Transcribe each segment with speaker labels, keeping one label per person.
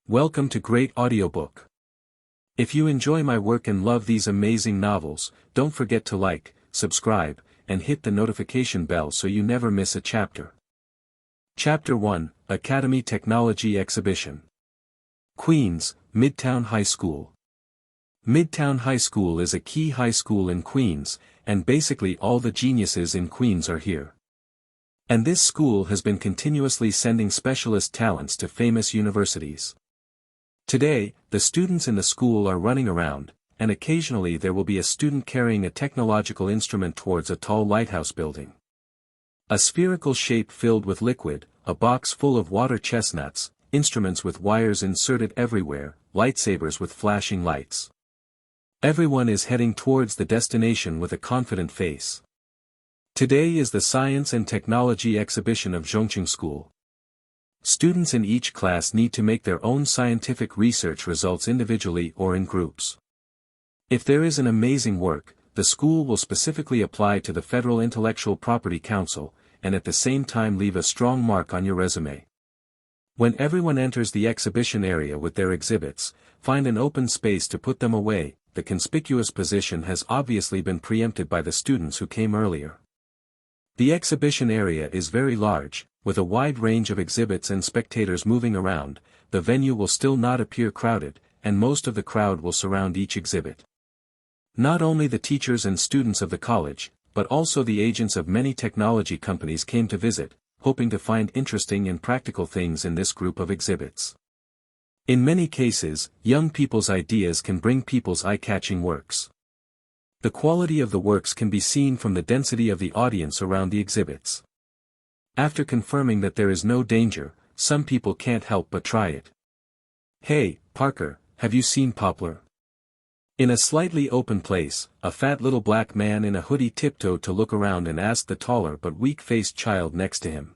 Speaker 1: Welcome to Great Audiobook. If you enjoy my work and love these amazing novels, don't forget to like, subscribe, and hit the notification bell so you never miss a chapter. Chapter 1, Academy Technology Exhibition. Queens, Midtown High School. Midtown High School is a key high school in Queens, and basically all the geniuses in Queens are here. And this school has been continuously sending specialist talents to famous universities. Today, the students in the school are running around, and occasionally there will be a student carrying a technological instrument towards a tall lighthouse building. A spherical shape filled with liquid, a box full of water chestnuts, instruments with wires inserted everywhere, lightsabers with flashing lights. Everyone is heading towards the destination with a confident face. Today is the Science and Technology Exhibition of Zhongqing School. Students in each class need to make their own scientific research results individually or in groups. If there is an amazing work, the school will specifically apply to the Federal Intellectual Property Council, and at the same time leave a strong mark on your resume. When everyone enters the exhibition area with their exhibits, find an open space to put them away. The conspicuous position has obviously been preempted by the students who came earlier. The exhibition area is very large, with a wide range of exhibits and spectators moving around. The venue will still not appear crowded, and most of the crowd will surround each exhibit. Not only the teachers and students of the college, but also the agents of many technology companies came to visit, hoping to find interesting and practical things in this group of exhibits. In many cases, young people's ideas can bring people's eye-catching works. The quality of the works can be seen from the density of the audience around the exhibits. After confirming that there is no danger, some people can't help but try it. Hey, Parker, have you seen Poplar? In a slightly open place, a fat little black man in a hoodie tiptoed to look around and asked the taller but weak-faced child next to him.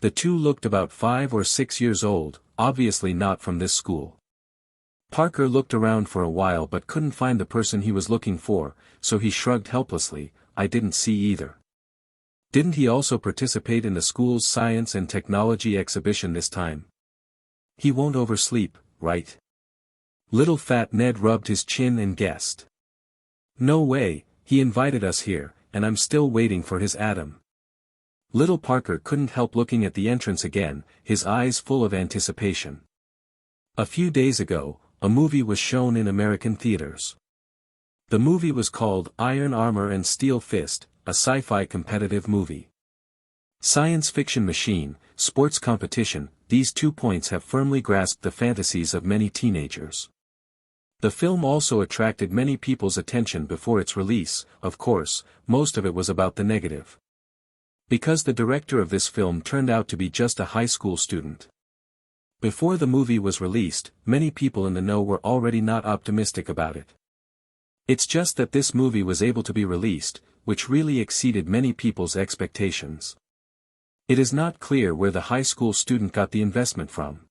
Speaker 1: The two looked about 5 or 6 years old, obviously not from this school. Parker looked around for a while but couldn't find the person he was looking for, so he shrugged helplessly. I didn't see either. Didn't he also participate in the school's science and technology exhibition this time? He won't oversleep, right? Little fat Ned rubbed his chin and guessed. No way, he invited us here, and I'm still waiting for his Adam. Little Parker couldn't help looking at the entrance again, his eyes full of anticipation. A few days ago, a movie was shown in American theaters. The movie was called Iron Armor and Steel Fist, a sci-fi competitive movie. Science fiction machine, sports competition, these 2 points have firmly grasped the fantasies of many teenagers. The film also attracted many people's attention before its release. Of course, most of it was about the negative. Because the director of this film turned out to be just a high school student. Before the movie was released, many people in the know were already not optimistic about it. It's just that this movie was able to be released, which really exceeded many people's expectations. It is not clear where the high school student got the investment from.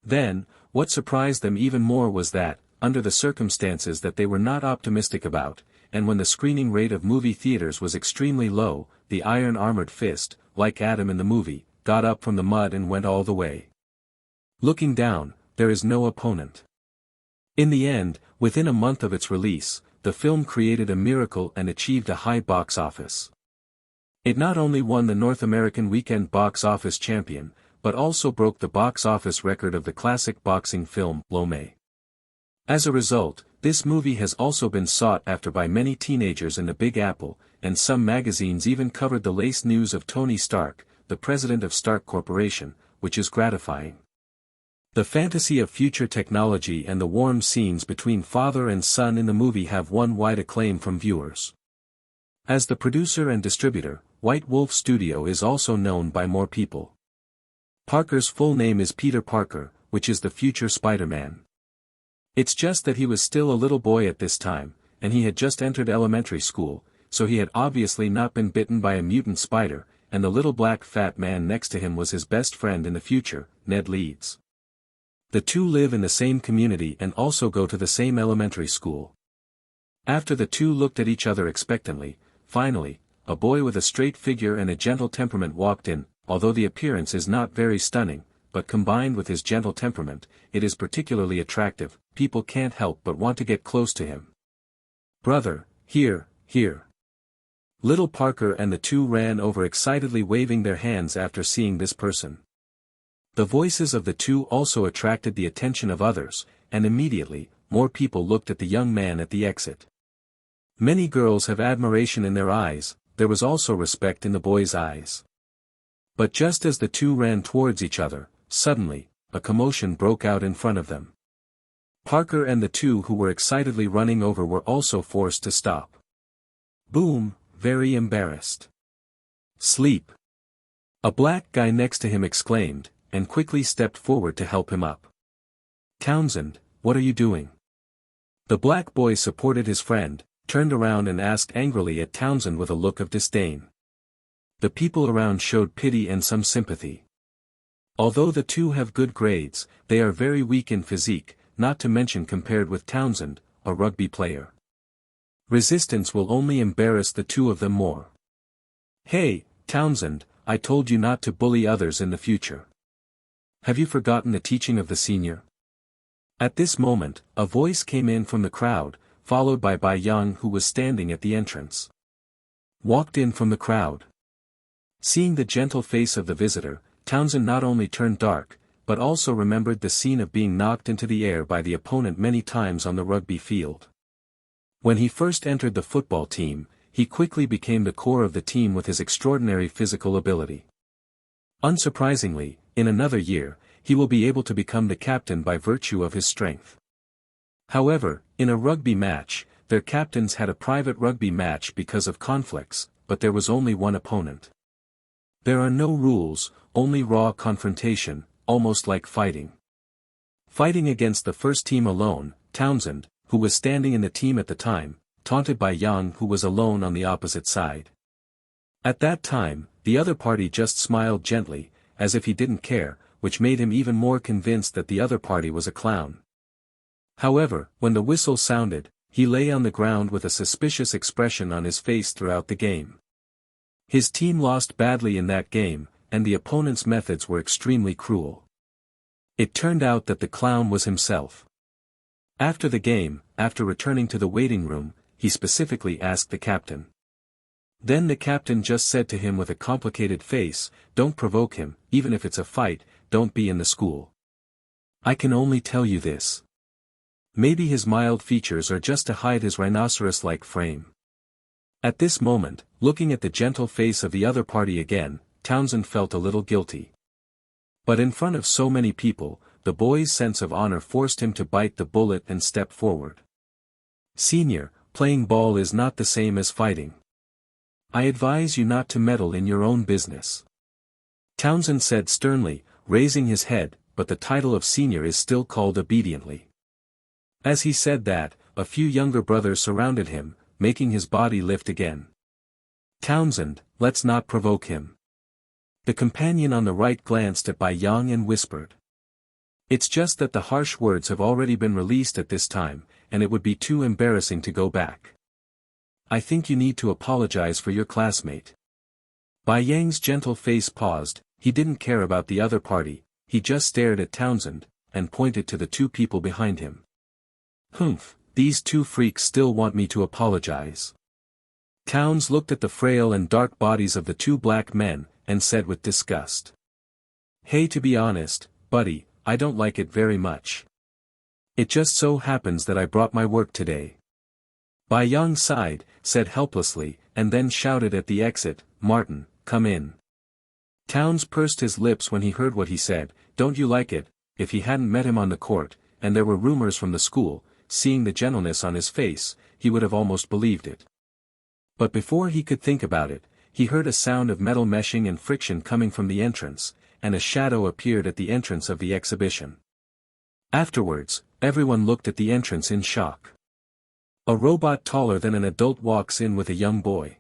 Speaker 1: Then, what surprised them even more was that, under the circumstances that they were not optimistic about, and when the screening rate of movie theaters was extremely low, the iron-armored fist, like Adam in the movie, got up from the mud and went all the way. Looking down, there is no opponent. In the end, within a month of its release, the film created a miracle and achieved a high box office. It not only won the North American Weekend Box Office Champion, but also broke the box office record of the classic boxing film, Lome. As a result, this movie has also been sought after by many teenagers in the Big Apple, and some magazines even covered the latest news of Tony Stark, the president of Stark Corporation, which is gratifying. The fantasy of future technology and the warm scenes between father and son in the movie have won wide acclaim from viewers. As the producer and distributor, White Wolf Studio is also known by more people. Parker's full name is Peter Parker, which is the future Spider-Man. It's just that he was still a little boy at this time, and he had just entered elementary school, so he had obviously not been bitten by a mutant spider, and the little black fat man next to him was his best friend in the future, Ned Leeds. The two live in the same community and also go to the same elementary school. After the two looked at each other expectantly, finally, a boy with a straight figure and a gentle temperament walked in. Although the appearance is not very stunning, but combined with his gentle temperament, it is particularly attractive. People can't help but want to get close to him. "Brother, here, here." Little Parker and the two ran over excitedly waving their hands after seeing this person. The voices of the two also attracted the attention of others, and immediately, more people looked at the young man at the exit. Many girls have admiration in their eyes, there was also respect in the boys' eyes. But just as the two ran towards each other, suddenly, a commotion broke out in front of them. Parker and the two who were excitedly running over were also forced to stop. Boom, very embarrassed. "Sleep!" A black guy next to him exclaimed, and quickly stepped forward to help him up. "Townsend, what are you doing?" The black boy supported his friend, turned around and asked angrily at Townsend with a look of disdain. The people around showed pity and some sympathy. Although the two have good grades, they are very weak in physique, not to mention compared with Townsend, a rugby player. Resistance will only embarrass the two of them more. "Hey, Townsend, I told you not to bully others in the future. Have you forgotten the teaching of the senior?" At this moment, a voice came in from the crowd, followed by Bai Yang who was standing at the entrance. Walked in from the crowd. Seeing the gentle face of the visitor, Townsend not only turned dark, but also remembered the scene of being knocked into the air by the opponent many times on the rugby field. When he first entered the football team, he quickly became the core of the team with his extraordinary physical ability. Unsurprisingly, in another year, he will be able to become the captain by virtue of his strength. However, in a rugby match, their captains had a private rugby match because of conflicts, but there was only one opponent. There are no rules, only raw confrontation, almost like fighting. Fighting against the first team alone, Townsend, who was standing in the team at the time, taunted by Yang who was alone on the opposite side. At that time, the other party just smiled gently, as if he didn't care, which made him even more convinced that the other party was a clown. However, when the whistle sounded, he lay on the ground with a suspicious expression on his face throughout the game. His team lost badly in that game, and the opponent's methods were extremely cruel. It turned out that the clown was himself. After the game, after returning to the waiting room, he specifically asked the captain. Then the captain just said to him with a complicated face, "Don't provoke him, even if it's a fight, don't be in the school." I can only tell you this. Maybe his mild features are just to hide his rhinoceros-like frame. At this moment, looking at the gentle face of the other party again, Townsend felt a little guilty. But in front of so many people, the boy's sense of honor forced him to bite the bullet and step forward. "Senior, playing ball is not the same as fighting. I advise you not to meddle in your own business," Townsend said sternly, raising his head, but the title of senior is still called obediently. As he said that, a few younger brothers surrounded him, making his body lift again. "Townsend, let's not provoke him." The companion on the right glanced at Bai Yang and whispered. "It's just that the harsh words have already been released at this time, and it would be too embarrassing to go back. I think you need to apologize for your classmate." Bai Yang's gentle face paused, he didn't care about the other party, he just stared at Townsend, and pointed to the two people behind him. "Humph, these two freaks still want me to apologize." Towns looked at the frail and dark bodies of the two black men, and said with disgust. "Hey, to be honest, buddy, I don't like it very much. It just so happens that I brought my work today." Bai Yang sighed, said helplessly, and then shouted at the exit, "Martin, come in." Towns pursed his lips when he heard what he said. Don't you like it? If he hadn't met him on the court, and there were rumors from the school, seeing the gentleness on his face, he would have almost believed it. But before he could think about it, he heard a sound of metal meshing and friction coming from the entrance, and a shadow appeared at the entrance of the exhibition. Afterwards, everyone looked at the entrance in shock. A robot taller than an adult walks in with a young boy.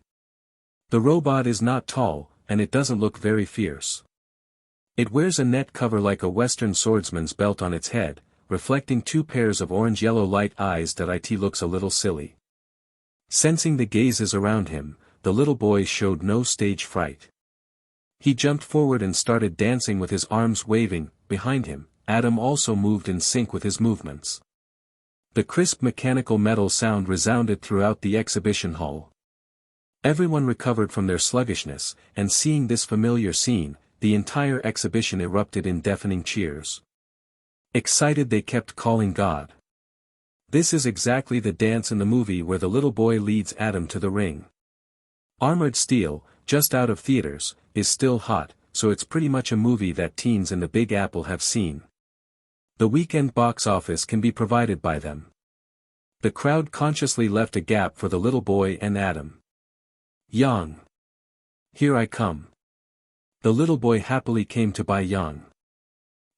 Speaker 1: The robot is not tall, and it doesn't look very fierce. It wears a net cover like a Western swordsman's belt on its head, reflecting two pairs of orange-yellow light eyes that it looks a little silly. Sensing the gazes around him, the little boy showed no stage fright. He jumped forward and started dancing with his arms waving. Behind him, Adam also moved in sync with his movements. The crisp mechanical metal sound resounded throughout the exhibition hall. Everyone recovered from their sluggishness, and seeing this familiar scene, the entire exhibition erupted in deafening cheers. Excited, they kept calling God. This is exactly the dance in the movie where the little boy leads Adam to the ring. Armored Steel, just out of theaters, is still hot, so it's pretty much a movie that teens in the Big Apple have seen. The weekend box office can be provided by them. The crowd consciously left a gap for the little boy and Adam. Yang. Here I come. The little boy happily came to Bai Yang.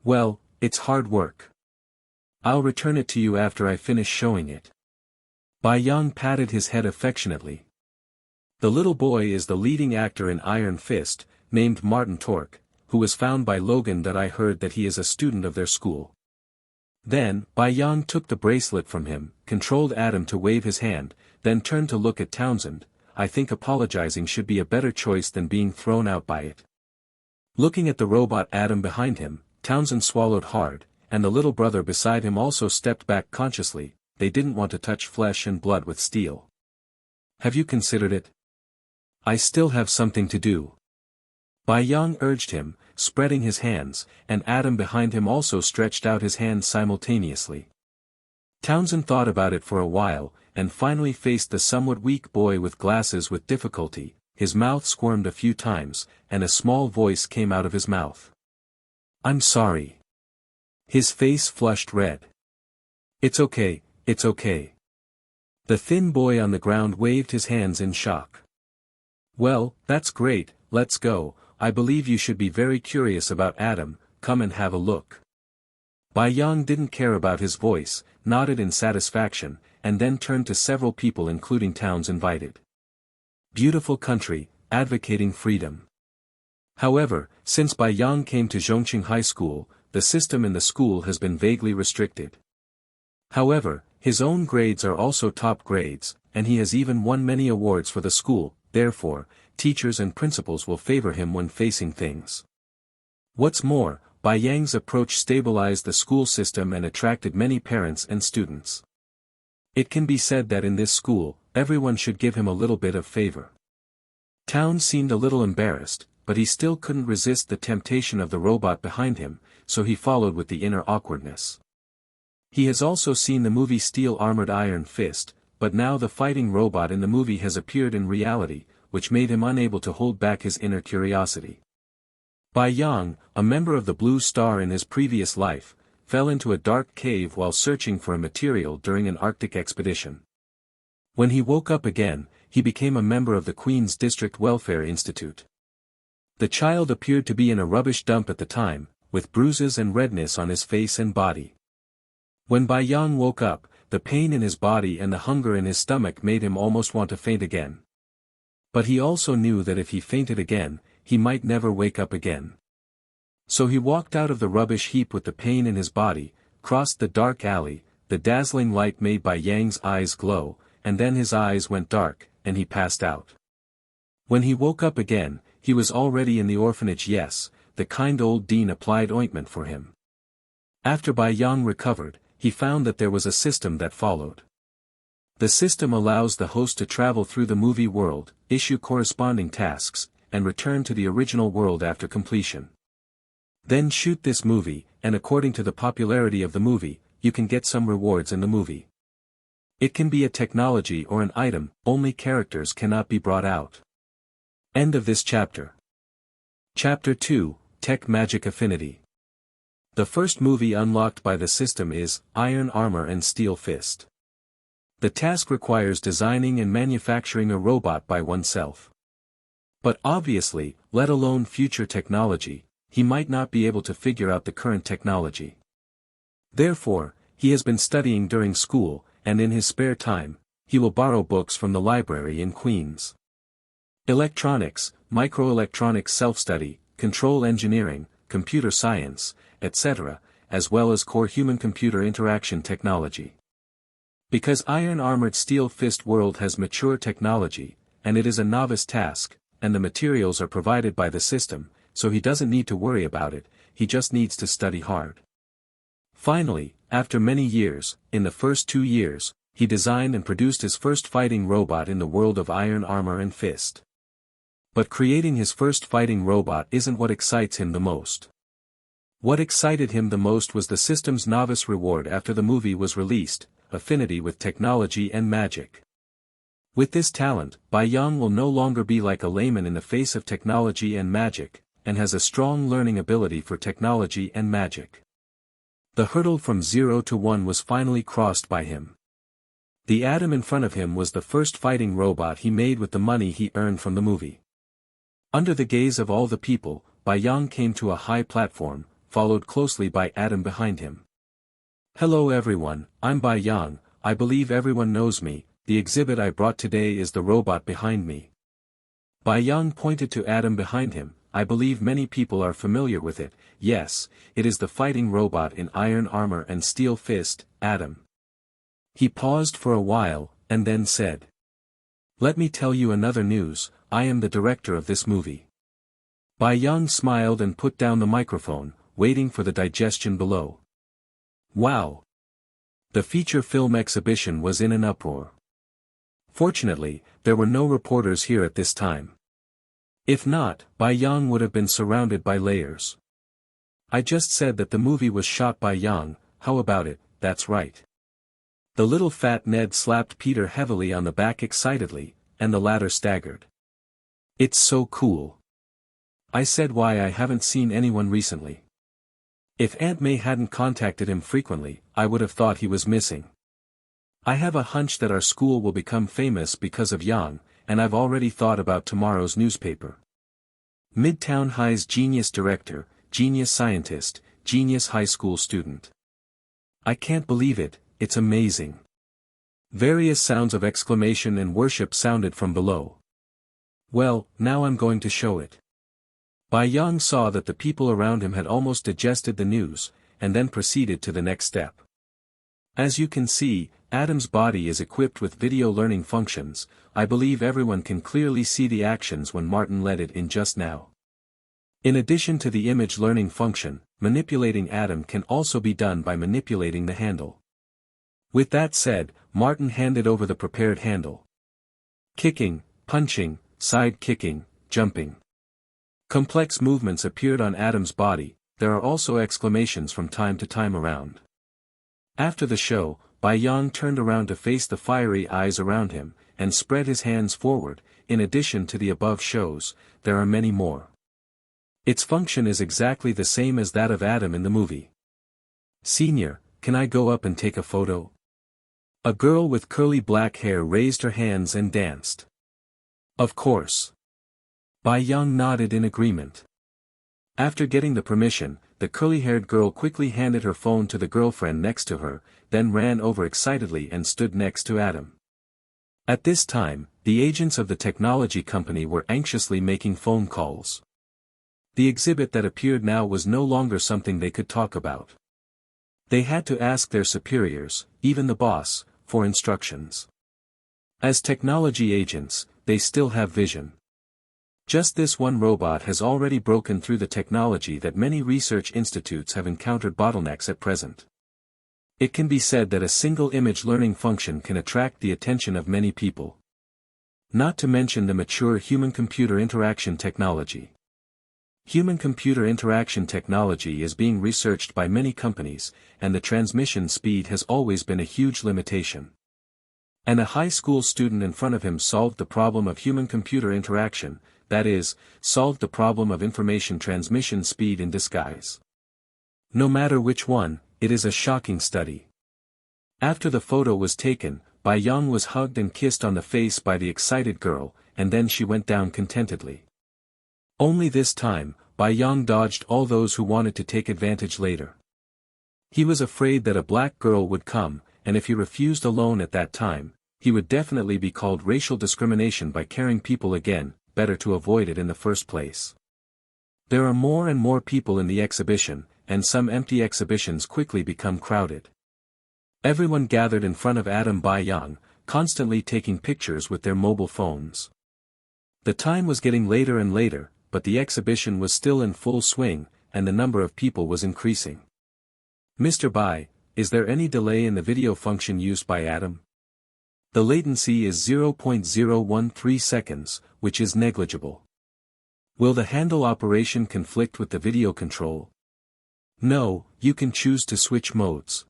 Speaker 1: Well, it's hard work. I'll return it to you after I finish showing it. Bai Yang patted his head affectionately. The little boy is the leading actor in Iron Fist, named Martin Torque, who was found by Logan. That I heard that he is a student of their school. Then, Bai Yang took the bracelet from him, controlled Adam to wave his hand, then turned to look at Townsend. I think apologizing should be a better choice than being thrown out by it. Looking at the robot Adam behind him, Townsend swallowed hard, and the little brother beside him also stepped back consciously. They didn't want to touch flesh and blood with steel. Have you considered it? I still have something to do. Bai Yang urged him, spreading his hands, and Adam behind him also stretched out his hands simultaneously. Townsend thought about it for a while, and finally faced the somewhat weak boy with glasses with difficulty. His mouth squirmed a few times, and a small voice came out of his mouth. I'm sorry. His face flushed red. It's okay, it's okay. The thin boy on the ground waved his hands in shock. Well, that's great, let's go. I believe you should be very curious about Adam. Come and have a look. Bai Yang didn't care about his voice, nodded in satisfaction, and then turned to several people including Towns invited. Beautiful country, advocating freedom. However, since Bai Yang came to Zhongqing High School, the system in the school has been vaguely restricted. However, his own grades are also top grades, and he has even won many awards for the school. Therefore, teachers and principals will favor him when facing things. What's more, Bai Yang's approach stabilized the school system and attracted many parents and students. It can be said that in this school, everyone should give him a little bit of favor. Town seemed a little embarrassed, but he still couldn't resist the temptation of the robot behind him, so he followed with the inner awkwardness. He has also seen the movie Steel Armored Iron Fist, but now the fighting robot in the movie has appeared in reality, which made him unable to hold back his inner curiosity. Bai Yang, a member of the Blue Star in his previous life, fell into a dark cave while searching for a material during an Arctic expedition. When he woke up again, he became a member of the Queen's District Welfare Institute. The child appeared to be in a rubbish dump at the time, with bruises and redness on his face and body. When Bai Yang woke up, the pain in his body and the hunger in his stomach made him almost want to faint again. But he also knew that if he fainted again, he might never wake up again. So he walked out of the rubbish heap with the pain in his body, crossed the dark alley. The dazzling light made Bai Yang's eyes glow, and then his eyes went dark, and he passed out. When he woke up again, he was already in the orphanage. Yes, the kind old dean applied ointment for him. After Bai Yang recovered, he found that there was a system that followed. The system allows the host to travel through the movie world, issue corresponding tasks, and return to the original world after completion. Then shoot this movie, and according to the popularity of the movie, you can get some rewards in the movie. It can be a technology or an item, only characters cannot be brought out. End of this chapter. Chapter 2, Tech Magic Affinity. The first movie unlocked by the system is Iron Armor and Steel Fist. The task requires designing and manufacturing a robot by oneself. But obviously, let alone future technology, he might not be able to figure out the current technology. Therefore, he has been studying during school, and in his spare time, he will borrow books from the library in Queens. Electronics, microelectronics self-study, control engineering, computer science, etc., as well as core human-computer interaction technology. Because Iron Armored Steel Fist world has mature technology, and it is a novice task, and the materials are provided by the system, so he doesn't need to worry about it, he just needs to study hard. Finally, after many years, in the first 2 years, he designed and produced his first fighting robot in the world of iron armor and fist. But creating his first fighting robot isn't what excites him the most. What excited him the most was the system's novice reward after the movie was released, affinity with technology and magic. With this talent, Bai Yang will no longer be like a layman in the face of technology and magic, and has a strong learning ability for technology and magic. The hurdle from 0 to 1 was finally crossed by him. The Adam in front of him was the first fighting robot he made with the money he earned from the movie. Under the gaze of all the people, Bai Yang came to a high platform, followed closely by Adam behind him. Hello everyone, I'm Bai Yang, I believe everyone knows me, the exhibit I brought today is the robot behind me. Bai Yang pointed to Adam behind him, I believe many people are familiar with it, yes, it is the fighting robot in iron armor and steel fist, Adam. He paused for a while, and then said. Let me tell you another news, I am the director of this movie. Bai Yang smiled and put down the microphone, waiting for the digestion below. Wow! The feature film exhibition was in an uproar. Fortunately, there were no reporters here at this time. If not, Bai Yang would have been surrounded by layers. I just said that the movie was shot by Yang, how about it, that's right. The little fat Ned slapped Peter heavily on the back excitedly, and the latter staggered. It's so cool. I said why I haven't seen anyone recently. If Aunt May hadn't contacted him frequently, I would have thought he was missing. I have a hunch that our school will become famous because of Yang, and I've already thought about tomorrow's newspaper. Midtown High's genius director, genius scientist, genius high school student. I can't believe it, it's amazing. Various sounds of exclamation and worship sounded from below. Well, now I'm going to show it. Bai Yang saw that the people around him had almost digested the news, and then proceeded to the next step. As you can see, Adam's body is equipped with video learning functions, I believe everyone can clearly see the actions when Martin let it in just now. In addition to the image learning function, manipulating Adam can also be done by manipulating the handle. With that said, Martin handed over the prepared handle. Kicking, punching, side kicking, jumping. Complex movements appeared on Adam's body, there are also exclamations from time to time around. After the show, Bai Yang turned around to face the fiery eyes around him, and spread his hands forward, in addition to the above shows, there are many more. Its function is exactly the same as that of Adam in the movie. Senior, can I go up and take a photo? A girl with curly black hair raised her hands and danced. Of course. Bai Yang nodded in agreement. After getting the permission, the curly-haired girl quickly handed her phone to the girlfriend next to her, then ran over excitedly and stood next to Adam. At this time, the agents of the technology company were anxiously making phone calls. The exhibit that appeared now was no longer something they could talk about. They had to ask their superiors, even the boss, for instructions. As technology agents, they still have vision. Just this one robot has already broken through the technology that many research institutes have encountered bottlenecks at present. It can be said that a single image learning function can attract the attention of many people. Not to mention the mature human-computer interaction technology. Human-computer interaction technology is being researched by many companies, and the transmission speed has always been a huge limitation. And a high school student in front of him solved the problem of human-computer interaction, that is, solved the problem of information transmission speed in disguise. No matter which one, it is a shocking study. After the photo was taken, Bai Yang was hugged and kissed on the face by the excited girl, and then she went down contentedly. Only this time, Bai Yang dodged all those who wanted to take advantage later. He was afraid that a black girl would come, and if he refused a loan at that time, he would definitely be called racial discrimination by caring people again, better to avoid it in the first place. There are more and more people in the exhibition, and some empty exhibitions quickly become crowded. Everyone gathered in front of Adam Bai Yang, constantly taking pictures with their mobile phones. The time was getting later and later, but the exhibition was still in full swing, and the number of people was increasing. Mr. Bai, is there any delay in the video function used by Adam? The latency is 0.013 seconds, which is negligible. Will the handle operation conflict with the video control? No, you can choose to switch modes.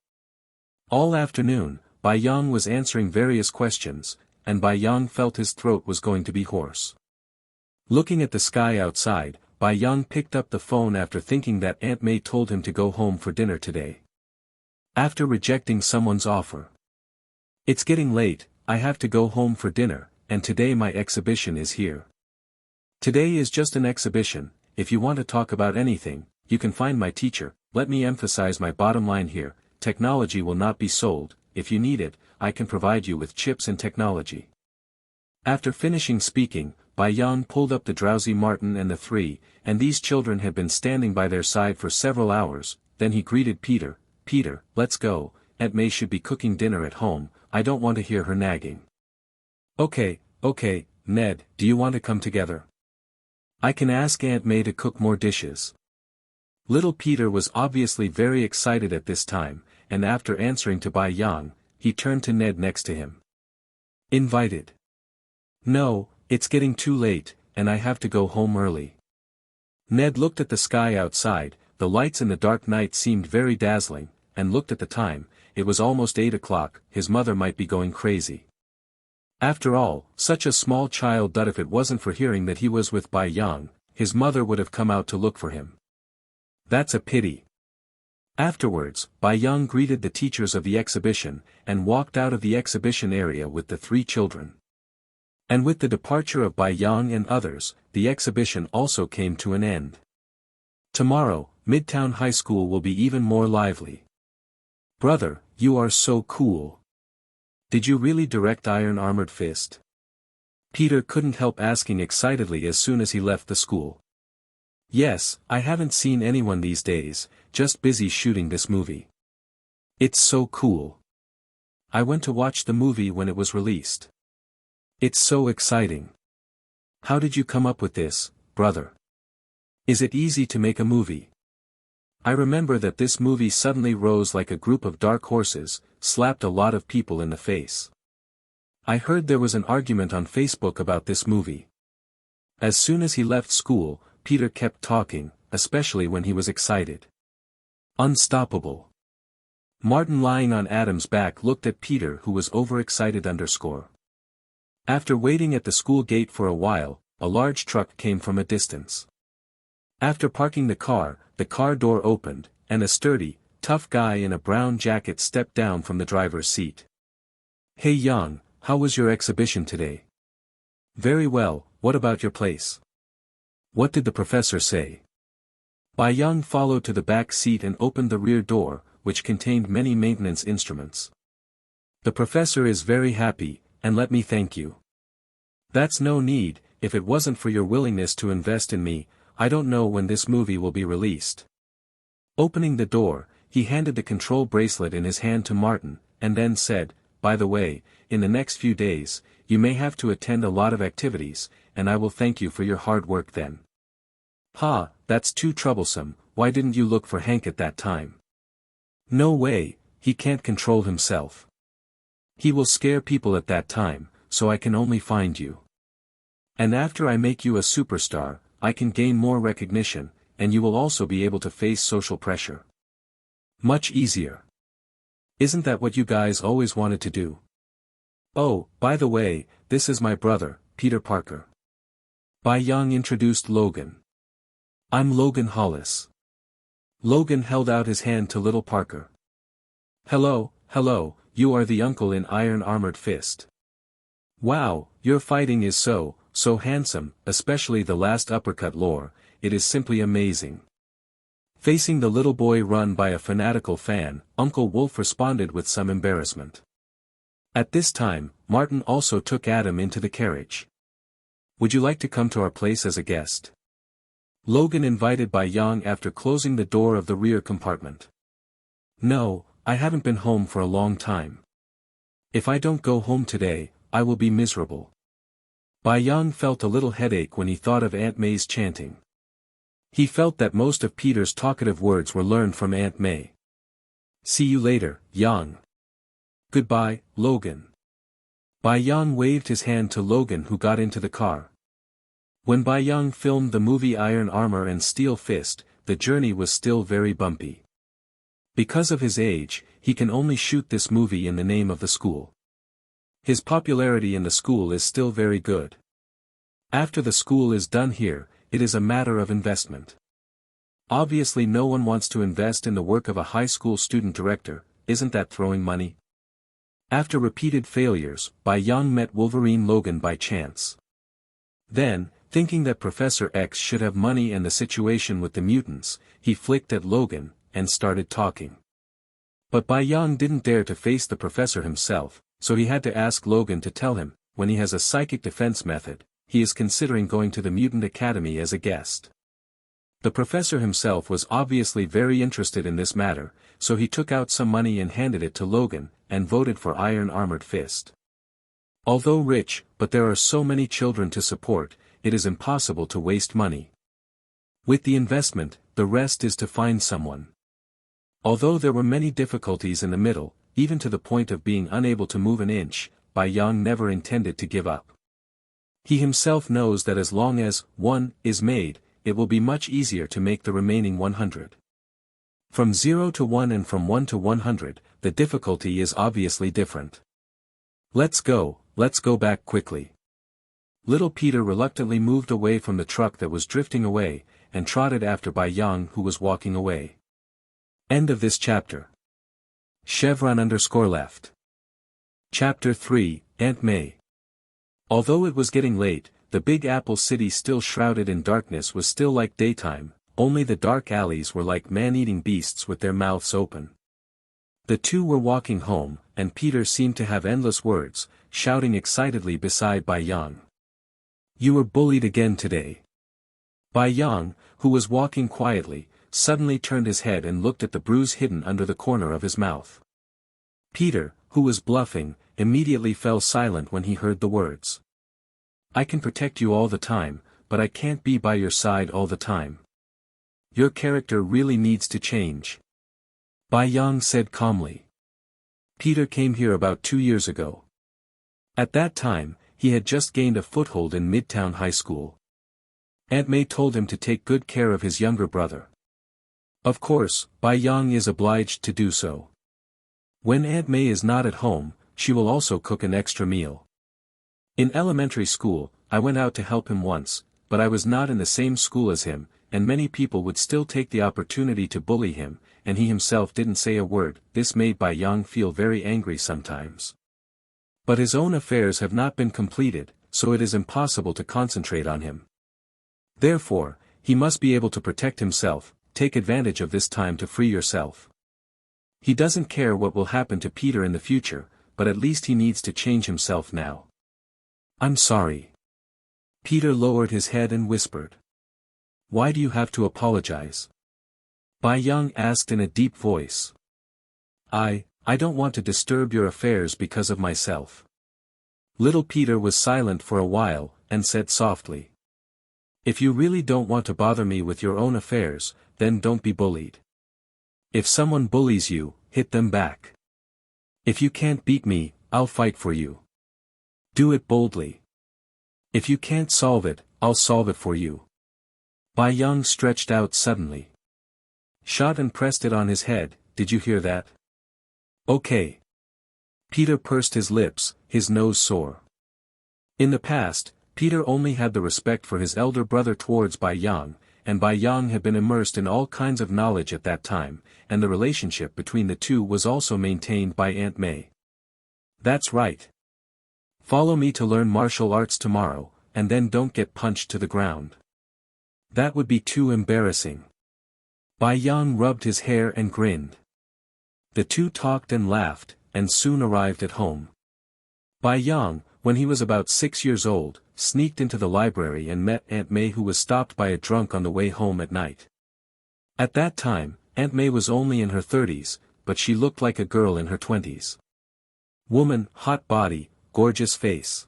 Speaker 1: All afternoon, Bai Yang was answering various questions, and Bai Yang felt his throat was going to be hoarse. Looking at the sky outside, Bai Yang picked up the phone after thinking that Aunt May told him to go home for dinner today. After rejecting someone's offer. It's getting late, I have to go home for dinner, and today my exhibition is here. Today is just an exhibition. If you want to talk about anything, you can find my teacher. Let me emphasize my bottom line here, technology will not be sold. If you need it, I can provide you with chips and technology. After finishing speaking, Bai Yang pulled up the drowsy Martin and the three, and these children had been standing by their side for several hours. Then he greeted Peter. Peter, let's go, Aunt May should be cooking dinner at home, I don't want to hear her nagging. Okay, Ned, do you want to come together? I can ask Aunt May to cook more dishes. Little Peter was obviously very excited at this time, and after answering to Bai Yang, he turned to Ned next to him. Invited. No, it's getting too late, and I have to go home early. Ned looked at the sky outside, the lights in the dark night seemed very dazzling, and looked at the time, it was almost 8 o'clock, his mother might be going crazy. After all, such a small child that if it wasn't for hearing that he was with Bai Yang, his mother would have come out to look for him. That's a pity. Afterwards, Bai Yang greeted the teachers of the exhibition, and walked out of the exhibition area with the 3 children. And with the departure of Bai Yang and others, the exhibition also came to an end. Tomorrow, Midtown High School will be even more lively. Brother, you are so cool. Did you really direct Iron Armored Fist? Peter couldn't help asking excitedly as soon as he left the school. Yes, I haven't seen anyone these days, just busy shooting this movie. It's so cool. I went to watch the movie when it was released. It's so exciting. How did you come up with this, brother? Is it easy to make a movie? I remember that this movie suddenly rose like a group of dark horses, slapped a lot of people in the face. I heard there was an argument on Facebook about this movie. As soon as he left school, Peter kept talking, especially when he was excited. Unstoppable. Martin lying on Adam's back looked at Peter who was overexcited. After waiting at the school gate for a while, a large truck came from a distance. After parking the car door opened, and a sturdy, tough guy in a brown jacket stepped down from the driver's seat. Hey Yang, how was your exhibition today? Very well, what about your place? What did the professor say? Bai Yang followed to the back seat and opened the rear door, which contained many maintenance instruments. The professor is very happy, and let me thank you. That's no need, if it wasn't for your willingness to invest in me, I don't know when this movie will be released. Opening the door, he handed the control bracelet in his hand to Martin, and then said, by the way, in the next few days, you may have to attend a lot of activities, and I will thank you for your hard work then. Ha, that's too troublesome, why didn't you look for Hank at that time? No way, he can't control himself. He will scare people at that time, so I can only find you. And after I make you a superstar, I can gain more recognition, and you will also be able to face social pressure. Much easier. Isn't that what you guys always wanted to do? Oh, by the way, this is my brother, Peter Parker. Bai Yang introduced Logan. I'm Logan Hollis. Logan held out his hand to little Parker. Hello, you are the uncle in Iron Armored Fist. Wow, your fighting is so handsome, especially the last uppercut lore, it is simply amazing. Facing the little boy run by a fanatical fan, Uncle Wolf responded with some embarrassment. At this time, Martin also took Adam into the carriage. Would you like to come to our place as a guest? Logan invited Bai Yang after closing the door of the rear compartment. No, I haven't been home for a long time. If I don't go home today, I will be miserable. Yang felt a little headache when he thought of Aunt May's chanting. He felt that most of Peter's talkative words were learned from Aunt May. "See you later, Yang." "Goodbye, Logan." Yang waved his hand to Logan, who got into the car. When Yang filmed the movie Iron Armor and Steel Fist, the journey was still very bumpy. Because of his age, he can only shoot this movie in the name of the school. His popularity in the school is still very good. After the school is done here, it is a matter of investment. Obviously no one wants to invest in the work of a high school student director, isn't that throwing money? After repeated failures, Yang met Wolverine Logan by chance. Then, thinking that Professor X should have money and the situation with the mutants, he flicked at Logan, and started talking. But Yang didn't dare to face the professor himself, so he had to ask Logan to tell him, when he has a psychic defense method, he is considering going to the Mutant Academy as a guest. The professor himself was obviously very interested in this matter, so he took out some money and handed it to Logan, and voted for Iron Armored Fist. Although rich, but there are so many children to support, it is impossible to waste money. With the investment, the rest is to find someone. Although there were many difficulties in the middle, even to the point of being unable to move an inch, Yang never intended to give up. He himself knows that as long as one is made, it will be much easier to make the remaining 100. From 0 to 1 and from 1 to 100, the difficulty is obviously different. Let's go back quickly." Little Peter reluctantly moved away from the truck that was drifting away, and trotted after Yang, who was walking away. End of this chapter. Chevron_left. Chapter 3, Aunt May. Although it was getting late, the Big Apple City still shrouded in darkness was still like daytime, only the dark alleys were like man-eating beasts with their mouths open. The two were walking home, and Peter seemed to have endless words, shouting excitedly beside Yang. "You were bullied again today." Yang, who was walking quietly, suddenly turned his head and looked at the bruise hidden under the corner of his mouth. Peter, who was bluffing, immediately fell silent when he heard the words. "I can protect you all the time, but I can't be by your side all the time. Your character really needs to change," Yang said calmly. "Peter came here about 2 years ago. At that time, he had just gained a foothold in Midtown High School. Aunt May told him to take good care of his younger brother. Of course, Yang is obliged to do so. When Aunt May is not at home, she will also cook an extra meal. In elementary school, I went out to help him once, but I was not in the same school as him, and many people would still take the opportunity to bully him, and he himself didn't say a word." This made Yang feel very angry sometimes. But his own affairs have not been completed, so it is impossible to concentrate on him. Therefore, he must be able to protect himself. Take advantage of this time to free yourself. He doesn't care what will happen to Peter in the future, but at least he needs to change himself now. "I'm sorry." Peter lowered his head and whispered. "Why do you have to apologize?" Yang asked in a deep voice. I don't want to disturb your affairs because of myself." Little Peter was silent for a while, and said softly. "If you really don't want to bother me with your own affairs, then don't be bullied. If someone bullies you, hit them back. If you can't beat me, I'll fight for you. Do it boldly. If you can't solve it, I'll solve it for you." Yang stretched out suddenly. Shot and pressed it on his head. "Did you hear that?" "Okay." Peter pursed his lips, his nose sore. In the past, Peter only had the respect for his elder brother towards Yang, and Yang had been immersed in all kinds of knowledge at that time, and the relationship between the two was also maintained by Aunt May. "That's right. Follow me to learn martial arts tomorrow, and then don't get punched to the ground. That would be too embarrassing." Yang rubbed his hair and grinned. The two talked and laughed, and soon arrived at home. Yang, when he was about 6 years old, sneaked into the library and met Aunt May, who was stopped by a drunk on the way home at night. At that time, Aunt May was only in her 30s, but she looked like a girl in her 20s. Woman, hot body, gorgeous face.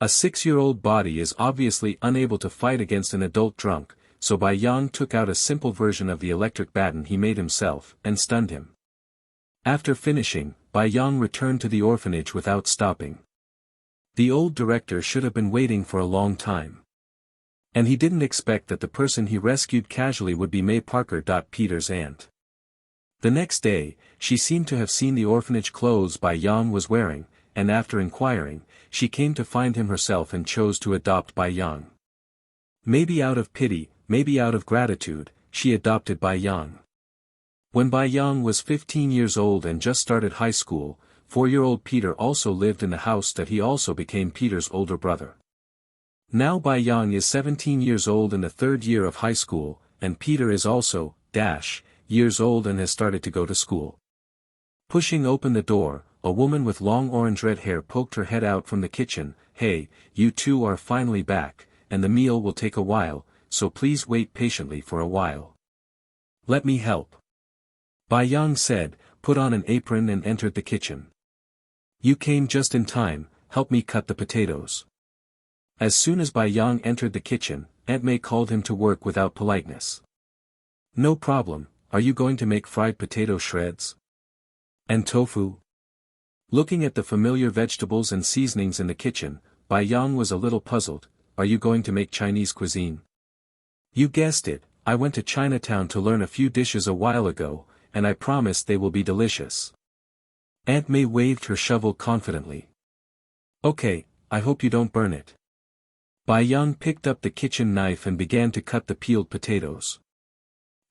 Speaker 1: A 6-year-old body is obviously unable to fight against an adult drunk, so Bai Yang took out a simple version of the electric baton he made himself, and stunned him. After finishing, Bai Yang returned to the orphanage without stopping. The old director should have been waiting for a long time. And he didn't expect that the person he rescued casually would be May Parker. Peter's aunt. The next day, she seemed to have seen the orphanage clothes Bai Yang was wearing, and after inquiring, she came to find him herself and chose to adopt Bai Yang. Maybe out of pity, maybe out of gratitude, she adopted Bai Yang. When Bai Yang was 15 years old and just started high school, 4-year-old Peter also lived in the house that he also became Peter's older brother. Now Bai Yang is 17 years old in the 3rd year of high school, and Peter is also, years old and has started to go to school. Pushing open the door, a woman with long orange-red hair poked her head out from the kitchen. "Hey, you two are finally back, and the meal will take a while, so please wait patiently for a while. Let me help." Bai Yang said, put on an apron and entered the kitchen. "You came just in time, help me cut the potatoes." As soon as Bai Yang entered the kitchen, Aunt May called him to work without politeness. "No problem, are you going to make fried potato shreds? And tofu?" Looking at the familiar vegetables and seasonings in the kitchen, Bai Yang was a little puzzled. "Are you going to make Chinese cuisine?" "You guessed it, I went to Chinatown to learn a few dishes a while ago, and I promise they will be delicious." Aunt May waved her shovel confidently. "Okay, I hope you don't burn it." Bai Yang picked up the kitchen knife and began to cut the peeled potatoes.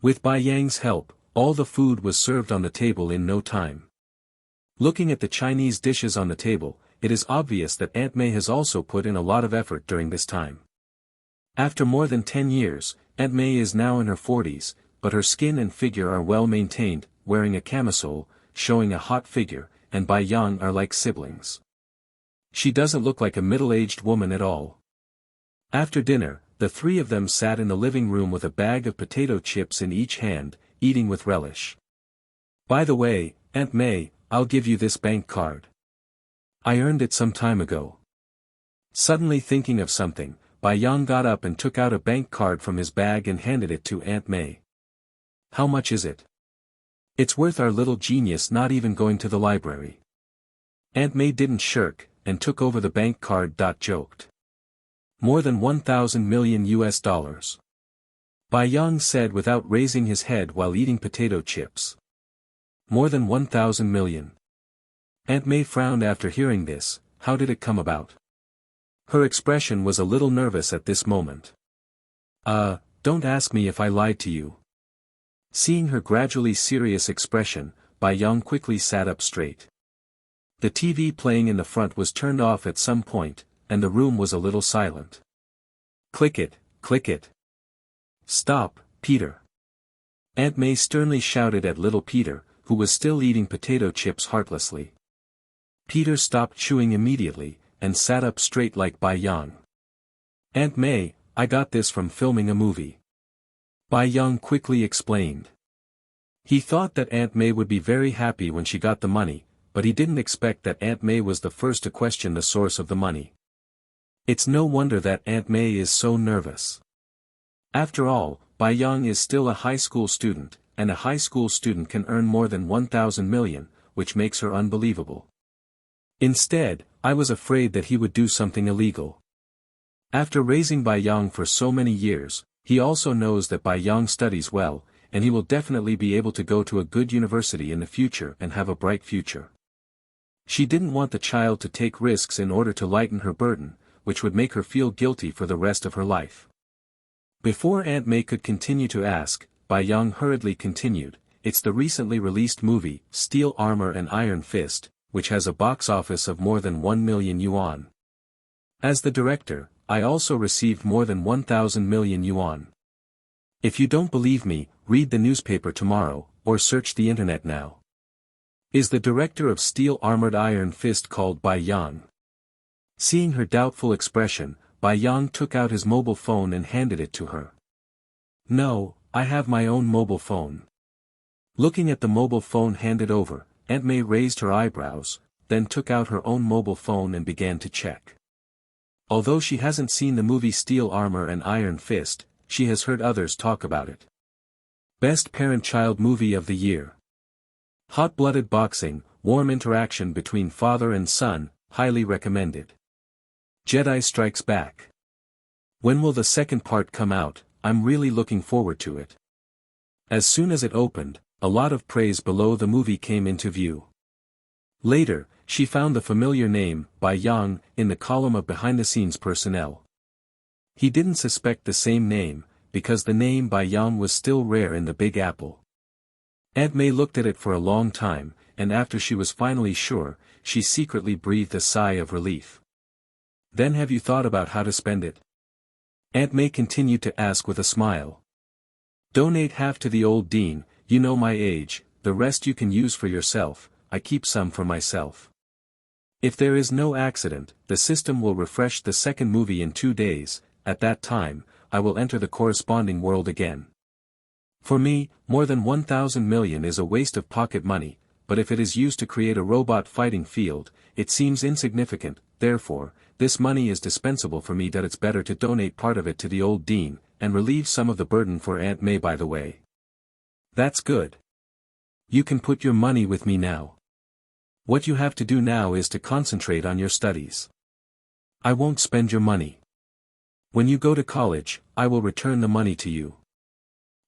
Speaker 1: With Bai Yang's help, all the food was served on the table in no time. Looking at the Chinese dishes on the table, it is obvious that Aunt May has also put in a lot of effort during this time. After more than 10 years, Aunt May is now in her 40s, but her skin and figure are well maintained, wearing a camisole, showing a hot figure, and Bai Yang are like siblings. She doesn't look like a middle-aged woman at all. After dinner, the three of them sat in the living room with a bag of potato chips in each hand, eating with relish. "By the way, Aunt May, I'll give you this bank card. I earned it some time ago." Suddenly thinking of something, Bai Yang got up and took out a bank card from his bag and handed it to Aunt May. "How much is it?" "It's worth our little genius not even going to the library." Aunt May didn't shirk, and took over the bank card. Joked. "More than 1,000 million US. Bai Yang said without raising his head while eating potato chips. "More than 1,000 million. Aunt May frowned after hearing this. How did it come about? Her expression was a little nervous at this moment. Don't ask me if I lied to you." Seeing her gradually serious expression, Bai Yang quickly sat up straight. The TV playing in the front was turned off at some point, and the room was a little silent. Click it, click it. "Stop, Peter." Aunt May sternly shouted at little Peter, who was still eating potato chips heartlessly. Peter stopped chewing immediately, and sat up straight like Bai Yang. "Aunt May, I got this from filming a movie." Bai Yang quickly explained. He thought that Aunt May would be very happy when she got the money, but he didn't expect that Aunt May was the first to question the source of the money. It's no wonder that Aunt May is so nervous. After all, Bai Yang is still a high school student, and a high school student can earn more than 1,000 million, which makes her unbelievable. Instead, I was afraid that he would do something illegal. After raising Bai Yang for so many years, he also knows that Bai Yang studies well, and he will definitely be able to go to a good university in the future and have a bright future. She didn't want the child to take risks in order to lighten her burden, which would make her feel guilty for the rest of her life. Before Aunt May could continue to ask, Bai Yang hurriedly continued, "It's the recently released movie, Steel Armor and Iron Fist, which has a box office of more than 1 million yuan. As the director, I also received more than 1,000 million yuan. If you don't believe me, read the newspaper tomorrow, or search the internet now." Is the director of Steel Armored Iron Fist called Bai Yang? Seeing her doubtful expression, Bai Yang took out his mobile phone and handed it to her. "No, I have my own mobile phone." Looking at the mobile phone handed over, Aunt May raised her eyebrows, then took out her own mobile phone and began to check. Although she hasn't seen the movie Steel Armor and Iron Fist, she has heard others talk about it. Best Parent-Child Movie of the Year. Hot-blooded boxing, warm interaction between father and son, highly recommended. Jedi Strikes Back. When will the second part come out? I'm really looking forward to it. As soon as it opened, a lot of praise below the movie came into view. Later, she found the familiar name, Bai Yang, in the column of behind-the-scenes personnel. He didn't suspect the same name, because the name Bai Yang was still rare in the Big Apple. Aunt May looked at it for a long time, and after she was finally sure, she secretly breathed a sigh of relief. Then have you thought about how to spend it? Aunt May continued to ask with a smile. Donate half to the old dean, you know my age, the rest you can use for yourself, I keep some for myself. If there is no accident, the system will refresh the second movie in 2 days, at that time, I will enter the corresponding world again. For me, more than 1,000 million is a waste of pocket money, but if it is used to create a robot fighting field, it seems insignificant, therefore, this money is dispensable for me that it's better to donate part of it to the old dean, and relieve some of the burden for Aunt May by the way. That's good. You can put your money with me now. What you have to do now is to concentrate on your studies. I won't spend your money. When you go to college, I will return the money to you.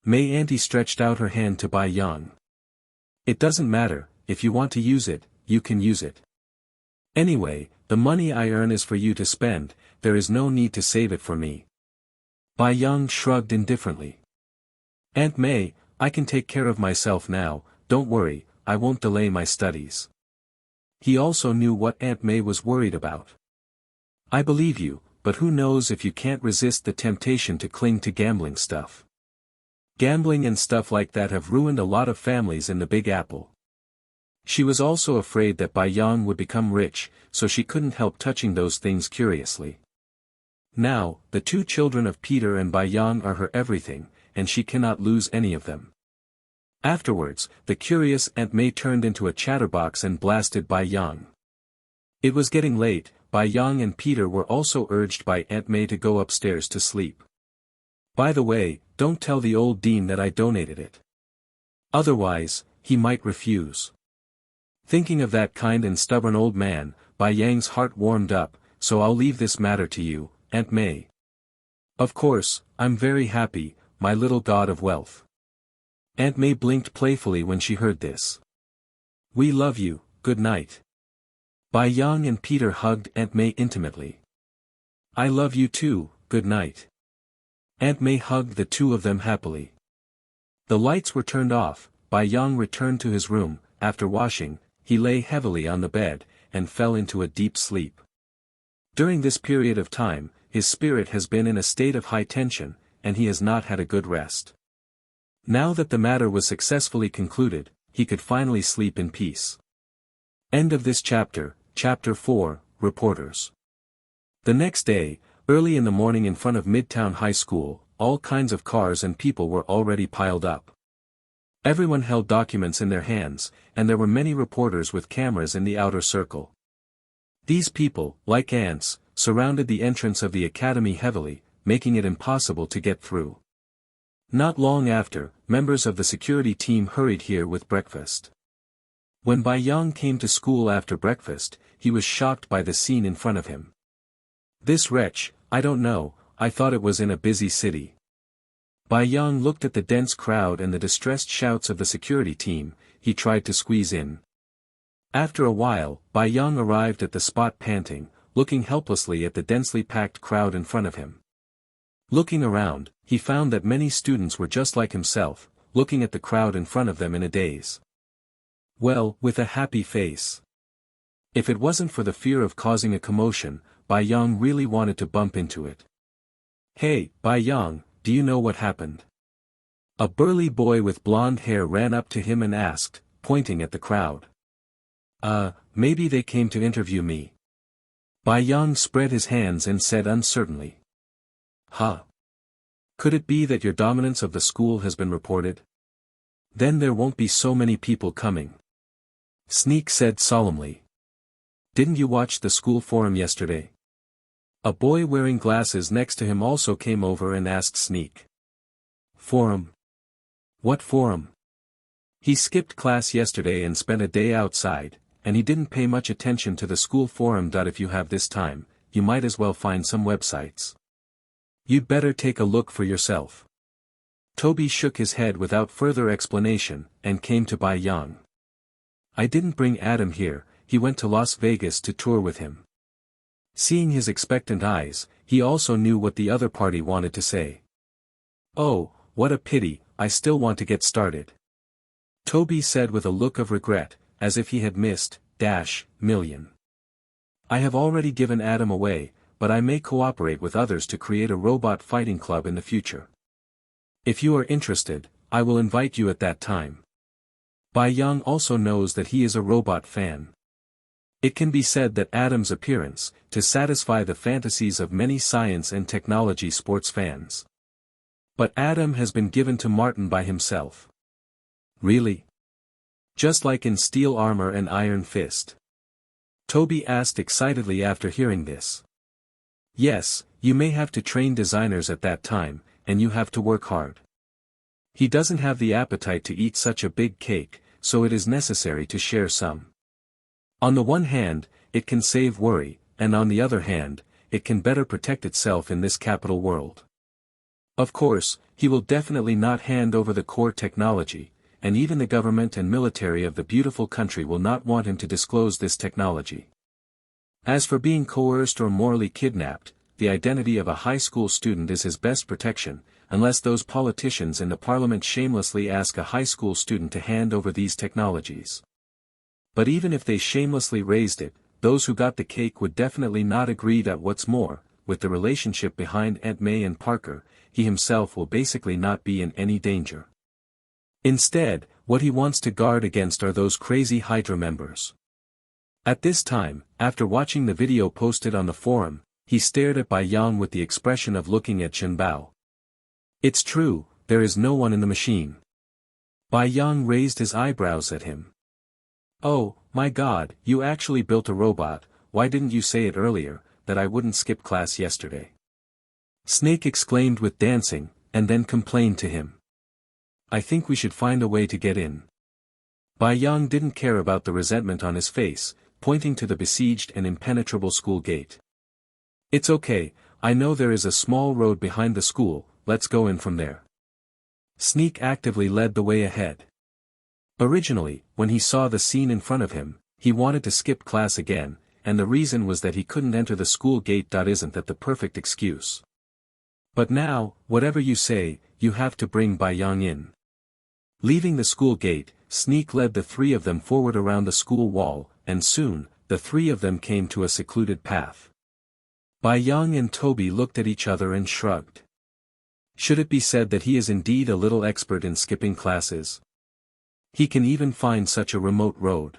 Speaker 1: May Auntie stretched out her hand to Bai Yang. It doesn't matter, if you want to use it, you can use it. Anyway, the money I earn is for you to spend, there is no need to save it for me. Bai Yang shrugged indifferently. Aunt May, I can take care of myself now, don't worry, I won't delay my studies. He also knew what Aunt May was worried about. I believe you, but who knows if you can't resist the temptation to cling to gambling stuff. Gambling and stuff like that have ruined a lot of families in the Big Apple. She was also afraid that Bai Yang would become rich, so she couldn't help touching those things curiously. Now, the 2 children of Peter and Bai Yang are her everything, and she cannot lose any of them. Afterwards, the curious Aunt May turned into a chatterbox and blasted Bai Yang. It was getting late, Bai Yang and Peter were also urged by Aunt May to go upstairs to sleep. By the way, don't tell the old dean that I donated it. Otherwise, he might refuse. Thinking of that kind and stubborn old man, Bai Yang's heart warmed up, so I'll leave this matter to you, Aunt May. Of course, I'm very happy, my little god of wealth. Aunt May blinked playfully when she heard this. We love you, good night. Bai Yang and Peter hugged Aunt May intimately. I love you too, good night. Aunt May hugged the 2 of them happily. The lights were turned off, Bai Yang returned to his room, after washing, he lay heavily on the bed, and fell into a deep sleep. During this period of time, his spirit has been in a state of high tension, and he has not had a good rest. Now that the matter was successfully concluded, he could finally sleep in peace. End of this chapter, Chapter 4, Reporters. The next day, early in the morning in front of Midtown High School, all kinds of cars and people were already piled up. Everyone held documents in their hands, and there were many reporters with cameras in the outer circle. These people, like ants, surrounded the entrance of the academy heavily, making it impossible to get through. Not long after, members of the security team hurried here with breakfast. When Bai Yang came to school after breakfast, he was shocked by the scene in front of him. This wretch, I don't know, I thought it was in a busy city. Bai Yang looked at the dense crowd and the distressed shouts of the security team, he tried to squeeze in. After a while, Bai Yang arrived at the spot panting, looking helplessly at the densely packed crowd in front of him. Looking around, he found that many students were just like himself, looking at the crowd in front of them in a daze. Well, with a happy face. If it wasn't for the fear of causing a commotion, Bai Yang really wanted to bump into it. Hey, Bai Yang, do you know what happened? A burly boy with blonde hair ran up to him and asked, pointing at the crowd. Maybe they came to interview me. Bai Yang spread his hands and said uncertainly. Huh. Could it be that your dominance of the school has been reported? Then there won't be so many people coming. Sneak said solemnly. Didn't you watch the school forum yesterday? A boy wearing glasses next to him also came over and asked Sneak. Forum? What forum? He skipped class yesterday and spent a day outside, and he didn't pay much attention to the school forum. If you have this time, you might as well find some websites. You'd better take a look for yourself. Toby shook his head without further explanation, and came to Bai Yang. I didn't bring Adam here, he went to Las Vegas to tour with him. Seeing his expectant eyes, he also knew what the other party wanted to say. Oh, what a pity, I still want to get started. Toby said with a look of regret, as if he had missed, million. I have already given Adam away, but I may cooperate with others to create a robot fighting club in the future. If you are interested, I will invite you at that time. Bai Yang also knows that he is a robot fan. It can be said that Adam's appearance, to satisfy the fantasies of many science and technology sports fans. But Adam has been given to Martin by himself. Really? Just like in Steel Armor and Iron Fist? Toby asked excitedly after hearing this. Yes, you may have to train designers at that time, and you have to work hard. He doesn't have the appetite to eat such a big cake, so it is necessary to share some. On the one hand, it can save worry, and on the other hand, it can better protect itself in this capital world. Of course, he will definitely not hand over the core technology, and even the government and military of the beautiful country will not want him to disclose this technology. As for being coerced or morally kidnapped, the identity of a high school student is his best protection, unless those politicians in the parliament shamelessly ask a high school student to hand over these technologies. But even if they shamelessly raised it, those who got the cake would definitely not agree. What's more, with the relationship behind Aunt May and Parker, he himself will basically not be in any danger. Instead, what he wants to guard against are those crazy Hydra members. At this time, after watching the video posted on the forum, he stared at Bai Yang with the expression of looking at Bao. It's true, there is no one in the machine. Bai Yang raised his eyebrows at him. Oh, my God, you actually built a robot, why didn't you say it earlier, that I wouldn't skip class yesterday? Snake exclaimed with dancing, and then complained to him. I think we should find a way to get in. Bai Yang didn't care about the resentment on his face, pointing to the besieged and impenetrable school gate. It's okay, I know there is a small road behind the school, let's go in from there. Sneak actively led the way ahead. Originally, when he saw the scene in front of him, he wanted to skip class again, and the reason was that he couldn't enter the school gate. Isn't that the perfect excuse? But now, whatever you say, you have to bring Bai Yang in. Leaving the school gate, Sneak led the three of them forward around the school wall, and soon, the three of them came to a secluded path. Bai Yang and Toby looked at each other and shrugged. Should it be said that he is indeed a little expert in skipping classes? He can even find such a remote road.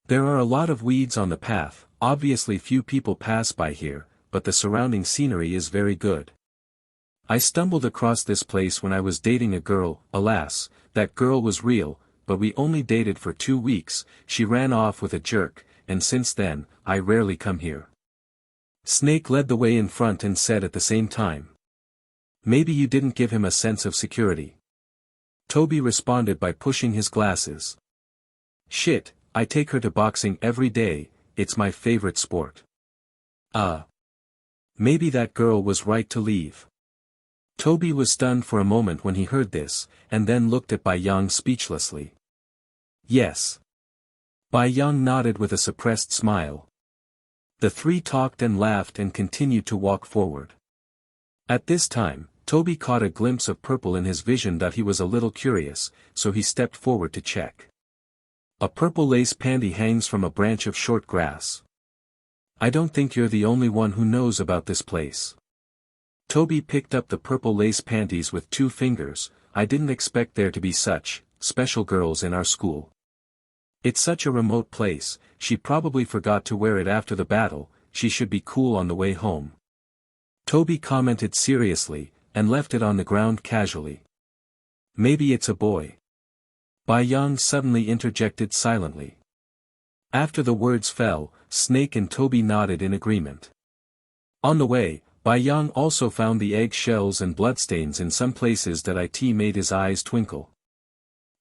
Speaker 1: There are a lot of weeds on the path, obviously few people pass by here, but the surrounding scenery is very good. I stumbled across this place when I was dating a girl. Alas, that girl was real, but we only dated for 2 weeks, she ran off with a jerk, and since then, I rarely come here. Snake led the way in front and said at the same time. Maybe you didn't give him a sense of security. Toby responded by pushing his glasses. Shit, I take her to boxing every day, it's my favorite sport. Maybe that girl was right to leave. Toby was stunned for a moment when he heard this, and then looked at Bai Yang speechlessly. Yes. Bai Yang nodded with a suppressed smile. The three talked and laughed and continued to walk forward. At this time, Toby caught a glimpse of purple in his vision. He was a little curious, so he stepped forward to check. A purple lace panty hangs from a branch of short grass. I don't think you're the only one who knows about this place. Toby picked up the purple lace panties with 2 fingers. I didn't expect there to be such special girls in our school. It's such a remote place, she probably forgot to wear it after the battle, she should be cool on the way home. Toby commented seriously, and left it on the ground casually. Maybe it's a boy. Bai Yang suddenly interjected silently. After the words fell, Snake and Toby nodded in agreement. On the way, Bai Yang also found the egg shells and bloodstains in some places that it made his eyes twinkle.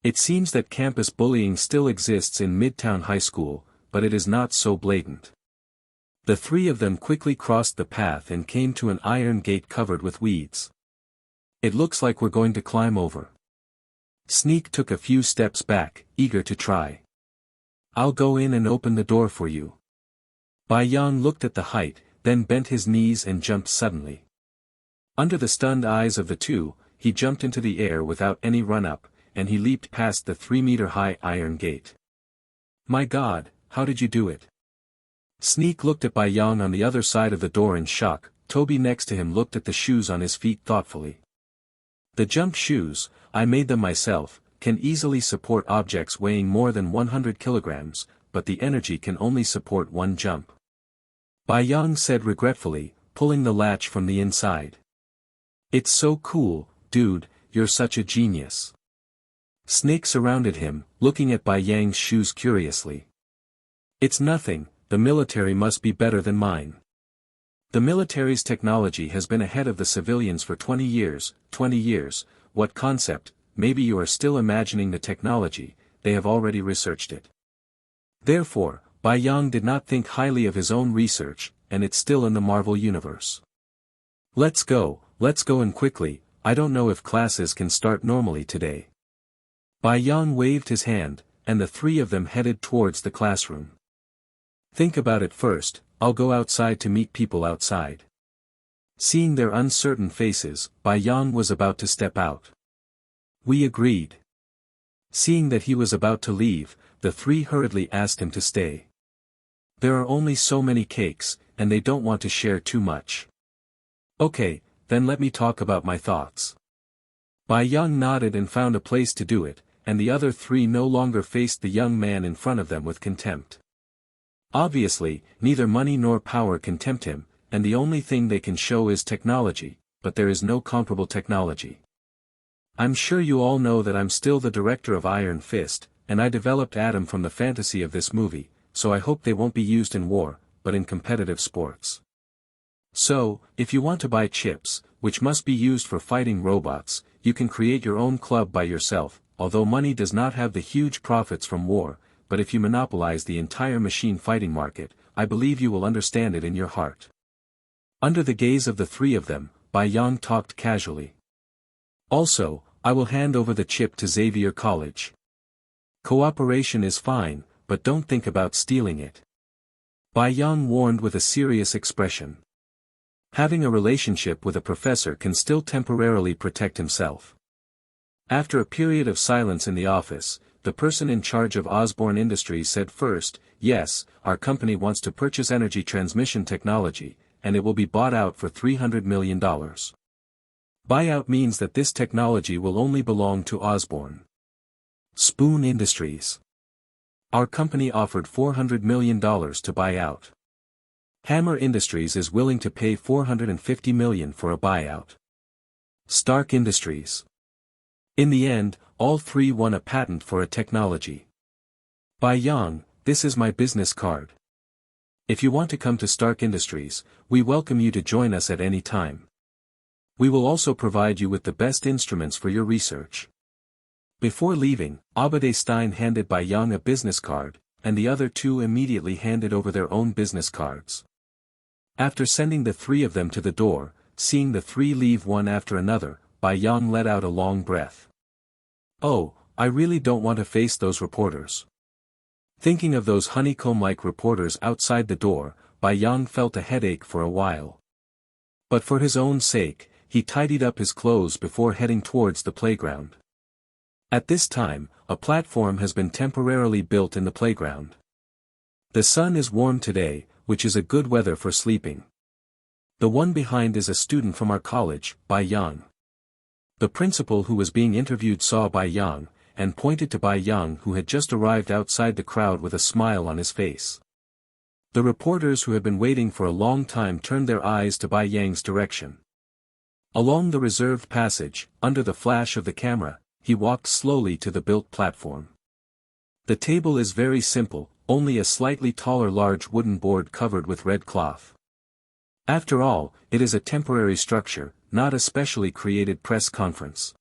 Speaker 1: It seems that campus bullying still exists in Midtown High School, but it is not so blatant. The three of them quickly crossed the path and came to an iron gate covered with weeds. It looks like we're going to climb over. Sneak took a few steps back, eager to try. I'll go in and open the door for you. Bai Yang looked at the height, then bent his knees and jumped suddenly. Under the stunned eyes of the two, he jumped into the air without any run-up, and he leaped past the 3-meter-high iron gate. My God, how did you do it? Sneak looked at Bai Yang on the other side of the door in shock. Toby next to him looked at the shoes on his feet thoughtfully. The jump shoes, I made them myself, can easily support objects weighing more than 100 kilograms, but the energy can only support one jump. Bai Yang said regretfully, pulling the latch from the inside. It's so cool, dude, you're such a genius. Snake surrounded him, looking at Bai Yang's shoes curiously. It's nothing, the military must be better than mine. The military's technology has been ahead of the civilians for 20 years, what concept? Maybe you are still imagining the technology, they have already researched it. Therefore, Bai Yang did not think highly of his own research, and it's still in the Marvel universe. Let's go and quickly, I don't know if classes can start normally today. Bai Yang waved his hand, and the three of them headed towards the classroom. Think about it first, I'll go outside to meet people outside. Seeing their uncertain faces, Bai Yang was about to step out. We agreed. Seeing that he was about to leave, the three hurriedly asked him to stay. There are only so many cakes, and they don't want to share too much. Okay, then let me talk about my thoughts. Bai Yang nodded and found a place to do it, and the other three no longer faced the young man in front of them with contempt. Obviously, neither money nor power can tempt him, and the only thing they can show is technology, but there is no comparable technology. I'm sure you all know that I'm still the director of Iron Fist, and I developed Atom from the fantasy of this movie, so I hope they won't be used in war, but in competitive sports. So, if you want to buy chips, which must be used for fighting robots, you can create your own club by yourself, although money does not have the huge profits from war, but if you monopolize the entire machine fighting market, I believe you will understand it in your heart. Under the gaze of the three of them, Bai Yang talked casually. Also, I will hand over the chip to Xavier College. Cooperation is fine, but don't think about stealing it. Bai Yang warned with a serious expression. Having a relationship with a professor can still temporarily protect himself. After a period of silence in the office, the person in charge of Osborne Industries said first, yes, our company wants to purchase energy transmission technology, and it will be bought out for $300 million. Buyout means that this technology will only belong to Osborne. Spoon Industries. Our company offered $400 million to buy out. Hammer Industries is willing to pay $450 million for a buyout. Stark Industries. In the end, all three won a patent for a technology. Bai Yang, this is my business card. If you want to come to Stark Industries, we welcome you to join us at any time. We will also provide you with the best instruments for your research. Before leaving, Abade Stein handed Bai Yang a business card, and the other two immediately handed over their own business cards. After sending the three of them to the door, seeing the three leave one after another, Bai Yang let out a long breath. Oh, I really don't want to face those reporters. Thinking of those honeycomb-like reporters outside the door, Bai Yang felt a headache for a while. But for his own sake, he tidied up his clothes before heading towards the playground. At this time, a platform has been temporarily built in the playground. The sun is warm today, which is a good weather for sleeping. The one behind is a student from our college, Bai Yang. The principal who was being interviewed saw Bai Yang, and pointed to Bai Yang who had just arrived outside the crowd with a smile on his face. The reporters who had been waiting for a long time turned their eyes to Bai Yang's direction. Along the reserved passage, under the flash of the camera, he walked slowly to the built platform. The table is very simple, only a slightly taller large wooden board covered with red cloth. After all, it is a temporary structure, not a specially created press conference.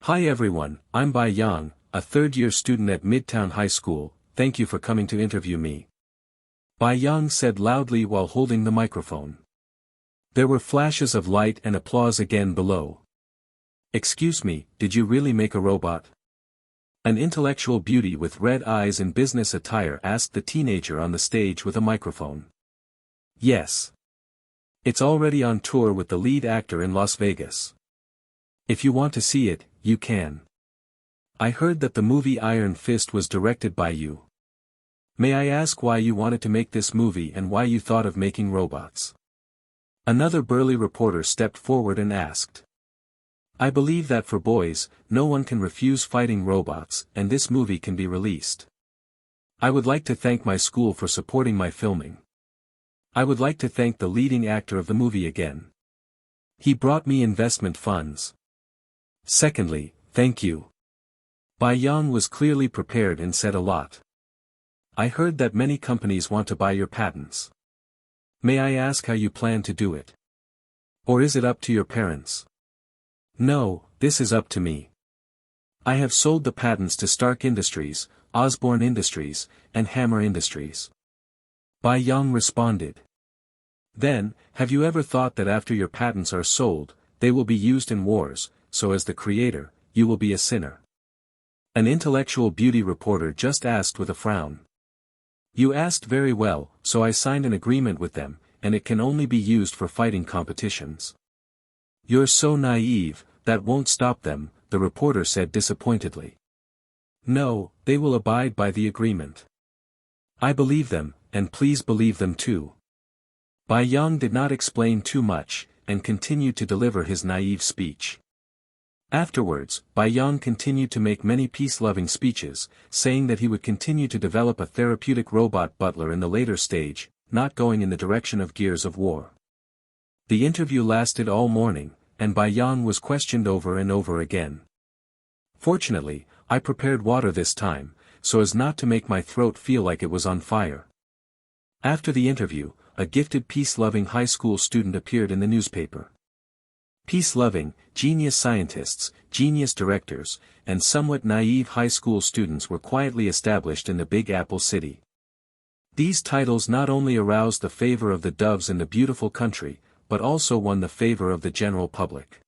Speaker 1: Hi everyone, I'm Bai Yang, a third-year student at Midtown High School. Thank you for coming to interview me. Bai Yang said loudly while holding the microphone. There were flashes of light and applause again below. Excuse me, did you really make a robot? An intellectual beauty with red eyes in business attire asked the teenager on the stage with a microphone. Yes. It's already on tour with the lead actor in Las Vegas. If you want to see it, you can. I heard that the movie Iron Fist was directed by you. May I ask why you wanted to make this movie and why you thought of making robots? Another burly reporter stepped forward and asked. I believe that for boys, no one can refuse fighting robots, and this movie can be released. I would like to thank my school for supporting my filming. I would like to thank the leading actor of the movie again. He brought me investment funds. Secondly, thank you. Bai Yang was clearly prepared and said a lot. I heard that many companies want to buy your patents. May I ask how you plan to do it? Or is it up to your parents? No, this is up to me. I have sold the patents to Stark Industries, Osborne Industries, and Hammer Industries. Bai Yang responded. Then, have you ever thought that after your patents are sold, they will be used in wars, so as the creator, you will be a sinner? An intellectual beauty reporter just asked with a frown. You asked very well, so I signed an agreement with them, and it can only be used for fighting competitions. You're so naive, that won't stop them, the reporter said disappointedly. No, they will abide by the agreement. I believe them, and please believe them too. Bai Yang did not explain too much, and continued to deliver his naive speech. Afterwards, Bai Yang continued to make many peace-loving speeches, saying that he would continue to develop a therapeutic robot butler in the later stage, not going in the direction of gears of war. The interview lasted all morning, and Bai Yang was questioned over and over again. Fortunately, I prepared water this time, so as not to make my throat feel like it was on fire. After the interview, a gifted peace-loving high school student appeared in the newspaper. Peace-loving, genius scientists, genius directors, and somewhat naive high school students were quietly established in the Big Apple City. These titles not only aroused the favor of the doves in the beautiful country, but also won the favor of the general public.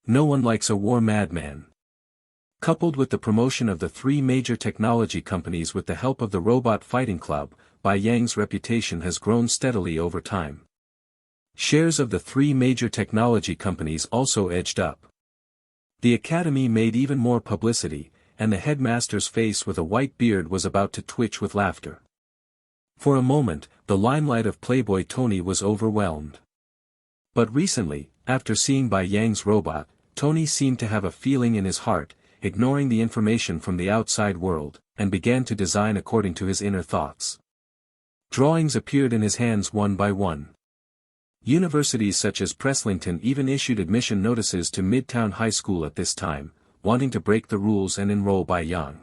Speaker 1: No one likes a war madman. Coupled with the promotion of the three major technology companies with the help of the robot fighting club, Bai Yang's reputation has grown steadily over time. Shares of the three major technology companies also edged up. The academy made even more publicity, and the headmaster's face with a white beard was about to twitch with laughter. For a moment, the limelight of Playboy Tony was overwhelmed. But recently, after seeing Bai Yang's robot, Tony seemed to have a feeling in his heart, ignoring the information from the outside world, and began to design according to his inner thoughts. Drawings appeared in his hands one by one. Universities such as Preslington even issued admission notices to Midtown High School at this time, wanting to break the rules and enroll Bai Yang.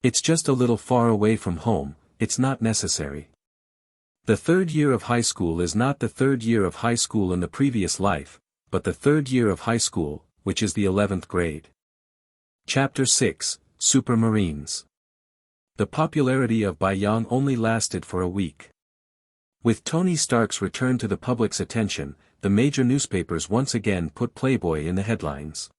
Speaker 1: It's just a little far away from home, it's not necessary. The third year of high school is not the third year of high school in the previous life, but the third year of high school, which is the 11th grade. Chapter 6, Supermarines. The popularity of Bai Yang only lasted for a week. With Tony Stark's return to the public's attention, the major newspapers once again put Playboy in the headlines.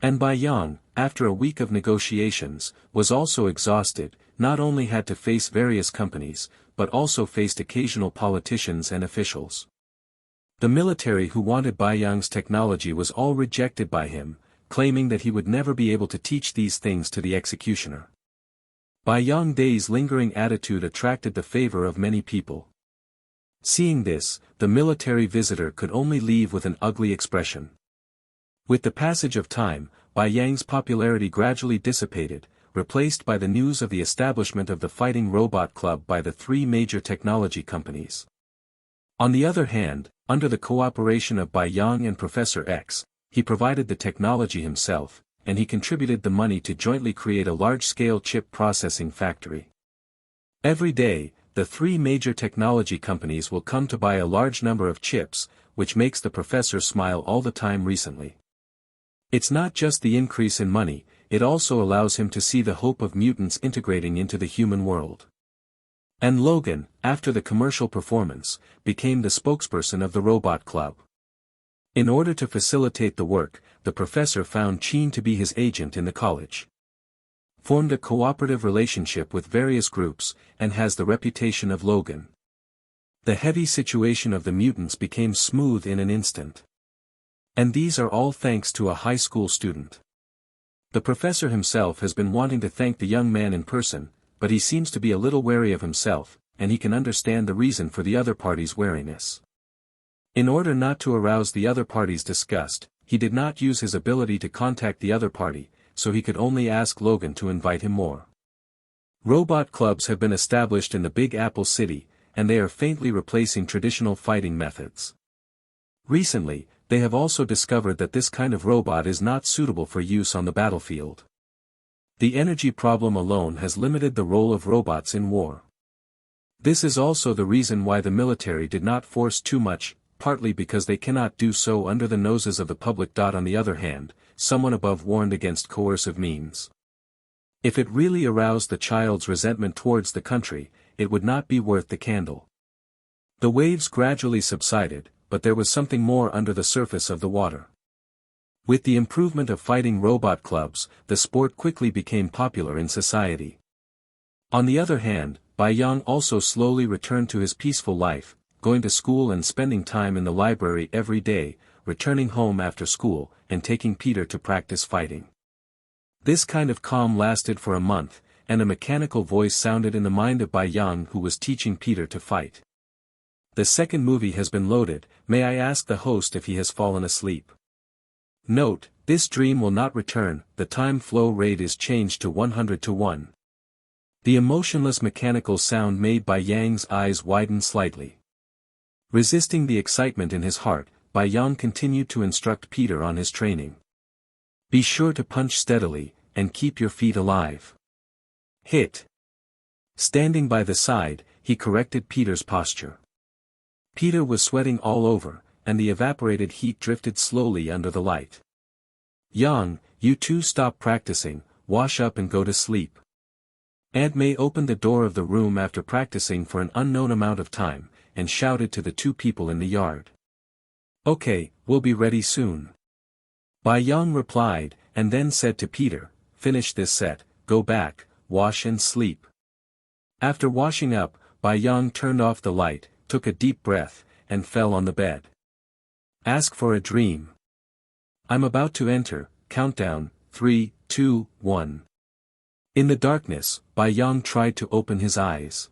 Speaker 1: And Bai Yang, after a week of negotiations, was also exhausted, not only had to face various companies, but also faced occasional politicians and officials. The military who wanted Bai Yang's technology was all rejected by him, claiming that he would never be able to teach these things to the executioner. Bai Yang Day's lingering attitude attracted the favor of many people. Seeing this, the military visitor could only leave with an ugly expression. With the passage of time, Bai Yang's popularity gradually dissipated, replaced by the news of the establishment of the Fighting Robot Club by the three major technology companies. On the other hand, under the cooperation of Bai Yang and Professor X, he provided the technology himself, and he contributed the money to jointly create a large-scale chip processing factory. Every day, the three major technology companies will come to buy a large number of chips, which makes the professor smile all the time recently. It's not just the increase in money, it also allows him to see the hope of mutants integrating into the human world. And Logan, after the commercial performance, became the spokesperson of the robot club. In order to facilitate the work, the professor found S.H.I.E.L.D to be his agent in the college. Formed a cooperative relationship with various groups, and has the reputation of Logan. The heavy situation of the mutants became smooth in an instant. And these are all thanks to a high school student. The professor himself has been wanting to thank the young man in person, but he seems to be a little wary of himself, and he can understand the reason for the other party's wariness. In order not to arouse the other party's disgust, he did not use his ability to contact the other party, so he could only ask Logan to invite him more. Robot clubs have been established in the Big Apple City, and they are faintly replacing traditional fighting methods. Recently, they have also discovered that this kind of robot is not suitable for use on the battlefield. The energy problem alone has limited the role of robots in war. This is also the reason why the military did not force too much, partly because they cannot do so under the noses of the public. On the other hand, someone above warned against coercive means. If it really aroused the child's resentment towards the country, it would not be worth the candle. The waves gradually subsided, but there was something more under the surface of the water. With the improvement of fighting robot clubs, the sport quickly became popular in society. On the other hand, Bai Yang also slowly returned to his peaceful life, going to school and spending time in the library every day, returning home after school, and taking Peter to practice fighting. This kind of calm lasted for a month, and a mechanical voice sounded in the mind of Bai Yang, who was teaching Peter to fight. The second movie has been loaded. May I ask the host if he has fallen asleep? Note, this dream will not return. The time flow rate is changed to 100 to 1. The emotionless mechanical sound made Bai Yang's eyes widen slightly. Resisting the excitement in his heart, Bai Yang continued to instruct Peter on his training. Be sure to punch steadily, and keep your feet alive. Hit. Standing by the side, he corrected Peter's posture. Peter was sweating all over, and the evaporated heat drifted slowly under the light. Yang, you two stop practicing, wash up and go to sleep. Aunt May opened the door of the room after practicing for an unknown amount of time, and shouted to the two people in the yard. Okay, we'll be ready soon. Bai Yang replied, and then said to Peter, finish this set, go back, wash and sleep. After washing up, Bai Yang turned off the light, took a deep breath, and fell on the bed. Ask for a dream. I'm about to enter, countdown, 3, 2, 1. In the darkness, Bai Yang tried to open his eyes.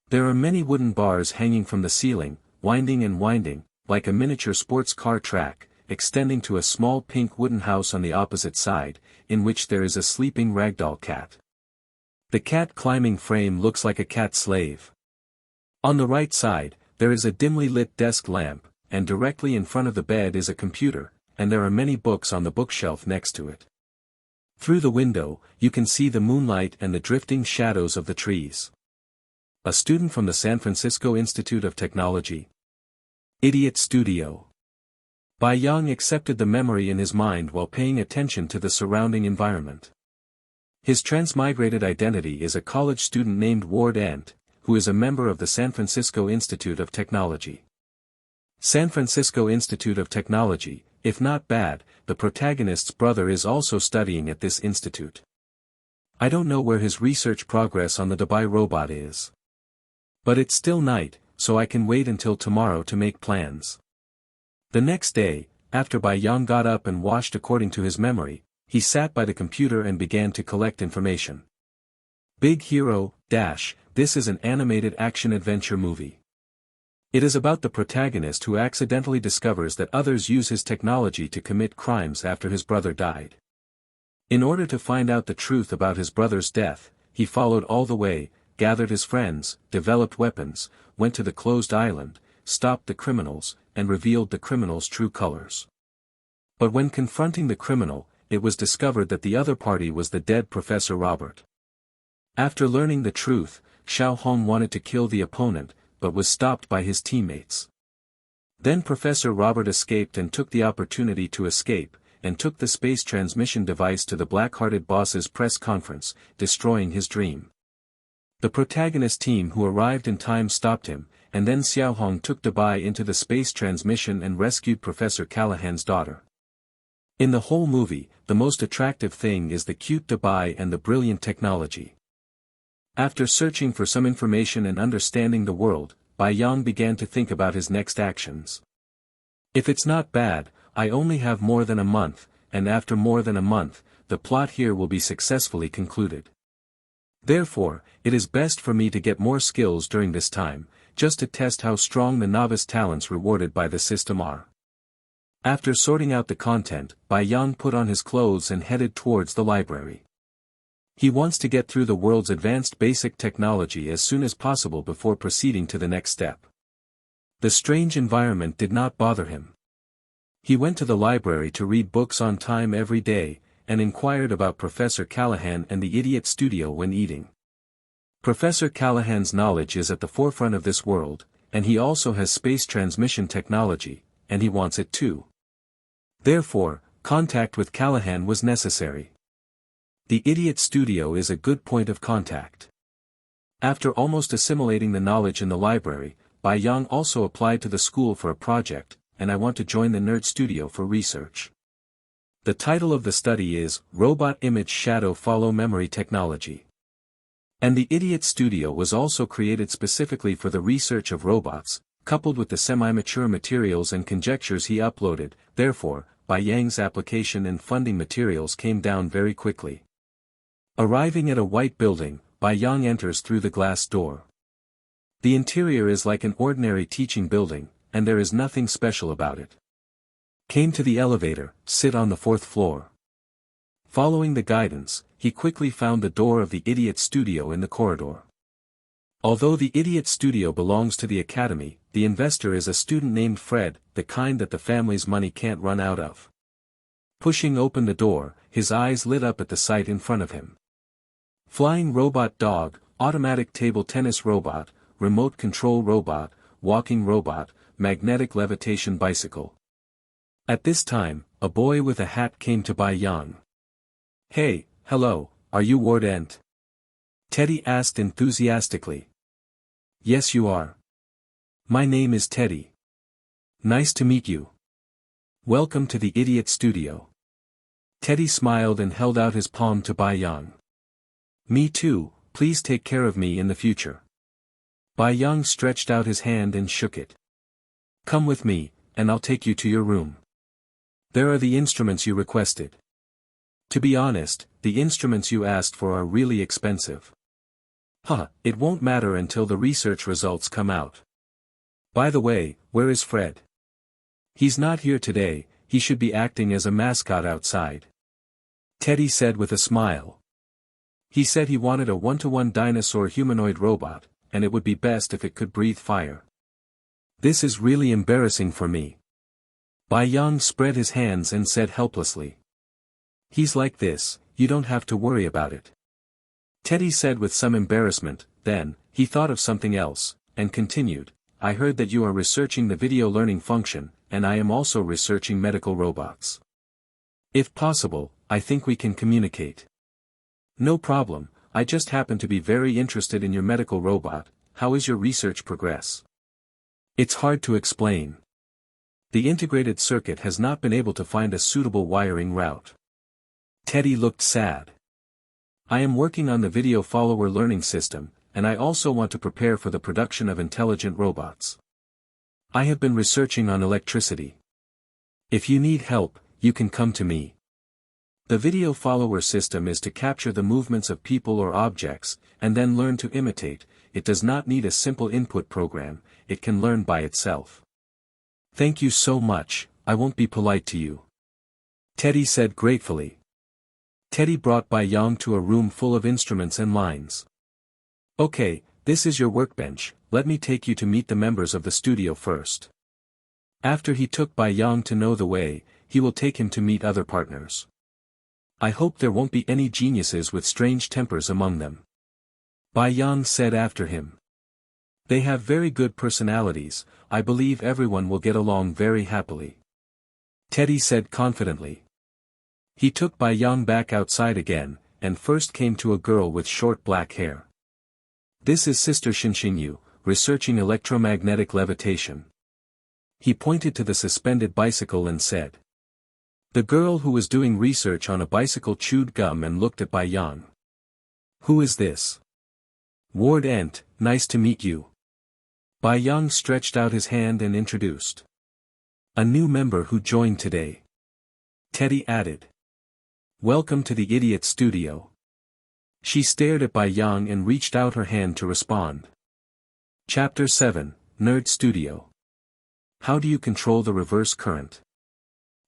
Speaker 1: There are many wooden bars hanging from the ceiling, winding and winding, like a miniature sports car track, extending to a small pink wooden house on the opposite side, in which there is a sleeping ragdoll cat. The cat climbing frame looks like a cat slave. On the right side, there is a dimly lit desk lamp, and directly in front of the bed is a computer, and there are many books on the bookshelf next to it. Through the window, you can see the moonlight and the drifting shadows of the trees. A student from the San Francisco Institute of Technology. Idiot Studio. Bai Yang accepted the memory in his mind while paying attention to the surrounding environment. His transmigrated identity is a college student named Ward Ant, who is a member of the San Francisco Institute of Technology. San Francisco Institute of Technology, if not bad, the protagonist's brother is also studying at this institute. I don't know where his research progress on the Dubai robot is. But it's still night, so I can wait until tomorrow to make plans. The next day, after Bai Yang got up and washed according to his memory, he sat by the computer and began to collect information. Big Hero, this is an animated action-adventure movie. It is about the protagonist who accidentally discovers that others use his technology to commit crimes after his brother died. In order to find out the truth about his brother's death, he followed all the way, gathered his friends, developed weapons, went to the closed island, stopped the criminals, and revealed the criminals' true colors. But when confronting the criminal, it was discovered that the other party was the dead Professor Robert. After learning the truth, Xiao Hong wanted to kill the opponent, but was stopped by his teammates. Then Professor Robert escaped and took the opportunity to escape, and took the space transmission device to the black-hearted boss's press conference, destroying his dream. The protagonist team who arrived in time stopped him, and then Xiao Hong took Bai into the space transmission and rescued Professor Callahan's daughter. In the whole movie, the most attractive thing is the cute Bai and the brilliant technology. After searching for some information and understanding the world, Bai Yang began to think about his next actions. If it's not bad, I only have more than a month, and after more than a month, the plot here will be successfully concluded. Therefore, it is best for me to get more skills during this time, just to test how strong the novice talents rewarded by the system are. After sorting out the content, Bai Yang put on his clothes and headed towards the library. He wants to get through the world's advanced basic technology as soon as possible before proceeding to the next step. The strange environment did not bother him. He went to the library to read books on time every day, and inquired about Professor Callahan and the idiot studio when eating. Professor Callahan's knowledge is at the forefront of this world, and he also has space transmission technology, and he wants it too. Therefore, contact with Callahan was necessary. The idiot studio is a good point of contact. After almost assimilating the knowledge in the library, Bai Yang also applied to the school for a project, and I want to join the nerd studio for research. The title of the study is Robot Image Shadow Follow Memory Technology. And the Idiot Studio was also created specifically for the research of robots, coupled with the semi-mature materials and conjectures he uploaded. Therefore, Bai Yang's application and funding materials came down very quickly. Arriving at a white building, Bai Yang enters through the glass door. The interior is like an ordinary teaching building, and there is nothing special about it. Came to the elevator, sit on the 4th floor. Following the guidance, he quickly found the door of the idiot studio in the corridor. Although the idiot studio belongs to the academy, the investor is a student named Fred, the kind that the family's money can't run out of. Pushing open the door, his eyes lit up at the sight in front of him. Flying robot dog, automatic table tennis robot, remote control robot, walking robot, magnetic levitation bicycle. At this time, a boy with a hat came to Bai Yang. "Hey, hello, are you Ward Ent?" Teddy asked enthusiastically. "Yes you are. My name is Teddy. Nice to meet you. Welcome to the Idiot Studio." Teddy smiled and held out his palm to Bai Yang. "Me too, please take care of me in the future." Bai Yang stretched out his hand and shook it. "Come with me, and I'll take you to your room. There are the instruments you requested. To be honest, the instruments you asked for are really expensive." It won't matter until the research results come out. By the way, where is Fred? He's not here today, he should be acting as a mascot outside. Teddy said with a smile. He said he wanted a one-to-one dinosaur humanoid robot, and it would be best if it could breathe fire. This is really embarrassing for me. Bai Yang spread his hands and said helplessly. He's like this, you don't have to worry about it. Teddy said with some embarrassment, then, he thought of something else, and continued, I heard that you are researching the video learning function, and I am also researching medical robots. If possible, I think we can communicate. No problem, I just happen to be very interested in your medical robot. How is your research progress? It's hard to explain. The integrated circuit has not been able to find a suitable wiring route. Teddy looked sad. I am working on the video follower learning system, and I also want to prepare for the production of intelligent robots. I have been researching on electricity. If you need help, you can come to me. The video follower system is to capture the movements of people or objects, and then learn to imitate. It does not need a simple input program, it can learn by itself. Thank you so much, I won't be polite to you. Teddy said gratefully. Teddy brought Bai Yang to a room full of instruments and lines. Okay, this is your workbench, let me take you to meet the members of the studio first. After he took Bai Yang to know the way, he will take him to meet other partners. I hope there won't be any geniuses with strange tempers among them. Bai Yang said after him. They have very good personalities, I believe everyone will get along very happily. Teddy said confidently. He took Bai Yang back outside again, and first came to a girl with short black hair. This is Sister Xinxinyu, researching electromagnetic levitation. He pointed to the suspended bicycle and said. The girl who was doing research on a bicycle chewed gum and looked at Bai Yang. Who is this? Ward Ent, nice to meet you. Bai Yang stretched out his hand and introduced. A new member who joined today. Teddy added. Welcome to the idiot studio. She stared at Bai Yang and reached out her hand to respond. Chapter 7, Nerd Studio. How do you control the reverse current?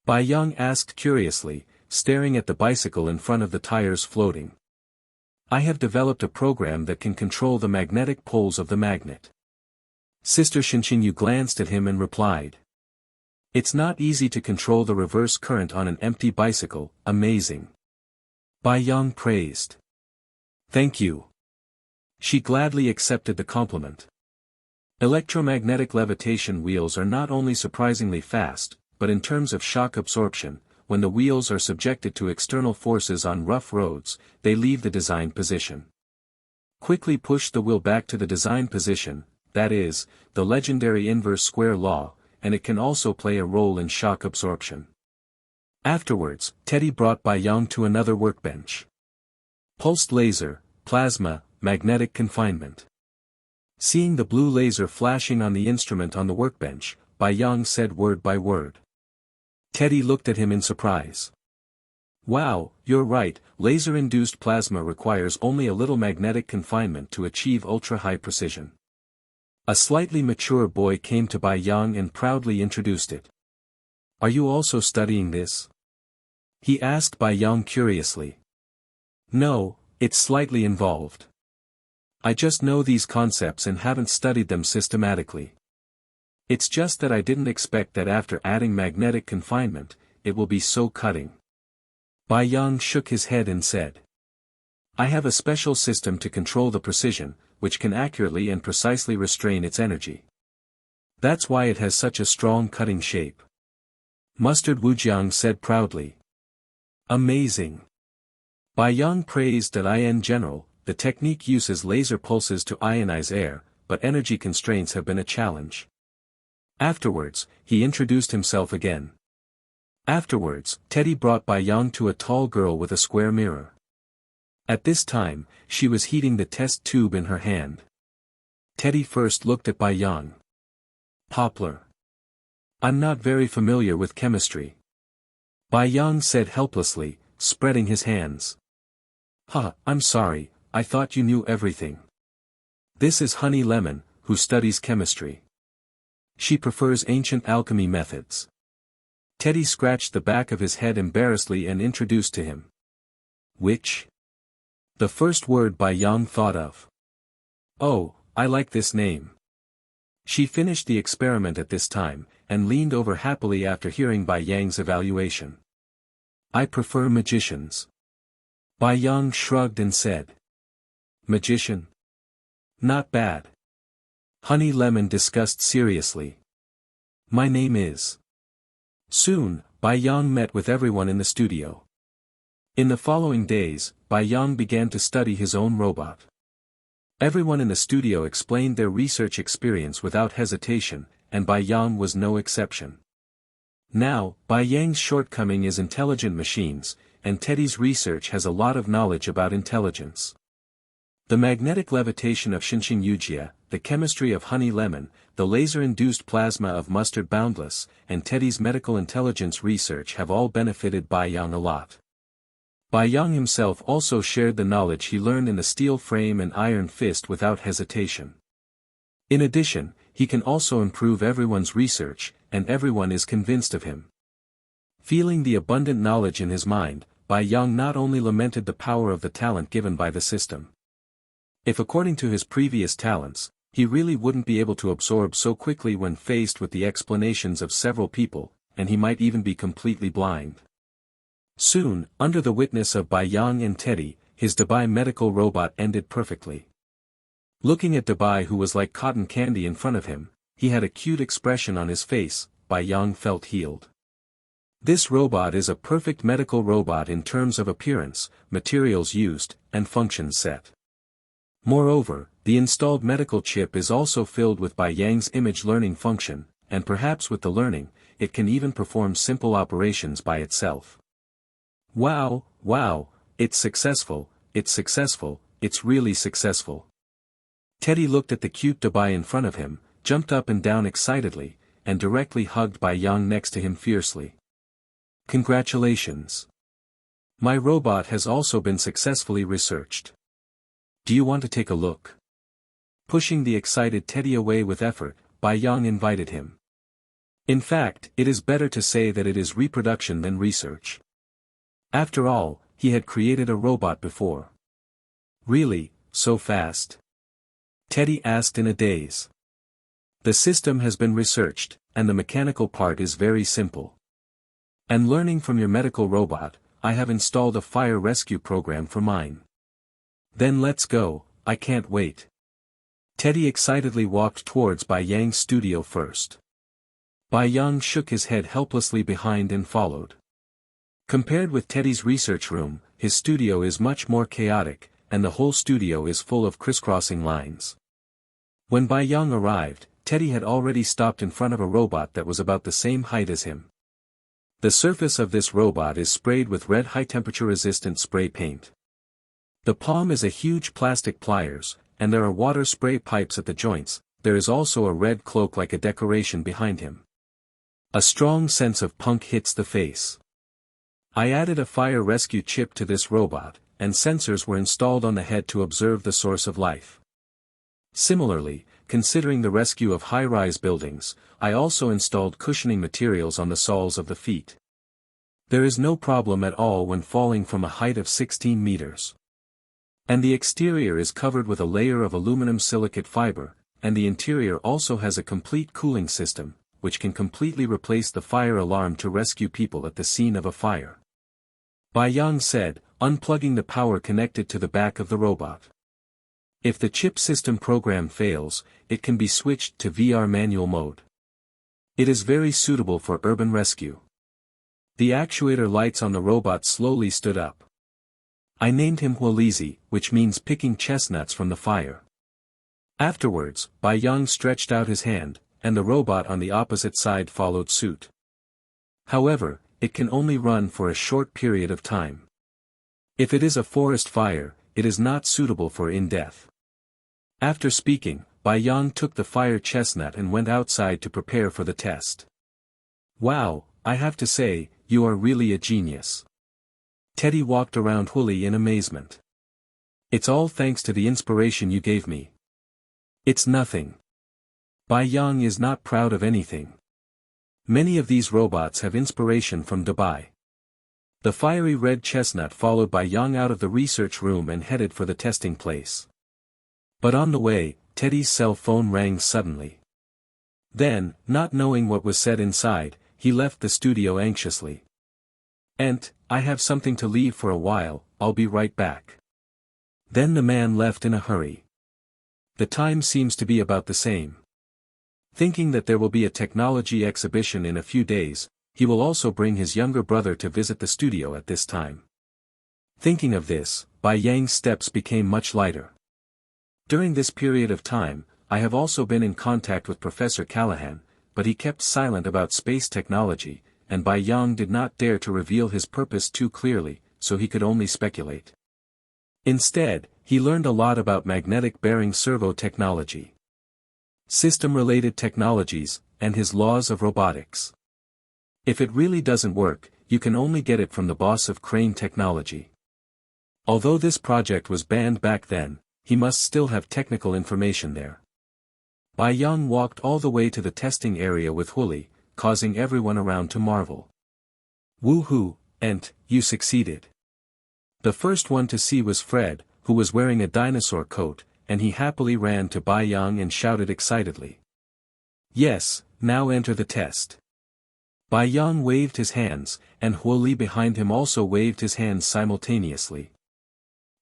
Speaker 1: Bai Yang asked curiously, staring at the bicycle in front of the tires floating. I have developed a program that can control the magnetic poles of the magnet. Sister Xinxinyu glanced at him and replied. It's not easy to control the reverse current on an empty bicycle, amazing. Bai Yang praised. Thank you. She gladly accepted the compliment. Electromagnetic levitation wheels are not only surprisingly fast, but in terms of shock absorption, when the wheels are subjected to external forces on rough roads, they leave the designed position. Quickly push the wheel back to the designed position, that is, the legendary inverse square law, and it can also play a role in shock absorption. Afterwards, Teddy brought Bai Yang to another workbench. Pulsed laser, plasma, magnetic confinement. Seeing the blue laser flashing on the instrument on the workbench, Bai Yang said word by word. Teddy looked at him in surprise. Wow, you're right, laser-induced plasma requires only a little magnetic confinement to achieve ultra-high precision. A slightly mature boy came to Bai Yang and proudly introduced it. Are you also studying this? He asked Bai Yang curiously. No, it's slightly involved. I just know these concepts and haven't studied them systematically. It's just that I didn't expect that after adding magnetic confinement, it will be so cutting. Bai Yang shook his head and said. I have a special system to control the precision, which can accurately and precisely restrain its energy. That's why it has such a strong cutting shape. Mustard Wujiang said proudly. Amazing. Bai Yang praised that in general, the technique uses laser pulses to ionize air, but energy constraints have been a challenge. Afterwards, he introduced himself again. Afterwards, Teddy brought Bai Yang to a tall girl with a square mirror. At this time, she was heating the test tube in her hand. Teddy first looked at Bai Yang. Poplar. I'm not very familiar with chemistry. Bai Yang said helplessly, spreading his hands. I'm sorry, I thought you knew everything. This is Honey Lemon, who studies chemistry. She prefers ancient alchemy methods. Teddy scratched the back of his head embarrassedly and introduced to him. Which? The first word Bai Yang thought of. Oh, I like this name. She finished the experiment at this time, and leaned over happily after hearing Bai Yang's evaluation. I prefer magicians. Bai Yang shrugged and said. Magician? Not bad. Honey Lemon discussed seriously. My name is. Soon, Bai Yang met with everyone in the studio. In the following days, Bai Yang began to study his own robot. Everyone in the studio explained their research experience without hesitation, and Bai Yang was no exception. Now, Bai Yang's shortcoming is intelligent machines, and Teddy's research has a lot of knowledge about intelligence. The magnetic levitation of Xinxinyu, the chemistry of Honey Lemon, the laser-induced plasma of Mustard Boundless, and Teddy's medical intelligence research have all benefited Bai Yang a lot. Bai Yang himself also shared the knowledge he learned in the steel frame and iron fist without hesitation. In addition, he can also improve everyone's research, and everyone is convinced of him. Feeling the abundant knowledge in his mind, Bai Yang not only lamented the power of the talent given by the system. If according to his previous talents, he really wouldn't be able to absorb so quickly when faced with the explanations of several people, and he might even be completely blind. Soon, under the witness of Bai Yang and Teddy, his Dubai medical robot ended perfectly. Looking at Bai, who was like cotton candy in front of him, he had a cute expression on his face. Bai Yang felt healed. This robot is a perfect medical robot in terms of appearance, materials used, and functions set. Moreover, the installed medical chip is also filled with Bai Yang's image learning function, and perhaps with the learning, it can even perform simple operations by itself. Wow, wow, it's successful, it's really successful. Teddy looked at the cute Bai in front of him, jumped up and down excitedly, and directly hugged Bai Yang next to him fiercely. Congratulations. My robot has also been successfully researched. Do you want to take a look? Pushing the excited Teddy away with effort, Bai Yang invited him. In fact, it is better to say that it is reproduction than research. After all, he had created a robot before. Really, so fast? Teddy asked in a daze. The system has been researched, and the mechanical part is very simple. And learning from your medical robot, I have installed a fire rescue program for mine. Then let's go, I can't wait. Teddy excitedly walked towards Bai Yang's studio first. Bai Yang shook his head helplessly behind and followed. Compared with Teddy's research room, his studio is much more chaotic, and the whole studio is full of crisscrossing lines. When Bai Yang arrived, Teddy had already stopped in front of a robot that was about the same height as him. The surface of this robot is sprayed with red high-temperature resistant spray paint. The palm is a huge plastic pliers, and there are water spray pipes at the joints. There is also a red cloak like a decoration behind him. A strong sense of punk hits the face. I added a fire rescue chip to this robot, and sensors were installed on the head to observe the source of life. Similarly, considering the rescue of high-rise buildings, I also installed cushioning materials on the soles of the feet. There is no problem at all when falling from a height of 16 meters. And the exterior is covered with a layer of aluminum silicate fiber, and the interior also has a complete cooling system, which can completely replace the fire alarm to rescue people at the scene of a fire. Bai Yang said, unplugging the power connected to the back of the robot. If the chip system program fails, it can be switched to VR manual mode. It is very suitable for urban rescue. The actuator lights on the robot slowly stood up. I named him Huolizi, which means picking chestnuts from the fire. Afterwards, Bai Yang stretched out his hand, and the robot on the opposite side followed suit. However, it can only run for a short period of time. If it is a forest fire, it is not suitable for in-death. After speaking, Bai Yang took the fire chestnut and went outside to prepare for the test. Wow, I have to say, you are really a genius. Teddy walked around Huoli in amazement. It's all thanks to the inspiration you gave me. It's nothing. Bai Yang is not proud of anything. Many of these robots have inspiration from Dubai. The fiery red chestnut followed Bai Yang out of the research room and headed for the testing place. But on the way, Teddy's cell phone rang suddenly. Then, not knowing what was said inside, he left the studio anxiously. I have something to leave for a while, I'll be right back. Then the man left in a hurry. The time seems to be about the same. Thinking that there will be a technology exhibition in a few days, he will also bring his younger brother to visit the studio at this time. Thinking of this, Bai Yang's steps became much lighter. During this period of time, I have also been in contact with Professor Callahan, but he kept silent about space technology, and Bai Yang did not dare to reveal his purpose too clearly, so he could only speculate. Instead, he learned a lot about magnetic bearing servo technology, system-related technologies, and his laws of robotics. If it really doesn't work, you can only get it from the boss of Crane Technology. Although this project was banned back then, he must still have technical information there. Bai Yang walked all the way to the testing area with Huoli, causing everyone around to marvel. Woohoo, you succeeded. The first one to see was Fred, who was wearing a dinosaur coat, and he happily ran to Bai Yang and shouted excitedly. Yes, now enter the test. Bai Yang waved his hands, and Huoli behind him also waved his hands simultaneously.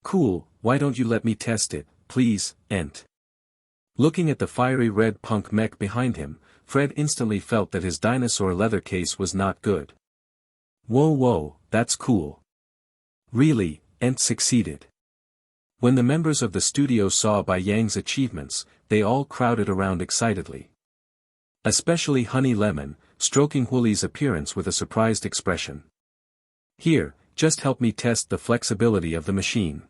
Speaker 1: Cool, why don't you let me test it, please, Looking at the fiery red punk mech behind him, Fred instantly felt that his dinosaur leather case was not good. Whoa, that's cool. Really, Ent succeeded. When the members of the studio saw Bai Yang's achievements, they all crowded around excitedly. Especially Honey Lemon, stroking Woolly's appearance with a surprised expression. Here, just help me test the flexibility of the machine.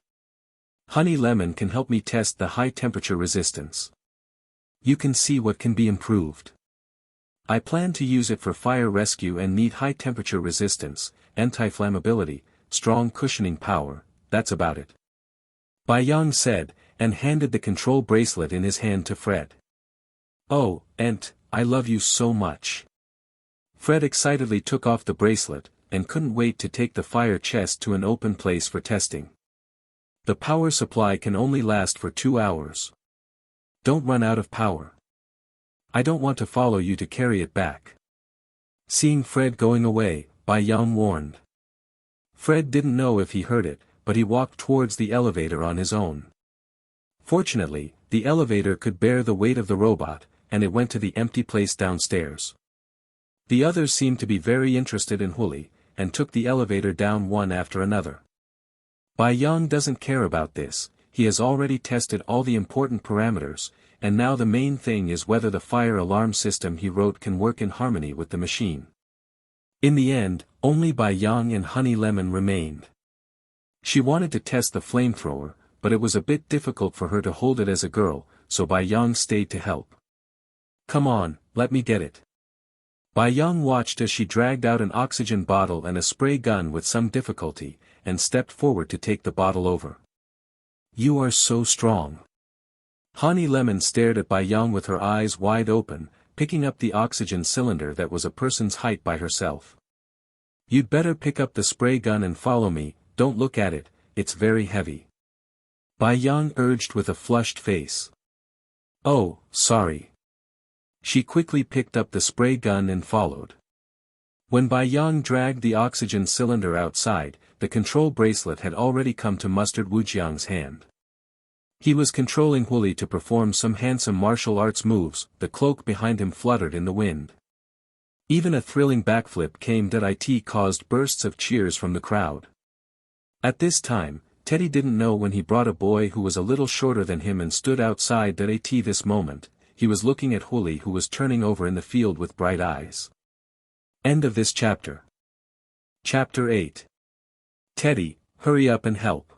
Speaker 1: Honey Lemon can help me test the high temperature resistance. You can see what can be improved. I plan to use it for fire rescue and need high temperature resistance, anti-flammability, strong cushioning power, that's about it. Bayang said, and handed the control bracelet in his hand to Fred. Oh, Ent, I love you so much. Fred excitedly took off the bracelet, and couldn't wait to take the fire chest to an open place for testing. The power supply can only last for 2 hours. Don't run out of power. I don't want to follow you to carry it back. Seeing Fred going away, Bayang warned. Fred didn't know if he heard it, but he walked towards the elevator on his own. Fortunately, the elevator could bear the weight of the robot, and it went to the empty place downstairs. The others seemed to be very interested in Woolly, and took the elevator down one after another. Bai Yang doesn't care about this, he has already tested all the important parameters, and now the main thing is whether the fire alarm system he wrote can work in harmony with the machine. In the end, only Bai Yang and Honey Lemon remained. She wanted to test the flamethrower, but it was a bit difficult for her to hold it as a girl, so Bai Yang stayed to help. Come on, let me get it. Bai Yang watched as she dragged out an oxygen bottle and a spray gun with some difficulty, and stepped forward to take the bottle over. You are so strong. Honey Lemon stared at Bai Yang with her eyes wide open, picking up the oxygen cylinder that was a person's height by herself. You'd better pick up the spray gun and follow me, don't look at it, it's very heavy. Bai Yang urged with a flushed face. Oh, sorry. She quickly picked up the spray gun and followed. When Bai Yang dragged the oxygen cylinder outside, the control bracelet had already come to Mustard Wujiang's hand. He was controlling Woolly to perform some handsome martial arts moves, the cloak behind him fluttered in the wind. Even a thrilling backflip came that it caused bursts of cheers from the crowd. At this time, Teddy didn't know when he brought a boy who was a little shorter than him and stood outside that this moment, he was looking at Woolly who was turning over in the field with bright eyes. End of this chapter. Chapter 8. Teddy, hurry up and help.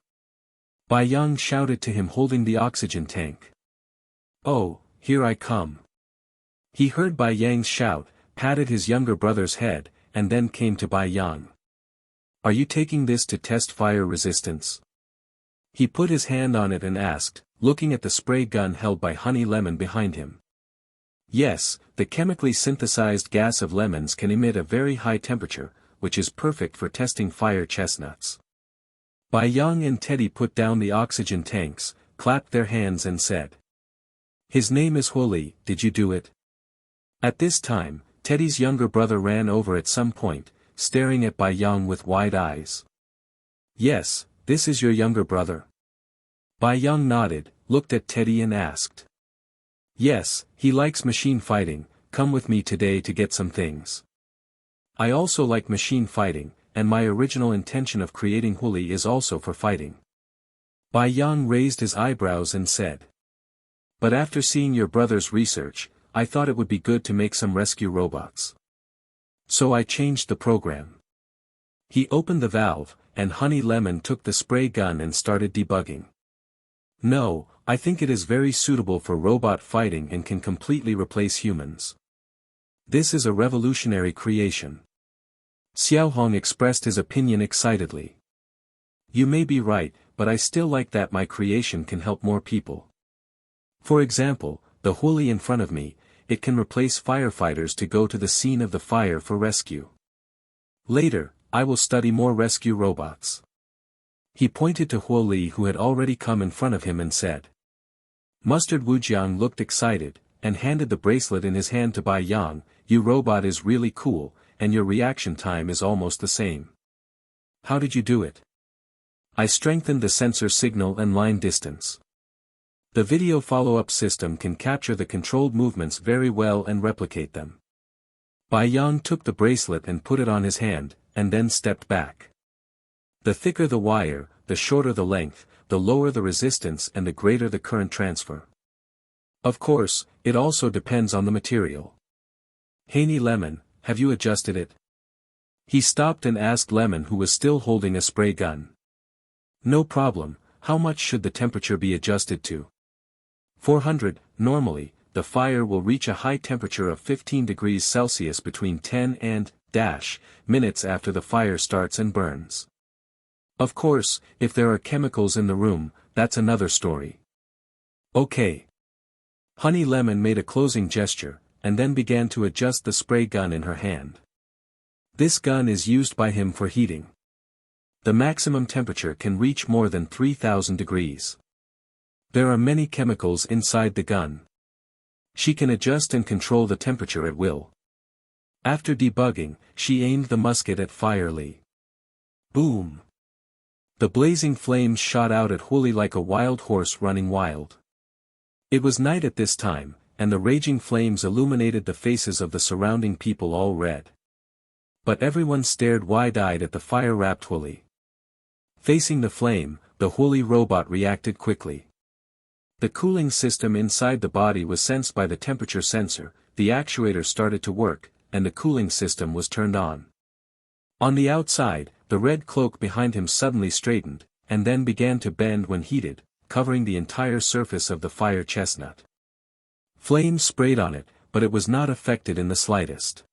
Speaker 1: Bai Yang shouted to him holding the oxygen tank. Oh, here I come. He heard Bai Yang's shout, patted his younger brother's head, and then came to Bai Yang. Are you taking this to test fire resistance? He put his hand on it and asked, looking at the spray gun held by Honey Lemon behind him. Yes, the chemically synthesized gas of lemons can emit a very high temperature, which is perfect for testing fire chestnuts. Bai Yang and Teddy put down the oxygen tanks, clapped their hands and said. His name is Woolly, did you do it? At this time, Teddy's younger brother ran over at some point, staring at Bai Yang with wide eyes. Yes, this is your younger brother. Bai Yang nodded, looked at Teddy and asked. Yes, he likes machine fighting, come with me today to get some things. I also like machine fighting, and my original intention of creating Woolly is also for fighting. Bai Yang raised his eyebrows and said. But after seeing your brother's research, I thought it would be good to make some rescue robots. So I changed the program. He opened the valve, and Honey Lemon took the spray gun and started debugging. No, I think it is very suitable for robot fighting and can completely replace humans. This is a revolutionary creation. Xiaohong expressed his opinion excitedly. You may be right, but I still like that my creation can help more people. For example, the Woolly in front of me, it can replace firefighters to go to the scene of the fire for rescue. Later, I will study more rescue robots. He pointed to Woolly who had already come in front of him and said. Mustard Wujiang looked excited, and handed the bracelet in his hand to Bai Yang. Your robot is really cool, and your reaction time is almost the same. How did you do it? I strengthened the sensor signal and line distance. The video follow-up system can capture the controlled movements very well and replicate them. Bai Yang took the bracelet and put it on his hand, and then stepped back. The thicker the wire, the shorter the length, the lower the resistance and the greater the current transfer. Of course, it also depends on the material. "Hey Lemon, have you adjusted it?" He stopped and asked Lemon, who was still holding a spray gun. "No problem. How much should the temperature be adjusted to?" 400, normally, the fire will reach a high temperature of 15 degrees Celsius between 10 and minutes after the fire starts and burns. Of course, if there are chemicals in the room, that's another story. "Okay." Honey Lemon made a closing gesture, and then began to adjust the spray gun in her hand. This gun is used by him for heating. The maximum temperature can reach more than 3,000 degrees. There are many chemicals inside the gun. She can adjust and control the temperature at will. After debugging, she aimed the musket at Firely. Boom! The blazing flames shot out at Hully like a wild horse running wild. It was night at this time, and the raging flames illuminated the faces of the surrounding people all red. But everyone stared wide-eyed at the fire-wrapped Hully. Facing the flame, the Hully robot reacted quickly. The cooling system inside the body was sensed by the temperature sensor, the actuator started to work, and the cooling system was turned on. On the outside, the red cloak behind him suddenly straightened, and then began to bend when heated, covering the entire surface of the fire chestnut. Flames sprayed on it, but it was not affected in the slightest.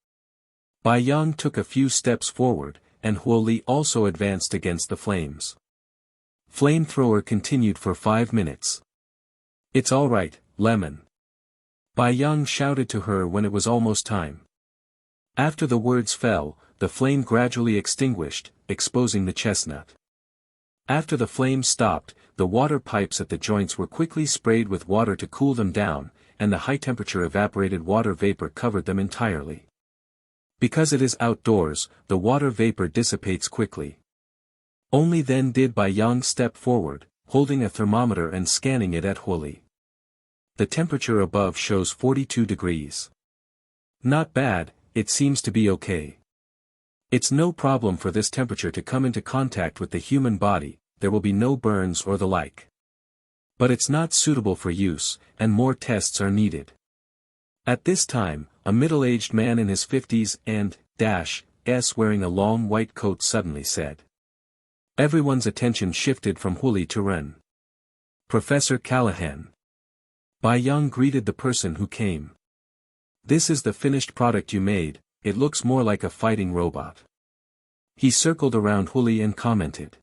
Speaker 1: Bai Yang took a few steps forward, and Hully also advanced against the flames. Flamethrower continued for 5 minutes. "It's all right, Lemon." Bai Yang shouted to her when it was almost time. After the words fell, the flame gradually extinguished, exposing the chestnut. After the flames stopped, the water pipes at the joints were quickly sprayed with water to cool them down, and the high-temperature evaporated water vapor covered them entirely. Because it is outdoors, the water vapor dissipates quickly. Only then did Bai Yang step forward, holding a thermometer and scanning it at Hully. The temperature above shows 42 degrees. Not bad, it seems to be okay. It's no problem for this temperature to come into contact with the human body, there will be no burns or the like. But it's not suitable for use, and more tests are needed. At this time, a middle-aged man in his 50s and wearing a long white coat suddenly said. Everyone's attention shifted from Hully to Ren. "Professor Callahan." Bai Yang greeted the person who came. "This is the finished product you made, it looks more like a fighting robot." He circled around Hully and commented.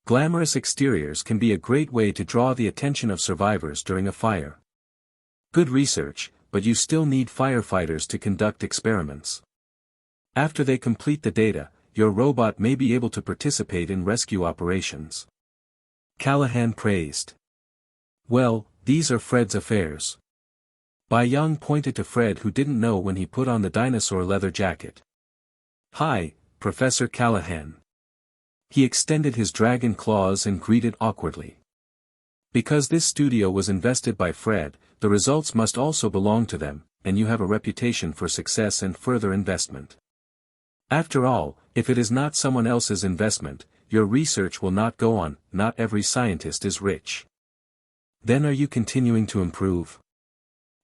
Speaker 1: Glamorous exteriors can be a great way to draw the attention of survivors during a fire. Good research, but you still need firefighters to conduct experiments. After they complete the data, your robot may be able to participate in rescue operations. Callahan praised. "Well, these are Fred's affairs." Bai Yang pointed to Fred, who didn't know when he put on the dinosaur leather jacket. "Hi, Professor Callahan." He extended his dragon claws and greeted awkwardly. Because this studio was invested by Fred, the results must also belong to them, and you have a reputation for success and further investment. After all, if it is not someone else's investment, your research will not go on. Not every scientist is rich. Then are you continuing to improve?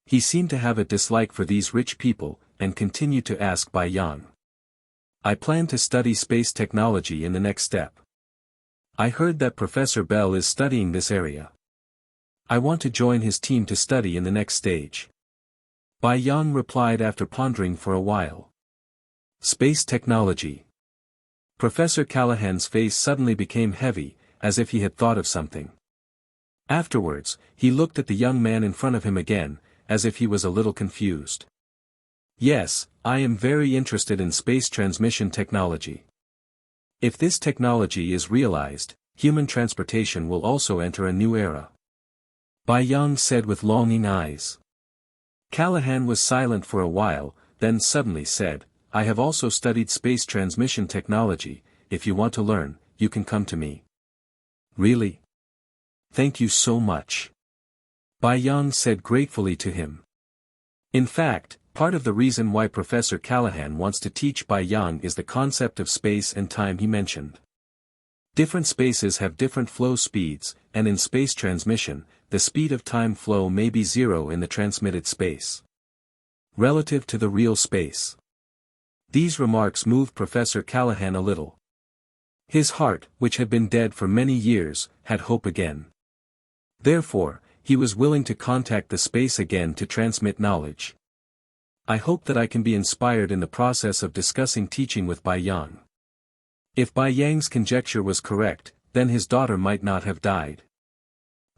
Speaker 1: He seemed to have a dislike for these rich people, and continued to ask Bai Yang. "I plan to study space technology in the next step. I heard that Professor Bell is studying this area. I want to join his team to study in the next stage." Bai Yang replied after pondering for a while. "Space technology." Professor Callahan's face suddenly became heavy, as if he had thought of something. Afterwards, he looked at the young man in front of him again, as if he was a little confused. "Yes, I am very interested in space transmission technology. If this technology is realized, human transportation will also enter a new era." Bai Yang said with longing eyes. Callahan was silent for a while, then suddenly said, "I have also studied space transmission technology. If you want to learn, you can come to me." "Really? Thank you so much." Bai Yang said gratefully to him. In fact, part of the reason why Professor Callahan wants to teach Bai Yang is the concept of space and time he mentioned. Different spaces have different flow speeds, and in space transmission, the speed of time flow may be zero in the transmitted space, relative to the real space. These remarks moved Professor Callahan a little. His heart, which had been dead for many years, had hope again. Therefore, he was willing to contact the space again to transmit knowledge. I hope that I can be inspired in the process of discussing teaching with Bai Yang. If Bai Yang's conjecture was correct, then his daughter might not have died.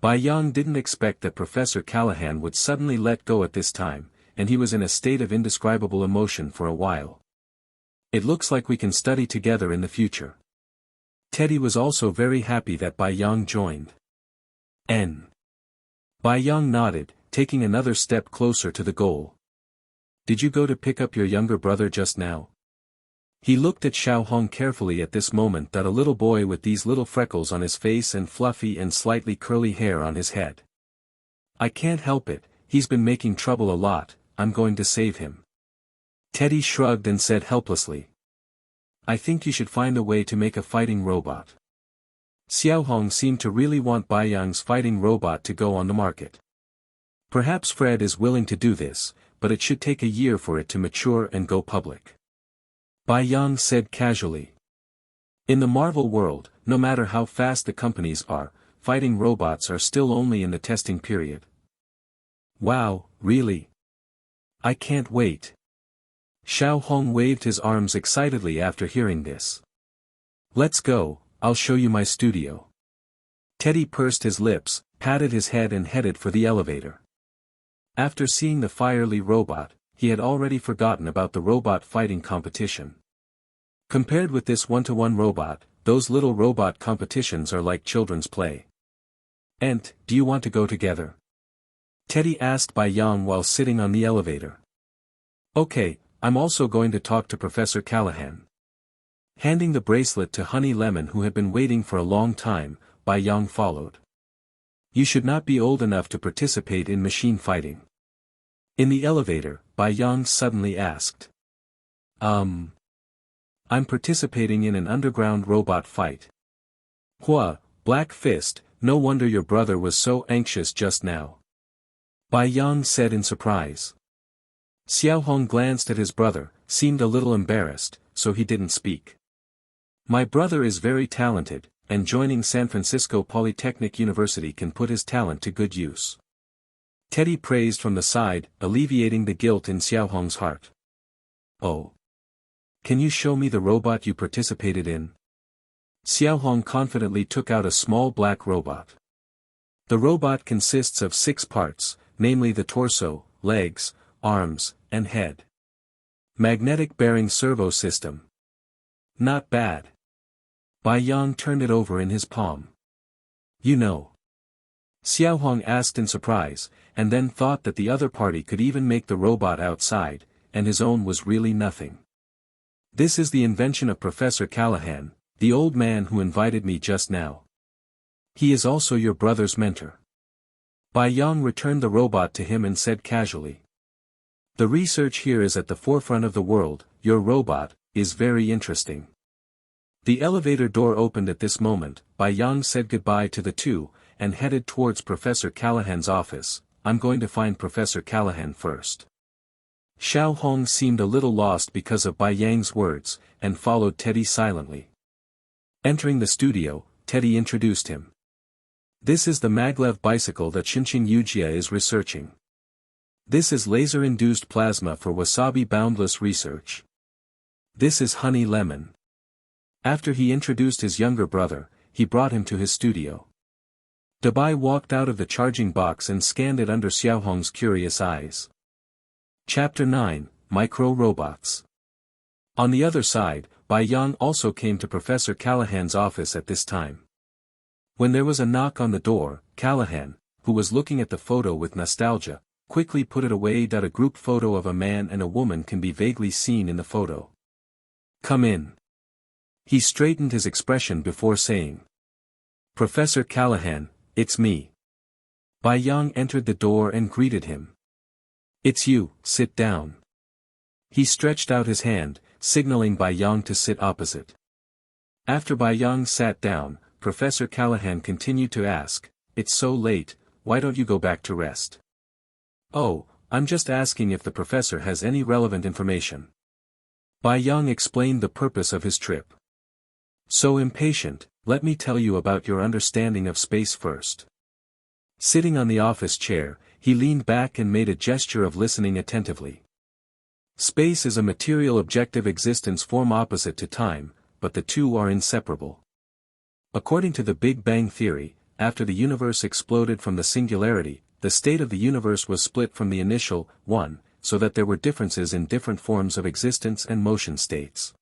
Speaker 1: Bai Yang didn't expect that Professor Callahan would suddenly let go at this time, and he was in a state of indescribable emotion for a while. It looks like we can study together in the future. Teddy was also very happy that Bai Yang joined. Bai Yang nodded, taking another step closer to the goal. Did you go to pick up your younger brother just now? He looked at Xiaohong carefully at this moment, that a little boy with these little freckles on his face and fluffy and slightly curly hair on his head. I can't help it, he's been making trouble a lot, I'm going to save him. Teddy shrugged and said helplessly. I think you should find a way to make a fighting robot. Xiaohong seemed to really want Bai Yang's fighting robot to go on the market. Perhaps Fred is willing to do this, but it should take a year for it to mature and go public. Bai Yang said casually. In the Marvel world, no matter how fast the companies are, fighting robots are still only in the testing period. Wow, really? I can't wait. Xiaohong waved his arms excitedly after hearing this. Let's go, I'll show you my studio. Teddy pursed his lips, patted his head and headed for the elevator. After seeing the fiery robot, he had already forgotten about the robot fighting competition. Compared with this one-to-one robot, those little robot competitions are like children's play. And, do you want to go together? Teddy asked Bai Yang while sitting on the elevator. Okay, I'm also going to talk to Professor Callahan. Handing the bracelet to Honey Lemon, who had been waiting for a long time, Bai Yang followed. You should not be old enough to participate in machine fighting. In the elevator, Bai Yang suddenly asked. I'm participating in an underground robot fight. Hua, Black Fist, no wonder your brother was so anxious just now. Bai Yang said in surprise. Xiaohong glanced at his brother, seemed a little embarrassed, so he didn't speak. My brother is very talented, and joining San Francisco Polytechnic University can put his talent to good use. Teddy praised from the side, alleviating the guilt in Xiaohong's heart. Oh. Can you show me the robot you participated in? Xiaohong confidently took out a small black robot. The robot consists of 6 parts, namely the torso, legs, arms, and head. Magnetic bearing servo system. Not bad. Bai Yang turned it over in his palm. You know. Xiaohong asked in surprise, and then thought that the other party could even make the robot outside, and his own was really nothing. This is the invention of Professor Callahan, the old man who invited me just now. He is also your brother's mentor. Bai Yang returned the robot to him and said casually. The research here is at the forefront of the world, your robot, is very interesting. The elevator door opened at this moment, Bai Yang said goodbye to the two, and headed towards Professor Callahan's office. I'm going to find Professor Callahan first. Xiaohong seemed a little lost because of Bai Yang's words, and followed Teddy silently. Entering the studio, Teddy introduced him. This is the maglev bicycle that Shinshin Yujia is researching. This is laser-induced plasma for wasabi boundless research. This is Honey Lemon. After he introduced his younger brother, he brought him to his studio. Bai walked out of the charging box and scanned it under Xiaohong's curious eyes. Chapter 9, Micro-Robots. On the other side, Bai Yang also came to Professor Callahan's office at this time. When there was a knock on the door, Callahan, who was looking at the photo with nostalgia, quickly put it away. A group photo of a man and a woman can be vaguely seen in the photo. Come in. He straightened his expression before saying. Professor Callahan, it's me. Bai Yang entered the door and greeted him. "It's you, sit down." He stretched out his hand, signaling Bai Yang to sit opposite. After Bai Yang sat down, Professor Callahan continued to ask, "It's so late, why don't you go back to rest?" "Oh, I'm just asking if the professor has any relevant information." Bai Yang explained the purpose of his trip. "So impatient, let me tell you about your understanding of space first." Sitting on the office chair, he leaned back and made a gesture of listening attentively. Space is a material objective existence form opposite to time, but the two are inseparable. According to the Big Bang theory, after the universe exploded from the singularity, the state of the universe was split from the initial, one, so that there were differences in different forms of existence and motion states.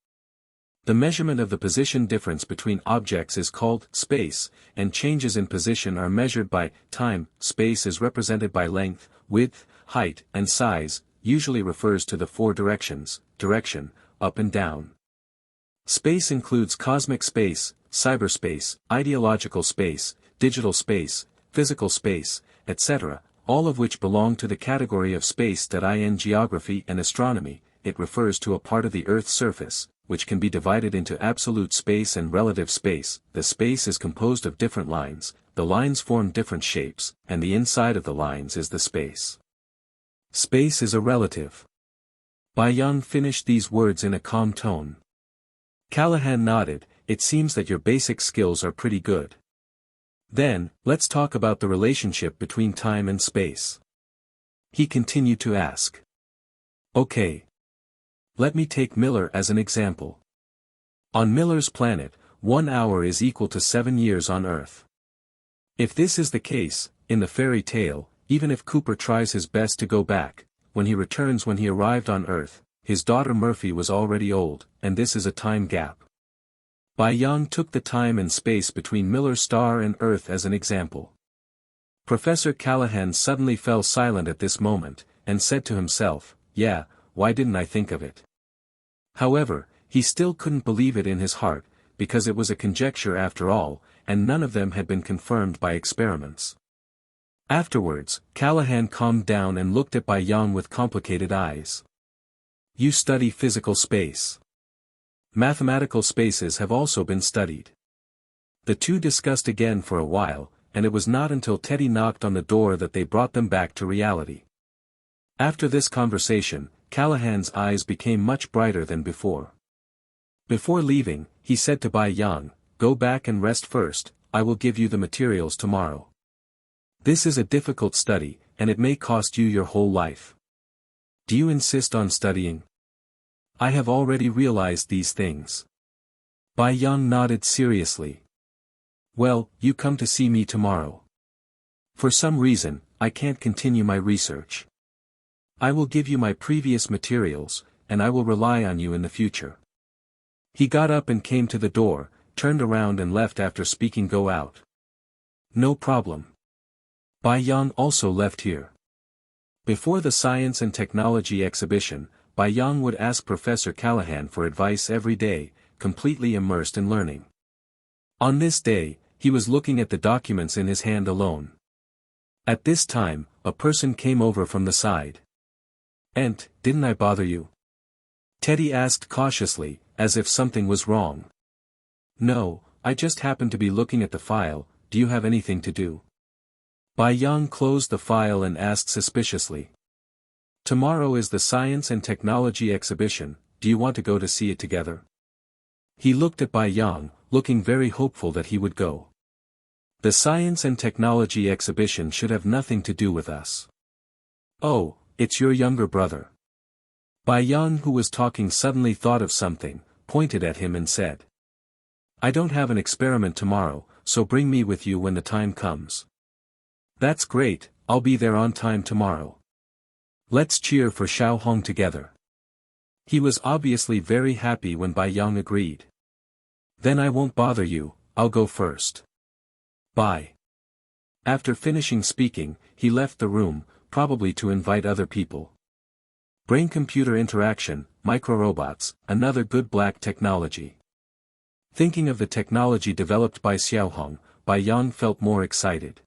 Speaker 1: The measurement of the position difference between objects is called space, and changes in position are measured by time. Space is represented by length, width, height, and size, usually refers to the four directions: direction, up and down. Space includes cosmic space, cyberspace, ideological space, digital space, physical space, etc., all of which belong to the category of space. In geography and astronomy, it refers to a part of the Earth's surface, which can be divided into absolute space and relative space. The space is composed of different lines, the lines form different shapes, and the inside of the lines is the space. Space is a relative. Bai Yang finished these words in a calm tone. Callahan nodded. "It seems that your basic skills are pretty good. Then, let's talk about the relationship between time and space." He continued to ask. "Okay. Let me take Miller as an example. On Miller's planet, 1 hour is equal to 7 years on Earth. If this is the case, in the fairy tale, even if Cooper tries his best to go back, when he returns when he arrived on Earth, his daughter Murphy was already old, and this is a time gap." Bai Yang took the time and space between Miller's star and Earth as an example. Professor Callahan suddenly fell silent at this moment, and said to himself, "Yeah, why didn't I think of it?" However, he still couldn't believe it in his heart, because it was a conjecture after all, and none of them had been confirmed by experiments. Afterwards, Callahan calmed down and looked at Bai Yang with complicated eyes. "You study physical space. Mathematical spaces have also been studied." The two discussed again for a while, and it was not until Teddy knocked on the door that they brought them back to reality. After this conversation, Callahan's eyes became much brighter than before. Before leaving, he said to Bai Yang, "Go back and rest first, I will give you the materials tomorrow. This is a difficult study, and it may cost you your whole life. Do you insist on studying?" "I have already realized these things." Bai Yang nodded seriously. "Well, you come to see me tomorrow. For some reason, I can't continue my research. I will give you my previous materials, and I will rely on you in the future." He got up and came to the door, turned around and left after speaking "Go out." "No problem." Bai Yang also left here. Before the Science and Technology exhibition, Bai Yang would ask Professor Callahan for advice every day, completely immersed in learning. On this day, he was looking at the documents in his hand alone. At this time, a person came over from the side. Didn't I bother you?" Teddy asked cautiously, as if something was wrong. "No, I just happened to be looking at the file. Do you have anything to do?" Bai Yang closed the file and asked suspiciously. "Tomorrow is the Science and Technology exhibition, do you want to go to see it together?" He looked at Bai Yang, looking very hopeful that he would go. "The Science and Technology exhibition should have nothing to do with us." "Oh, it's your younger brother." Bai Yang, who was talking, suddenly thought of something, pointed at him and said, "I don't have an experiment tomorrow, so bring me with you when the time comes." "That's great, I'll be there on time tomorrow. Let's cheer for Xiaohong together." He was obviously very happy when Bai Yang agreed. "Then I won't bother you, I'll go first. Bye." After finishing speaking, he left the room, probably to invite other people. Brain-computer interaction, microrobots, another good black technology. Thinking of the technology developed by Xiaohong, Bai Yang felt more excited.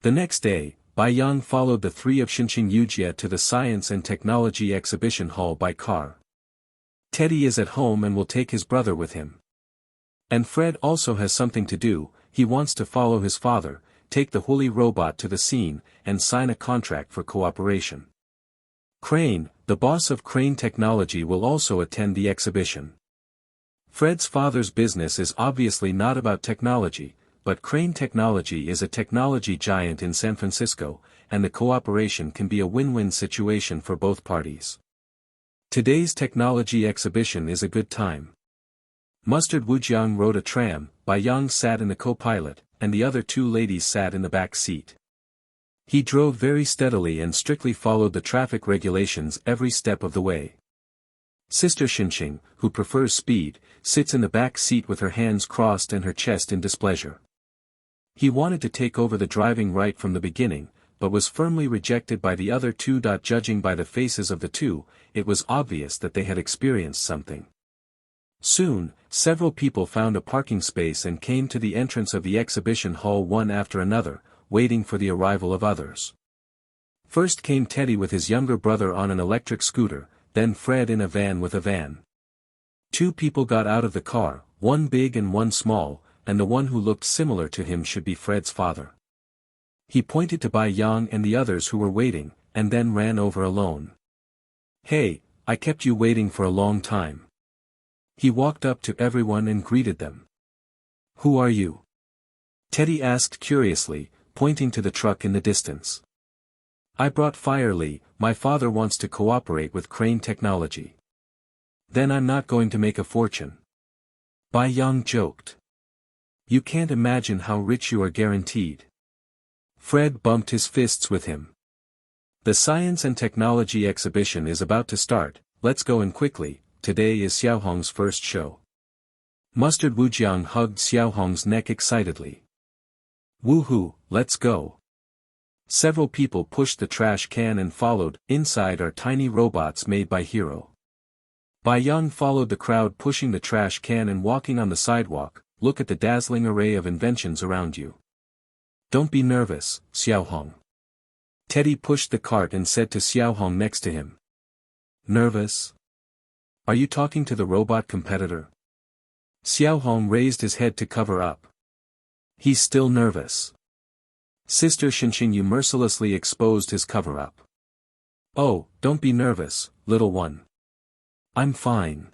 Speaker 1: The next day, Bai Yang followed the three of Shinshin Yujia to the Science and Technology Exhibition Hall by car. Teddy is at home and will take his brother with him. And Fred also has something to do. He wants to follow his father, take the woolly robot to the scene, and sign a contract for cooperation. Crane, the boss of Crane Technology, will also attend the exhibition. Fred's father's business is obviously not about technology, but Crane Technology is a technology giant in San Francisco, and the cooperation can be a win-win situation for both parties. Today's technology exhibition is a good time. Mustard Wujiang rode a tram, Bai Yang sat in the co-pilot, and the other two ladies sat in the back seat. He drove very steadily and strictly followed the traffic regulations every step of the way. Sister Xinxing, who prefers speed, sits in the back seat with her hands crossed and her chest in displeasure. He wanted to take over the driving right from the beginning, but was firmly rejected by the other two. Judging by the faces of the two, it was obvious that they had experienced something. Soon, several people found a parking space and came to the entrance of the exhibition hall one after another, waiting for the arrival of others. First came Teddy with his younger brother on an electric scooter, then Fred in a van with a van. Two people got out of the car, one big and one small, and the one who looked similar to him should be Fred's father. He pointed to Bai Yang and the others who were waiting, and then ran over alone. "Hey, I kept you waiting for a long time." He walked up to everyone and greeted them. "Who are you?" Teddy asked curiously, pointing to the truck in the distance. "I brought Fire Lee, my father wants to cooperate with Crane Technology." "Then I'm not going to make a fortune." Bai Yang joked. "You can't imagine how rich you are guaranteed." Fred bumped his fists with him. "The Science and Technology Exhibition is about to start, let's go in quickly, today is Xiaohong's first show." Mustard Wujiang hugged Xiaohong's neck excitedly. "Woohoo, let's go." Several people pushed the trash can and followed. Inside are tiny robots made by Hero. Bai Yang followed the crowd pushing the trash can and walking on the sidewalk. "Look at the dazzling array of inventions around you. Don't be nervous, Xiaohong." Teddy pushed the cart and said to Xiaohong next to him. "Nervous? Are you talking to the robot competitor?" Xiaohong raised his head to cover up. "He's still nervous." Sister Xinxing mercilessly exposed his cover-up. "Oh, don't be nervous, little one. I'm fine.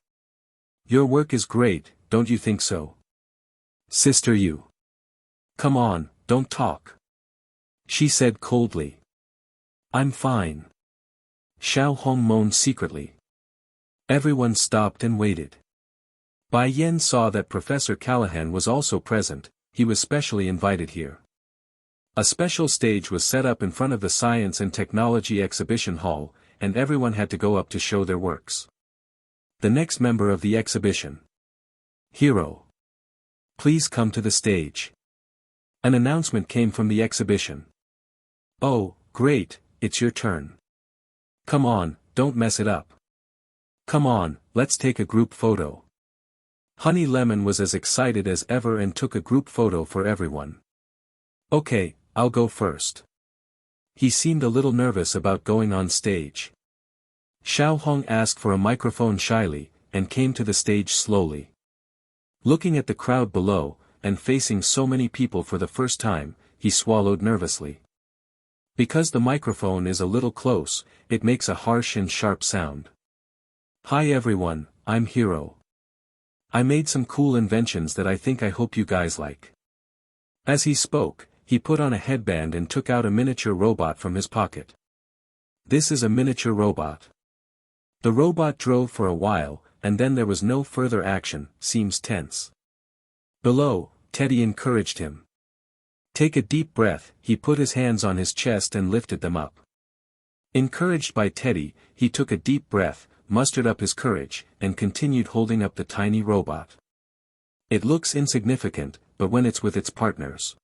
Speaker 1: Your work is great, don't you think so?" "Sister Yu. Come on, don't talk," she said coldly. "I'm fine." Xiaohong moaned secretly. Everyone stopped and waited. Bai Yan saw that Professor Callahan was also present. He was specially invited here. A special stage was set up in front of the Science and Technology Exhibition Hall, and everyone had to go up to show their works. The next member of the exhibition. "Hero. Please come to the stage." An announcement came from the exhibition. "Oh, great, it's your turn. Come on, don't mess it up. Come on, let's take a group photo." Honey Lemon was as excited as ever and took a group photo for everyone. "Okay, I'll go first." He seemed a little nervous about going on stage. Xiaohong asked for a microphone shyly, and came to the stage slowly. Looking at the crowd below, and facing so many people for the first time, he swallowed nervously. Because the microphone is a little close, it makes a harsh and sharp sound. "Hi everyone, I'm Hero. I made some cool inventions that I hope you guys like." As he spoke, he put on a headband and took out a miniature robot from his pocket. "This is a miniature robot." The robot drove for a while, and then there was no further action. Seems tense. Below, Teddy encouraged him. "Take a deep breath." He put his hands on his chest and lifted them up. Encouraged by Teddy, he took a deep breath, mustered up his courage, and continued holding up the tiny robot. It looks insignificant, but when it's with its partners.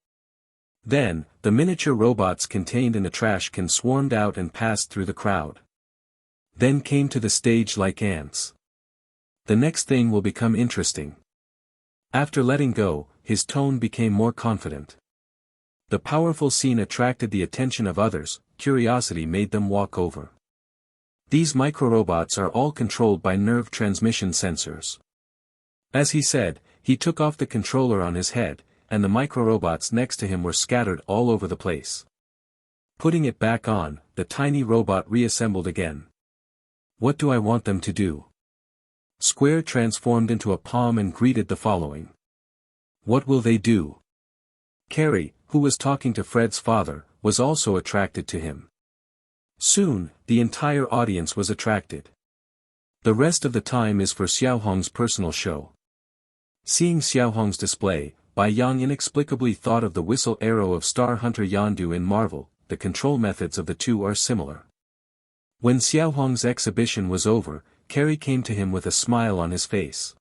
Speaker 1: Then, the miniature robots contained in the trash can swarmed out and passed through the crowd. Then came to the stage like ants. The next thing will become interesting. After letting go, his tone became more confident. The powerful scene attracted the attention of others, curiosity made them walk over. These microrobots are all controlled by nerve transmission sensors. As he said, he took off the controller on his head, and the microrobots next to him were scattered all over the place. Putting it back on, the tiny robot reassembled again. What do I want them to do? Square transformed into a palm and greeted the following. What will they do? Carrie, who was talking to Fred's father, was also attracted to him. Soon, the entire audience was attracted. The rest of the time is for Xiaohong's personal show. Seeing Xiaohong's display, Bai Yang inexplicably thought of the whistle arrow of Star Hunter Yondu in Marvel. The control methods of the two are similar. When Xiaohong's exhibition was over, Carrie came to him with a smile on his face.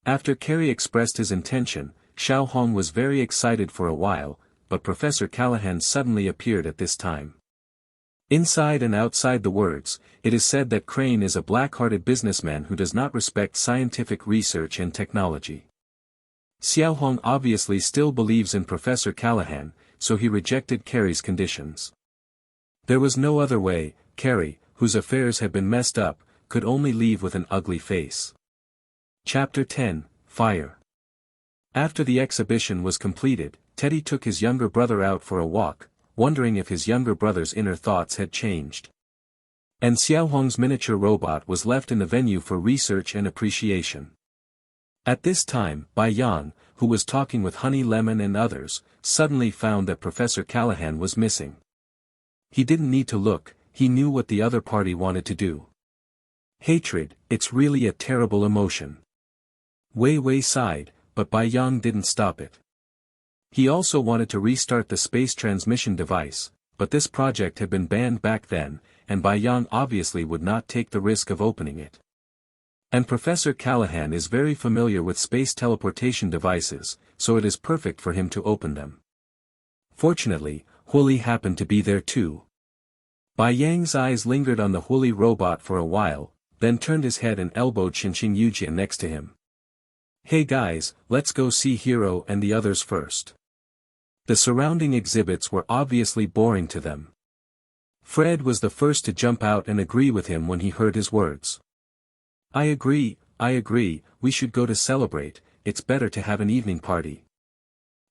Speaker 1: After Carrie expressed his intention, Xiaohong was very excited for a while, but Professor Callahan suddenly appeared at this time. Inside and outside the words, it is said that Crane is a black-hearted businessman who does not respect scientific research and technology. Xiaohong obviously still believes in Professor Callahan, so he rejected Carrie's conditions. There was no other way. Carrie, whose affairs had been messed up, could only leave with an ugly face. Chapter 10, Fire. After the exhibition was completed, Teddy took his younger brother out for a walk, wondering if his younger brother's inner thoughts had changed. And Xiaohong's miniature robot was left in the venue for research and appreciation. At this time, Bai Yang, who was talking with Honey Lemon and others, suddenly found that Professor Callahan was missing. He didn't need to look, he knew what the other party wanted to do. Hatred, it's really a terrible emotion. Wei Wei sighed, but Bai Yang didn't stop it. He also wanted to restart the space transmission device, but this project had been banned back then, and Bai Yang obviously would not take the risk of opening it. And Professor Callahan is very familiar with space teleportation devices, so it is perfect for him to open them. Fortunately, Huli happened to be there too. Bai Yang's eyes lingered on the Huli robot for a while, then turned his head and elbowed Xinxing Yujia next to him. Hey guys, let's go see Hero and the others first. The surrounding exhibits were obviously boring to them. Fred was the first to jump out and agree with him when he heard his words. I agree, we should go to celebrate, it's better to have an evening party.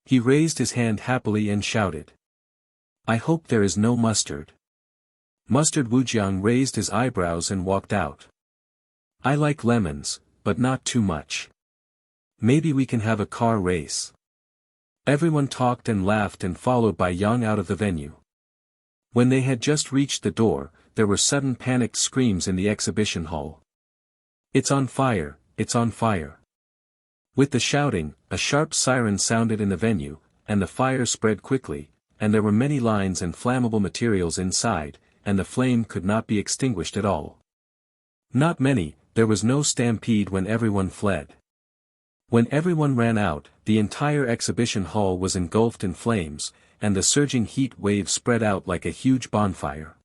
Speaker 1: He raised his hand happily and shouted. I hope there is no mustard. Mustard Wujiang raised his eyebrows and walked out. I like lemons, but not too much. Maybe we can have a car race. Everyone talked and laughed and followed Bai Yang out of the venue. When they had just reached the door, there were sudden panicked screams in the exhibition hall. It's on fire, it's on fire. With the shouting, a sharp siren sounded in the venue, and the fire spread quickly, and there were many lines and flammable materials inside, and the flame could not be extinguished at all. Not many, there was no stampede when everyone fled. When everyone ran out, the entire exhibition hall was engulfed in flames, and the surging heat wave spread out like a huge bonfire.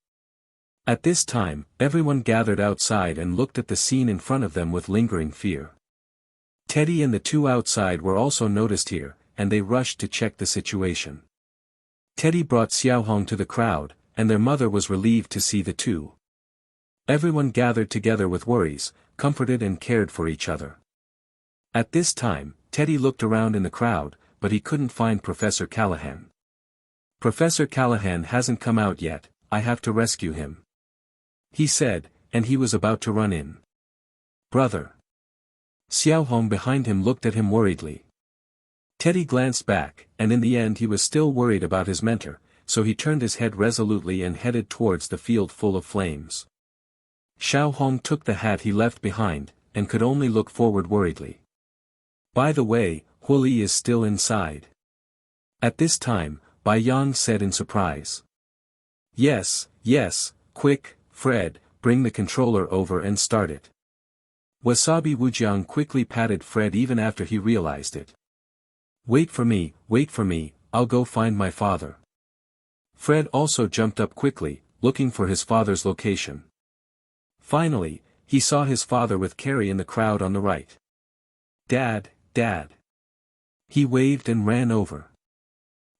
Speaker 1: At this time, everyone gathered outside and looked at the scene in front of them with lingering fear. Teddy and the two outside were also noticed here, and they rushed to check the situation. Teddy brought Xiaohong to the crowd, and their mother was relieved to see the two. Everyone gathered together with worries, comforted and cared for each other. At this time, Teddy looked around in the crowd, but he couldn't find Professor Callahan. Professor Callahan hasn't come out yet, I have to rescue him. He said, and he was about to run in. Brother. Xiaohong behind him looked at him worriedly. Teddy glanced back, and in the end he was still worried about his mentor, so he turned his head resolutely and headed towards the field full of flames. Xiaohong took the hat he left behind, and could only look forward worriedly. By the way, Huli is still inside. At this time, Bai Yang said in surprise. Yes, quick, Fred, bring the controller over and start it. Wasabi Wujiang quickly patted Fred even after he realized it. Wait for me, I'll go find my father. Fred also jumped up quickly, looking for his father's location. Finally, he saw his father with Carrie in the crowd on the right. Dad. He waved and ran over.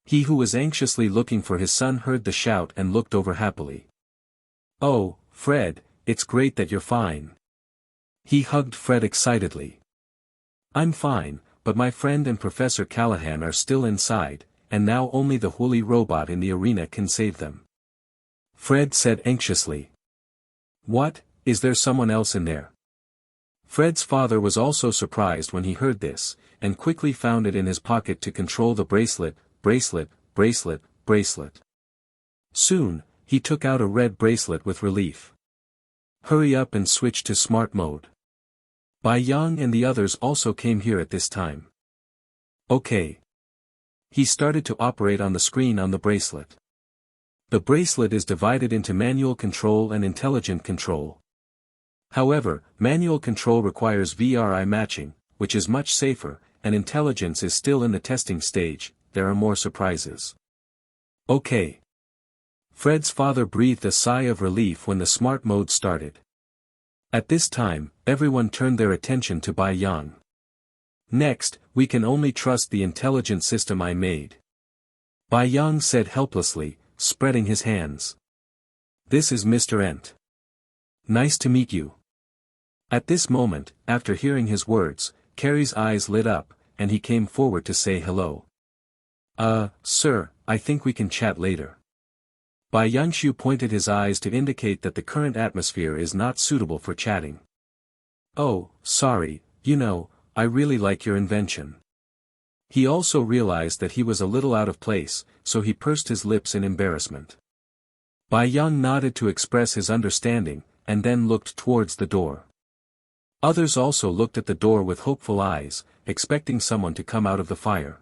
Speaker 1: He who was anxiously looking for his son heard the shout and looked over happily. "Oh, Fred, it's great that you're fine." He hugged Fred excitedly. "I'm fine, but my friend and Professor Callahan are still inside, and now only the holy robot in the arena can save them." Fred said anxiously. "What, is there someone else in there?" Fred's father was also surprised when he heard this, and quickly found it in his pocket to control the bracelet. Soon, he took out a red bracelet with relief. "Hurry up and switch to smart mode." Bai Yang and the others also came here at this time. "Okay." He started to operate on the screen on the bracelet. The bracelet is divided into manual control and intelligent control. However, manual control requires VRI matching, which is much safer, and intelligence is still in the testing stage. There are more surprises. "Okay." Fred's father breathed a sigh of relief when the smart mode started. At this time, everyone turned their attention to Bai Yang. "Next, we can only trust the intelligent system I made," Bai Yang said helplessly, spreading his hands. "This is Mr. Ent. Nice to meet you." At this moment, after hearing his words, Carrie's eyes lit up, and he came forward to say hello. Sir, I think we can chat later." Bai Yangshu pointed his eyes to indicate that the current atmosphere is not suitable for chatting. "Oh, sorry, I really like your invention." He also realized that he was a little out of place, so he pursed his lips in embarrassment. Bai Yang nodded to express his understanding, and then looked towards the door. Others also looked at the door with hopeful eyes, expecting someone to come out of the fire.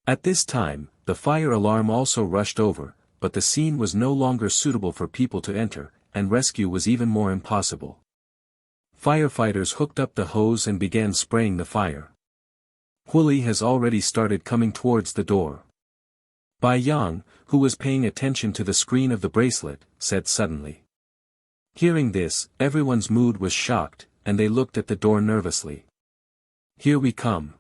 Speaker 1: At this time, the fire alarm also rushed over, but the scene was no longer suitable for people to enter, and rescue was even more impossible. Firefighters hooked up the hose and began spraying the fire. Huli has already started coming towards the door. Bai Yang, who was paying attention to the screen of the bracelet, said suddenly. Hearing this, everyone's mood was shocked, and they looked at the door nervously. "Here we come."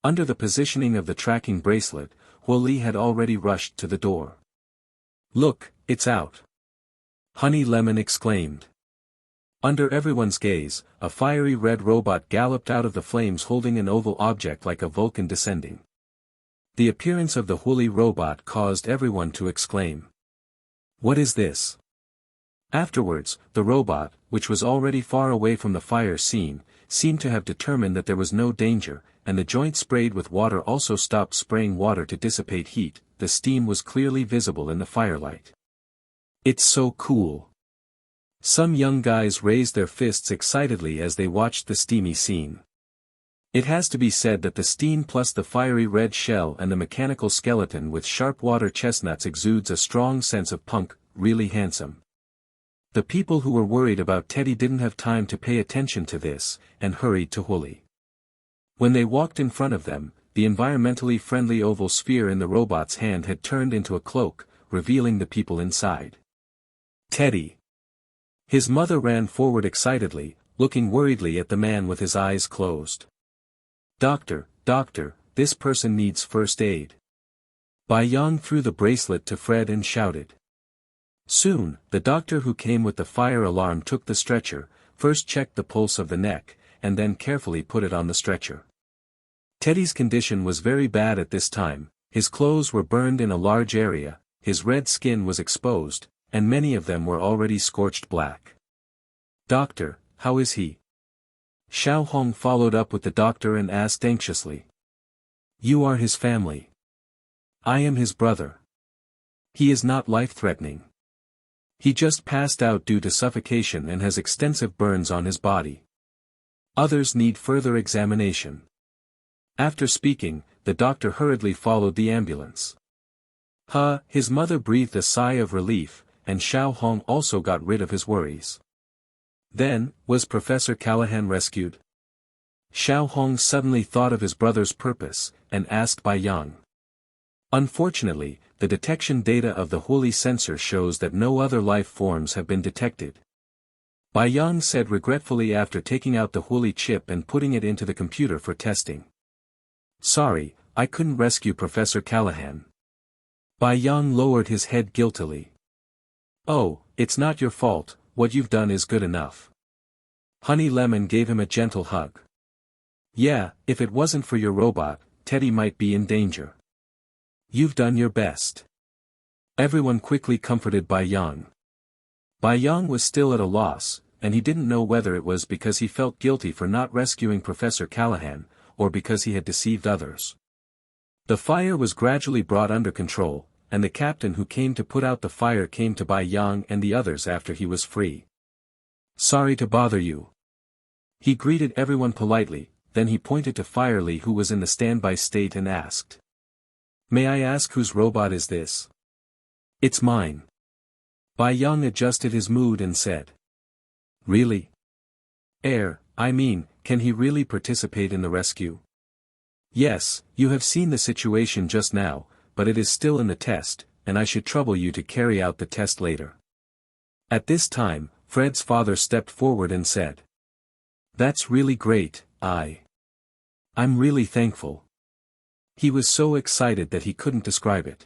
Speaker 1: Under the positioning of the tracking bracelet, Huli had already rushed to the door. "Look, it's out!" Honey Lemon exclaimed. Under everyone's gaze, a fiery red robot galloped out of the flames holding an oval object like a Vulcan descending. The appearance of the Huli robot caused everyone to exclaim. "What is this?" Afterwards, the robot, which was already far away from the fire scene, seemed to have determined that there was no danger, and the joint sprayed with water also stopped spraying water to dissipate heat. The steam was clearly visible in the firelight. "It's so cool." Some young guys raised their fists excitedly as they watched the steamy scene. It has to be said that the steam plus the fiery red shell and the mechanical skeleton with sharp water chestnuts exudes a strong sense of punk, really handsome. The people who were worried about Teddy didn't have time to pay attention to this, and hurried to Huli. When they walked in front of them, the environmentally friendly oval sphere in the robot's hand had turned into a cloak, revealing the people inside. "Teddy!" His mother ran forward excitedly, looking worriedly at the man with his eyes closed. Doctor, this person needs first aid." Bai Yang threw the bracelet to Fred and shouted. Soon, the doctor who came with the fire alarm took the stretcher, first checked the pulse of the neck, and then carefully put it on the stretcher. Teddy's condition was very bad at this time, his clothes were burned in a large area, his red skin was exposed, and many of them were already scorched black. "Doctor, how is he?" Xiao Hong followed up with the doctor and asked anxiously. "You are his family. I am his brother. He is not life-threatening. He just passed out due to suffocation and has extensive burns on his body. Others need further examination." After speaking, the doctor hurriedly followed the ambulance. His mother breathed a sigh of relief, and Xiao Hong also got rid of his worries. Then, was Professor Callahan rescued? Xiao Hong suddenly thought of his brother's purpose, and asked Bai Yang. Unfortunately, the detection data of the Huli sensor shows that no other life forms have been detected. Bai Yang said regretfully after taking out the Huli chip and putting it into the computer for testing. "Sorry, I couldn't rescue Professor Callahan. Bai Yang lowered his head guiltily. Oh, it's not your fault, what you've done is good enough. Honey Lemon gave him a gentle hug. Yeah, if it wasn't for your robot, Teddy might be in danger. You've done your best. Everyone quickly comforted Bai Yang. Bai Yang was still at a loss, and he didn't know whether it was because he felt guilty for not rescuing Professor Callahan, or because he had deceived others. The fire was gradually brought under control, and the captain who came to put out the fire came to Bai Yang and the others after he was free. Sorry to bother you. He greeted everyone politely, then he pointed to Firely who was in the standby state and asked. May I ask whose robot is this? It's mine. Bai Yang adjusted his mood and said. Really? Can he really participate in the rescue? Yes, you have seen the situation just now, but it is still in the test, and I should trouble you to carry out the test later. At this time, Fred's father stepped forward and said. That's really great, I'm really thankful. He was so excited that he couldn't describe it.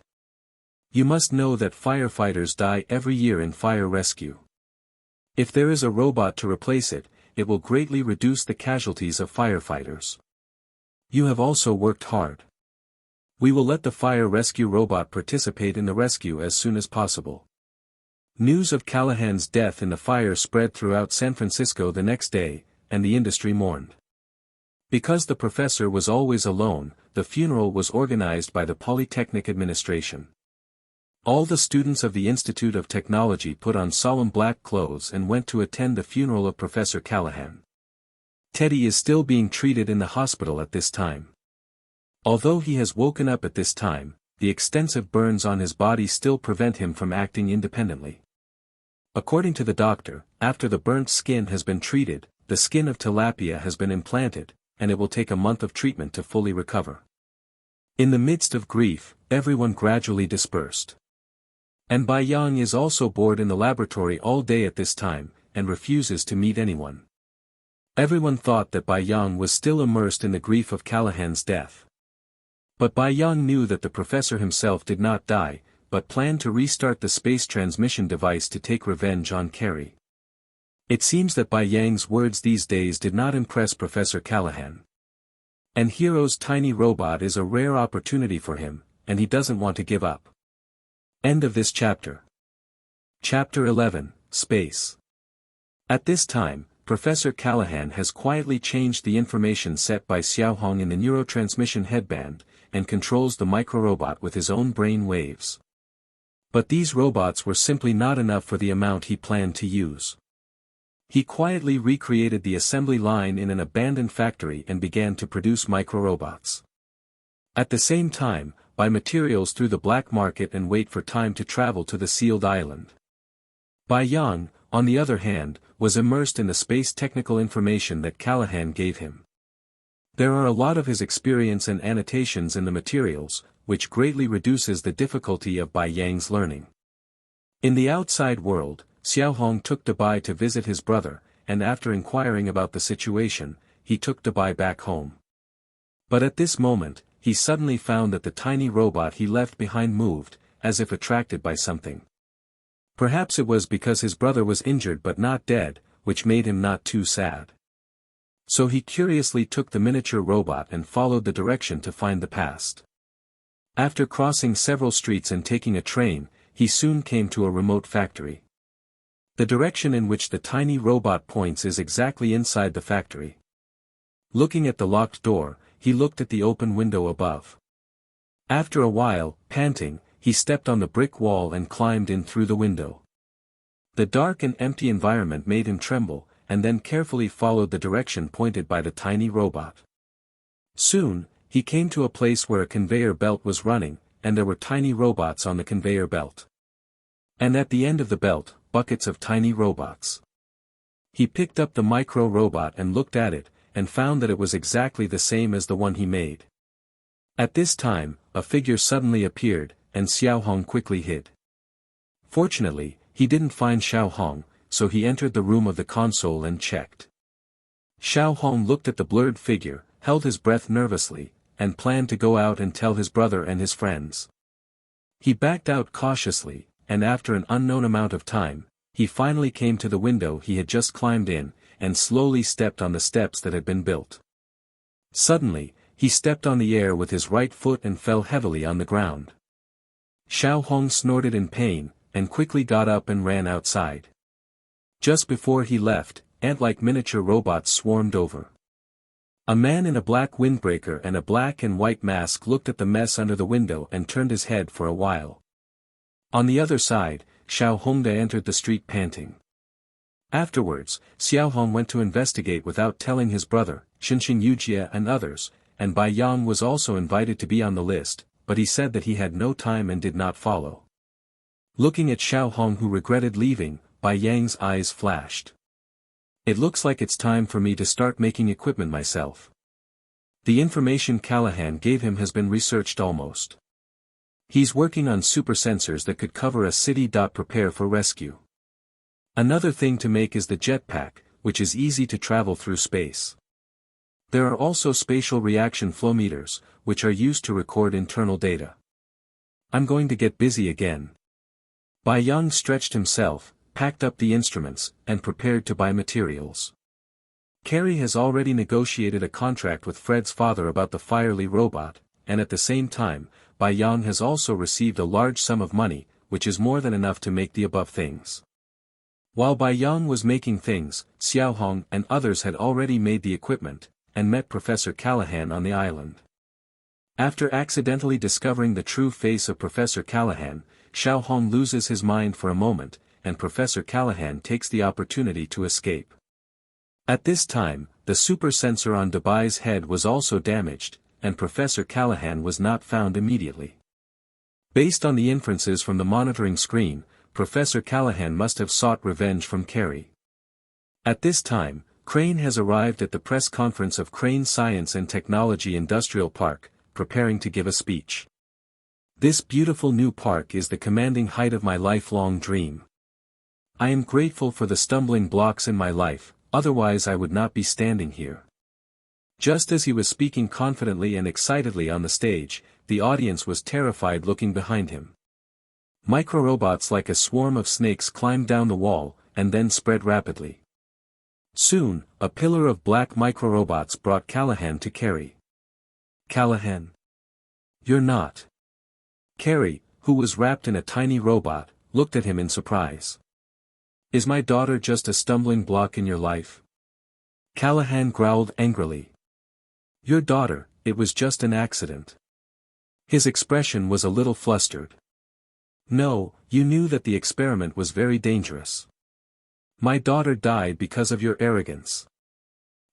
Speaker 1: You must know that firefighters die every year in fire rescue. If there is a robot to replace it, it will greatly reduce the casualties of firefighters. You have also worked hard. We will let the fire rescue robot participate in the rescue as soon as possible. News of Callahan's death in the fire spread throughout San Francisco the next day, and the industry mourned. Because the professor was always alone, the funeral was organized by the Polytechnic administration. All the students of the Institute of Technology put on solemn black clothes and went to attend the funeral of Professor Callahan. Teddy is still being treated in the hospital at this time. Although he has woken up at this time, the extensive burns on his body still prevent him from acting independently. According to the doctor, after the burnt skin has been treated, the skin of tilapia has been implanted, and it will take a month of treatment to fully recover. In the midst of grief, everyone gradually dispersed. And Bai Yang is also bored in the laboratory all day at this time, and refuses to meet anyone. Everyone thought that Bai Yang was still immersed in the grief of Callahan's death. But Bai Yang knew that the professor himself did not die, but planned to restart the space transmission device to take revenge on Carrie. It seems that Bai Yang's words these days did not impress Professor Callahan. And Hero's tiny robot is a rare opportunity for him, and he doesn't want to give up. End of this chapter. Chapter 11, Space. At this time, Professor Callahan has quietly changed the information set by Xiaohong in the neurotransmission headband, and controls the microrobot with his own brain waves. But these robots were simply not enough for the amount he planned to use. He quietly recreated the assembly line in an abandoned factory and began to produce microrobots. At the same time, buy materials through the black market and wait for time to travel to the S.H.I.E.L.D. island. Bai Yang, on the other hand, was immersed in the space technical information that Callahan gave him. There are a lot of his experience and annotations in the materials, which greatly reduces the difficulty of Bai Yang's learning. In the outside world, Xiaohong took Bai to visit his brother, and after inquiring about the situation, he took Bai back home. But at this moment, he suddenly found that the tiny robot he left behind moved, as if attracted by something. Perhaps it was because his brother was injured but not dead, which made him not too sad. So he curiously took the miniature robot and followed the direction to find the past. After crossing several streets and taking a train, he soon came to a remote factory. The direction in which the tiny robot points is exactly inside the factory. Looking at the locked door, he looked at the open window above. After a while, panting, he stepped on the brick wall and climbed in through the window. The dark and empty environment made him tremble, and then carefully followed the direction pointed by the tiny robot. Soon, he came to a place where a conveyor belt was running, and there were tiny robots on the conveyor belt. And at the end of the belt, buckets of tiny robots. He picked up the micro-robot and looked at it, and found that it was exactly the same as the one he made. At this time, a figure suddenly appeared, and Xiaohong quickly hid. Fortunately, he didn't find Xiaohong, so he entered the room of the console and checked. Xiaohong looked at the blurred figure, held his breath nervously, and planned to go out and tell his brother and his friends. He backed out cautiously, and after an unknown amount of time, he finally came to the window he had just climbed in, and slowly stepped on the steps that had been built. Suddenly, he stepped on the air with his right foot and fell heavily on the ground. Xiao Hong snorted in pain, and quickly got up and ran outside. Just before he left, ant-like miniature robots swarmed over. A man in a black windbreaker and a black and white mask looked at the mess under the window and turned his head for a while. On the other side, Xiao Hongde entered the street panting. Afterwards, Xiao Hong went to investigate without telling his brother, Xinxing Yujie and others, and Bai Yang was also invited to be on the list, but he said that he had no time and did not follow. Looking at Xiao Hong, who regretted leaving, Bai Yang's eyes flashed. It looks like it's time for me to start making equipment myself. The information Callahan gave him has been researched almost. He's working on super sensors that could cover a city. Prepare for rescue. Another thing to make is the jetpack, which is easy to travel through space. There are also spatial reaction flow meters, which are used to record internal data. I'm going to get busy again. Bai Yang stretched himself, packed up the instruments, and prepared to buy materials. Carrie has already negotiated a contract with Fred's father about the Firely robot, and at the same time, Bai Yang has also received a large sum of money, which is more than enough to make the above things. While Bai Yang was making things, Xiao Hong and others had already made the equipment, and met Professor Callahan on the island. After accidentally discovering the true face of Professor Callahan, Xiao Hong loses his mind for a moment, and Professor Callahan takes the opportunity to escape. At this time, the super sensor on Bai's head was also damaged, and Professor Callahan was not found immediately. Based on the inferences from the monitoring screen, Professor Callahan must have sought revenge from Carrie. At this time, Crane has arrived at the press conference of Crane Science and Technology Industrial Park, preparing to give a speech. This beautiful new park is the commanding height of my lifelong dream. I am grateful for the stumbling blocks in my life, otherwise I would not be standing here. Just as he was speaking confidently and excitedly on the stage, the audience was terrified looking behind him. Microrobots like a swarm of snakes climbed down the wall, and then spread rapidly. Soon, a pillar of black microrobots brought Callahan to Carrie. Callahan. You're not. Carrie, who was wrapped in a tiny robot, looked at him in surprise. Is my daughter just a stumbling block in your life? Callahan growled angrily. Your daughter, it was just an accident. His expression was a little flustered. No, you knew that the experiment was very dangerous. My daughter died because of your arrogance.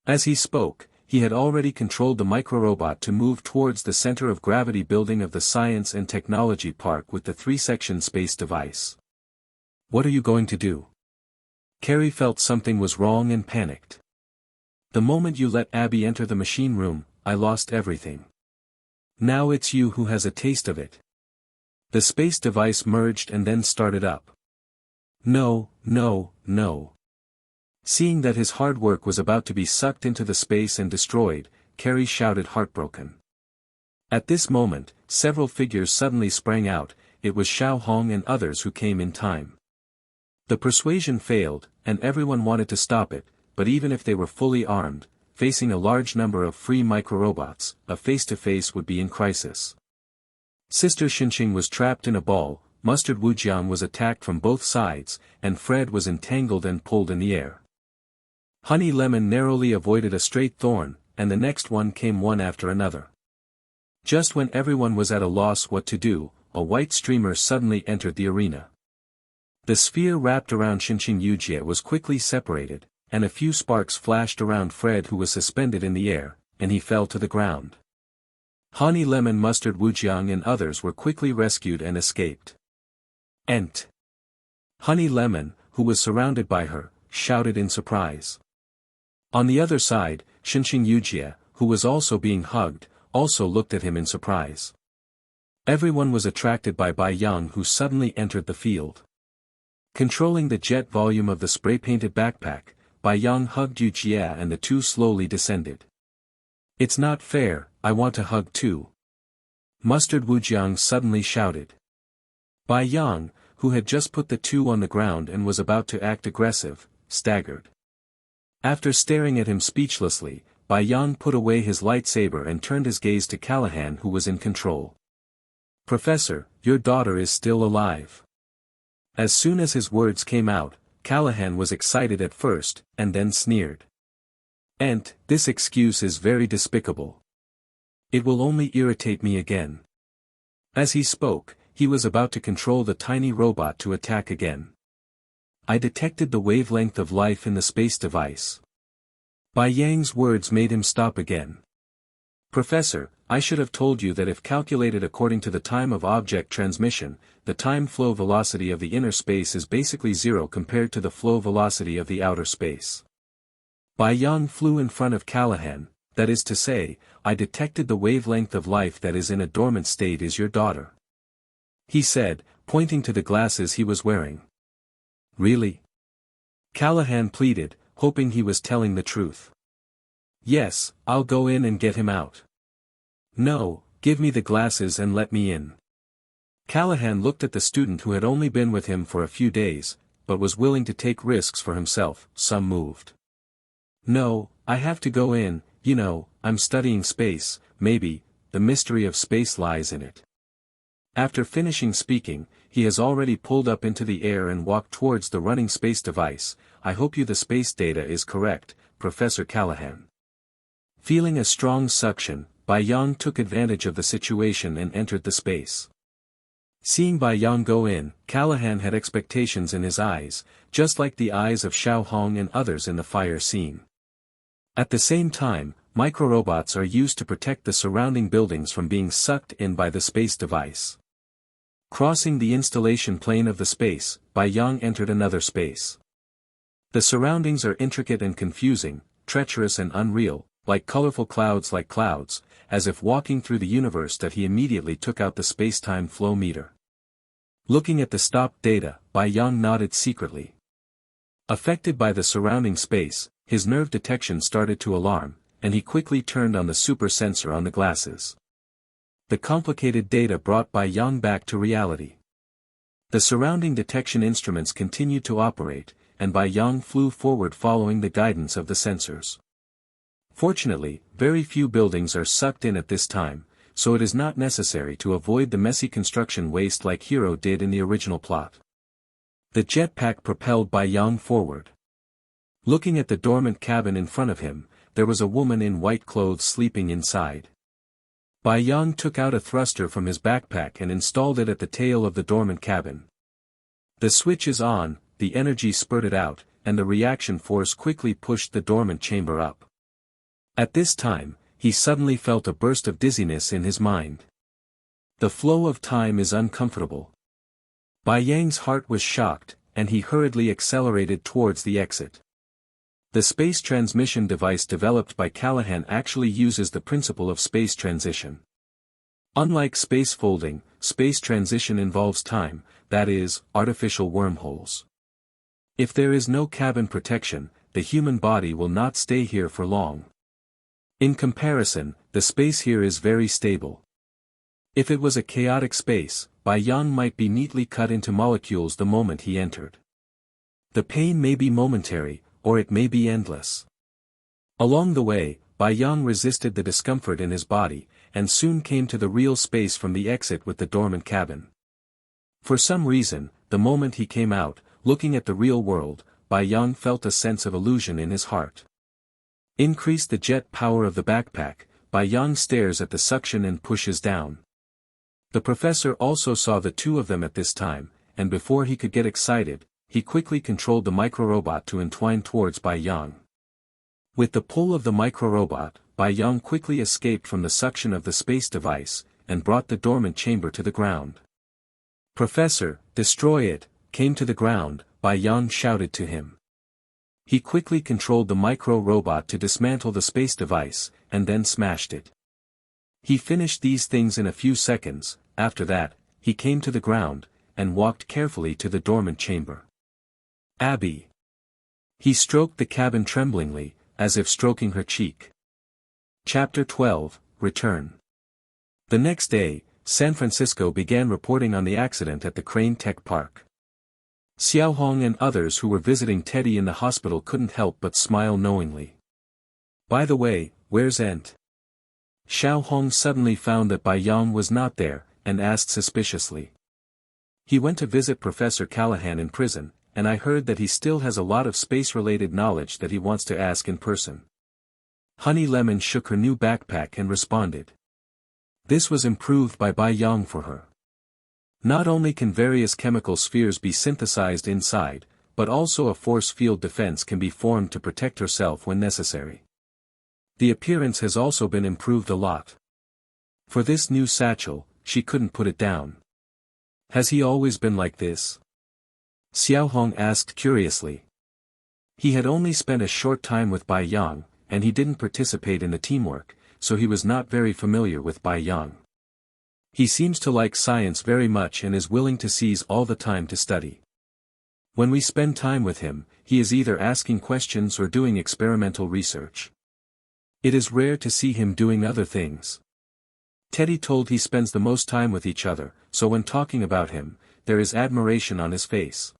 Speaker 1: As he spoke, he had already controlled the microrobot to move towards the center of gravity building of the Science and Technology Park with the 3-section space device. What are you going to do? Carrie felt something was wrong and panicked. The moment you let Abby enter the machine room, I lost everything. Now it's you who has a taste of it. The space device merged and then started up. No, no, no. Seeing that his hard work was about to be sucked into the space and destroyed, Carrie shouted heartbroken. At this moment, several figures suddenly sprang out. It was Xiao Hong and others who came in time. The persuasion failed, and everyone wanted to stop it, but even if they were fully armed, facing a large number of free microrobots, a face-to-face would be in crisis. Sister Xinxing was trapped in a ball, Mustard Wujiang was attacked from both sides, and Fred was entangled and pulled in the air. Honey Lemon narrowly avoided a straight thorn, and the next one came one after another. Just when everyone was at a loss what to do, a white streamer suddenly entered the arena. The sphere wrapped around Xinxing Yujie was quickly separated, and a few sparks flashed around Fred, who was suspended in the air, and he fell to the ground. Honey Lemon, Mustard Wujiang and others were quickly rescued and escaped. Ent. Honey Lemon, who was surrounded by her, shouted in surprise. On the other side, Xinxing Yujie, who was also being hugged, also looked at him in surprise. Everyone was attracted by Bai Yang, who suddenly entered the field. Controlling the jet volume of the spray-painted backpack, Bai Yang hugged Yujie and the two slowly descended. It's not fair, I want a hug too. Mustard Wujiang suddenly shouted. Bai Yang, who had just put the two on the ground and was about to act aggressive, staggered. After staring at him speechlessly, Bai Yang put away his lightsaber and turned his gaze to Callahan, who was in control. Professor, your daughter is still alive. As soon as his words came out, Callahan was excited at first, and then sneered. This excuse is very despicable. It will only irritate me again. As he spoke, he was about to control the tiny robot to attack again. I detected the wavelength of life in the space device. Bai Yang's words made him stop again. Professor, I should have told you that if calculated according to the time of object transmission, the time flow velocity of the inner space is basically zero compared to the flow velocity of the outer space. Bai Yang flew in front of Callahan, that is to say, I detected the wavelength of life that is in a dormant state is your daughter. He said, pointing to the glasses he was wearing. Really? Callahan pleaded, hoping he was telling the truth. Yes, I'll go in and get him out. No, give me the glasses and let me in. Callahan looked at the student who had only been with him for a few days, but was willing to take risks for himself. Some moved. No, I have to go in, you know, I'm studying space, maybe, the mystery of space lies in it. After finishing speaking, he has already pulled up into the air and walked towards the running space device. I hope the space data is correct, Professor Callahan. Feeling a strong suction, Bai Yang took advantage of the situation and entered the space. Seeing Bai Yang go in, Callahan had expectations in his eyes, just like the eyes of Xiao Hong and others in the fire scene. At the same time, microrobots are used to protect the surrounding buildings from being sucked in by the space device. Crossing the installation plane of the space, Bai Yang entered another space. The surroundings are intricate and confusing, treacherous and unreal, like colorful clouds, as if walking through the universe. That he immediately took out the space-time flow meter. Looking at the stopped data, Bai Yang nodded secretly. Affected by the surrounding space, his nerve detection started to alarm, and he quickly turned on the super sensor on the glasses. The complicated data brought Bai Yang back to reality. The surrounding detection instruments continued to operate, and Bai Yang flew forward following the guidance of the sensors. Fortunately, very few buildings are sucked in at this time, so it is not necessary to avoid the messy construction waste like Hero did in the original plot. The jetpack propelled Bai Yang forward. Looking at the dormant cabin in front of him, there was a woman in white clothes sleeping inside. Bai Yang took out a thruster from his backpack and installed it at the tail of the dormant cabin. The switch is on, the energy spurted out, and the reaction force quickly pushed the dormant chamber up. At this time, he suddenly felt a burst of dizziness in his mind. The flow of time is uncomfortable. Bai Yang's heart was shocked, and he hurriedly accelerated towards the exit. The space transmission device developed by Callahan actually uses the principle of space transition. Unlike space folding, space transition involves time, that is, artificial wormholes. If there is no cabin protection, the human body will not stay here for long. In comparison, the space here is very stable. If it was a chaotic space, Bai Yang might be neatly cut into molecules the moment he entered. The pain may be momentary, or it may be endless. Along the way, Bai Yang resisted the discomfort in his body, and soon came to the real space from the exit with the dormant cabin. For some reason, the moment he came out, looking at the real world, Bai Yang felt a sense of illusion in his heart. Increase the jet power of the backpack. Bai Yang stares at the suction and pushes down. The professor also saw the two of them at this time, and before he could get excited, he quickly controlled the microrobot to entwine towards Bai Yang. With the pull of the microrobot, Bai Yang quickly escaped from the suction of the space device, and brought the dormant chamber to the ground. Professor, destroy it, came to the ground, Bai Yang shouted to him. He quickly controlled the micro-robot to dismantle the space device, and then smashed it. He finished these things in a few seconds. After that, he came to the ground, and walked carefully to the dormant chamber. Abby. He stroked the cabin tremblingly, as if stroking her cheek. Chapter 12, return. The next day, San Francisco began reporting on the accident at the Crane Tech Park. Xiaohong and others who were visiting Teddy in the hospital couldn't help but smile knowingly. By the way, where's Ent? Xiaohong suddenly found that Bai Yang was not there, and asked suspiciously. He went to visit Professor Callahan in prison, and I heard that he still has a lot of space-related knowledge that he wants to ask in person. Honey Lemon shook her new backpack and responded. This was improved by Bai Yang for her. Not only can various chemical spheres be synthesized inside, but also a force field defense can be formed to protect herself when necessary. The appearance has also been improved a lot. For this new satchel, she couldn't put it down. Has he always been like this? Xiaohong asked curiously. He had only spent a short time with Bai Yang, and he didn't participate in the teamwork, so he was not very familiar with Bai Yang. He seems to like science very much and is willing to seize all the time to study. When we spend time with him, he is either asking questions or doing experimental research. It is rare to see him doing other things. Teddy told he spends the most time with each other, so when talking about him, there is admiration on his face.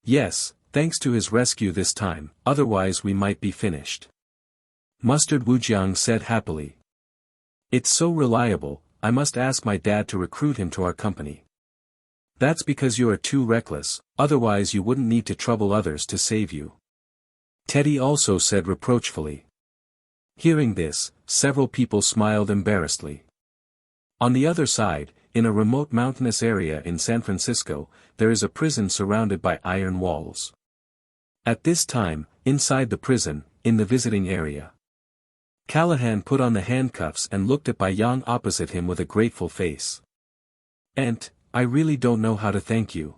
Speaker 1: Yes, thanks to his rescue this time, otherwise we might be finished. Mustard Wujiang said happily. It's so reliable, I must ask my dad to recruit him to our company. That's because you are too reckless, otherwise you wouldn't need to trouble others to save you. Teddy also said reproachfully. Hearing this, several people smiled embarrassedly. On the other side, in a remote mountainous area in San Francisco, there is a prison surrounded by iron walls. At this time, inside the prison, in the visiting area, Callahan put on the handcuffs and looked at Bai Yang opposite him with a grateful face. Ent, I really don't know how to thank you.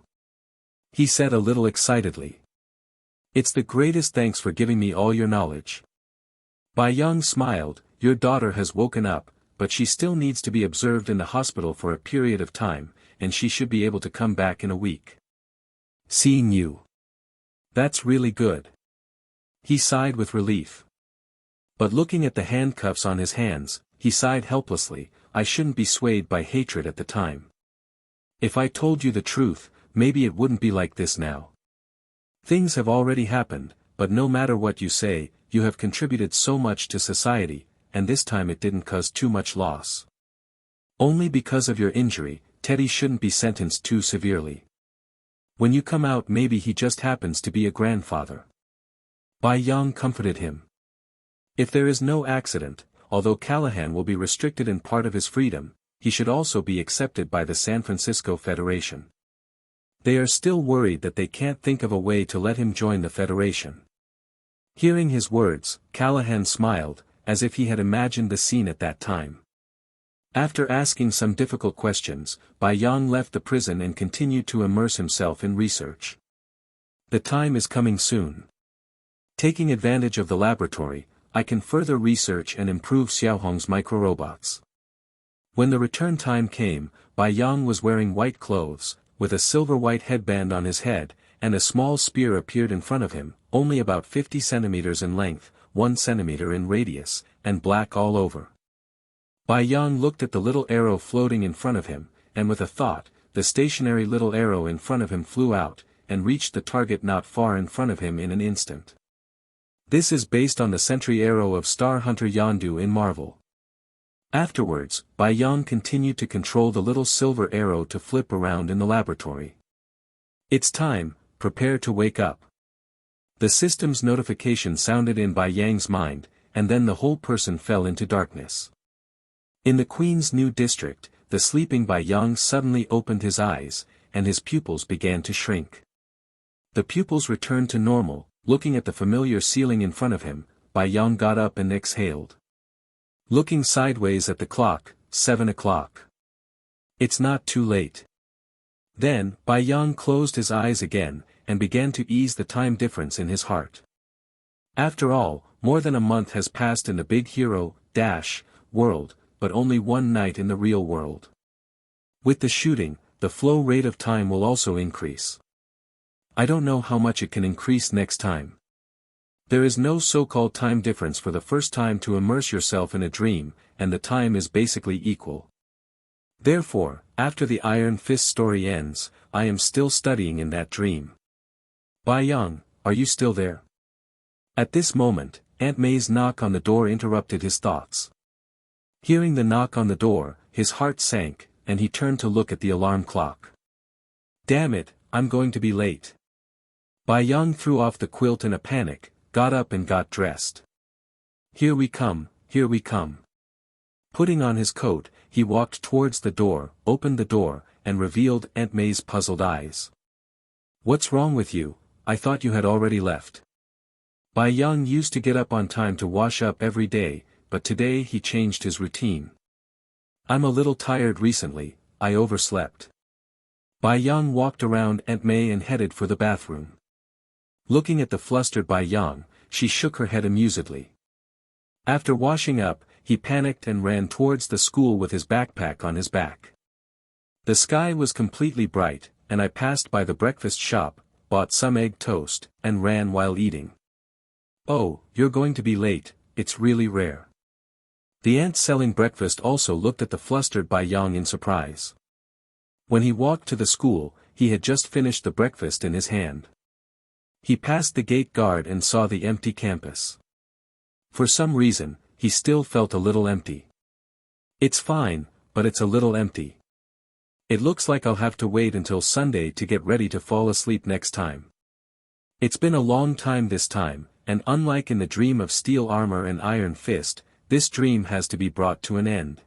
Speaker 1: He said a little excitedly. It's the greatest thanks for giving me all your knowledge. Bai Yang smiled, your daughter has woken up, but she still needs to be observed in the hospital for a period of time, and she should be able to come back in a week. Seeing you. That's really good. He sighed with relief. But looking at the handcuffs on his hands, he sighed helplessly, I shouldn't be swayed by hatred at the time. If I told you the truth, maybe it wouldn't be like this now. Things have already happened, but no matter what you say, you have contributed so much to society, and this time it didn't cause too much loss. Only because of your injury, Teddy shouldn't be sentenced too severely. When you come out maybe he just happens to be a grandfather. Bai Yang comforted him. If there is no accident, although Callahan will be restricted in part of his freedom, he should also be accepted by the San Francisco Federation. They are still worried that they can't think of a way to let him join the Federation. Hearing his words, Callahan smiled, as if he had imagined the scene at that time. After asking some difficult questions, Bai Yang left the prison and continued to immerse himself in research. The time is coming soon. Taking advantage of the laboratory, I can further research and improve Xiaohong's microrobots. When the return time came, Bai Yang was wearing white clothes, with a silver-white headband on his head, and a small spear appeared in front of him, only about 50 centimeters in length, 1 centimeter in radius, and black all over. Bai Yang looked at the little arrow floating in front of him, and with a thought, the stationary little arrow in front of him flew out, and reached the target not far in front of him in an instant. This is based on the sentry arrow of Star Hunter Yondu in Marvel. Afterwards, Bai Yang continued to control the little silver arrow to flip around in the laboratory. It's time, prepare to wake up. The system's notification sounded in Bai Yang's mind, and then the whole person fell into darkness. In the Queen's new district, the sleeping Bai Yang suddenly opened his eyes, and his pupils began to shrink. The pupils returned to normal. Looking at the familiar ceiling in front of him, Bai Yang got up and exhaled. Looking sideways at the clock, 7 o'clock. It's not too late. Then, Bai Yang closed his eyes again, and began to ease the time difference in his heart. After all, more than a month has passed in the big hero, world, but only one night in the real world. With the shooting, the flow rate of time will also increase. I don't know how much it can increase next time. There is no so-called time difference for the first time to immerse yourself in a dream, and the time is basically equal. Therefore, after the Iron Fist story ends, I am still studying in that dream. Bai Yang, are you still there? At this moment, Aunt May's knock on the door interrupted his thoughts. Hearing the knock on the door, his heart sank, and he turned to look at the alarm clock. Damn it, I'm going to be late. Bai Yang threw off the quilt in a panic, got up and got dressed. Here we come, here we come. Putting on his coat, he walked towards the door, opened the door, and revealed Aunt May's puzzled eyes. What's wrong with you? I thought you had already left. Bai Yang used to get up on time to wash up every day, but today he changed his routine. I'm a little tired recently, I overslept. Bai Yang walked around Aunt May and headed for the bathroom. Looking at the flustered Bai Yang, she shook her head amusedly. After washing up, he panicked and ran towards the school with his backpack on his back. The sky was completely bright, and I passed by the breakfast shop, bought some egg toast, and ran while eating. Oh, you're going to be late, it's really rare. The aunt selling breakfast also looked at the flustered Bai Yang in surprise. When he walked to the school, he had just finished the breakfast in his hand. He passed the gate guard and saw the empty campus. For some reason, he still felt a little empty. It's fine, but it's a little empty. It looks like I'll have to wait until Sunday to get ready to fall asleep next time. It's been a long time this time, and unlike in the dream of steel armor and iron fist, this dream has to be brought to an end.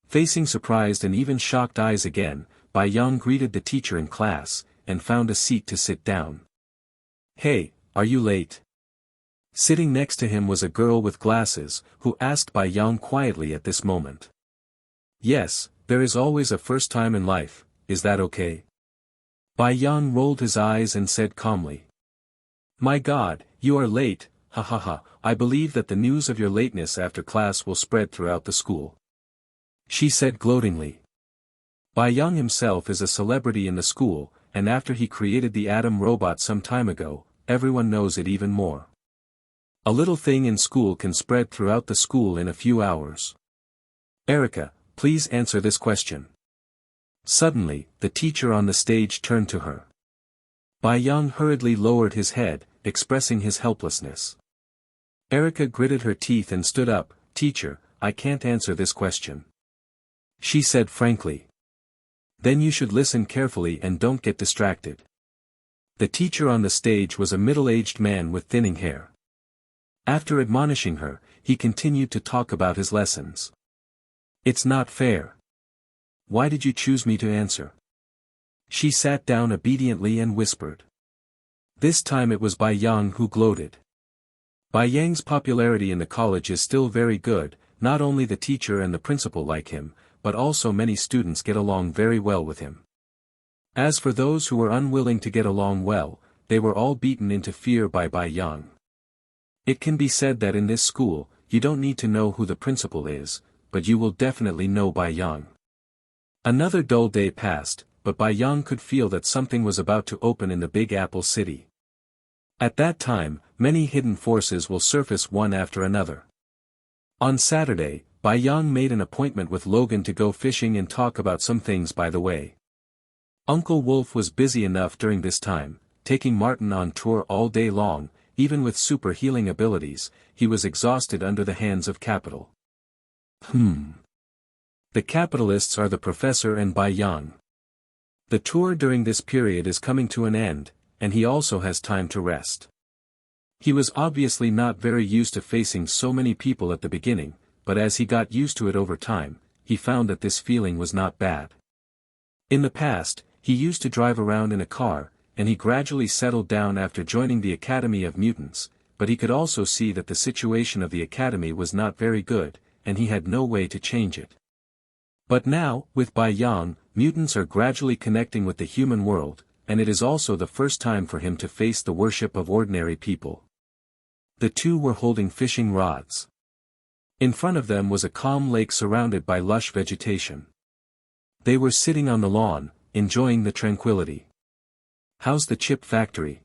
Speaker 1: Facing surprised and even shocked eyes again, Bai Yang greeted the teacher in class, and found a seat to sit down. Hey, are you late? Sitting next to him was a girl with glasses, who asked Bai Yang quietly at this moment. Yes, there is always a first time in life, is that okay? Bai Yang rolled his eyes and said calmly. My God, you are late, ha ha ha, I believe that the news of your lateness after class will spread throughout the school. She said gloatingly. Bai Yang himself is a celebrity in the school, and after he created the atom robot some time ago, everyone knows it even more. A little thing in school can spread throughout the school in a few hours. Erica, please answer this question. Suddenly, the teacher on the stage turned to her. Bai Yang hurriedly lowered his head, expressing his helplessness. Erica gritted her teeth and stood up. Teacher, I can't answer this question. She said frankly. Then you should listen carefully and don't get distracted. The teacher on the stage was a middle-aged man with thinning hair. After admonishing her, he continued to talk about his lessons. It's not fair. Why did you choose me to answer? She sat down obediently and whispered. This time it was Bai Yang who gloated. Bai Yang's popularity in the college is still very good, not only the teacher and the principal like him, but also many students get along very well with him. As for those who were unwilling to get along well, they were all beaten into fear by Bai Yang. It can be said that in this school, you don't need to know who the principal is, but you will definitely know Bai Yang. Another dull day passed, but Bai Yang could feel that something was about to open in the Big Apple City. At that time, many hidden forces will surface one after another. On Saturday, Bai Yang made an appointment with Logan to go fishing and talk about some things by the way. Uncle Wolf was busy enough during this time, taking Martin on tour all day long. Even with super healing abilities, he was exhausted under the hands of capital. The capitalists are the professor and Bai Yang. The tour during this period is coming to an end, and he also has time to rest. He was obviously not very used to facing so many people at the beginning, but as he got used to it over time, he found that this feeling was not bad. In the past, he used to drive around in a car, and he gradually settled down after joining the Academy of Mutants, but he could also see that the situation of the Academy was not very good, and he had no way to change it. But now, with Bai Yang, mutants are gradually connecting with the human world, and it is also the first time for him to face the worship of ordinary people. The two were holding fishing rods. In front of them was a calm lake surrounded by lush vegetation. They were sitting on the lawn, enjoying the tranquility. How's the chip factory?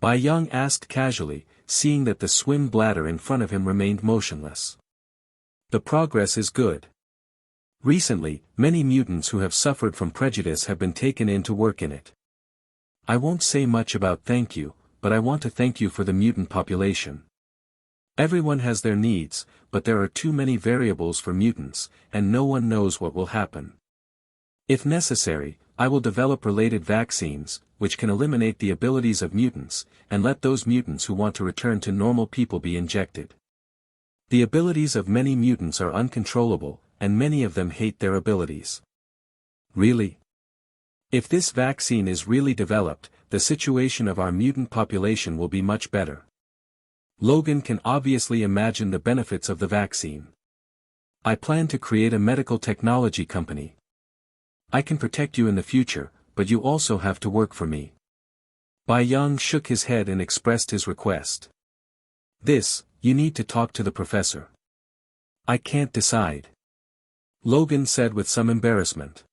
Speaker 1: Bai Yang asked casually, seeing that the swim bladder in front of him remained motionless. The progress is good. Recently, many mutants who have suffered from prejudice have been taken in to work in it. I won't say much about thank you, but I want to thank you for the mutant population. Everyone has their needs, but there are too many variables for mutants, and no one knows what will happen. If necessary, I will develop related vaccines, which can eliminate the abilities of mutants, and let those mutants who want to return to normal people be injected. The abilities of many mutants are uncontrollable, and many of them hate their abilities. Really? If this vaccine is really developed, the situation of our mutant population will be much better. Logan can obviously imagine the benefits of the vaccine. I plan to create a medical technology company. I can protect you in the future, but you also have to work for me. Bai Yang shook his head and expressed his request. You need to talk to the professor. I can't decide. Logan said with some embarrassment.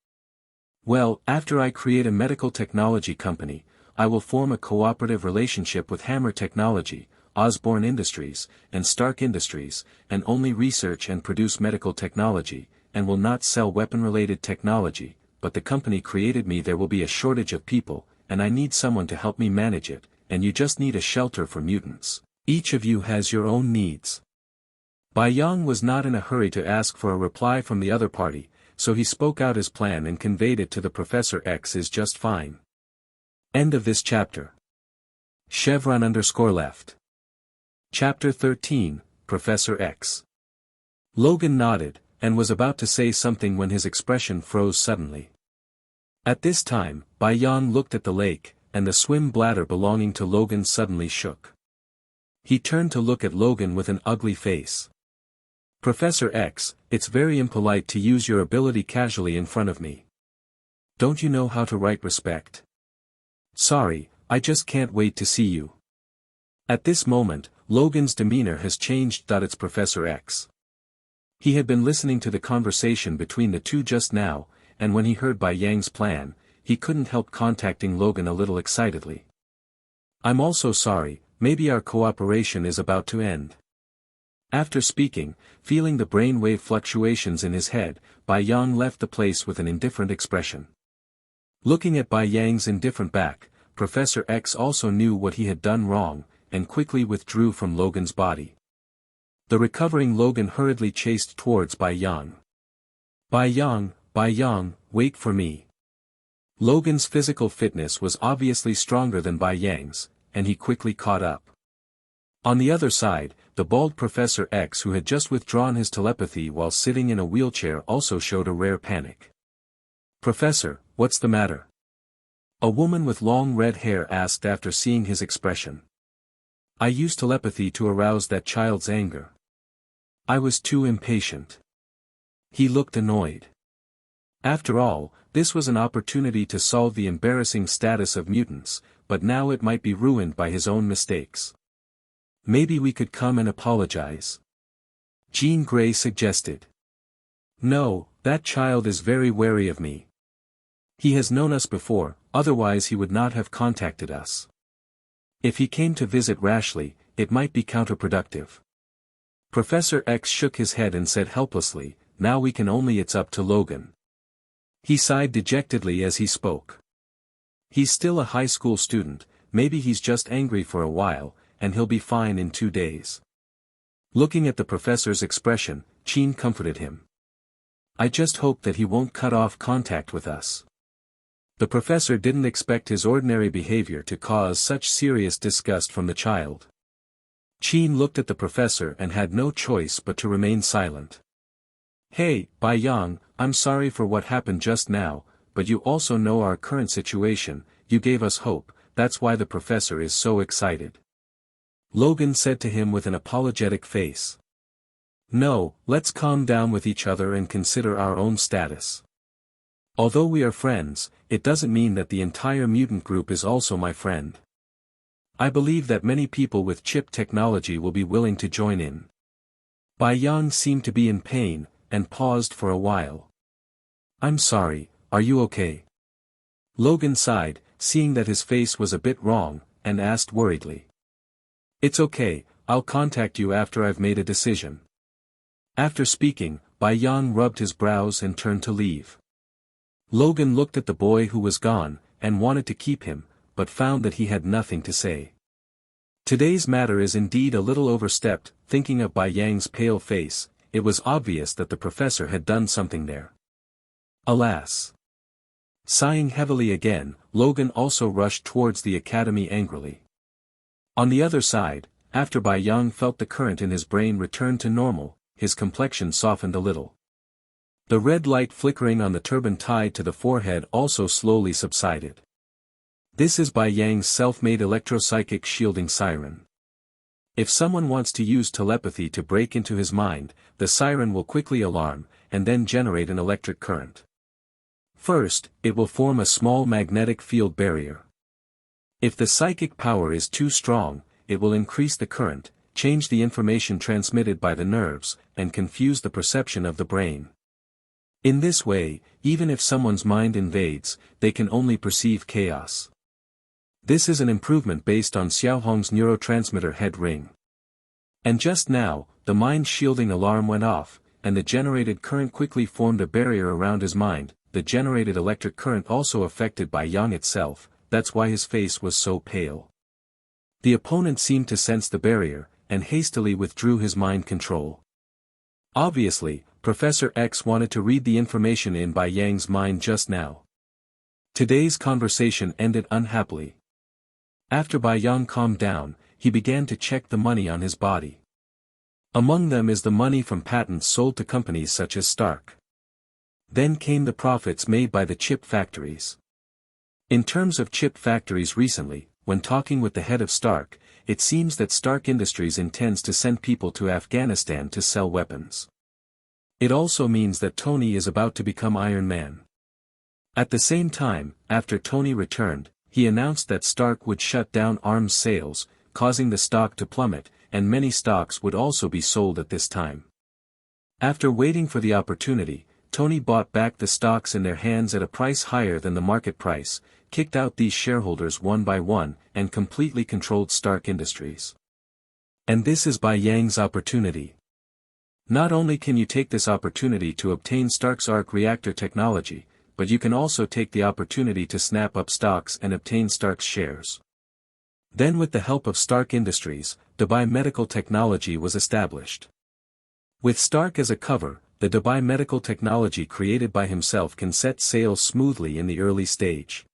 Speaker 1: Well, after I create a medical technology company, I will form a cooperative relationship with Hammer Technology, Osborne Industries, and Stark Industries, and only research and produce medical technology, and will not sell weapon-related technology, but the company created me. There will be a shortage of people, and I need someone to help me manage it, and you just need a shelter for mutants. Each of you has your own needs. Bai Yang was not in a hurry to ask for a reply from the other party, so he spoke out his plan and conveyed it to the Professor X is just fine. End of this chapter. Chevron_left. Chapter 13, Professor X. Logan nodded, and was about to say something when his expression froze suddenly. At this time, Bai Yang looked at the lake, and the swim bladder belonging to Logan suddenly shook. He turned to look at Logan with an ugly face. Professor X, it's very impolite to use your ability casually in front of me. Don't you know how to write respect? Sorry, I just can't wait to see you. At this moment, Logan's demeanor has changed. It's Professor X. He had been listening to the conversation between the two just now, and when he heard Bai Yang's plan, he couldn't help contacting Logan a little excitedly. I'm also sorry, maybe our cooperation is about to end. After speaking, feeling the brainwave fluctuations in his head, Bai Yang left the place with an indifferent expression. Looking at Bai Yang's indifferent back, Professor X also knew what he had done wrong, and quickly withdrew from Logan's body. The recovering Logan hurriedly chased towards Bai Yang. Bai Yang, wait for me. Logan's physical fitness was obviously stronger than Bai Yang's, and he quickly caught up. On the other side, the bald Professor X, who had just withdrawn his telepathy while sitting in a wheelchair, also showed a rare panic. Professor, what's the matter? A woman with long red hair asked after seeing his expression. I used telepathy to arouse that child's anger. I was too impatient. He looked annoyed. After all, this was an opportunity to solve the embarrassing status of mutants, but now it might be ruined by his own mistakes. Maybe we could come and apologize. Jean Grey suggested. No, that child is very wary of me. He has known us before, otherwise he would not have contacted us. If he came to visit rashly, it might be counterproductive. Professor X shook his head and said helplessly, now we can only it's up to Logan. He sighed dejectedly as he spoke. He's still a high school student, maybe he's just angry for a while, and he'll be fine in 2 days. Looking at the professor's expression, Jean comforted him. I just hope that he won't cut off contact with us. The professor didn't expect his ordinary behavior to cause such serious disgust from the child. Jean looked at the professor and had no choice but to remain silent. Hey, Bai Yang, I'm sorry for what happened just now, but you also know our current situation, you gave us hope, that's why the professor is so excited. Logan said to him with an apologetic face. No, let's calm down with each other and consider our own status. Although we are friends, it doesn't mean that the entire mutant group is also my friend. I believe that many people with chip technology will be willing to join in. Bai Yang seemed to be in pain, and paused for a while. I'm sorry, are you okay? Logan sighed, seeing that his face was a bit wrong, and asked worriedly. It's okay, I'll contact you after I've made a decision. After speaking, Bai Yang rubbed his brows and turned to leave. Logan looked at the boy who was gone, and wanted to keep him, but found that he had nothing to say. Today's matter is indeed a little overstepped. Thinking of Bai Yang's pale face, it was obvious that the professor had done something there. Alas! Sighing heavily again, Logan also rushed towards the academy angrily. On the other side, after Bai Yang felt the current in his brain return to normal, his complexion softened a little. The red light flickering on the turban tied to the forehead also slowly subsided. This is Bai Yang's self-made electropsychic shielding siren. If someone wants to use telepathy to break into his mind, the siren will quickly alarm, and then generate an electric current. First, it will form a small magnetic field barrier. If the psychic power is too strong, it will increase the current, change the information transmitted by the nerves, and confuse the perception of the brain. In this way, even if someone's mind invades, they can only perceive chaos. This is an improvement based on Xiaohong's neurotransmitter head ring. And just now, the mind-shielding alarm went off, and the generated current quickly formed a barrier around his mind. The generated electric current also affected Bai Yang itself, that's why his face was so pale. The opponent seemed to sense the barrier, and hastily withdrew his mind control. Obviously, Professor X wanted to read the information in Bai Yang's mind just now. Today's conversation ended unhappily. After Bai Yang calmed down, he began to check the money on his body. Among them is the money from patents sold to companies such as Stark. Then came the profits made by the chip factories. In terms of chip factories recently, when talking with the head of Stark, it seems that Stark Industries intends to send people to Afghanistan to sell weapons. It also means that Tony is about to become Iron Man. At the same time, after Tony returned, he announced that Stark would shut down arms sales, causing the stock to plummet, and many stocks would also be sold at this time. After waiting for the opportunity, Tony bought back the stocks in their hands at a price higher than the market price, kicked out these shareholders one by one, and completely controlled Stark Industries. And this is Bai Yang's opportunity. Not only can you take this opportunity to obtain Stark's arc reactor technology, but you can also take the opportunity to snap up stocks and obtain Stark's shares. Then with the help of Stark Industries, the medical technology was established. With Stark as a cover, the medical technology created by himself can set sail smoothly in the early stage.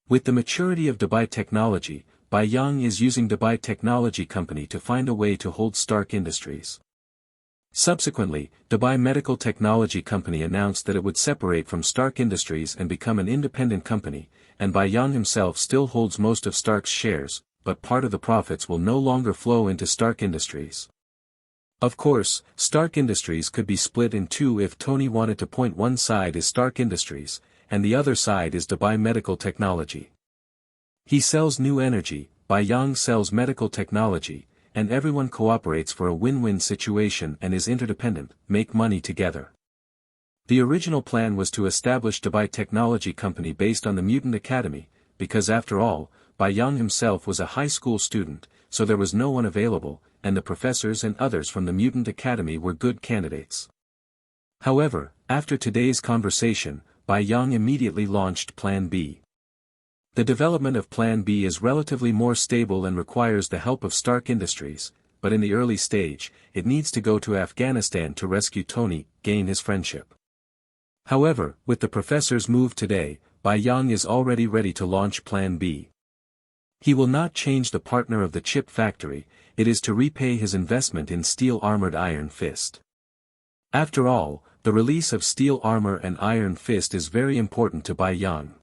Speaker 1: With the maturity of technology, Bai Yang is using technology company to find a way to hold Stark Industries. Subsequently, medical technology company announced that it would separate from Stark Industries and become an independent company, and Bai Yang himself still holds most of Stark's shares, but part of the profits will no longer flow into Stark Industries. Of course, Stark Industries could be split in two if Tony wanted to point one side is Stark Industries, and the other side is medical technology. He sells new energy, Bai Yang sells medical technology, and everyone cooperates for a win-win situation and is interdependent, make money together. The original plan was to establish the technology company based on the Mutant Academy, because after all, Bai Yang himself was a high school student, so there was no one available, and the professors and others from the Mutant Academy were good candidates. However, after today's conversation, Bai Yang immediately launched Plan B. The development of Plan B is relatively more stable and requires the help of Stark Industries, but in the early stage, it needs to go to Afghanistan to rescue Tony, gain his friendship. However, with the professor's move today, Bai Yang is already ready to launch Plan B. He will not change the partner of the chip factory, it is to repay his investment in Steel Armored Iron Fist. After all, the release of Steel Armor and Iron Fist is very important to Bai Yang.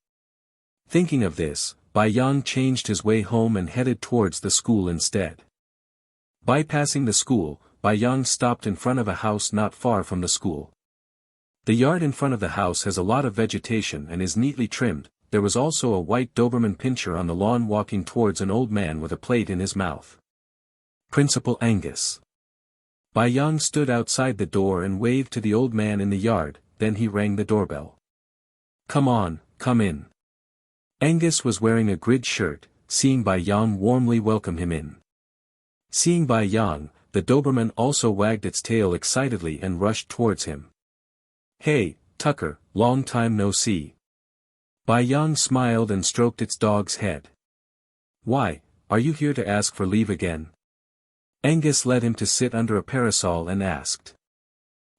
Speaker 1: Thinking of this, Bai Yang changed his way home and headed towards the school instead. Bypassing the school, Bai Yang stopped in front of a house not far from the school. The yard in front of the house has a lot of vegetation and is neatly trimmed. There was also a white Doberman Pinscher on the lawn walking towards an old man with a plate in his mouth. Principal Angus. Bai Yang stood outside the door and waved to the old man in the yard, then he rang the doorbell. Come on, come in. Angus was wearing a grid shirt, seeing Bai Yang warmly welcome him in. Seeing Bai Yang, the Doberman also wagged its tail excitedly and rushed towards him. "Hey, Tucker, long time no see." Bai Yang smiled and stroked its dog's head. "Why, are you here to ask for leave again?" Angus led him to sit under a parasol and asked.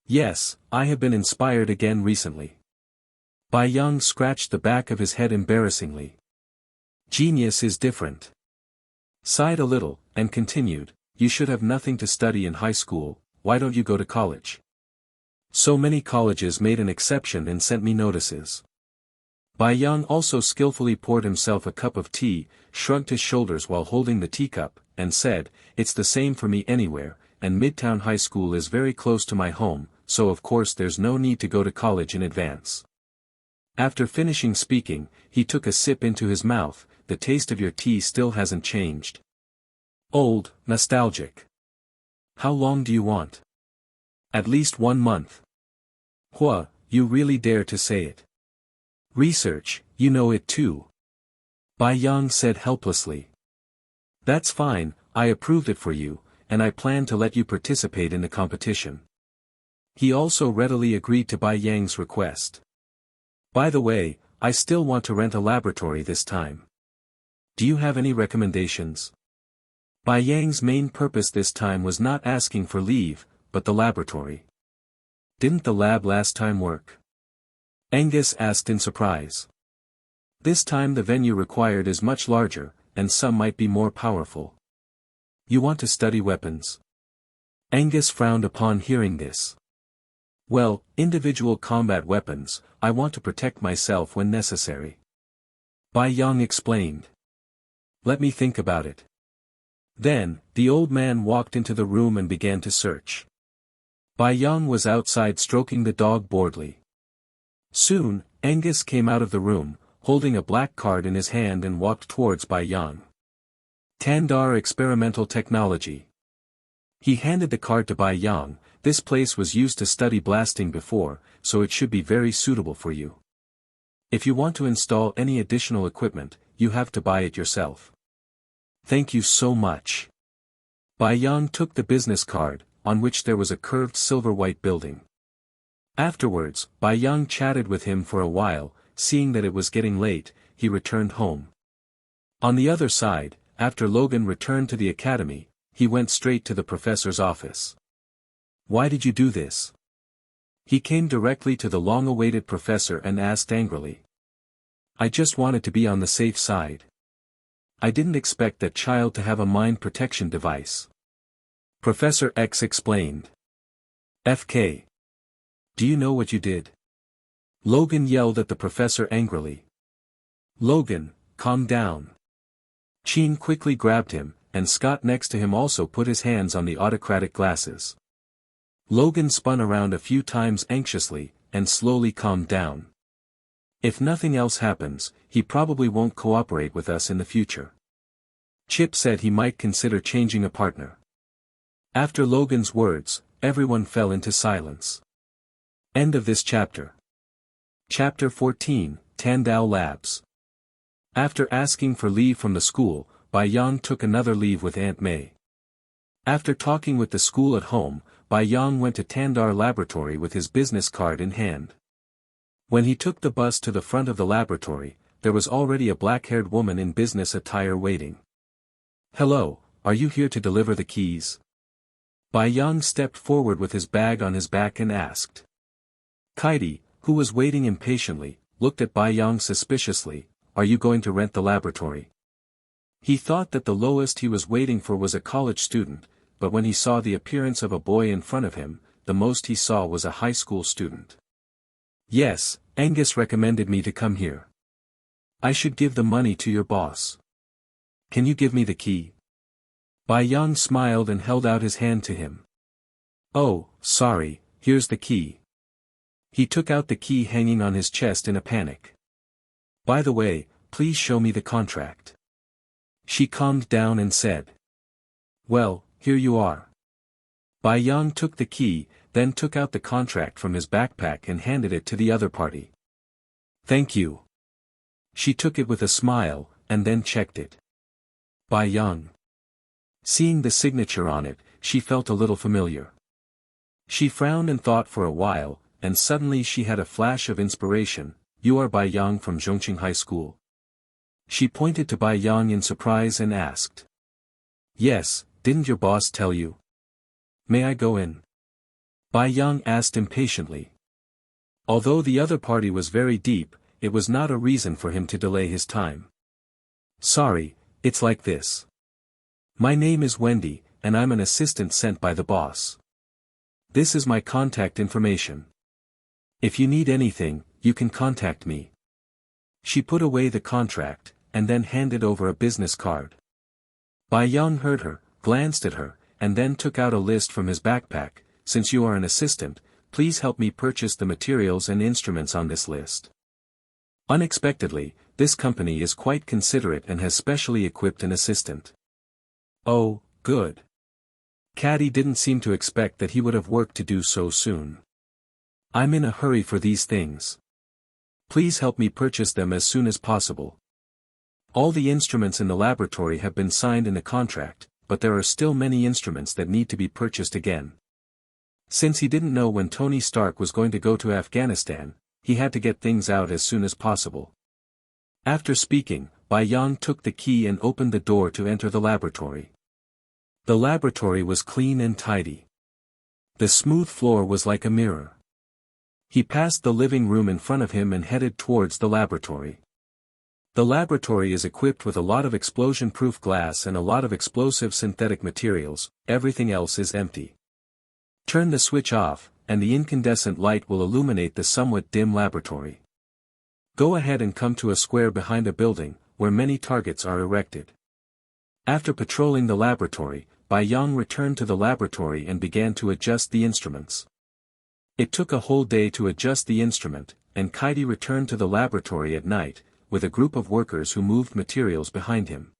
Speaker 1: "Yes, I have been inspired again recently." Bai Yang scratched the back of his head embarrassingly. "Genius is different." Sighed a little, and continued, "You should have nothing to study in high school, why don't you go to college?" "So many colleges made an exception and sent me notices." Bai Yang also skillfully poured himself a cup of tea, shrugged his shoulders while holding the teacup, and said, "It's the same for me anywhere, and Midtown High School is very close to my home, so of course there's no need to go to college in advance." After finishing speaking, he took a sip into his mouth. "The taste of your tea still hasn't changed. Old, nostalgic. How long do you want?" "At least 1 month." "Hua, you really dare to say it." "Research, you know it too." Bai Yang said helplessly. "That's fine, I approved it for you, and I plan to let you participate in the competition." He also readily agreed to Bai Yang's request. "By the way, I still want to rent a laboratory this time. Do you have any recommendations?" Bai Yang's main purpose this time was not asking for leave, but the laboratory. "Didn't the lab last time work?" Angus asked in surprise. "This time the venue required is much larger, and some might be more powerful." "You want to study weapons?" Angus frowned upon hearing this. "Well, individual combat weapons, I want to protect myself when necessary." Bai Yang explained. "Let me think about it." Then, the old man walked into the room and began to search. Bai Yang was outside stroking the dog boredly. Soon, Angus came out of the room, holding a black card in his hand and walked towards Bai Yang. "Tandar Experimental Technology." He handed the card to Bai Yang. "This place was used to study blasting before, so it should be very suitable for you. If you want to install any additional equipment, you have to buy it yourself." "Thank you so much." Bai Yang took the business card, on which there was a curved silver-white building. Afterwards, Bai Yang chatted with him for a while. Seeing that it was getting late, he returned home. On the other side, after Logan returned to the academy, he went straight to the professor's office. "Why did you do this?" He came directly to the long-awaited professor and asked angrily. "I just wanted to be on the safe side. I didn't expect that child to have a mind protection device." Professor X explained. "FK. Do you know what you did?" Logan yelled at the professor angrily. "Logan, calm down." Chin quickly grabbed him, and Scott next to him also put his hands on the autocratic glasses. Logan spun around a few times anxiously, and slowly calmed down. "If nothing else happens, he probably won't cooperate with us in the future." Chip said he might consider changing a partner. After Logan's words, everyone fell into silence. End of this chapter. Chapter 14, Tandao Labs. After asking for leave from the school, Bai Yang took another leave with Aunt May. After talking with the school at home, Bai Yang went to Tandar Laboratory with his business card in hand. When he took the bus to the front of the laboratory, there was already a black-haired woman in business attire waiting. "Hello, are you here to deliver the keys?" Bai Yang stepped forward with his bag on his back and asked. Kaidi, who was waiting impatiently, looked at Bai Yang suspiciously. "Are you going to rent the laboratory?" He thought that the lowest he was waiting for was a college student, but when he saw the appearance of a boy in front of him, the most he saw was a high school student. "Yes, Angus recommended me to come here. I should give the money to your boss. Can you give me the key?" Bai Yang smiled and held out his hand to him. "Oh, sorry, here's the key." He took out the key hanging on his chest in a panic. "By the way, please show me the contract." She calmed down and said. "Well, here you are." Bai Yang took the key, then took out the contract from his backpack and handed it to the other party. "Thank you." She took it with a smile, and then checked it. "Bai Yang. Seeing the signature on it, she felt a little familiar. She frowned and thought for a while, and suddenly she had a flash of inspiration. "You are Bai Yang from Zhongqing High School?" She pointed to Bai Yang in surprise and asked. "Yes, didn't your boss tell you?" "May I go in?" Bai Yang asked impatiently. Although the other party was very deep, it was not a reason for him to delay his time. "Sorry, it's like this. My name is Wendy, and I'm an assistant sent by the boss. This is my contact information. If you need anything, you can contact me." She put away the contract, and then handed over a business card. Bai Yang heard her, glanced at her, and then took out a list from his backpack. "Since you are an assistant, please help me purchase the materials and instruments on this list." Unexpectedly, this company is quite considerate and has specially equipped an assistant. Oh, good. Caddy didn't seem to expect that he would have work to do so soon. "I'm in a hurry for these things. Please help me purchase them as soon as possible. All the instruments in the laboratory have been signed in a contract, but there are still many instruments that need to be purchased again." Since he didn't know when Tony Stark was going to go to Afghanistan, he had to get things out as soon as possible. After speaking, Bai Yang took the key and opened the door to enter the laboratory. The laboratory was clean and tidy. The smooth floor was like a mirror. He passed the living room in front of him and headed towards the laboratory. The laboratory is equipped with a lot of explosion-proof glass and a lot of explosive synthetic materials. Everything else is empty. Turn the switch off, and the incandescent light will illuminate the somewhat dim laboratory. Go ahead and come to a square behind a building, where many targets are erected. After patrolling the laboratory, Bai Yang returned to the laboratory and began to adjust the instruments. It took a whole day to adjust the instrument, and Kaidi returned to the laboratory at night, with a group of workers who moved materials behind him.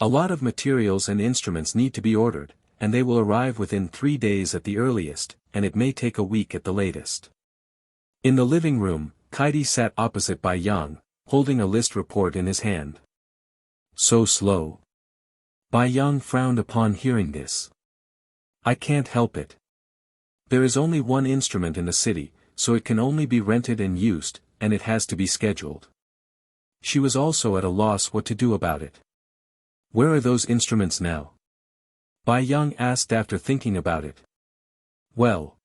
Speaker 1: A lot of materials and instruments need to be ordered, and they will arrive within 3 days at the earliest, and it may take a week at the latest. In the living room, Kaidi sat opposite Bai Yang, holding a list report in his hand. "So slow." Bai Yang frowned upon hearing this. "I can't help it. There is only one instrument in the city, so it can only be rented and used, and it has to be scheduled." She was also at a loss what to do about it. "Where are those instruments now?" Bai Yang asked after thinking about it. "Well,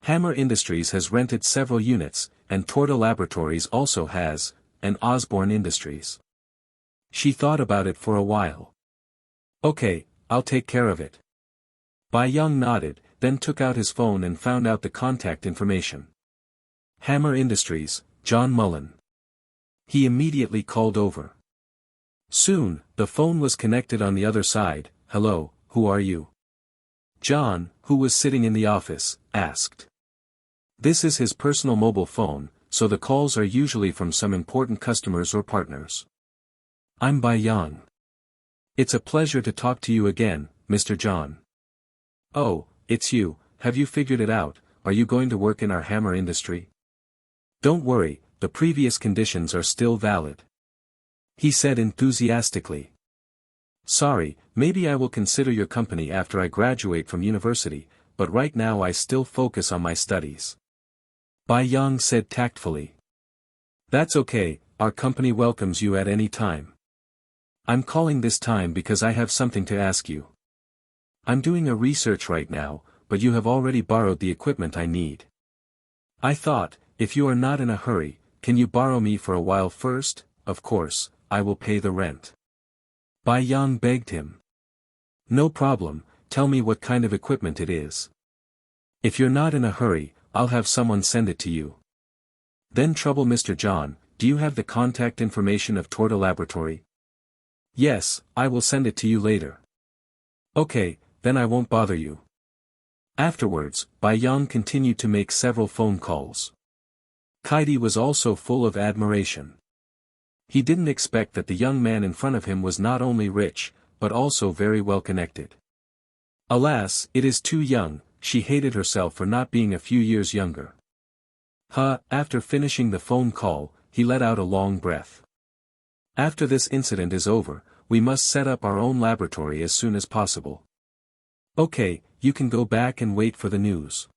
Speaker 1: Hammer Industries has rented several units, and Torda Laboratories also has, and Osborne Industries." She thought about it for a while. "Okay, I'll take care of it." Bai Yang nodded, then took out his phone and found out the contact information. Hammer Industries, John Mullen. He immediately called over. Soon, the phone was connected on the other side. "Hello, who are you?" John, who was sitting in the office, asked. This is his personal mobile phone, so the calls are usually from some important customers or partners. "I'm Bai Yang. It's a pleasure to talk to you again, Mr. John." "Oh, it's you. Have you figured it out? Are you going to work in our hammer industry?" "Don't worry, the previous conditions are still valid," he said enthusiastically. "Sorry, maybe I will consider your company after I graduate from university, but right now I still focus on my studies," Bai Yang said tactfully. "That's okay, our company welcomes you at any time. I'm calling this time because I have something to ask you. I'm doing a research right now, but you have already borrowed the equipment I need. I thought, if you are not in a hurry, can you borrow me for a while first? Of course, I will pay the rent." Bai Yang begged him. "No problem, tell me what kind of equipment it is. If you're not in a hurry, I'll have someone send it to you." Then trouble Mr. John, "Do you have the contact information of Torda Laboratory?" "Yes, I will send it to you later." "Okay, then I won't bother you." Afterwards, Bai Yang continued to make several phone calls. Kaidi was also full of admiration. He didn't expect that the young man in front of him was not only rich, but also very well connected. Alas, it is too young, she hated herself for not being a few years younger. After finishing the phone call, he let out a long breath. "After this incident is over, we must set up our own laboratory as soon as possible. Okay, you can go back and wait for the news.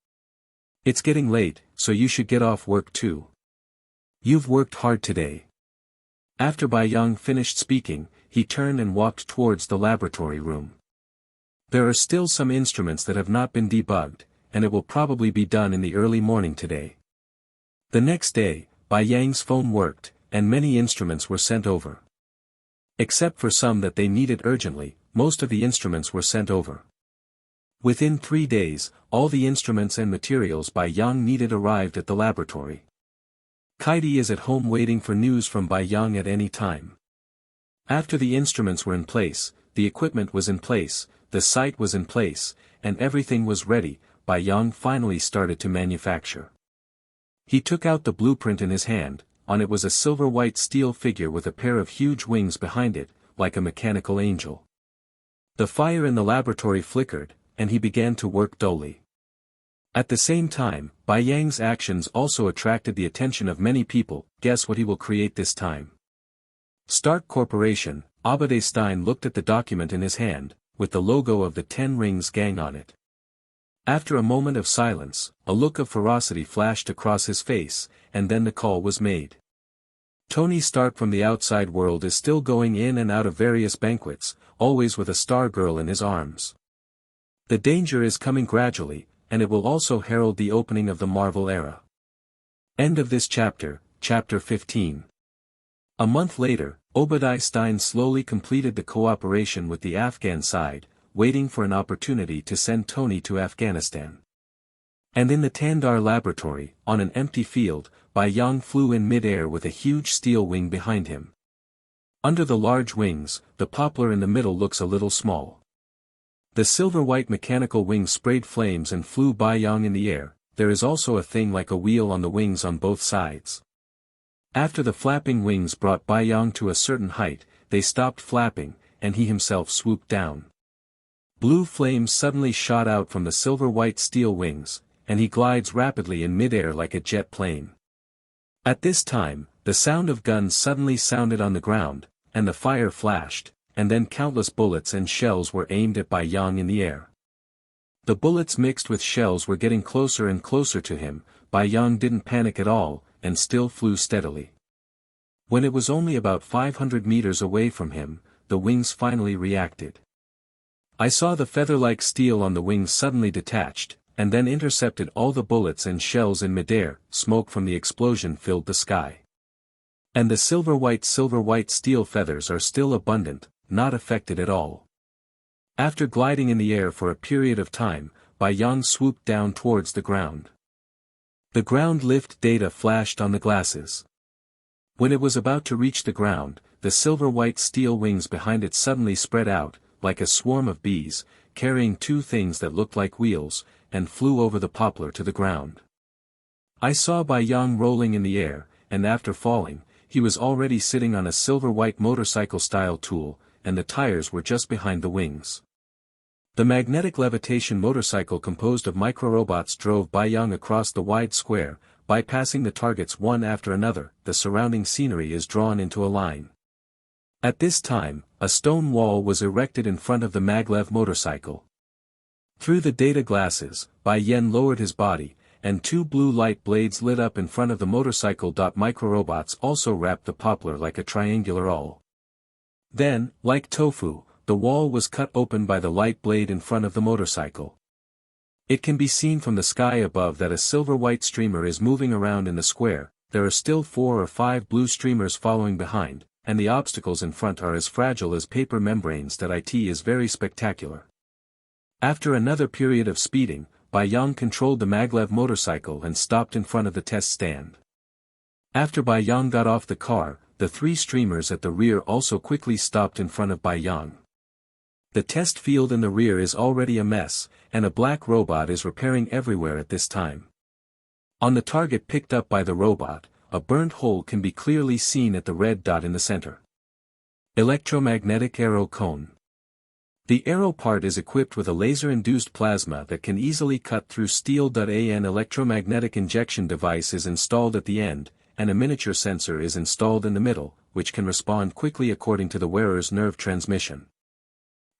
Speaker 1: It's getting late, so you should get off work too. You've worked hard today. After Bai Yang finished speaking, he turned and walked towards the laboratory room. There are still some instruments that have not been debugged, and it will probably be done in the early morning today. The next day, Bai Yang's phone worked, and many instruments were sent over. Except for some that they needed urgently, most of the instruments were sent over. Within 3 days, all the instruments and materials Bai Yang needed arrived at the laboratory. S.H.I.E.L.D is at home waiting for news from Bai Yang at any time. After the instruments were in place, the equipment was in place, the site was in place, and everything was ready, Bai Yang finally started to manufacture. He took out the blueprint in his hand. On it was a silver-white steel figure with a pair of huge wings behind it, like a mechanical angel. The fire in the laboratory flickered, and he began to work dully. At the same time, Bai Yang's actions also attracted the attention of many people. Guess what he will create this time? Stark Corporation. Afghanistan looked at the document in his hand, with the logo of the 10 Rings Gang on it. After a moment of silence, a look of ferocity flashed across his face, and then the call was made. Tony Stark from the outside world is still going in and out of various banquets, always with a star girl in his arms. The danger is coming gradually, and it will also herald the opening of the Marvel era. End of this chapter, Chapter 15. A month later, Obadiah Stine slowly completed the cooperation with the Afghan side, waiting for an opportunity to send Tony to Afghanistan. And in the Tandar laboratory, on an empty field, Bai Yang flew in mid-air with a huge steel wing behind him. Under the large wings, the poplar in the middle looks a little small. The silver-white mechanical wings sprayed flames and flew Bai Yang in the air. There is also a thing like a wheel on the wings on both sides. After the flapping wings brought Bai Yang to a certain height, they stopped flapping, and he himself swooped down. Blue flames suddenly shot out from the silver-white steel wings, and he glides rapidly in mid-air like a jet plane. At this time, the sound of guns suddenly sounded on the ground, and the fire flashed, and then countless bullets and shells were aimed at Bai Yang in the air. The bullets mixed with shells were getting closer and closer to him. Bai Yang didn't panic at all, and still flew steadily. When it was only about 500 meters away from him, the wings finally reacted. I saw the feather-like steel on the wings suddenly detached, and then intercepted all the bullets and shells in midair. Smoke from the explosion filled the sky. And the silver-white steel feathers are still abundant, not affected at all. After gliding in the air for a period of time, Bai Yang swooped down towards the ground. The ground lift data flashed on the glasses. When it was about to reach the ground, the silver-white steel wings behind it suddenly spread out, like a swarm of bees, carrying 2 things that looked like wheels, and flew over the poplar to the ground. I saw Bai Yang rolling in the air, and after falling, he was already sitting on a silver-white motorcycle-style tool, and the tires were just behind the wings. The magnetic levitation motorcycle composed of microrobots drove Bai Yang across the wide square, bypassing the targets one after another. The surrounding scenery is drawn into a line. At this time, a stone wall was erected in front of the maglev motorcycle. Through the data glasses, Bai Yang lowered his body, and 2 blue light blades lit up in front of the motorcycle. Microrobots also wrapped the poplar like a triangular awl. Then, like tofu, the wall was cut open by the light blade in front of the motorcycle. It can be seen from the sky above that a silver-white streamer is moving around in the square. There are still 4 or 5 blue streamers following behind, and the obstacles in front are as fragile as paper membranes. It is very spectacular. After another period of speeding, Bai Yang controlled the maglev motorcycle and stopped in front of the test stand. After Bai Yang got off the car, the 3 streamers at the rear also quickly stopped in front of Bai Yang. The test field in the rear is already a mess, and a black robot is repairing everywhere at this time. On the target picked up by the robot, a burnt hole can be clearly seen at the red dot in the center. Electromagnetic arrow cone. The arrow part is equipped with a laser-induced plasma that can easily cut through steel. An electromagnetic injection device is installed at the end, and a miniature sensor is installed in the middle, which can respond quickly according to the wearer's nerve transmission.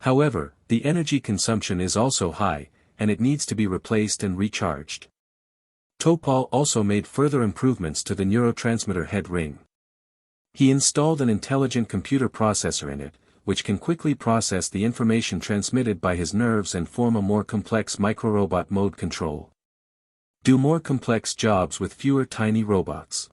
Speaker 1: However, the energy consumption is also high, and it needs to be replaced and recharged. Topol also made further improvements to the neurotransmitter head ring. He installed an intelligent computer processor in it, which can quickly process the information transmitted by his nerves and form a more complex microrobot mode control. Do more complex jobs with fewer tiny robots.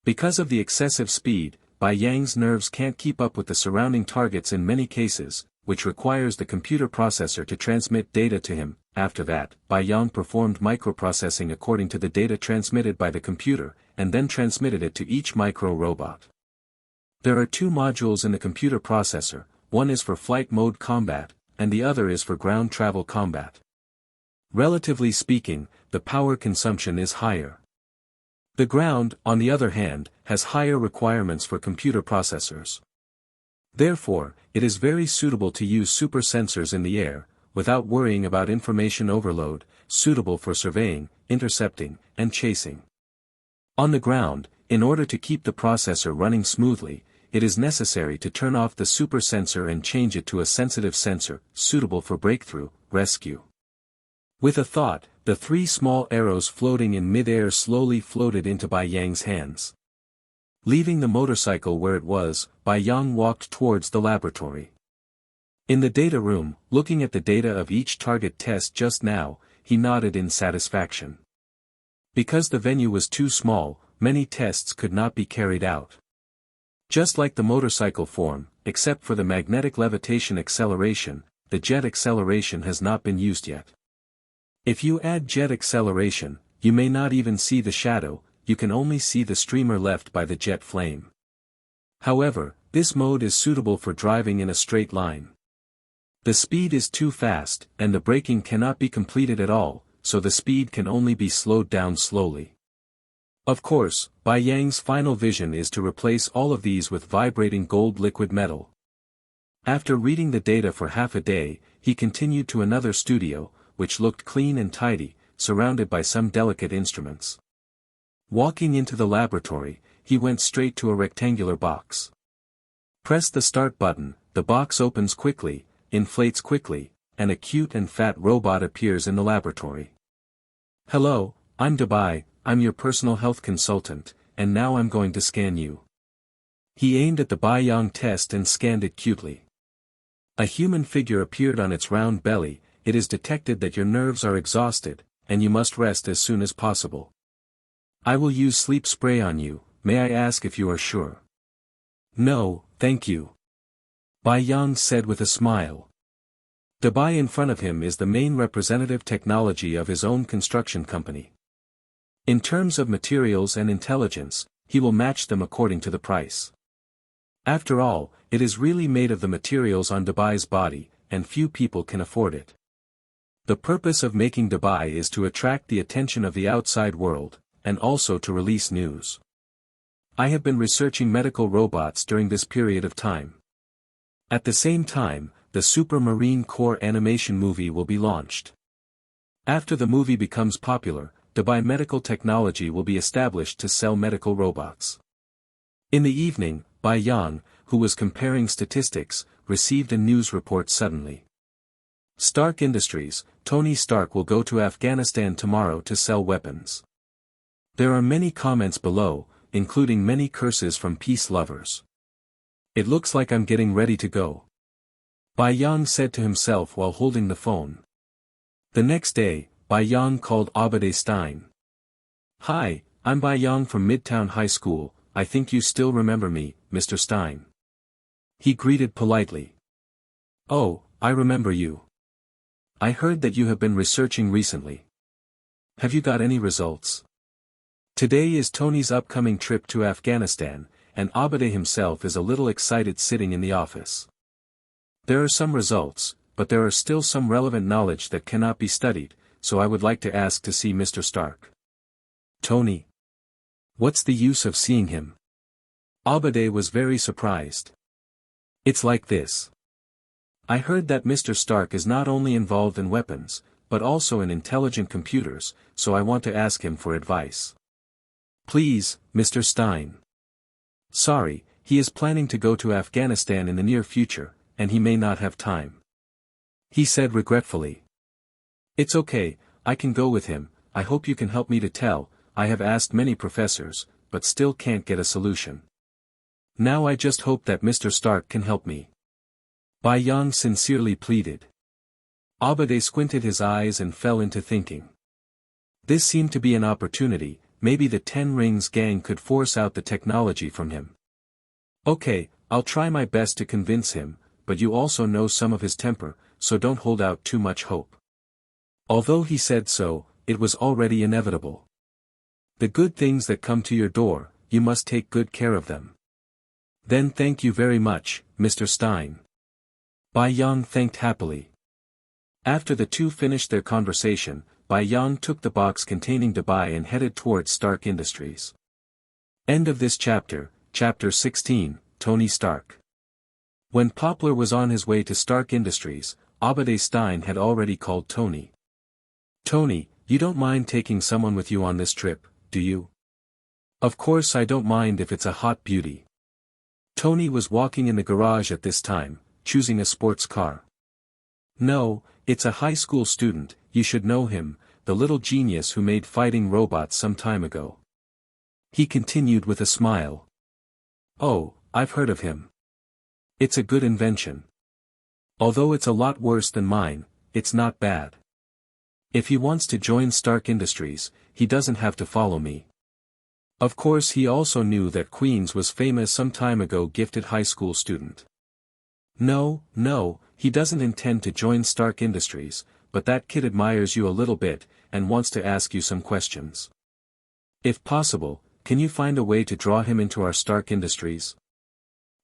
Speaker 1: Because of the excessive speed, Bai Yang's nerves can't keep up with the surrounding targets in many cases, which requires the computer processor to transmit data to him. After that, Bai Yang performed microprocessing according to the data transmitted by the computer, and then transmitted it to each micro-robot. There are two modules in the computer processor, one is for flight mode combat, and the other is for ground travel combat. Relatively speaking, the power consumption is higher. The ground, on the other hand, has higher requirements for computer processors. Therefore, it is very suitable to use super sensors in the air, without worrying about information overload, suitable for surveying, intercepting, and chasing. On the ground, in order to keep the processor running smoothly, it is necessary to turn off the super sensor and change it to a sensitive sensor, suitable for breakthrough, rescue. With a thought, the three small arrows floating in mid-air slowly floated into Bai Yang's hands. Leaving the motorcycle where it was, Bai Yang walked towards the laboratory. In the data room, looking at the data of each target test just now, he nodded in satisfaction. Because the venue was too small, many tests could not be carried out. Just like the motorcycle form, except for the magnetic levitation acceleration, the jet acceleration has not been used yet. If you add jet acceleration, you may not even see the shadow, you can only see the streamer left by the jet flame. However, this mode is suitable for driving in a straight line. The speed is too fast, and the braking cannot be completed at all, so the speed can only be slowed down slowly. Of course, Bai Yang's final vision is to replace all of these with vibrating gold liquid metal. After reading the data for half a day, he continued to another studio, which looked clean and tidy, surrounded by some delicate instruments. Walking into the laboratory, he went straight to a rectangular box. Press the start button, the box opens quickly, inflates quickly, and a cute and fat robot appears in the laboratory. "Hello, I'm Bai, I'm your personal health consultant, and now I'm going to scan you." He aimed at the Bai Yang test and scanned it cutely. A human figure appeared on its round belly. It is detected that your nerves are exhausted, and you must rest as soon as possible. I will use sleep spray on you, may I ask if you are sure? No, thank you. Bai Yang said with a smile. Bai in front of him is the main representative technology of his own construction company. In terms of materials and intelligence, he will match them according to the price. After all, it is really made of the materials on Bai's body, and few people can afford it. The purpose of making Bai is to attract the attention of the outside world, and also to release news. I have been researching medical robots during this period of time. At the same time, the Super Marine Corps animation movie will be launched. After the movie becomes popular, Bai medical technology will be established to sell medical robots. In the evening, Bai Yang, who was comparing statistics, received a news report suddenly. Stark Industries, Tony Stark will go to Afghanistan tomorrow to sell weapons. There are many comments below, including many curses from peace lovers. It looks like I'm getting ready to go. Bai Yang said to himself while holding the phone. The next day, Bai Yang called Afghanistan. Hi, I'm Bai Yang from Midtown High School, I think you still remember me, Mr. Stein. He greeted politely. Oh, I remember you. I heard that you have been researching recently. Have you got any results? Today is Tony's upcoming trip to Afghanistan, and Abade himself is a little excited sitting in the office. There are some results, but there are still some relevant knowledge that cannot be studied, so I would like to ask to see Mr. Stark. Tony? What's the use of seeing him? Abade was very surprised. It's like this. I heard that Mr. Stark is not only involved in weapons, but also in intelligent computers, so I want to ask him for advice. Please, Mr. Stein. Sorry, He is planning to go to Afghanistan in the near future, and he may not have time. He said regretfully. It's okay, I can go with him. I hope you can help me to tell. I have asked many professors, but still can't get a solution. Now I just hope that Mr. Stark can help me. Bai Yang sincerely pleaded. Abade squinted his eyes and fell into thinking. This seemed to be an opportunity. Maybe the Ten Rings gang could force out the technology from him. Okay, I'll try my best to convince him, but you also know some of his temper, so don't hold out too much hope. Although he said so, it was already inevitable. The good things that come to your door, you must take good care of them. Then thank you very much, Mr. Stein. Bai Yang thanked happily. After the two finished their conversation, Bai Yang took the box containing Dubai and headed towards Stark Industries. End of this chapter, Chapter 16, Tony Stark. When Poplar was on his way to Stark Industries, Abade Stein had already called Tony. Tony, you don't mind taking someone with you on this trip, do you? Of course I don't mind if it's a hot beauty. Tony was walking in the garage at this time, choosing a sports car. No, it's a high school student, you should know him, the little genius who made fighting robots some time ago. He continued with a smile. Oh, I've heard of him. It's a good invention. Although it's a lot worse than mine, it's not bad. If he wants to join Stark Industries, he doesn't have to follow me. Of course he also knew that Queens was famous some time ago gifted high school student. No, he doesn't intend to join Stark Industries, but that kid admires you a little bit, and wants to ask you some questions. If possible, can you find a way to draw him into our Stark Industries?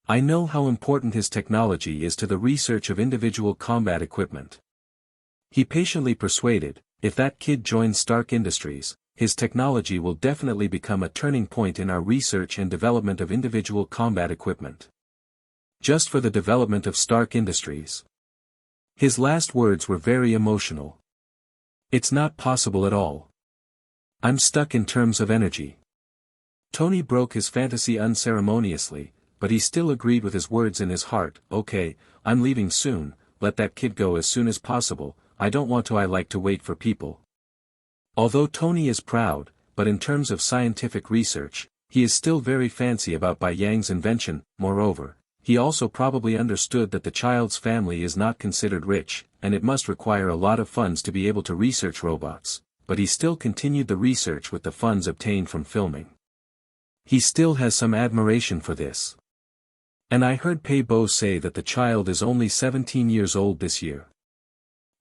Speaker 1: I know how important his technology is to the research of individual combat equipment. He patiently persuaded, if that kid joins Stark Industries, his technology will definitely become a turning point in our research and development of individual combat equipment. Just for the development of Stark Industries. His last words were very emotional. It's not possible at all. I'm stuck in terms of energy. Tony broke his fantasy unceremoniously, but he still agreed with his words in his heart. Okay, I'm leaving soon, let that kid go as soon as possible, I don't want to. I like to wait for people. Although Tony is proud, but in terms of scientific research, he is still very fancy about Bai Yang's invention. Moreover, he also probably understood that the child's family is not considered rich, and it must require a lot of funds to be able to research robots, but he still continued the research with the funds obtained from filming. He still has some admiration for this. And I heard Pei-Bo say that the child is only 17 years old this year.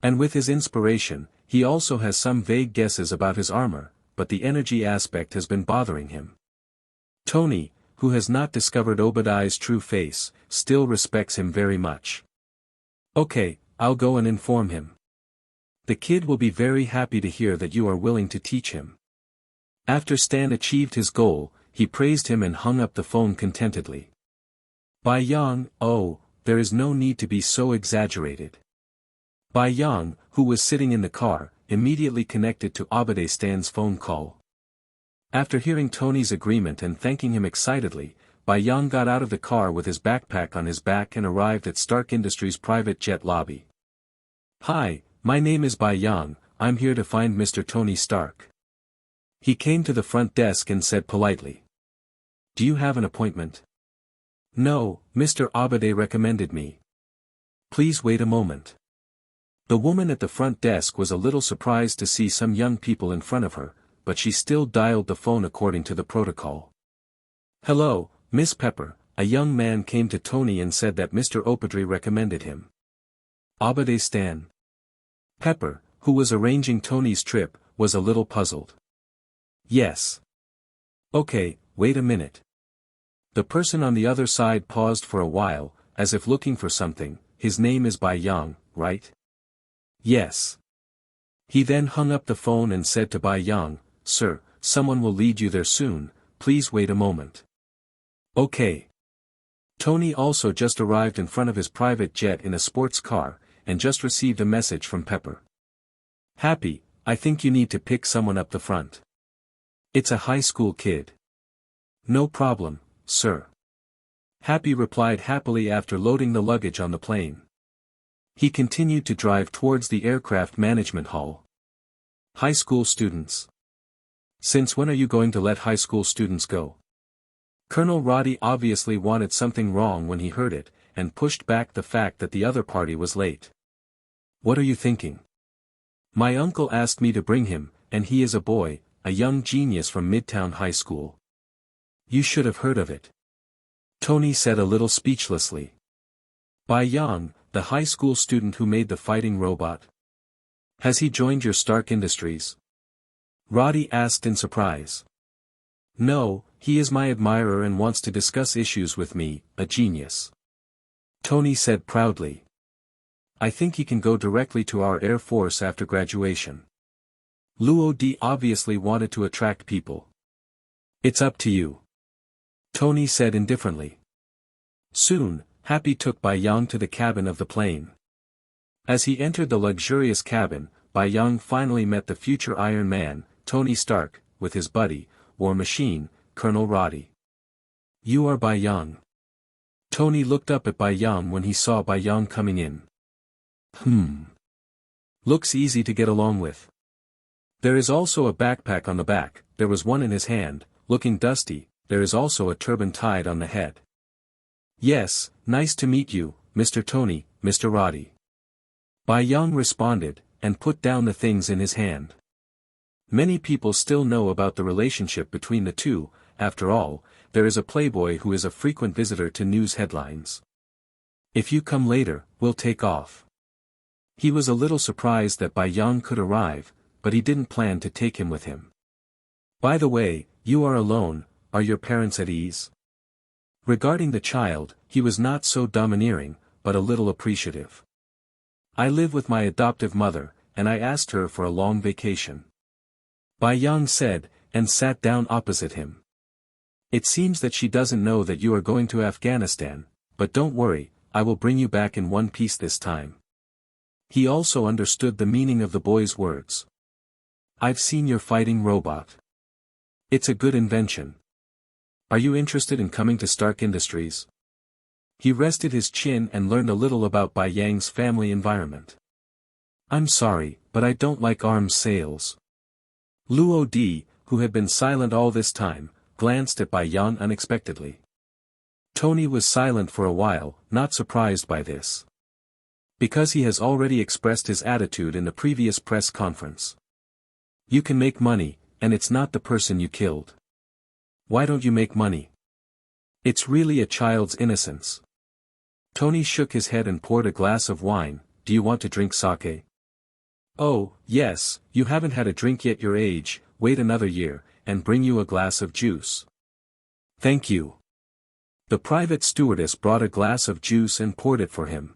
Speaker 1: And with his inspiration, he also has some vague guesses about his armor, but the energy aspect has been bothering him. Tony, who has not discovered Obadiah's true face, still respects him very much. Okay, I'll go and inform him. The kid will be very happy to hear that you are willing to teach him. After Stan achieved his goal, he praised him and hung up the phone contentedly. Bai Yang, oh, there is no need to be so exaggerated. Bai Yang, who was sitting in the car, immediately connected to Abade Stan's phone call. After hearing Tony's agreement and thanking him excitedly, Bai Yang got out of the car with his backpack on his back and arrived at Stark Industries' private jet lobby. Hi, my name is Bai Yang, I'm here to find Mr. Tony Stark. He came to the front desk and said politely. Do you have an appointment? No, Mr. Abade recommended me. Please wait a moment. The woman at the front desk was a little surprised to see some young people in front of her, but she still dialed the phone according to the protocol. Hello, Miss Pepper, a young man came to Tony and said that Mr. Opadre recommended him. Abade Stan. Pepper, who was arranging Tony's trip, was a little puzzled. Yes. Okay, wait a minute. The person on the other side paused for a while, as if looking for something. His name is Bai Yang, right? Yes. He then hung up the phone and said to Bai Yang, Sir, someone will lead you there soon, please wait a moment. Okay. Tony also just arrived in front of his private jet in a sports car, and just received a message from Pepper. Happy, I think you need to pick someone up the front. It's a high school kid. No problem, sir. Happy replied happily after loading the luggage on the plane. He continued to drive towards the aircraft management hall. High school students. Since when are you going to let high school students go? Colonel Roddy obviously wanted something wrong when he heard it, and pushed back the fact that the other party was late. What are you thinking? My uncle asked me to bring him, and he is a boy, a young genius from Midtown High School. You should have heard of it. Tony said a little speechlessly. Bai Yang, the high school student who made the fighting robot. Has he joined your Stark Industries? Roddy asked in surprise. No, he is my admirer and wants to discuss issues with me, a genius. Tony said proudly. I think he can go directly to our Air Force after graduation. Luo-D obviously wanted to attract people. It's up to you. Tony said indifferently. Soon, Happy took Bai Yang to the cabin of the plane. As he entered the luxurious cabin, Bai Yang finally met the future Iron Man, Tony Stark, with his buddy, War Machine, Colonel Roddy. You are Bai Yang. Tony looked up at Bai Yang when he saw Bai Yang coming in. Looks easy to get along with. There is also a backpack on the back, there was one in his hand, looking dusty, there is also a turban tied on the head. Yes, nice to meet you, Mr. Tony, Mr. Roddy. Bai Yang responded, and put down the things in his hand. Many people still know about the relationship between the two, after all, there is a playboy who is a frequent visitor to news headlines. If you come later, we'll take off. He was a little surprised that Bai Yang could arrive, but he didn't plan to take him with him. By the way, you are alone, are your parents at ease? Regarding the child, he was not so domineering, but a little appreciative. I live with my adoptive mother, and I asked her for a long vacation. Bai Yang said, and sat down opposite him. It seems that she doesn't know that you are going to Afghanistan, but don't worry, I will bring you back in one piece this time. He also understood the meaning of the boy's words. I've seen your fighting robot. It's a good invention. Are you interested in coming to Stark Industries? He rested his chin and learned a little about Bai Yang's family environment. I'm sorry, but I don't like arms sales. Luo-D, who had been silent all this time, glanced at Bai Yang unexpectedly. Tony was silent for a while, not surprised by this. Because he has already expressed his attitude in the previous press conference. You can make money, and it's not the person you killed. Why don't you make money? It's really a child's innocence. Tony shook his head and poured a glass of wine. Do you want to drink sake? Oh, yes, you haven't had a drink yet your age, wait another year, and bring you a glass of juice. Thank you. The private stewardess brought a glass of juice and poured it for him.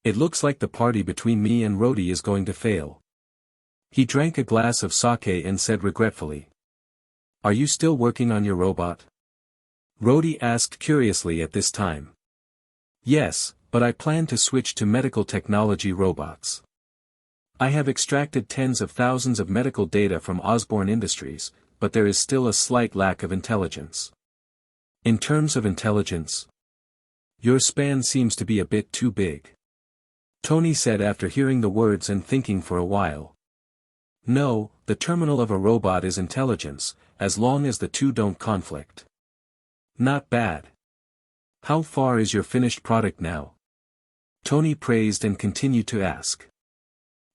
Speaker 1: It looks like the party between me and Roddy is going to fail. He drank a glass of sake and said regretfully. Are you still working on your robot? Roddy asked curiously at this time. Yes, but I plan to switch to medical technology robots. I have extracted tens of thousands of medical data from Osborne Industries, but there is still a slight lack of intelligence. In terms of intelligence, your span seems to be a bit too big. Tony said after hearing the words and thinking for a while. No, the terminal of a robot is intelligence, as long as the two don't conflict. Not bad. How far is your finished product now? Tony praised and continued to ask.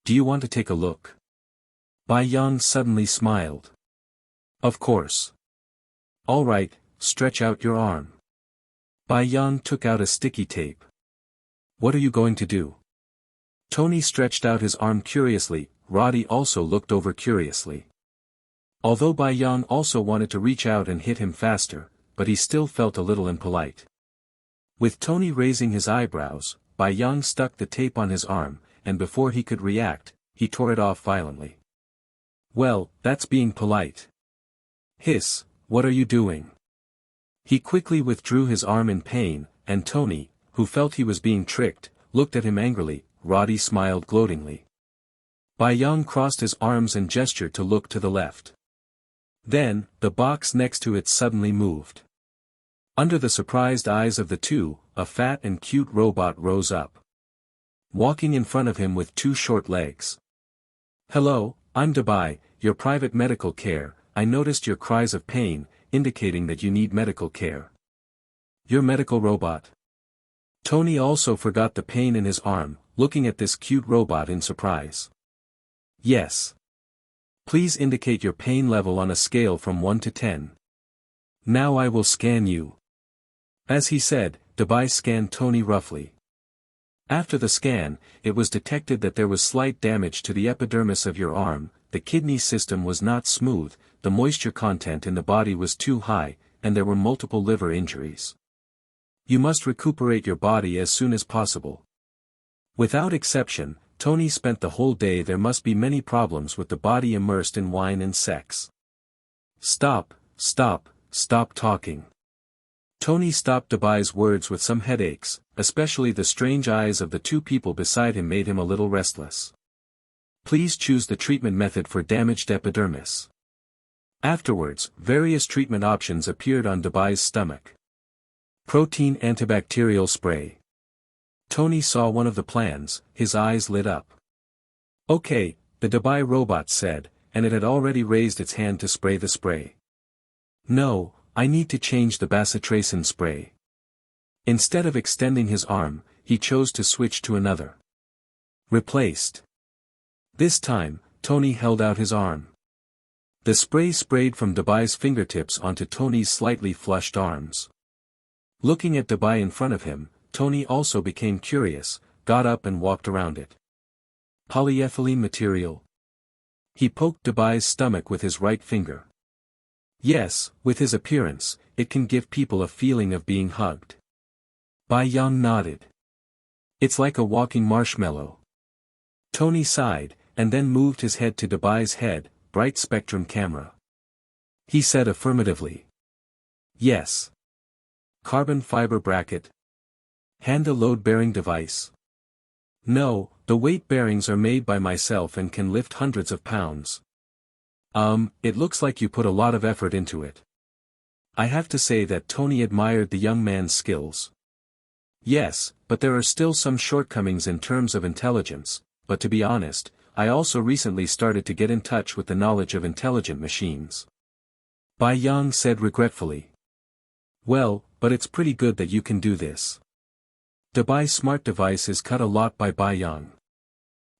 Speaker 1: Do you want to take a look? Bai Yang suddenly smiled. Of course. All right, stretch out your arm. Bai Yang took out a sticky tape. What are you going to do? Tony stretched out his arm curiously. Roddy also looked over curiously. Although Bai Yang also wanted to reach out and hit him faster, but he still felt a little impolite. With Tony raising his eyebrows, Bai Yang stuck the tape on his arm, and before he could react, he tore it off violently. Well, that's being polite. Hiss, what are you doing? He quickly withdrew his arm in pain, and Tony, who felt he was being tricked, looked at him angrily. Roddy smiled gloatingly. Bai Yang crossed his arms and gestured to look to the left. Then, the box next to it suddenly moved. Under the surprised eyes of the two, a fat and cute robot rose up, walking in front of him with two short legs. "Hello, I'm Bai, your private medical care. I noticed your cries of pain, indicating that you need medical care." "Your medical robot?" Tony also forgot the pain in his arm, looking at this cute robot in surprise. "Yes. Please indicate your pain level on a scale from 1 to 10. Now I will scan you." As he said, Bai scanned Tony roughly. After the scan, it was detected that there was slight damage to the epidermis of your arm, the kidney system was not smooth, the moisture content in the body was too high, and there were multiple liver injuries. You must recuperate your body as soon as possible. Without exception, Tony spent the whole day. There must be many problems with the body immersed in wine and sex. Stop talking. Tony stopped Dubai's words with some headaches, especially the strange eyes of the two people beside him made him a little restless. Please choose the treatment method for damaged epidermis. Afterwards, various treatment options appeared on Dubai's stomach. Protein antibacterial spray. Tony saw one of the plans, his eyes lit up. Okay, the Dubai robot said, and it had already raised its hand to spray the spray. No, I need to change the bacitracin spray. Instead of extending his arm, he chose to switch to another. Replaced. This time, Tony held out his arm. The spray sprayed from Dubai's fingertips onto Tony's slightly flushed arms. Looking at Dubai in front of him, Tony also became curious, got up and walked around it. Polyethylene material. He poked Dubai's stomach with his right finger. Yes, with his appearance, it can give people a feeling of being hugged. Bai Yang nodded. It's like a walking marshmallow. Tony sighed, and then moved his head to Dubai's head, bright spectrum camera. He said affirmatively. Yes. Carbon fiber bracket. Hand a load-bearing device. No, the weight bearings are made by myself and can lift hundreds of pounds. It looks like you put a lot of effort into it. I have to say that Tony admired the young man's skills. Yes, but there are still some shortcomings in terms of intelligence, but to be honest, I also recently started to get in touch with the knowledge of intelligent machines. Bai Yang said regretfully. Well, but it's pretty good that you can do this. Dubai's smart device is cut a lot by Bai Yang.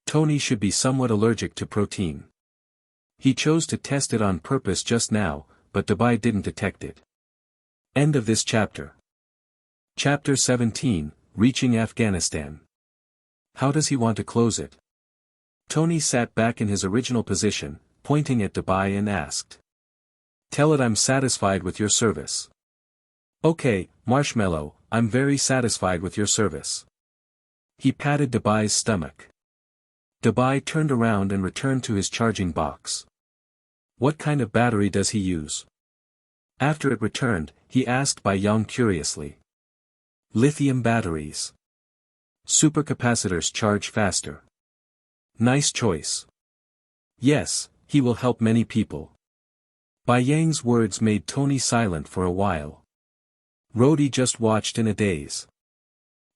Speaker 1: Tony should be somewhat allergic to protein. He chose to test it on purpose just now, but Dubai didn't detect it. End of this chapter. Chapter 17, Reaching Afghanistan. How does he want to close it? Tony sat back in his original position, pointing at Dubai and asked. Tell it I'm satisfied with your service. Okay, Marshmallow, I'm very satisfied with your service. He patted Dubai's stomach. Dubai turned around and returned to his charging box. What kind of battery does he use? After it returned, he asked Bai Yang curiously. Lithium batteries. Supercapacitors charge faster. Nice choice. Yes, he will help many people. Bai Yang's words made Tony silent for a while. Rhodey just watched in a daze.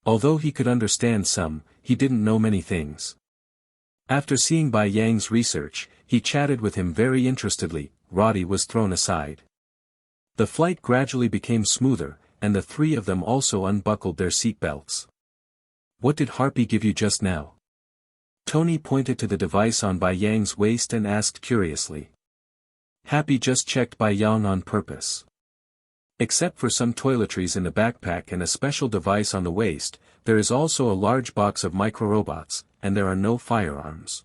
Speaker 1: Although he could understand some, he didn't know many things. After seeing Bai Yang's research, he chatted with him very interestedly. Roddy was thrown aside. The flight gradually became smoother, and the three of them also unbuckled their seatbelts. What did Harpy give you just now? Tony pointed to the device on Bai Yang's waist and asked curiously. Happy just checked Bai Yang on purpose. Except for some toiletries in the backpack and a special device on the waist, there is also a large box of microrobots, and there are no firearms.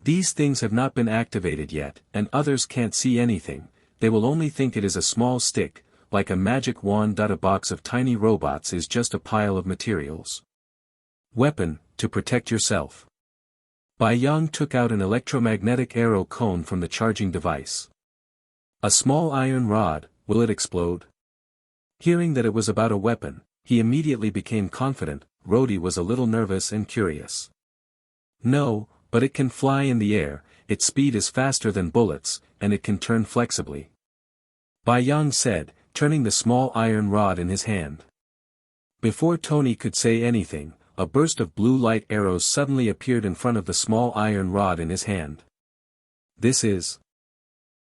Speaker 1: These things have not been activated yet, and others can't see anything, they will only think it is a small stick, like a magic wand. A box of tiny robots is just a pile of materials. Weapon, to protect yourself. Bai Yang took out an electromagnetic arrow cone from the charging device. A small iron rod, will it explode? Hearing that it was about a weapon, he immediately became confident. Rhodey was a little nervous and curious. No, but it can fly in the air, its speed is faster than bullets, and it can turn flexibly. Bai Yang said, turning the small iron rod in his hand. Before Tony could say anything, a burst of blue light arrows suddenly appeared in front of the small iron rod in his hand. This is...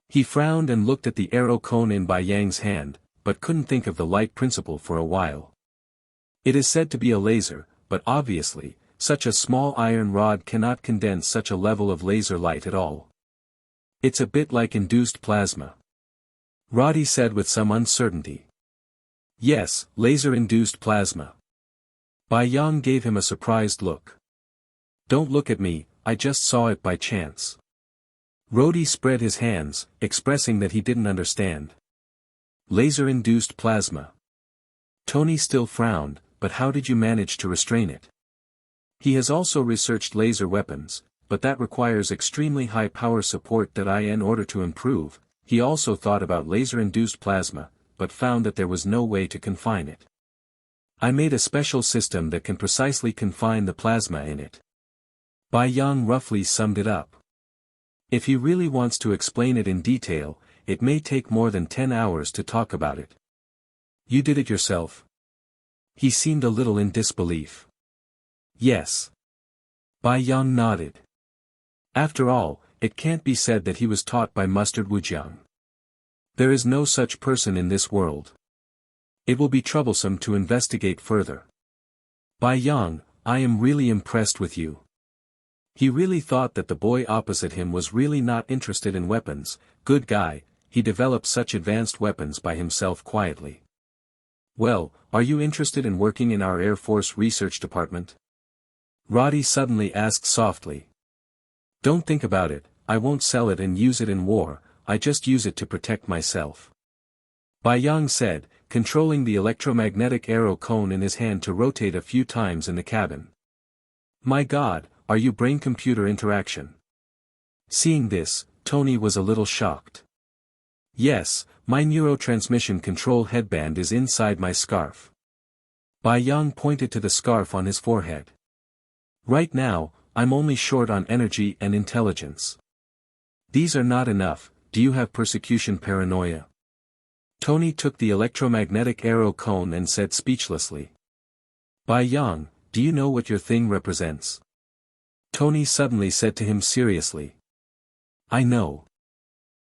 Speaker 1: He frowned and looked at the arrow cone in Bai Yang's hand, but couldn't think of the light principle for a while. It is said to be a laser, but obviously, such a small iron rod cannot condense such a level of laser light at all. It's a bit like induced plasma. Roddy said with some uncertainty. Yes, laser-induced plasma. Bai Yang gave him a surprised look. Don't look at me, I just saw it by chance. Roddy spread his hands, expressing that he didn't understand. Laser-induced plasma. Tony still frowned, but how did you manage to restrain it? He has also researched laser weapons, but that requires extremely high power support that in order to improve. He also thought about laser-induced plasma, but found that there was no way to confine it. I made a special system that can precisely confine the plasma in it. Bai Yang roughly summed it up. If he really wants to explain it in detail, it may take more than 10 hours to talk about it. You did it yourself? He seemed a little in disbelief. Yes. Bai Yang nodded. After all, it can't be said that he was taught by Mustard Wujiang. There is no such person in this world. It will be troublesome to investigate further. Bai Yang, I am really impressed with you. He really thought that the boy opposite him was really not interested in weapons. Good guy, he developed such advanced weapons by himself quietly. Well, are you interested in working in our Air Force research department? Roddy suddenly asked softly. Don't think about it, I won't sell it and use it in war, I just use it to protect myself. Bai Yang said, controlling the electromagnetic arrow cone in his hand to rotate a few times in the cabin. My God, are you brain-computer interaction? Seeing this, Tony was a little shocked. Yes, my neurotransmission control headband is inside my scarf. Bai Yang pointed to the scarf on his forehead. Right now, I'm only short on energy and intelligence. These are not enough, do you have persecution paranoia? Tony took the electromagnetic arrow cone and said speechlessly. Bai Yang, do you know what your thing represents? Tony suddenly said to him seriously. I know.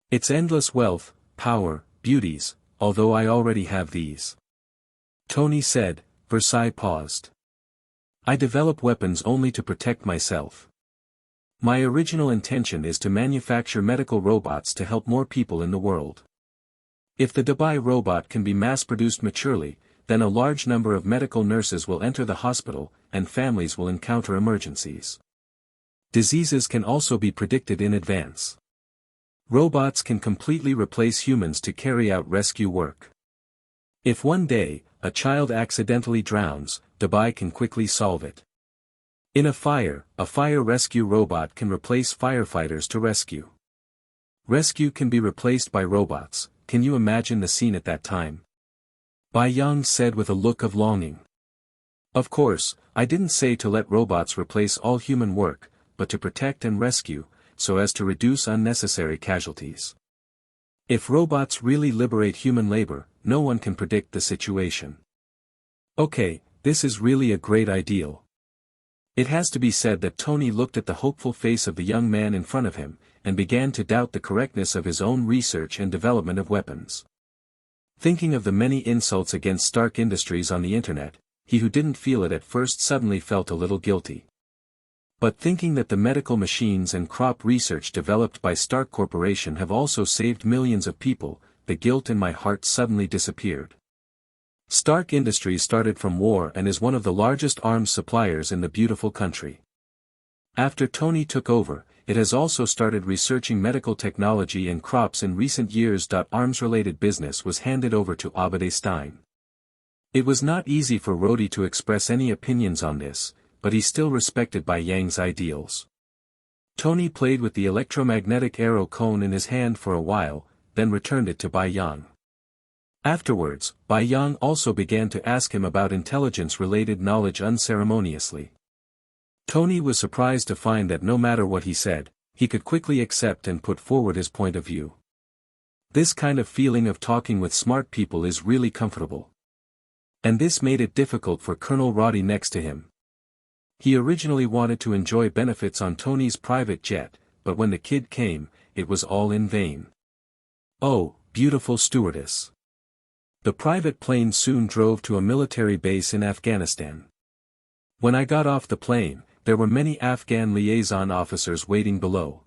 Speaker 1: It's endless wealth, power, beauties, although I already have these. Tony said. Versailles paused. I develop weapons only to protect myself. My original intention is to manufacture medical robots to help more people in the world. If the Dubai robot can be mass-produced maturely, then a large number of medical nurses will enter the hospital, and families will encounter emergencies. Diseases can also be predicted in advance. Robots can completely replace humans to carry out rescue work. If one day, a child accidentally drowns, Dubai can quickly solve it. In a fire rescue robot can replace firefighters to rescue. Rescue can be replaced by robots, can you imagine the scene at that time? Bai Yang said with a look of longing. Of course, I didn't say to let robots replace all human work, but to protect and rescue, so as to reduce unnecessary casualties. If robots really liberate human labor, no one can predict the situation. Okay, this is really a great ideal. It has to be said that Tony looked at the hopeful face of the young man in front of him, and began to doubt the correctness of his own research and development of weapons. Thinking of the many insults against Stark Industries on the internet, he who didn't feel it at first suddenly felt a little guilty. But thinking that the medical machines and crop research developed by Stark Corporation have also saved millions of people, the guilt in my heart suddenly disappeared. Stark Industries started from war and is one of the largest arms suppliers in the beautiful country. After Tony took over, it has also started researching medical technology and crops in recent years. Arms-related business was handed over to Afghanistan. It was not easy for Roddy to express any opinions on this, but he still respected Bai Yang's ideals. Tony played with the electromagnetic arrow cone in his hand for a while, then returned it to Bai Yang. Afterwards, Bai Yang also began to ask him about intelligence-related knowledge unceremoniously. Tony was surprised to find that no matter what he said, he could quickly accept and put forward his point of view. This kind of feeling of talking with smart people is really comfortable. And this made it difficult for Colonel Roddy next to him. He originally wanted to enjoy benefits on Tony's private jet, but when the kid came, it was all in vain. Oh, beautiful stewardess. The private plane soon drove to a military base in Afghanistan. When I got off the plane, there were many Afghan liaison officers waiting below.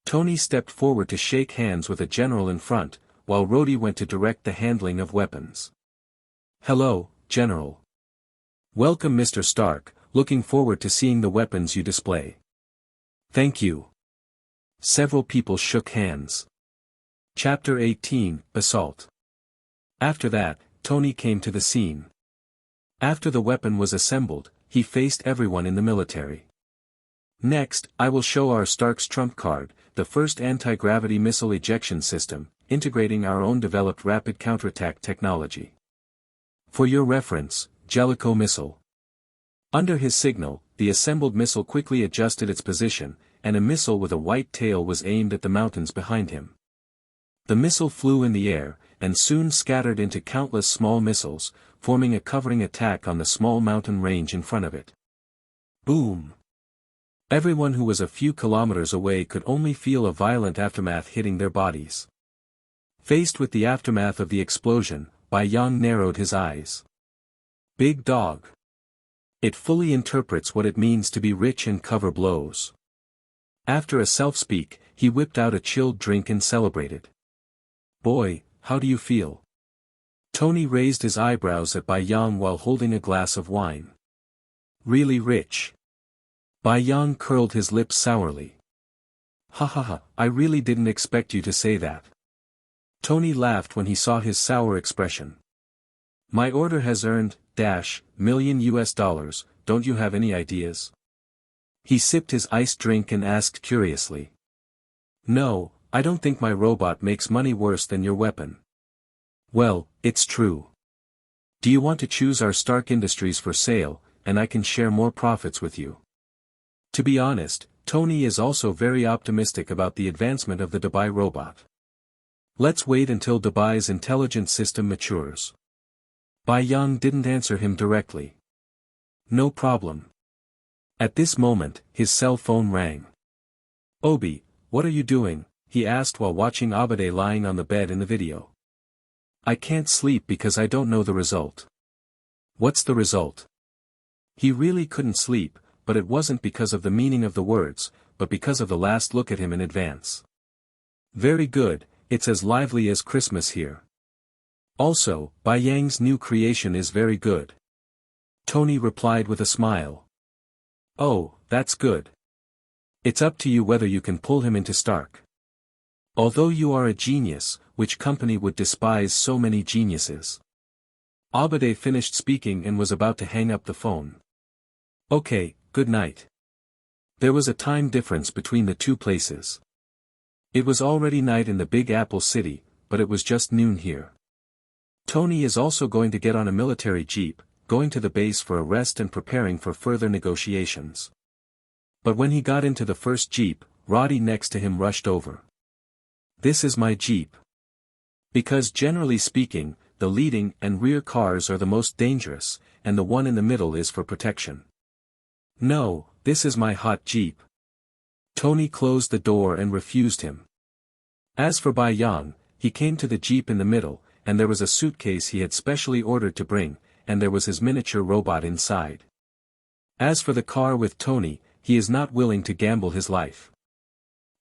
Speaker 1: Tony stepped forward to shake hands with a general in front, while Roddy went to direct the handling of weapons. Hello, General. Welcome Mr. Stark, looking forward to seeing the weapons you display. Thank you. Several people shook hands. Chapter 18, Assault. After that, Tony came to the scene. After the weapon was assembled, he faced everyone in the military. Next, I will show our Stark's trump card, the first anti-gravity missile ejection system, integrating our own developed rapid counterattack technology. For your reference, Jellicoe missile. Under his signal, the assembled missile quickly adjusted its position, and a missile with a white tail was aimed at the mountains behind him. The missile flew in the air, and soon scattered into countless small missiles, forming a covering attack on the small mountain range in front of it. Boom! Everyone who was a few kilometers away could only feel a violent aftermath hitting their bodies. Faced with the aftermath of the explosion, Bai Yang narrowed his eyes. Big dog. It fully interprets what it means to be rich and cover blows. After a self-speak, he whipped out a chilled drink and celebrated. Boy, how do you feel? Tony raised his eyebrows at Bai Yang while holding a glass of wine. Really rich. Bai Yang curled his lips sourly. Ha ha ha, I really didn't expect you to say that. Tony laughed when he saw his sour expression. My order has earned, million US dollars, don't you have any ideas? He sipped his iced drink and asked curiously. No, I don't think my robot makes money worse than your weapon. Well, it's true. Do you want to choose our Stark Industries for sale, and I can share more profits with you? To be honest, Tony is also very optimistic about the advancement of the Dubai robot. Let's wait until Dubai's intelligence system matures. Bai Yang didn't answer him directly. No problem. At this moment, his cell phone rang. Obi, what are you doing? He asked while watching Abade lying on the bed in the video. I can't sleep because I don't know the result. What's the result? He really couldn't sleep, but it wasn't because of the meaning of the words, but because of the last look at him in advance. Very good, it's as lively as Christmas here. Also, Bai Yang's new creation is very good. Tony replied with a smile. Oh, that's good. It's up to you whether you can pull him into Stark. Although you are a genius, which company would despise so many geniuses? Abade finished speaking and was about to hang up the phone. Okay, good night. There was a time difference between the two places. It was already night in the Big Apple City, but it was just noon here. Tony is also going to get on a military jeep, going to the base for a rest and preparing for further negotiations. But when he got into the first jeep, Roddy next to him rushed over. This is my jeep. Because generally speaking, the leading and rear cars are the most dangerous, and the one in the middle is for protection. No, this is my hot jeep. Tony closed the door and refused him. As for Bai Yang, he came to the jeep in the middle, and there was a suitcase he had specially ordered to bring, and there was his miniature robot inside. As for the car with Tony, he is not willing to gamble his life.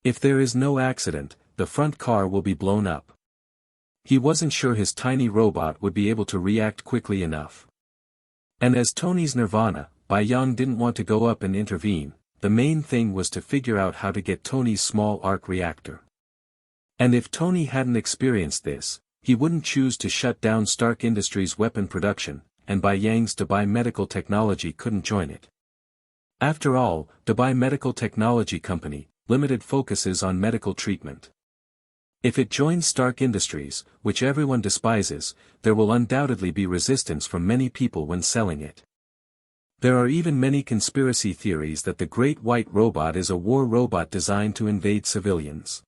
Speaker 1: If there is no accident, the front car will be blown up. He wasn't sure his tiny robot would be able to react quickly enough. And as Tony's nirvana, Bai Yang didn't want to go up and intervene. The main thing was to figure out how to get Tony's small arc reactor. And if Tony hadn't experienced this, he wouldn't choose to shut down Stark Industries' weapon production, and Bai Yang's Dubai Medical Technology couldn't join it. After all, Dubai Medical Technology Company, Limited focuses on medical treatment. If it joins Stark Industries, which everyone despises, there will undoubtedly be resistance from many people when selling it. There are even many conspiracy theories that the Great White Robot is a war robot designed to invade civilians.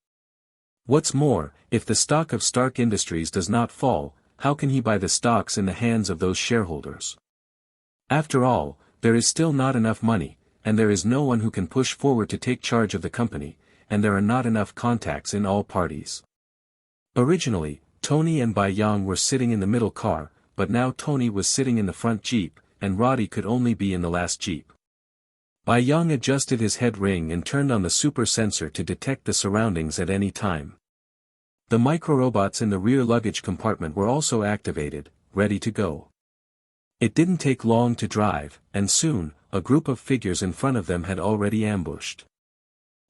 Speaker 1: What's more, if the stock of Stark Industries does not fall, how can he buy the stocks in the hands of those shareholders? After all, there is still not enough money, and there is no one who can push forward to take charge of the company, and there are not enough contacts in all parties. Originally, Tony and Bai Yang were sitting in the middle car, but now Tony was sitting in the front Jeep, and Roddy could only be in the last Jeep. Bai Yang adjusted his head ring and turned on the super sensor to detect the surroundings at any time. The microrobots in the rear luggage compartment were also activated, ready to go. It didn't take long to drive, and soon, a group of figures in front of them had already ambushed.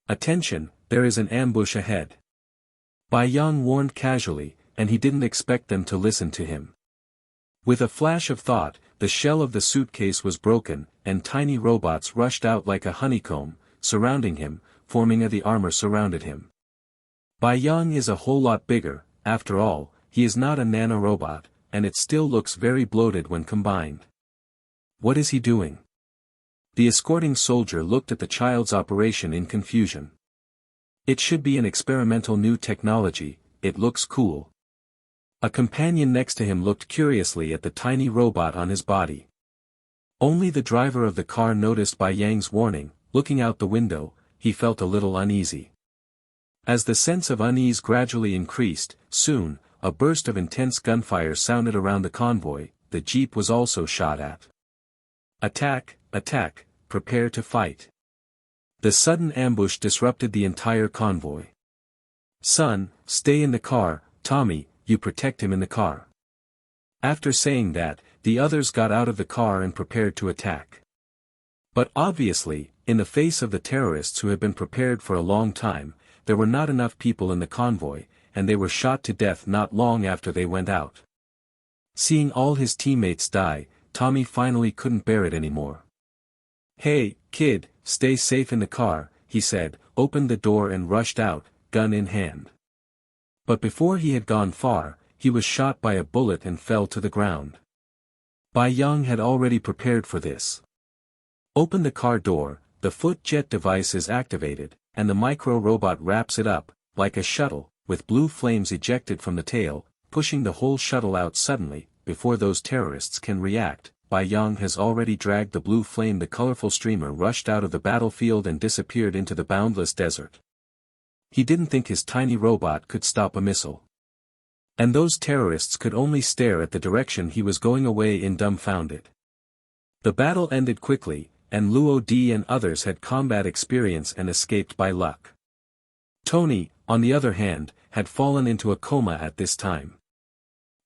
Speaker 1: "Attention, there is an ambush ahead." Bai Yang warned casually, and he didn't expect them to listen to him. With a flash of thought, the shell of the suitcase was broken, and tiny robots rushed out like a honeycomb, surrounding him, forming the armor surrounded him. Bai Yang is a whole lot bigger, after all, he is not a nanorobot, and it still looks very bloated when combined. What is he doing? The escorting soldier looked at the child's operation in confusion. It should be an experimental new technology, it looks cool. A companion next to him looked curiously at the tiny robot on his body. Only the driver of the car noticed Bai Yang's warning. Looking out the window, he felt a little uneasy. As the sense of unease gradually increased, soon, a burst of intense gunfire sounded around the convoy. The jeep was also shot at. "Attack, attack, prepare to fight." The sudden ambush disrupted the entire convoy. "Son, stay in the car, Tommy, you protect him in the car." After saying that, the others got out of the car and prepared to attack. But obviously, in the face of the terrorists who had been prepared for a long time, there were not enough people in the convoy, and they were shot to death not long after they went out. Seeing all his teammates die, Tommy finally couldn't bear it anymore. "Hey, kid, stay safe in the car," he said, opened the door and rushed out, gun in hand. But before he had gone far, he was shot by a bullet and fell to the ground. Bai Yang had already prepared for this. Open the car door, the foot jet device is activated, and the micro-robot wraps it up, like a shuttle, with blue flames ejected from the tail, pushing the whole shuttle out suddenly. Before those terrorists can react, Bai Yang has already dragged the blue flame. The colorful streamer rushed out of the battlefield and disappeared into the boundless desert. He didn't think his tiny robot could stop a missile. And those terrorists could only stare at the direction he was going away in dumbfounded. The battle ended quickly, and Luo-D and others had combat experience and escaped by luck. Tony, on the other hand, had fallen into a coma at this time.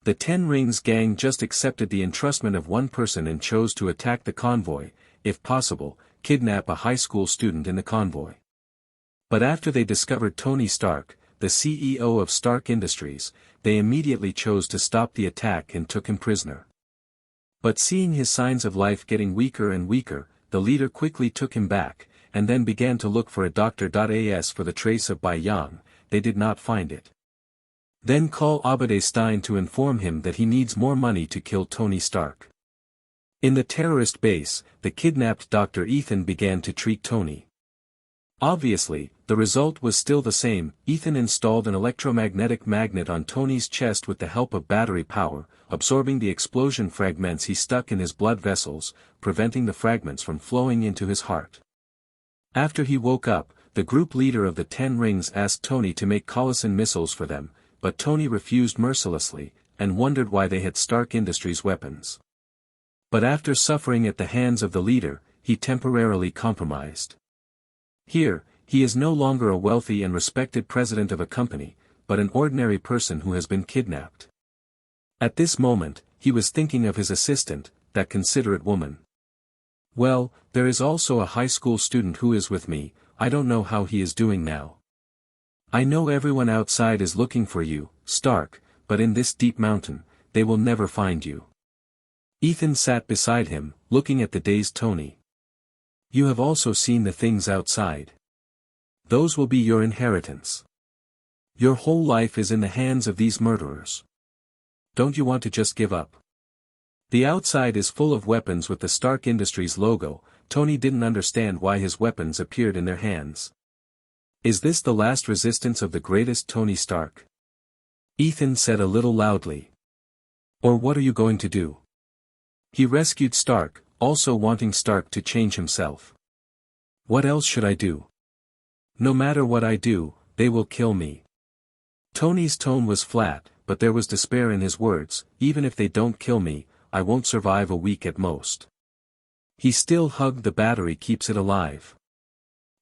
Speaker 1: The 10 Rings gang just accepted the entrustment of one person and chose to attack the convoy, if possible, kidnap a high school student in the convoy. But after they discovered Tony Stark, the CEO of Stark Industries, they immediately chose to stop the attack and took him prisoner. But seeing his signs of life getting weaker and weaker, the leader quickly took him back, and then began to look for a doctor.as for the trace of Bai Yang. They did not find it. Then call Afghanistan to inform him that he needs more money to kill Tony Stark. In the terrorist base, the kidnapped Dr. Ethan began to treat Tony. Obviously, the result was still the same. Ethan installed an electromagnetic magnet on Tony's chest with the help of battery power, absorbing the explosion fragments he stuck in his blood vessels, preventing the fragments from flowing into his heart. After he woke up, the group leader of the 10 Rings asked Tony to make Callahan missiles for them, but Tony refused mercilessly, and wondered why they had Stark Industries weapons. But after suffering at the hands of the leader, he temporarily compromised. Here, he is no longer a wealthy and respected president of a company, but an ordinary person who has been kidnapped. At this moment, he was thinking of his assistant, that considerate woman. "Well, there is also a high school student who is with me. I don't know how he is doing now. I know everyone outside is looking for you, Stark, but in this deep mountain, they will never find you." Ethan sat beside him, looking at the dazed Tony. "You have also seen the things outside. Those will be your inheritance. Your whole life is in the hands of these murderers. Don't you want to just give up?" The outside is full of weapons with the Stark Industries logo. Tony didn't understand why his weapons appeared in their hands. Is this the last resistance of the greatest Tony Stark? Ethan said a little loudly. Or what are you going to do? He rescued Stark, also wanting Stark to change himself. What else should I do? No matter what I do, they will kill me. Tony's tone was flat, but there was despair in his words. Even if they don't kill me, I won't survive a week at most. He still hugged the battery keeps it alive.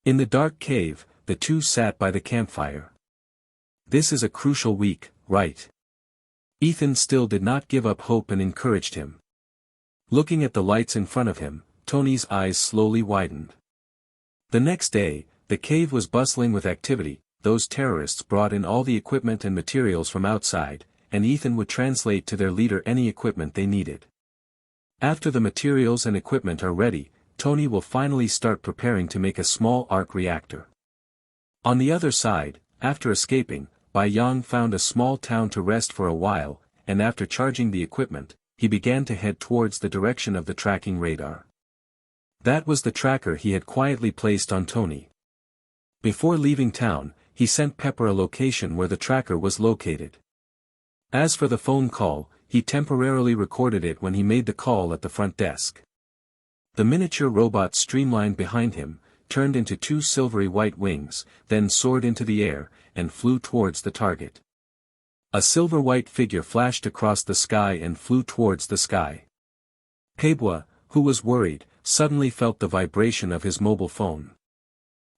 Speaker 1: In the dark cave, the two sat by the campfire. This is a crucial week, right? Ethan still did not give up hope and encouraged him. Looking at the lights in front of him, Tony's eyes slowly widened. The next day, the cave was bustling with activity. Those terrorists brought in all the equipment and materials from outside, and Ethan would translate to their leader any equipment they needed. After the materials and equipment are ready, Tony will finally start preparing to make a small arc reactor. On the other side, after escaping, Bai Yang found a small town to rest for a while, and after charging the equipment, he began to head towards the direction of the tracking radar. That was the tracker he had quietly placed on Tony. Before leaving town, he sent Pepper a location where the tracker was located. As for the phone call, he temporarily recorded it when he made the call at the front desk. The miniature robot streamlined behind him, turned into two silvery white wings, then soared into the air, and flew towards the target. A silver-white figure flashed across the sky and flew towards the sky. Playboy, who was worried, suddenly felt the vibration of his mobile phone.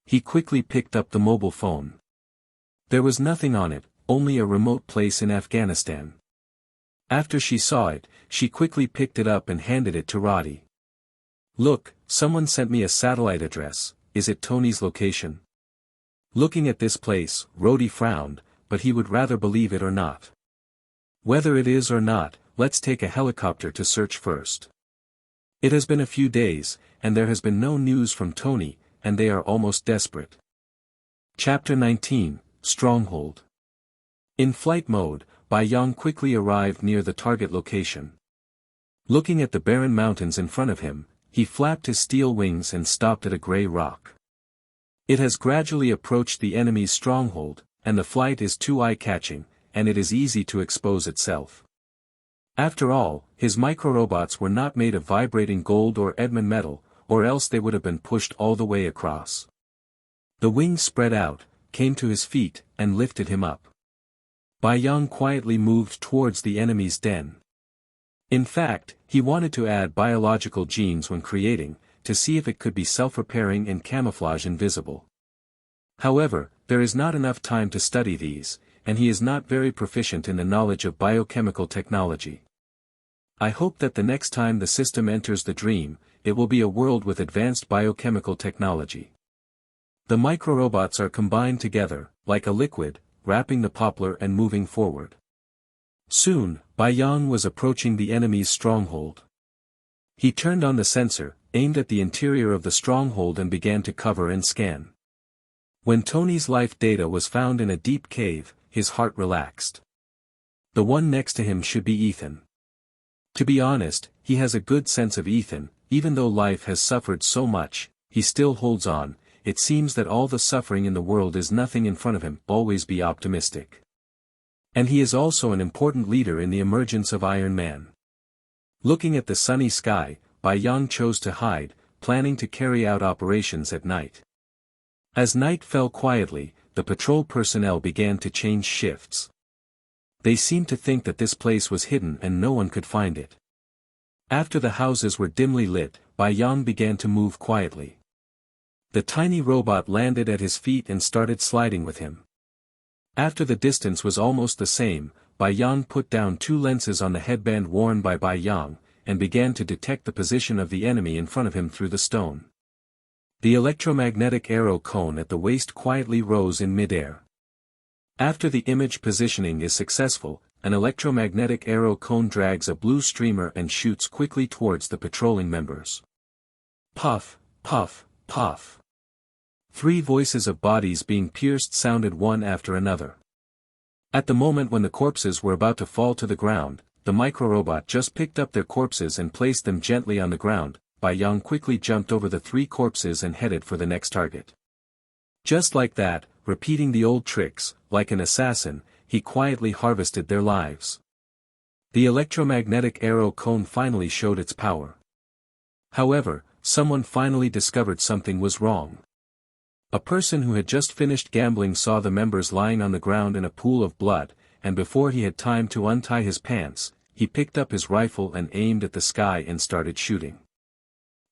Speaker 1: He quickly picked up the mobile phone. There was nothing on it, only a remote place in Afghanistan. After she saw it, she quickly picked it up and handed it to Roddy. Look, someone sent me a satellite address. Is it Tony's location? Looking at this place, Roddy frowned, but he would rather believe it or not. Whether it is or not, let's take a helicopter to search first. It has been a few days, and there has been no news from Tony, and they are almost desperate. Chapter 19, Stronghold. In flight mode, Bai Yang quickly arrived near the target location. Looking at the barren mountains in front of him, he flapped his steel wings and stopped at a gray rock. It has gradually approached the enemy's stronghold, and the flight is too eye-catching, and it is easy to expose itself. After all, his microrobots were not made of vibrating gold or Edmund metal, or else they would have been pushed all the way across. The wings spread out, came to his feet, and lifted him up. Bai Yang quietly moved towards the enemy's den. In fact, he wanted to add biological genes when creating, to see if it could be self-repairing and camouflage invisible. However, there is not enough time to study these, and he is not very proficient in the knowledge of biochemical technology. I hope that the next time the system enters the dream, it will be a world with advanced biochemical technology. The microrobots are combined together, like a liquid, wrapping the poplar and moving forward. Soon, Bai Yang was approaching the enemy's stronghold. He turned on the sensor, aimed at the interior of the stronghold and began to cover and scan. When Tony's life data was found in a deep cave, his heart relaxed. The one next to him should be Ethan. To be honest, he has a good sense of Ethan. Even though life has suffered so much, he still holds on. It seems that all the suffering in the world is nothing in front of him. Always be optimistic. And he is also an important leader in the emergence of Iron Man. Looking at the sunny sky, Bai Yang chose to hide, planning to carry out operations at night. As night fell quietly, the patrol personnel began to change shifts. They seemed to think that this place was hidden and no one could find it. After the houses were dimly lit, Bai Yang began to move quietly. The tiny robot landed at his feet and started sliding with him. After the distance was almost the same, Bai Yang put down two lenses on the headband worn by Bai Yang, and began to detect the position of the enemy in front of him through the stone. The electromagnetic arrow cone at the waist quietly rose in midair. After the image positioning is successful, an electromagnetic arrow cone drags a blue streamer and shoots quickly towards the patrolling members. Puff, puff, puff. 3 voices of bodies being pierced sounded one after another. At the moment when the corpses were about to fall to the ground, the microrobot just picked up their corpses and placed them gently on the ground. Bai Yang quickly jumped over the 3 corpses and headed for the next target. Just like that, repeating the old tricks. Like an assassin, he quietly harvested their lives. The electromagnetic arrow cone finally showed its power. However, someone finally discovered something was wrong. A person who had just finished gambling saw the members lying on the ground in a pool of blood, and before he had time to untie his pants, he picked up his rifle and aimed at the sky and started shooting.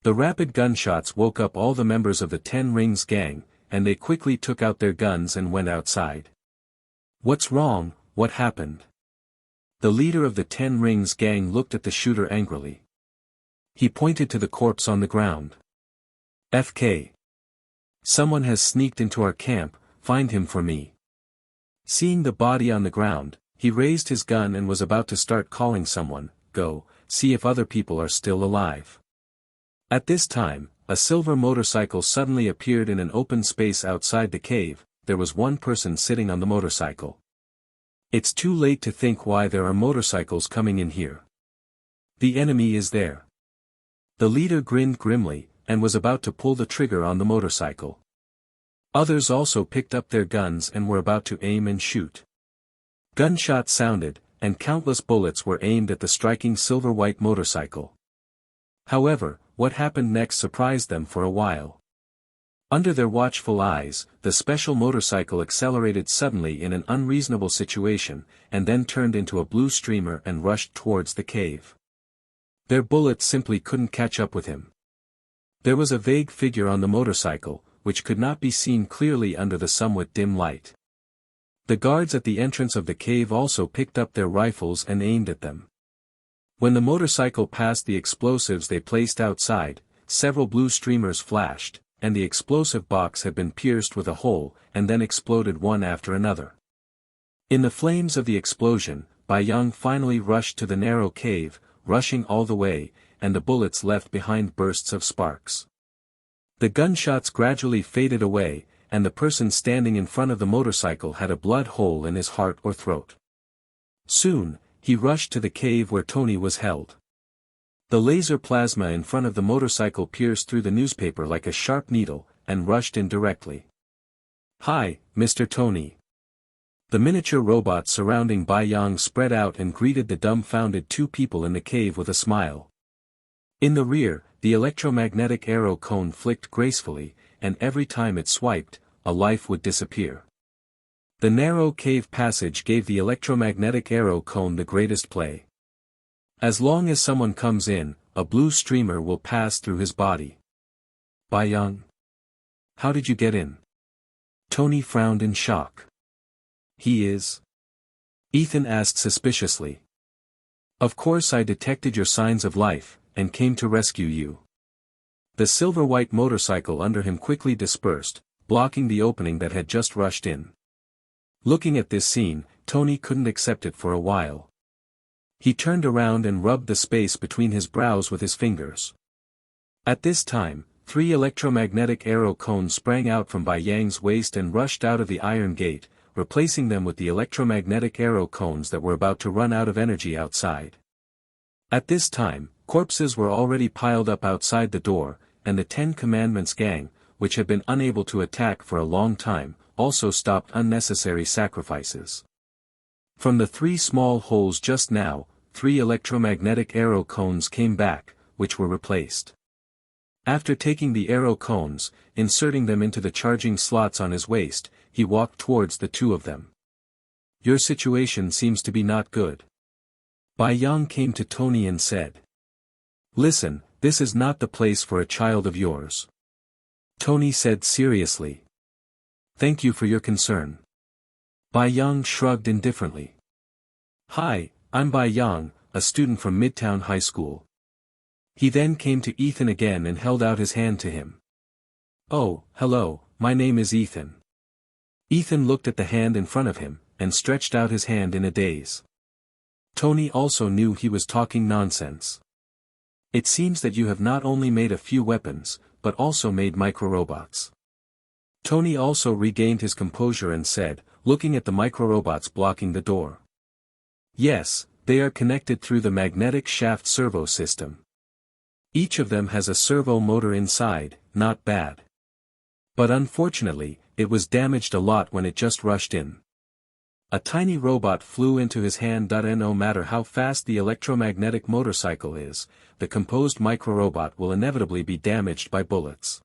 Speaker 1: The rapid gunshots woke up all the members of the 10 Rings gang, and they quickly took out their guns and went outside. "What's wrong? What happened?" The leader of the 10 Rings gang looked at the shooter angrily. He pointed to the corpse on the ground. "FK. Someone has sneaked into our camp, find him for me." Seeing the body on the ground, he raised his gun and was about to start calling someone, "Go, see if other people are still alive." At this time, a silver motorcycle suddenly appeared in an open space outside the cave. There was one person sitting on the motorcycle. "It's too late to think why there are motorcycles coming in here. The enemy is there." The leader grinned grimly, and was about to pull the trigger on the motorcycle. Others also picked up their guns and were about to aim and shoot. Gunshots sounded, and countless bullets were aimed at the striking silver-white motorcycle. However, what happened next surprised them for a while. Under their watchful eyes, the special motorcycle accelerated suddenly in an unreasonable situation, and then turned into a blue streamer and rushed towards the cave. Their bullets simply couldn't catch up with him. There was a vague figure on the motorcycle, which could not be seen clearly under the somewhat dim light. The guards at the entrance of the cave also picked up their rifles and aimed at them. When the motorcycle passed the explosives they placed outside, several blue streamers flashed, and the explosive box had been pierced with a hole, and then exploded one after another. In the flames of the explosion, Bai Yang finally rushed to the narrow cave, rushing all the way, and the bullets left behind bursts of sparks. The gunshots gradually faded away, and the person standing in front of the motorcycle had a blood hole in his heart or throat. Soon, he rushed to the cave where Tony was held. The laser plasma in front of the motorcycle pierced through the newspaper like a sharp needle, and rushed in directly. "Hi, Mr. Tony." The miniature robots surrounding Bai Yang spread out and greeted the dumbfounded two people in the cave with a smile. In the rear, the electromagnetic arrow cone flicked gracefully, and every time it swiped, a life would disappear. The narrow cave passage gave the electromagnetic arrow cone the greatest play. As long as someone comes in, a blue streamer will pass through his body. "Bai Yang? How did you get in?" Tony frowned in shock. "He is?" Ethan asked suspiciously. "Of course I detected your signs of life, and came to rescue you." The silver-white motorcycle under him quickly dispersed, blocking the opening that had just rushed in. Looking at this scene, Tony couldn't accept it for a while. He turned around and rubbed the space between his brows with his fingers. At this time, 3 electromagnetic arrow cones sprang out from Bai Yang's waist and rushed out of the iron gate, replacing them with the electromagnetic arrow cones that were about to run out of energy outside. At this time, corpses were already piled up outside the door, and the 10 Commandments gang, which had been unable to attack for a long time, also stopped unnecessary sacrifices. From the 3 small holes just now, 3 electromagnetic arrow cones came back, which were replaced. After taking the arrow cones, inserting them into the charging slots on his waist, he walked towards the 2 of them. "Your situation seems to be not good." Bai Yang came to Tony and said. "Listen, this is not the place for a child of yours." Tony said seriously. "Thank you for your concern." Bai Yang shrugged indifferently. "Hi, I'm Bai Yang, a student from Midtown High School." He then came to Ethan again and held out his hand to him. "Oh, hello, my name is Ethan." Ethan looked at the hand in front of him, and stretched out his hand in a daze. Tony also knew he was talking nonsense. "It seems that you have not only made a few weapons, but also made microrobots." Tony also regained his composure and said, looking at the microrobots blocking the door. "Yes, they are connected through the magnetic shaft servo system. Each of them has a servo motor inside, not bad. But unfortunately, it was damaged a lot when it just rushed in. A tiny robot flew into his hand. And no matter how fast the electromagnetic motorcycle is, the composed microrobot will inevitably be damaged by bullets.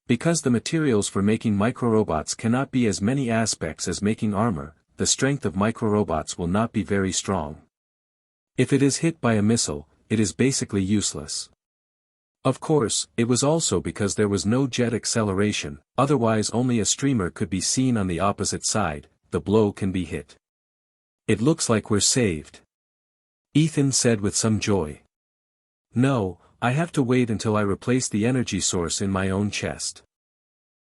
Speaker 1: Because the materials for making microrobots cannot be as many aspects as making armor, the strength of microrobots will not be very strong. If it is hit by a missile, it is basically useless. Of course, it was also because there was no jet acceleration, otherwise only a streamer could be seen on the opposite side. The blow can be hit. It looks like we're saved, Ethan said with some joy. No, I have to wait until I replace the energy source in my own chest,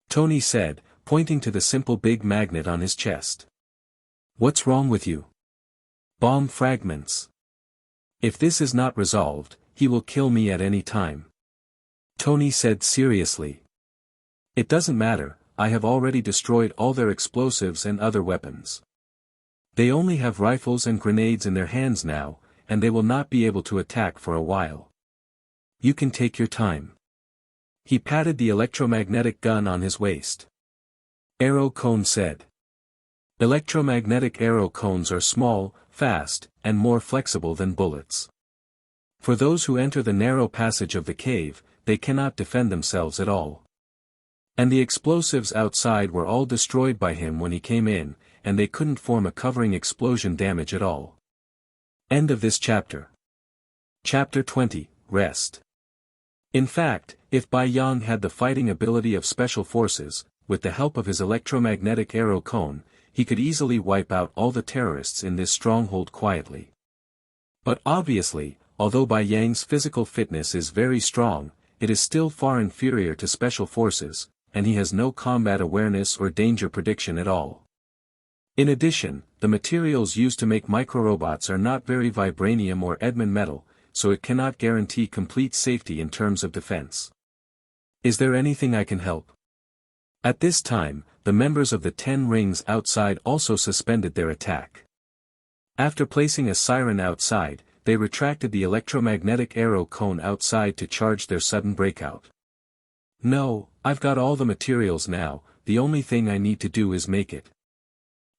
Speaker 1: Tony said, pointing to the simple big magnet on his chest. What's wrong with you? Bomb fragments. If this is not resolved, he will kill me at any time, Tony said seriously. It doesn't matter, I have already destroyed all their explosives and other weapons. They only have rifles and grenades in their hands now, and they will not be able to attack for a while. You can take your time. He patted the electromagnetic gun on his waist. Arrow cone said. Electromagnetic arrow cones are small, fast, and more flexible than bullets. For those who enter the narrow passage of the cave, they cannot defend themselves at all. And the explosives outside were all destroyed by him when he came in, and they couldn't form a covering explosion damage at all. End of this chapter. Chapter 20, Rest. In fact, if Bai Yang had the fighting ability of special forces, with the help of his electromagnetic arrow cone, he could easily wipe out all the terrorists in this stronghold quietly. But obviously, although Bai Yang's physical fitness is very strong, it is still far inferior to special forces, and he has no combat awareness or danger prediction at all. In addition, the materials used to make microrobots are not very vibranium or Edmund metal, so it cannot guarantee complete safety in terms of defense. Is there anything I can help? At this time, the members of the 10 rings outside also suspended their attack. After placing a siren outside, they retracted the electromagnetic arrow cone outside to charge their sudden breakout. No, I've got all the materials now, the only thing I need to do is make it.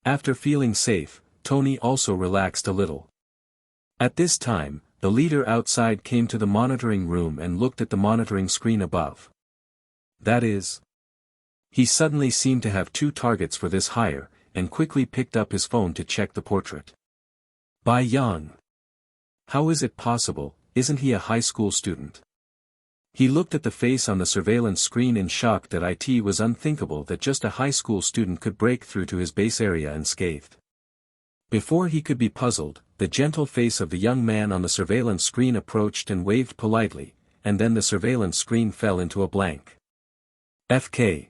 Speaker 1: After feeling safe, Tony also relaxed a little. At this time, the leader outside came to the monitoring room and looked at the monitoring screen above. That is. He suddenly seemed to have 2 targets for this hire, and quickly picked up his phone to check the portrait. Bai Yang. How is it possible, isn't he a high school student? He looked at the face on the surveillance screen in shock that it was unthinkable that just a high school student could break through to his base area unscathed. Before he could be puzzled, the gentle face of the young man on the surveillance screen approached and waved politely, and then the surveillance screen fell into a blank. FK.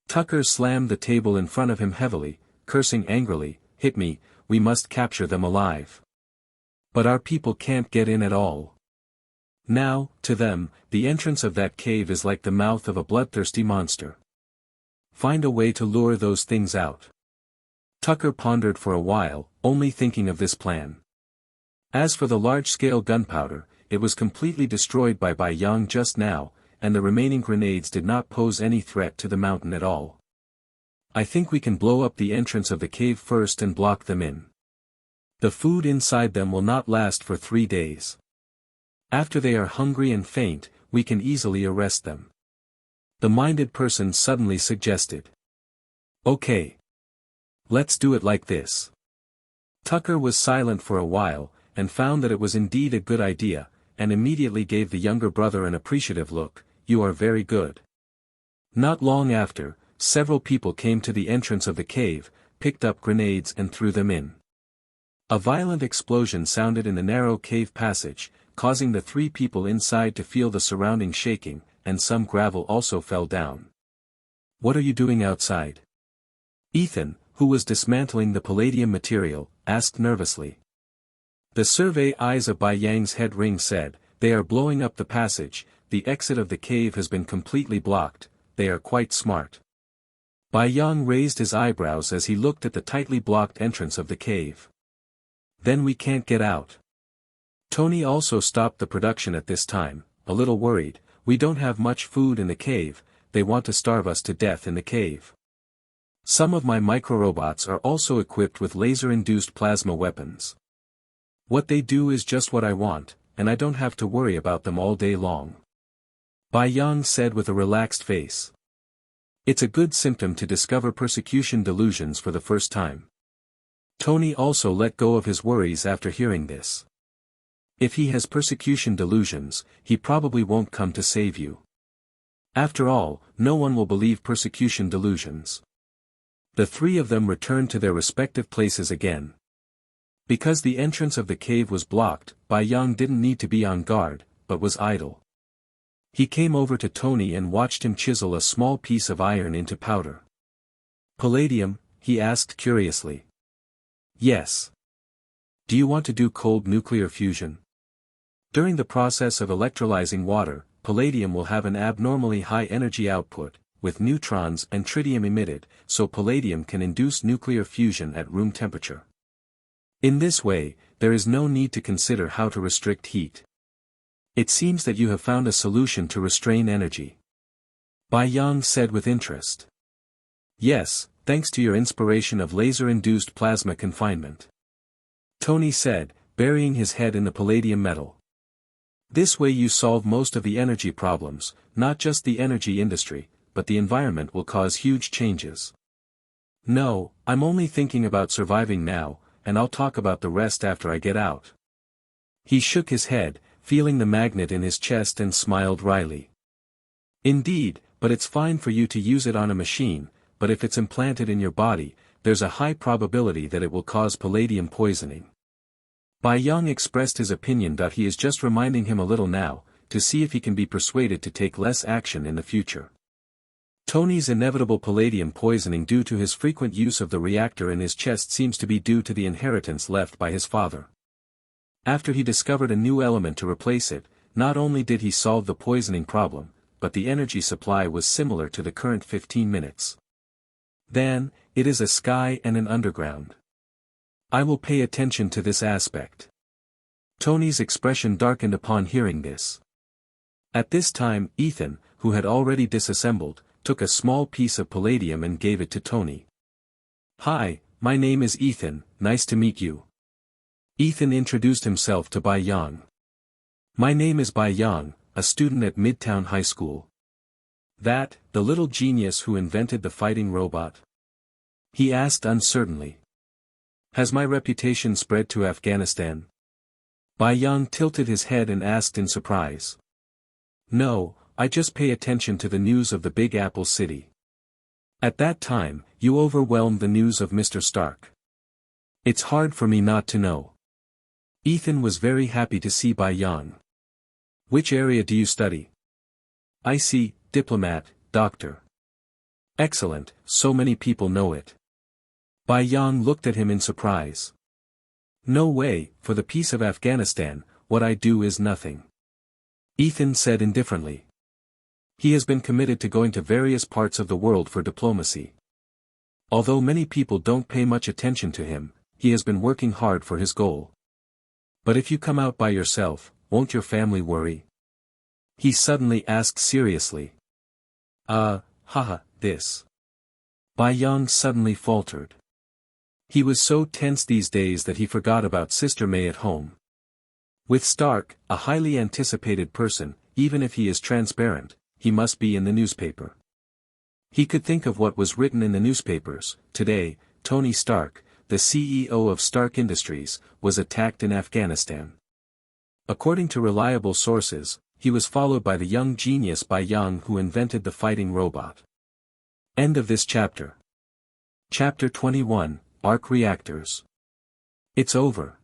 Speaker 1: Tucker slammed the table in front of him heavily, cursing angrily, "Hit me, we must capture them alive. But our people can't get in at all. Now, to them, the entrance of that cave is like the mouth of a bloodthirsty monster. Find a way to lure those things out." Tucker pondered for a while, only thinking of this plan. As for the large-scale gunpowder, it was completely destroyed by Bai Yang just now, and the remaining grenades did not pose any threat to the mountain at all. I think we can blow up the entrance of the cave first and block them in. The food inside them will not last for 3 days. After they are hungry and faint, we can easily arrest them. The minded person suddenly suggested. Okay. Let's do it like this. Tucker was silent for a while, and found that it was indeed a good idea, and immediately gave the younger brother an appreciative look. "You are very good." Not long after, several people came to the entrance of the cave, picked up grenades and threw them in. A violent explosion sounded in the narrow cave passage, causing the 3 people inside to feel the surrounding shaking, and some gravel also fell down. "What are you doing outside?" Ethan, who was dismantling the palladium material, asked nervously. The survey eyes of Bai Yang's head ring said, "They are blowing up the passage, the exit of the cave has been completely blocked, they are quite smart." Bai Yang raised his eyebrows as he looked at the tightly blocked entrance of the cave. "Then we can't get out." Tony also stopped the production at this time, a little worried. "We don't have much food in the cave, they want to starve us to death in the cave." Some of my microrobots are also equipped with laser-induced plasma weapons. What they do is just what I want, and I don't have to worry about them all day long. Bai Yang said with a relaxed face. It's a good symptom to discover persecution delusions for the first time. Tony also let go of his worries after hearing this. If he has persecution delusions, he probably won't come to save you. After all, no one will believe persecution delusions. The three of them returned to their respective places again. Because the entrance of the cave was blocked, Bai Yang didn't need to be on guard, but was idle. He came over to Tony and watched him chisel a small piece of iron into powder. Palladium? He asked curiously. Yes. Do you want to do cold nuclear fusion? During the process of electrolyzing water, palladium will have an abnormally high energy output, with neutrons and tritium emitted, so palladium can induce nuclear fusion at room temperature. In this way, there is no need to consider how to restrict heat. It seems that you have found a solution to restrain energy. Bai Yang said with interest. Yes, thanks to your inspiration of laser-induced plasma confinement. Tony said, burying his head in the palladium metal. This way you solve most of the energy problems, not just the energy industry, but the environment will cause huge changes. No, I'm only thinking about surviving now, and I'll talk about the rest after I get out. He shook his head, feeling the magnet in his chest and smiled wryly. Indeed, but it's fine for you to use it on a machine, but if it's implanted in your body, there's a high probability that it will cause palladium poisoning. Bai Yang expressed his opinion that he is just reminding him a little now, to see if he can be persuaded to take less action in the future. Tony's inevitable palladium poisoning due to his frequent use of the reactor in his chest seems to be due to the inheritance left by his father. After he discovered a new element to replace it, not only did he solve the poisoning problem, but the energy supply was similar to the current 15 minutes. Then, it is a sky and an underground. I will pay attention to this aspect. Tony's expression darkened upon hearing this. At this time, Ethan, who had already disassembled, took a small piece of palladium and gave it to Tony. Hi, my name is Ethan, nice to meet you. Ethan introduced himself to Bai Yang. My name is Bai Yang, a student at Midtown High School. That, the little genius who invented the fighting robot? He asked uncertainly. Has my reputation spread to Afghanistan? Bai Yang tilted his head and asked in surprise. No, I just pay attention to the news of the Big Apple City. At that time, you overwhelmed the news of Mr. Stark. It's hard for me not to know. Ethan was very happy to see Bai Yang. Which area do you study? I see, diplomat, doctor. Excellent, so many people know it. Bai Yang looked at him in surprise. No way, for the peace of Afghanistan, what I do is nothing. Ethan said indifferently. He has been committed to going to various parts of the world for diplomacy. Although many people don't pay much attention to him, he has been working hard for his goal. But if you come out by yourself, won't your family worry? He suddenly asked seriously. This. Bai Yang suddenly faltered. He was so tense these days that he forgot about Sister May at home. With Stark, a highly anticipated person, even if he is transparent, he must be in the newspaper. He could think of what was written in the newspapers. Today, Tony Stark, the CEO of Stark Industries, was attacked in Afghanistan. According to reliable sources, he was followed by the young genius Bai Yang who invented the fighting robot. End of this chapter. Chapter 21, Arc Reactors. It's over.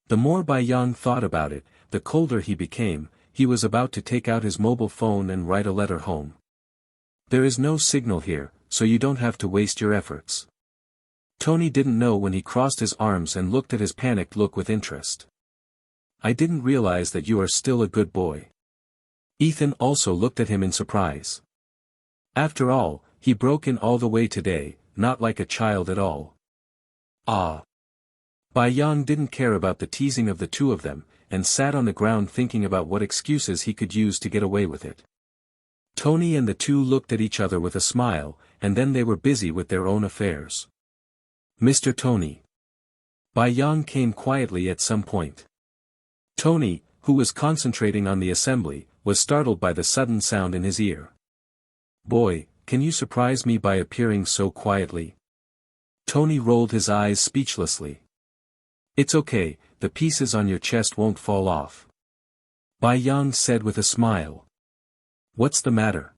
Speaker 1: The more Bai Yang thought about it, the colder he became. He was about to take out his mobile phone and write a letter home. There is no signal here, so you don't have to waste your efforts. Tony didn't know when he crossed his arms and looked at his panicked look with interest. I didn't realize that you are still a good boy. Ethan also looked at him in surprise. After all, he broke in all the way today, not like a child at all. Bai Yang didn't care about the teasing of the two of them, and sat on the ground thinking about what excuses he could use to get away with it. Tony and the two looked at each other with a smile, and then they were busy with their own affairs. Mr. Tony. Bai Yang came quietly at some point. Tony, who was concentrating on the assembly, was startled by the sudden sound in his ear. Boy, can you surprise me by appearing so quietly? Tony rolled his eyes speechlessly. It's okay, the pieces on your chest won't fall off. Bai Yang said with a smile. What's the matter?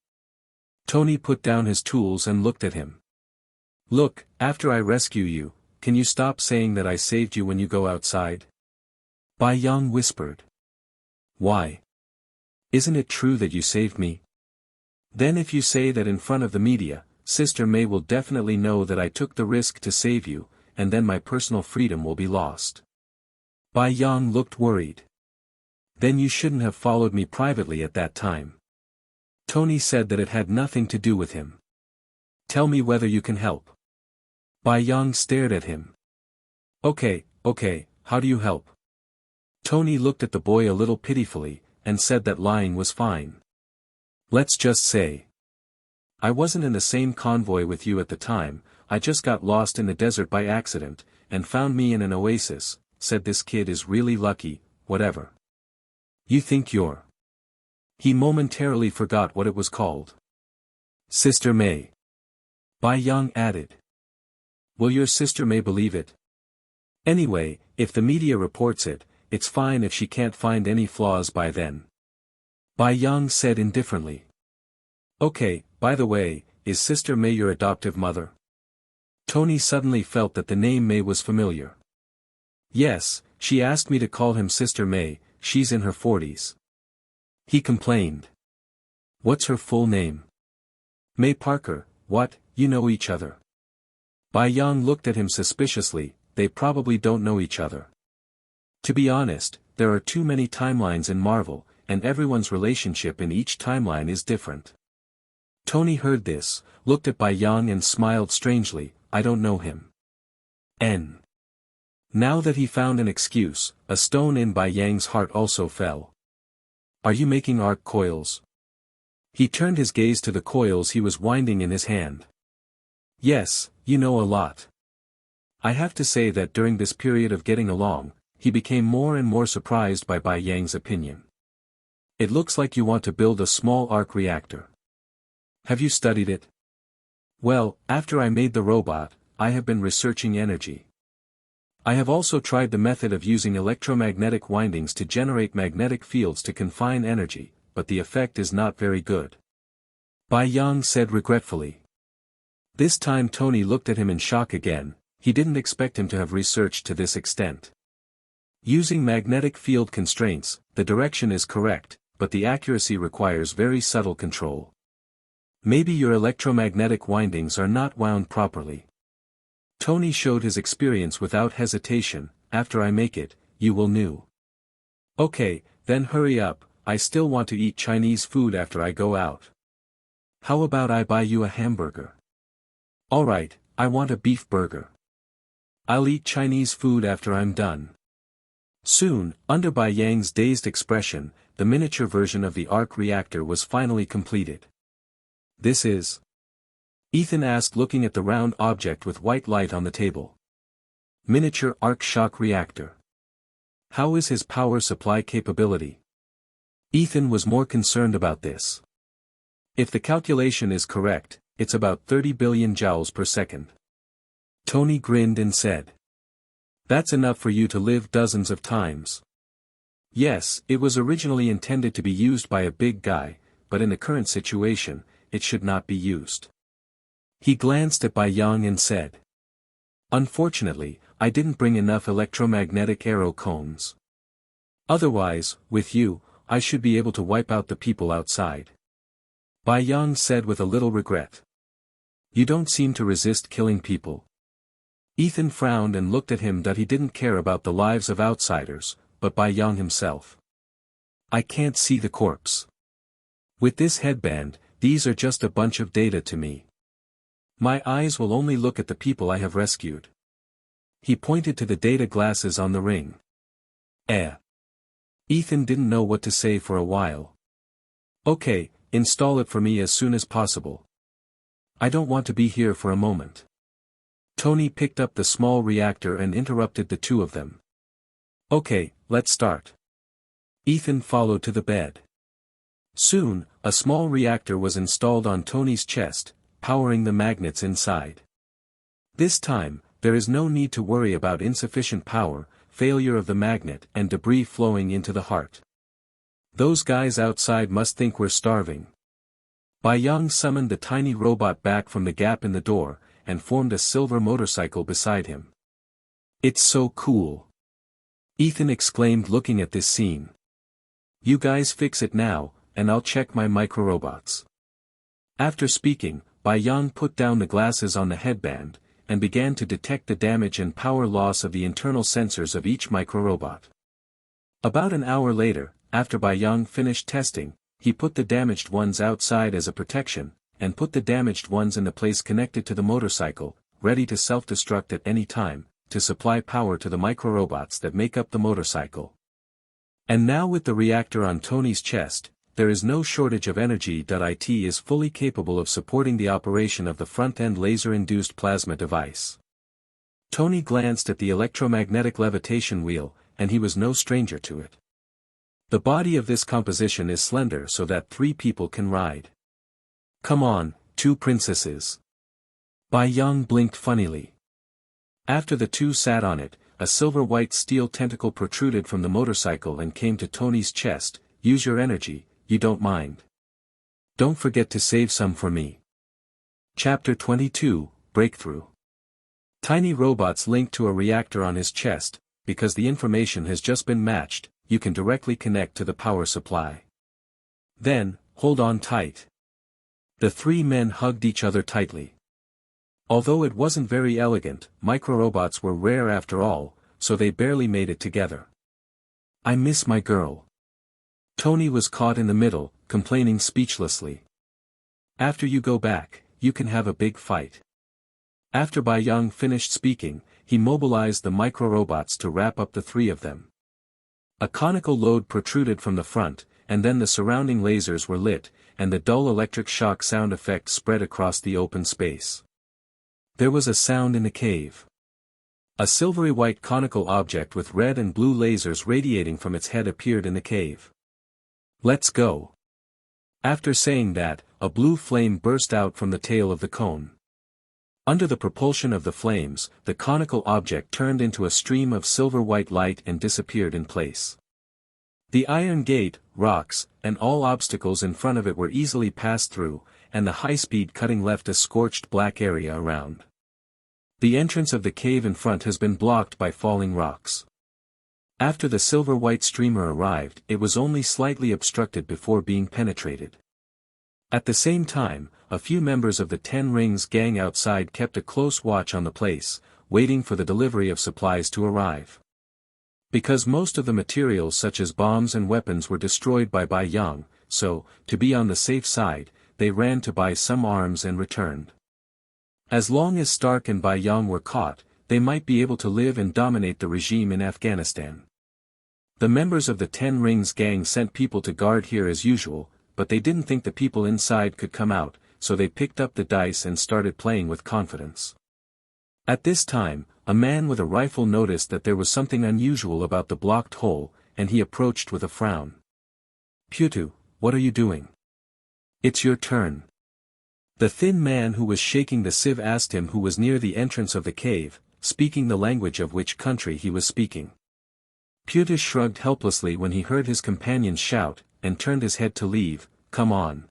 Speaker 1: Tony put down his tools and looked at him. Look, after I rescue you, can you stop saying that I saved you when you go outside? Bai Yang whispered. Why? Isn't it true that you saved me? Then if you say that in front of the media, Sister May will definitely know that I took the risk to save you, and then my personal freedom will be lost. Bai Yang looked worried. Then you shouldn't have followed me privately at that time. Tony said that it had nothing to do with him. Tell me whether you can help. Bai Yang stared at him. Okay, how do you help? Tony looked at the boy a little pitifully, and said that lying was fine. Let's just say. I wasn't in the same convoy with you at the time, I just got lost in the desert by accident, and found me in an oasis, said this kid is really lucky, whatever. You think you're... He momentarily forgot what it was called. Sister May. Bai Yang added. Will your Sister May believe it? Anyway, if the media reports it, it's fine if she can't find any flaws by then. Bai Yang said indifferently. Okay, by the way, is Sister May your adoptive mother? Tony suddenly felt that the name May was familiar. Yes, she asked me to call him Sister May, she's in her 40s. He complained. What's her full name? May Parker. What, you know each other? Bai Yang looked at him suspiciously, they probably don't know each other. To be honest, there are too many timelines in Marvel, and everyone's relationship in each timeline is different. Tony heard this, looked at Bai Yang and smiled strangely, I don't know him. N. Now that he found an excuse, a stone in Bai Yang's heart also fell. Are you making arc coils? He turned his gaze to the coils he was winding in his hand. Yes, you know a lot. I have to say that during this period of getting along, he became more and more surprised by Bai Yang's opinion. It looks like you want to build a small arc reactor. Have you studied it? Well, after I made the robot, I have been researching energy. I have also tried the method of using electromagnetic windings to generate magnetic fields to confine energy, but the effect is not very good. Bai Yang said regretfully. This time Tony looked at him in shock again, he didn't expect him to have researched to this extent. Using magnetic field constraints, the direction is correct, but the accuracy requires very subtle control. Maybe your electromagnetic windings are not wound properly. Tony showed his experience without hesitation, after I make it, you will know. Okay, then hurry up, I still want to eat Chinese food after I go out. How about I buy you a hamburger? Alright, I want a beef burger. I'll eat Chinese food after I'm done. Soon, under Bai Yang's dazed expression, the miniature version of the arc reactor was finally completed. This is? Ethan asked looking at the round object with white light on the table. Miniature arc shock reactor. How is his power supply capability? Ethan was more concerned about this. If the calculation is correct, it's about 30 billion joules per second. Tony grinned and said. That's enough for you to live dozens of times. Yes, it was originally intended to be used by a big guy, but in the current situation, it should not be used. He glanced at Bai Yang and said. Unfortunately, I didn't bring enough electromagnetic arrow cones. Otherwise, with you, I should be able to wipe out the people outside. Bai Yang said with a little regret. You don't seem to resist killing people. Ethan frowned and looked at him that he didn't care about the lives of outsiders, but Bai Yang himself. I can't see the corpse. With this headband, these are just a bunch of data to me. My eyes will only look at the people I have rescued. He pointed to the data glasses on the ring. Ethan didn't know what to say for a while. Okay, install it for me as soon as possible. I don't want to be here for a moment. Tony picked up the small reactor and interrupted the two of them. Okay, let's start. Ethan followed to the bed. Soon, a small reactor was installed on Tony's chest, powering the magnets inside. This time, there is no need to worry about insufficient power, failure of the magnet and debris flowing into the heart. Those guys outside must think we're starving. Bai Yang summoned the tiny robot back from the gap in the door, and formed a silver motorcycle beside him. It's so cool. Ethan exclaimed looking at this scene. You guys fix it now, and I'll check my microrobots. After speaking, Bai Yang put down the glasses on the headband, and began to detect the damage and power loss of the internal sensors of each microrobot. About an hour later, after Bai Yang finished testing, he put the damaged ones outside as a protection, and put the damaged ones in the place connected to the motorcycle, ready to self-destruct at any time, to supply power to the microrobots that make up the motorcycle. And now with the reactor on Tony's chest, there is no shortage of energy. It is fully capable of supporting the operation of the front-end laser-induced plasma device. Tony glanced at the electromagnetic levitation wheel, and he was no stranger to it. The body of this composition is slender so that 3 people can ride. Come on, 2 princesses. Bai Yang blinked funnily. After the 2 sat on it, a silver-white steel tentacle protruded from the motorcycle and came to Tony's chest. Use your energy, you don't mind. Don't forget to save some for me. Chapter 22, Breakthrough. Tiny robots linked to a reactor on his chest. Because the information has just been matched, you can directly connect to the power supply. Then, hold on tight. The 3 men hugged each other tightly. Although it wasn't very elegant, microrobots were rare after all, so they barely made it together. I miss my girl. Tony was caught in the middle, complaining speechlessly. After you go back, you can have a big fight. After Bai Yang finished speaking, he mobilized the microrobots to wrap up the 3 of them. A conical load protruded from the front, and then the surrounding lasers were lit, and the dull electric shock sound effect spread across the open space. There was a sound in the cave. A silvery white conical object with red and blue lasers radiating from its head appeared in the cave. Let's go. After saying that, a blue flame burst out from the tail of the cone. Under the propulsion of the flames, the conical object turned into a stream of silver-white light and disappeared in place. The iron gate, rocks, and all obstacles in front of it were easily passed through, and the high-speed cutting left a scorched black area around. The entrance of the cave in front has been blocked by falling rocks. After the silver-white streamer arrived, it was only slightly obstructed before being penetrated. At the same time, a few members of the 10 Rings gang outside kept a close watch on the place, waiting for the delivery of supplies to arrive. Because most of the materials such as bombs and weapons were destroyed by Bai Yang, so, to be on the safe side, they ran to buy some arms and returned. As long as Stark and Bai Yang were caught, they might be able to live and dominate the regime in Afghanistan. The members of the 10 Rings gang sent people to guard here as usual, but they didn't think the people inside could come out, so they picked up the dice and started playing with confidence. At this time, a man with a rifle noticed that there was something unusual about the blocked hole, and he approached with a frown. Putu, what are you doing? It's your turn. The thin man who was shaking the sieve asked him who was near the entrance of the cave, speaking the language of which country he was speaking. Putu shrugged helplessly when he heard his companions shout, and turned his head to leave. Come on.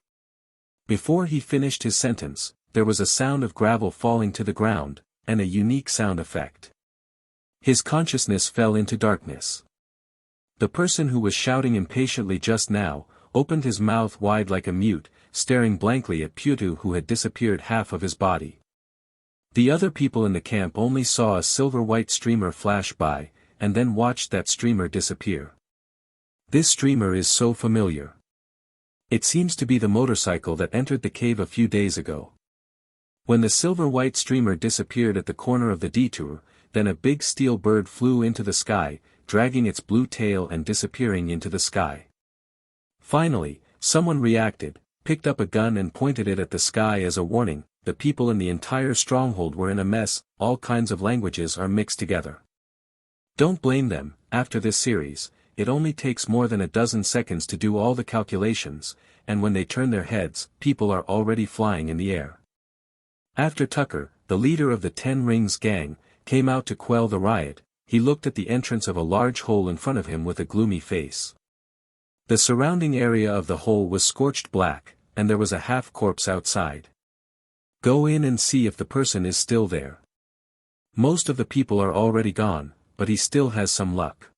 Speaker 1: Before he finished his sentence, there was a sound of gravel falling to the ground, and a unique sound effect. His consciousness fell into darkness. The person who was shouting impatiently just now, opened his mouth wide like a mute, staring blankly at Putu who had disappeared half of his body. The other people in the camp only saw a silver-white streamer flash by, and then watched that streamer disappear. This streamer is so familiar. It seems to be the motorcycle that entered the cave a few days ago. When the silver-white streamer disappeared at the corner of the detour, then a big steel bird flew into the sky, dragging its blue tail and disappearing into the sky. Finally, someone reacted, picked up a gun and pointed it at the sky as a warning. the people in the entire stronghold were in a mess, all kinds of languages are mixed together. Don't blame them. After this series, it only takes more than a dozen seconds to do all the calculations, and when they turn their heads, people are already flying in the air. After Tucker, the leader of the 10 Rings gang, came out to quell the riot, he looked at the entrance of a large hole in front of him with a gloomy face. The surrounding area of the hole was scorched black, and there was a half-corpse outside. Go in and see if the person is still there. Most of the people are already gone, but he still has some luck.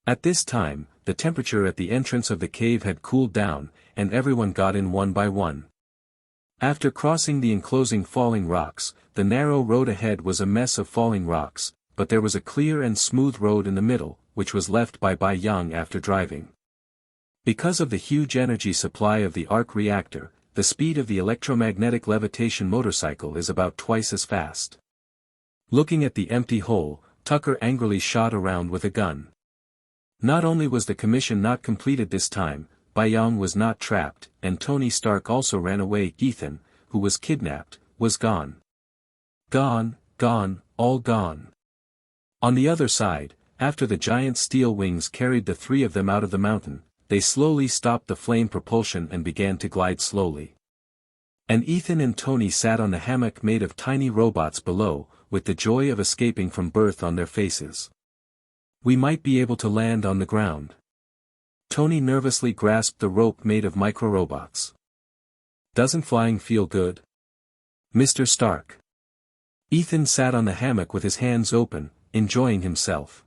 Speaker 1: At this time, the temperature at the entrance of the cave had cooled down, and everyone got in one by one. After crossing the enclosing falling rocks, the narrow road ahead was a mess of falling rocks, but there was a clear and smooth road in the middle, which was left by Bai Yang after driving. Because of the huge energy supply of the arc reactor, the speed of the electromagnetic levitation motorcycle is about twice as fast. Looking at the empty hole, Tucker angrily shot around with a gun. Not only was the commission not completed this time, Bayang was not trapped, and Tony Stark also ran away. Ethan, who was kidnapped, was gone. Gone, all gone. On the other side, after the giant steel wings carried the 3 of them out of the mountain, they slowly stopped the flame propulsion and began to glide slowly. And Ethan and Tony sat on the hammock made of tiny robots below, with the joy of escaping from birth on their faces. We might be able to land on the ground. Tony nervously grasped the rope made of micro-robots. Doesn't flying feel good? Mr. Stark. Ethan sat on the hammock with his hands open, enjoying himself.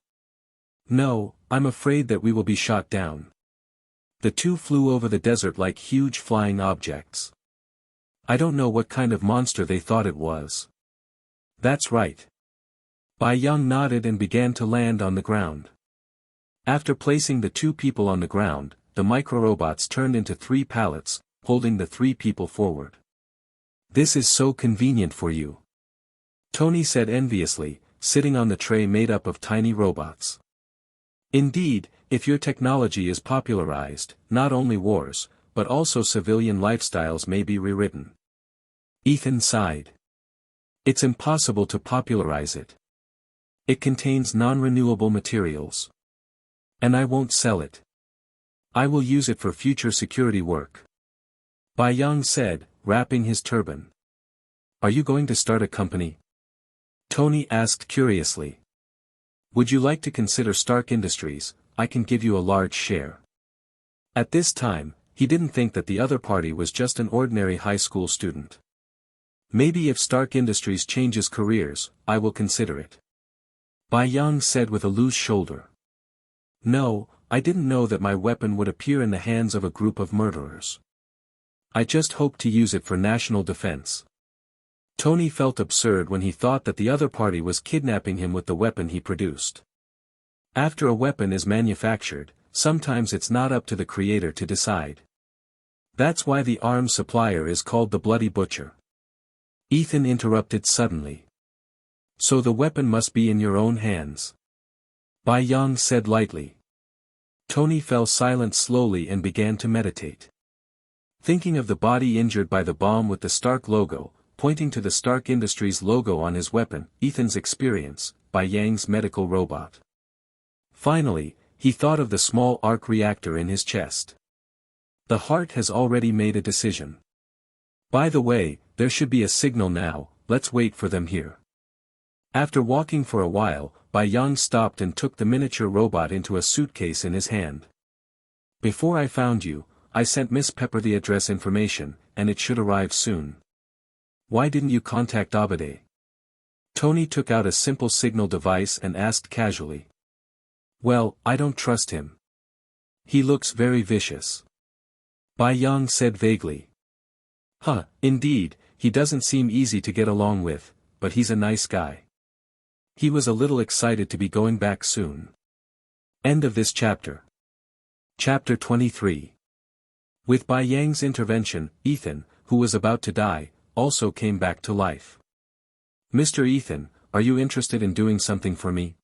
Speaker 1: No, I'm afraid that we will be shot down. The two flew over the desert like huge flying objects. I don't know what kind of monster they thought it was. That's right. Bai Yang nodded and began to land on the ground. After placing the 2 people on the ground, the micro-robots turned into 3 pallets, holding the 3 people forward. This is so convenient for you. Tony said enviously, sitting on the tray made up of tiny robots. Indeed, if your technology is popularized, not only wars, but also civilian lifestyles may be rewritten. Ethan sighed. It's impossible to popularize it. It contains non-renewable materials. And I won't sell it. I will use it for future security work. Bai Yang said, wrapping his turban. Are you going to start a company? Tony asked curiously. Would you like to consider Stark Industries? I can give you a large share. At this time, he didn't think that the other party was just an ordinary high school student. Maybe if Stark Industries changes careers, I will consider it. Bai Yang said with a loose shoulder. No, I didn't know that my weapon would appear in the hands of a group of murderers. I just hoped to use it for national defense. Tony felt absurd when he thought that the other party was kidnapping him with the weapon he produced. After a weapon is manufactured, sometimes it's not up to the creator to decide. That's why the arms supplier is called the Bloody Butcher. Ethan interrupted suddenly. So the weapon must be in your own hands. Bai Yang said lightly. Tony fell silent slowly and began to meditate. Thinking of the body injured by the bomb with the Stark logo, pointing to the Stark Industries logo on his weapon, Ethan's experience, Bai Yang's medical robot. Finally, he thought of the small arc reactor in his chest. The heart has already made a decision. By the way, there should be a signal now, let's wait for them here. After walking for a while, Bai Yang stopped and took the miniature robot into a suitcase in his hand. Before I found you, I sent Miss Pepper the address information, and it should arrive soon. Why didn't you contact Abade? Tony took out a simple signal device and asked casually. Well, I don't trust him. He looks very vicious. Bai Yang said vaguely. Indeed, he doesn't seem easy to get along with, but he's a nice guy. He was a little excited to be going back soon. End of this chapter. Chapter 23. With Bai Yang's intervention, Ethan, who was about to die, also came back to life. Mr. Ethan, are you interested in doing something for me?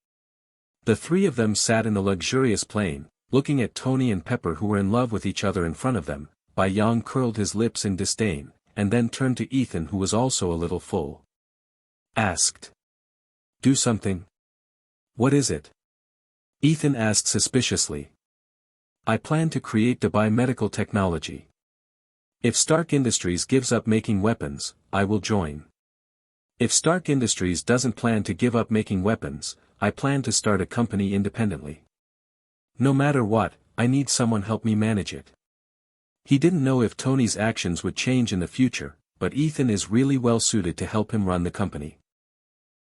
Speaker 1: The 3 of them sat in the luxurious plane, looking at Tony and Pepper who were in love with each other in front of them. Bai Yang curled his lips in disdain, and then turned to Ethan, who was also a little full. Asked. Do something? What is it? Ethan asked suspiciously. I plan to create the biomedical technology. If Stark Industries gives up making weapons, I will join. If Stark Industries doesn't plan to give up making weapons, I plan to start a company independently. No matter what, I need someone help me manage it. He didn't know if Tony's actions would change in the future, but Ethan is really well suited to help him run the company.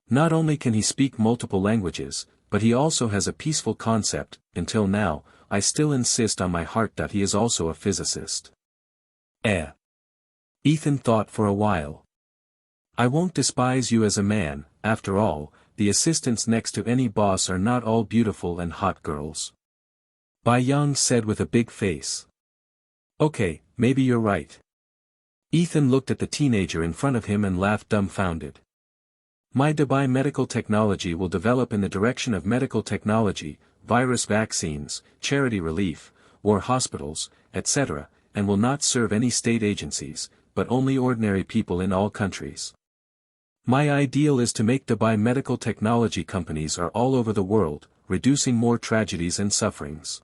Speaker 1: Not only can he speak multiple languages, but he also has a peaceful concept. Until now, I still insist on my heart that he is also a physicist. Ethan thought for a while. I won't despise you as a man. After all, the assistants next to any boss are not all beautiful and hot girls. Bai Yang said with a big face. Okay, maybe you're right. Ethan looked at the teenager in front of him and laughed dumbfounded. My Dubai medical technology will develop in the direction of medical technology, virus vaccines, charity relief, war hospitals, etc., and will not serve any state agencies, but only ordinary people in all countries. My ideal is to make Dubai medical technology companies are all over the world, reducing more tragedies and sufferings.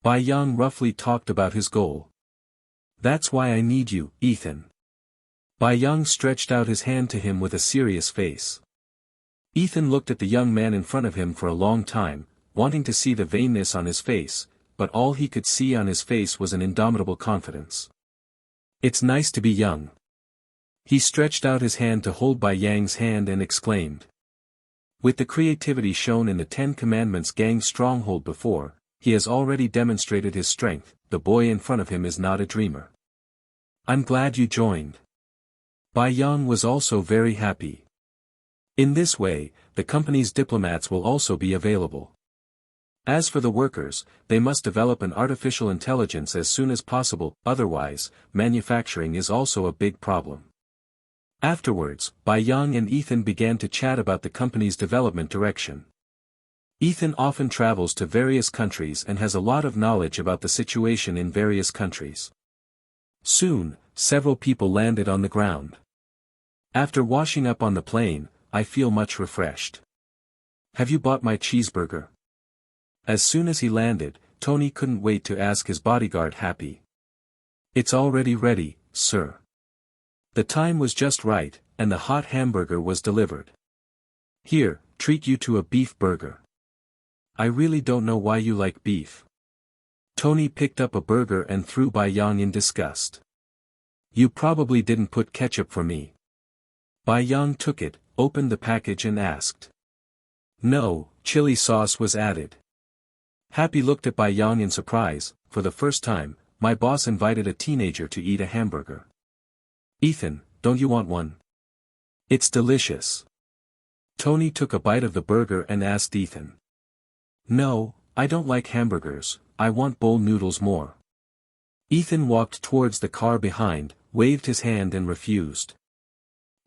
Speaker 1: Bai Yang roughly talked about his goal. That's why I need you, Ethan. Bai Yang stretched out his hand to him with a serious face. Ethan looked at the young man in front of him for a long time, wanting to see the vainness on his face, but all he could see on his face was an indomitable confidence. It's nice to be young. He stretched out his hand to hold Bai Yang's hand and exclaimed. With the creativity shown in the 10 Commandments gang stronghold before, he has already demonstrated his strength. The boy in front of him is not a dreamer. I'm glad you joined. Bai Yang was also very happy. In this way, the company's diplomats will also be available. As for the workers, they must develop an artificial intelligence as soon as possible, otherwise, manufacturing is also a big problem. Afterwards, Bai Yang and Ethan began to chat about the company's development direction. Ethan often travels to various countries and has a lot of knowledge about the situation in various countries. Soon, several people landed on the ground. After washing up on the plane, I feel much refreshed. Have you bought my cheeseburger? As soon as he landed, Tony couldn't wait to ask his bodyguard Happy. It's already ready, sir. The time was just right, and the hot hamburger was delivered. Here, treat you to a beef burger. I really don't know why you like beef. Tony picked up a burger and threw Bai Yang in disgust. You probably didn't put ketchup for me. Bai Yang took it, opened the package and asked. No, chili sauce was added. Happy looked at Bai Yang in surprise. For the first time, my boss invited a teenager to eat a hamburger. Ethan, don't you want one? It's delicious. Tony took a bite of the burger and asked Ethan. No, I don't like hamburgers, I want bowl noodles more. Ethan walked towards the car behind, waved his hand and refused.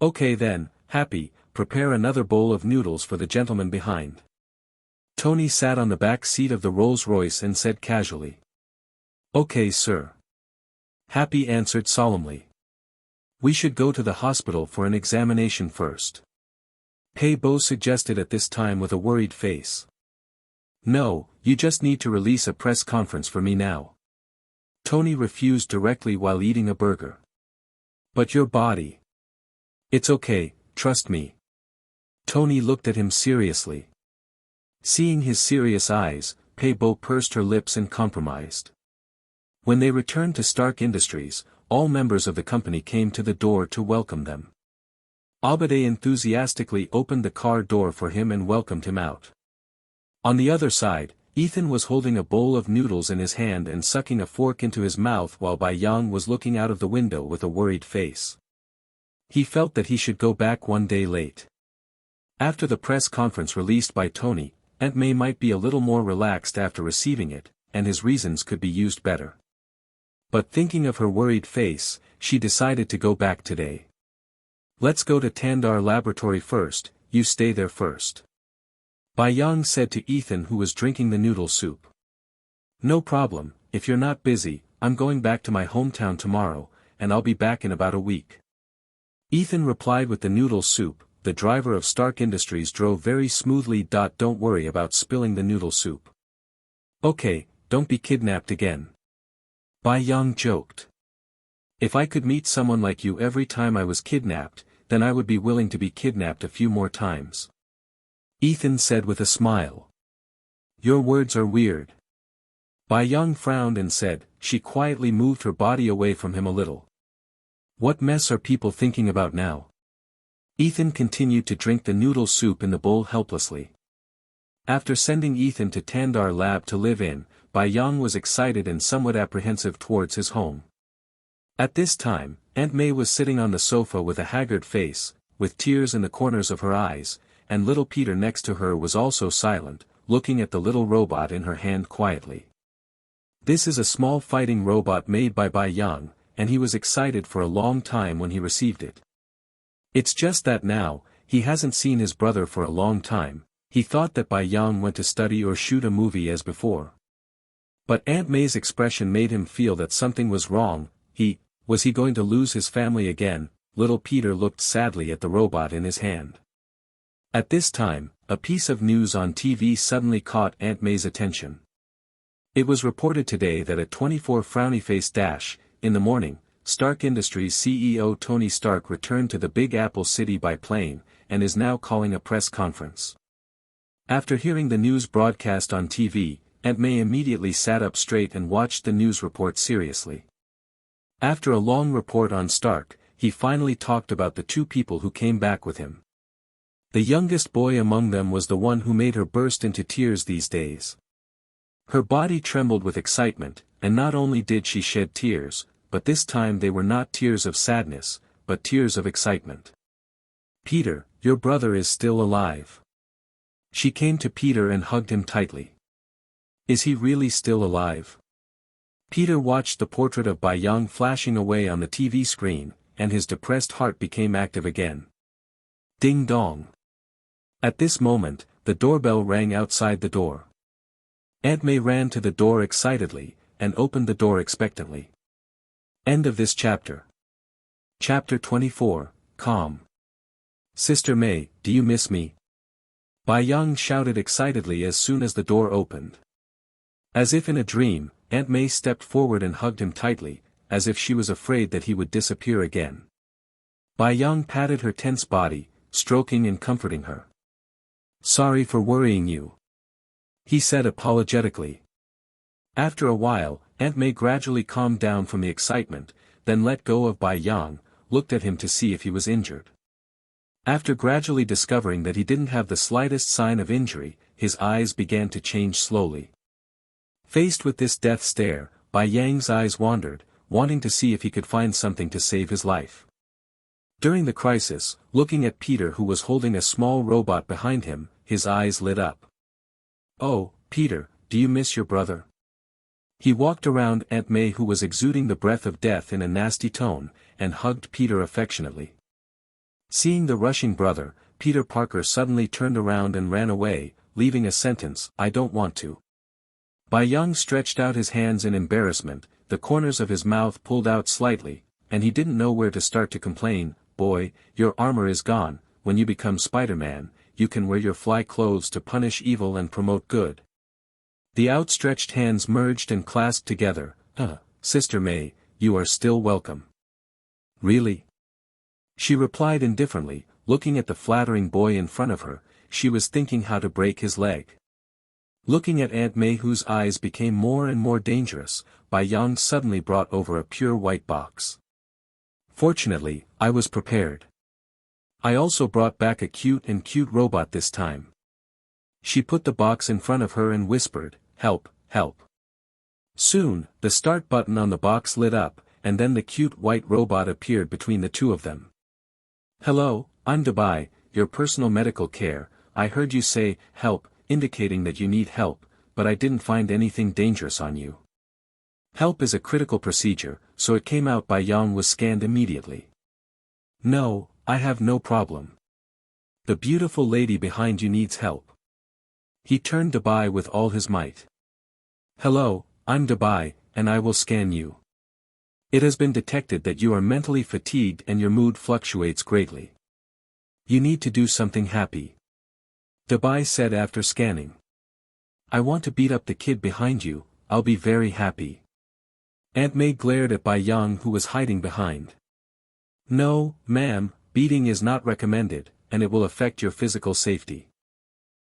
Speaker 1: Okay then, Happy, prepare another bowl of noodles for the gentleman behind. Tony sat on the back seat of the Rolls-Royce and said casually. Okay sir. Happy answered solemnly. We should go to the hospital for an examination first. Playboy suggested at this time with a worried face. No, you just need to release a press conference for me now. Tony refused directly while eating a burger. But your body. It's okay, trust me. Tony looked at him seriously. Seeing his serious eyes, Playboy pursed her lips and compromised. When they returned to Stark Industries, all members of the company came to the door to welcome them. Abade enthusiastically opened the car door for him and welcomed him out. On the other side, Ethan was holding a bowl of noodles in his hand and sucking a fork into his mouth while Bai Yang was looking out of the window with a worried face. He felt that he should go back one day late. After the press conference released by Tony, Aunt May might be a little more relaxed after receiving it, and his reasons could be used better. But thinking of her worried face, she decided to go back today. Let's go to Tandar laboratory first, you stay there first. Bai Yang said to Ethan, who was drinking the noodle soup. No problem, if you're not busy, I'm going back to my hometown tomorrow, and I'll be back in about a week. Ethan replied with the noodle soup. The driver of Stark Industries drove very smoothly. Don't worry about spilling the noodle soup. Okay, don't be kidnapped again. Bai Yang joked. If I could meet someone like you every time I was kidnapped, then I would be willing to be kidnapped a few more times. Ethan said with a smile. Your words are weird. Bai Yang frowned and said. She quietly moved her body away from him a little. What mess are people thinking about now? Ethan continued to drink the noodle soup in the bowl helplessly. After sending Ethan to Tandar lab to live in, Bai Yang was excited and somewhat apprehensive towards his home. At this time, Aunt May was sitting on the sofa with a haggard face, with tears in the corners of her eyes, and little Peter next to her was also silent, looking at the little robot in her hand quietly. This is a small fighting robot made by Bai Yang, and he was excited for a long time when he received it. It's just that now, he hasn't seen his brother for a long time. He thought that Bai Yang went to study or shoot a movie as before. But Aunt May's expression made him feel that something was wrong. Was he going to lose his family again? Little Peter looked sadly at the robot in his hand. At this time, a piece of news on TV suddenly caught Aunt May's attention. It was reported today that at 24 frowny face in the morning, Stark Industries CEO Tony Stark returned to the Big Apple City by plane, and is now calling a press conference. After hearing the news broadcast on TV, Aunt May immediately sat up straight and watched the news report seriously. After a long report on Stark, he finally talked about the two people who came back with him. The youngest boy among them was the one who made her burst into tears these days. Her body trembled with excitement, and not only did she shed tears, but this time they were not tears of sadness, but tears of excitement. Peter, your brother is still alive. She came to Peter and hugged him tightly. Is he really still alive? Peter watched the portrait of Bai Yang flashing away on the TV screen, and his depressed heart became active again. Ding dong. At this moment, the doorbell rang outside the door. Aunt May ran to the door excitedly, and opened the door expectantly. End of this chapter. Chapter 24, Calm. Sister May, do you miss me? Bai Yang shouted excitedly as soon as the door opened. As if in a dream, Aunt May stepped forward and hugged him tightly, as if she was afraid that he would disappear again. Bai Yang patted her tense body, stroking and comforting her. Sorry for worrying you, he said apologetically. After a while, Aunt May gradually calmed down from the excitement, then let go of Bai Yang, looked at him to see if he was injured. After gradually discovering that he didn't have the slightest sign of injury, his eyes began to change slowly. Faced with this death stare, Bai Yang's eyes wandered, wanting to see if he could find something to save his life. During the crisis, looking at Peter who was holding a small robot behind him, his eyes lit up. Oh, Peter, do you miss your brother? He walked around Aunt May who was exuding the breath of death in a nasty tone, and hugged Peter affectionately. Seeing the rushing brother, Peter Parker suddenly turned around and ran away, leaving a sentence, I don't want to. Bai Yang stretched out his hands in embarrassment, the corners of his mouth pulled out slightly, and he didn't know where to start to complain. Boy, your armor is gone. When you become Spider-Man, you can wear your fly clothes to punish evil and promote good. The outstretched hands merged and clasped together. Sister May, you are still welcome. Really? She replied indifferently, looking at the flattering boy in front of her. She was thinking how to break his leg. Looking at Aunt May whose eyes became more and more dangerous, Bai Yang suddenly brought over a pure white box. Fortunately, I was prepared. I also brought back a cute robot this time. She put the box in front of her and whispered, help, help. Soon, the start button on the box lit up, and then the cute white robot appeared between the two of them. Hello, I'm Bai, your personal medical care. I heard you say, help, indicating that you need help, but I didn't find anything dangerous on you. Help is a critical procedure, so it came out Bai Yang was scanned immediately. No, I have no problem. The beautiful lady behind you needs help. He turned to Bai with all his might. Hello, I'm Bai, and I will scan you. It has been detected that you are mentally fatigued and your mood fluctuates greatly. You need to do something happy. Bai said after scanning. I want to beat up the kid behind you, I'll be very happy. Aunt May glared at Bai Yang who was hiding behind. No, ma'am, beating is not recommended, and it will affect your physical safety.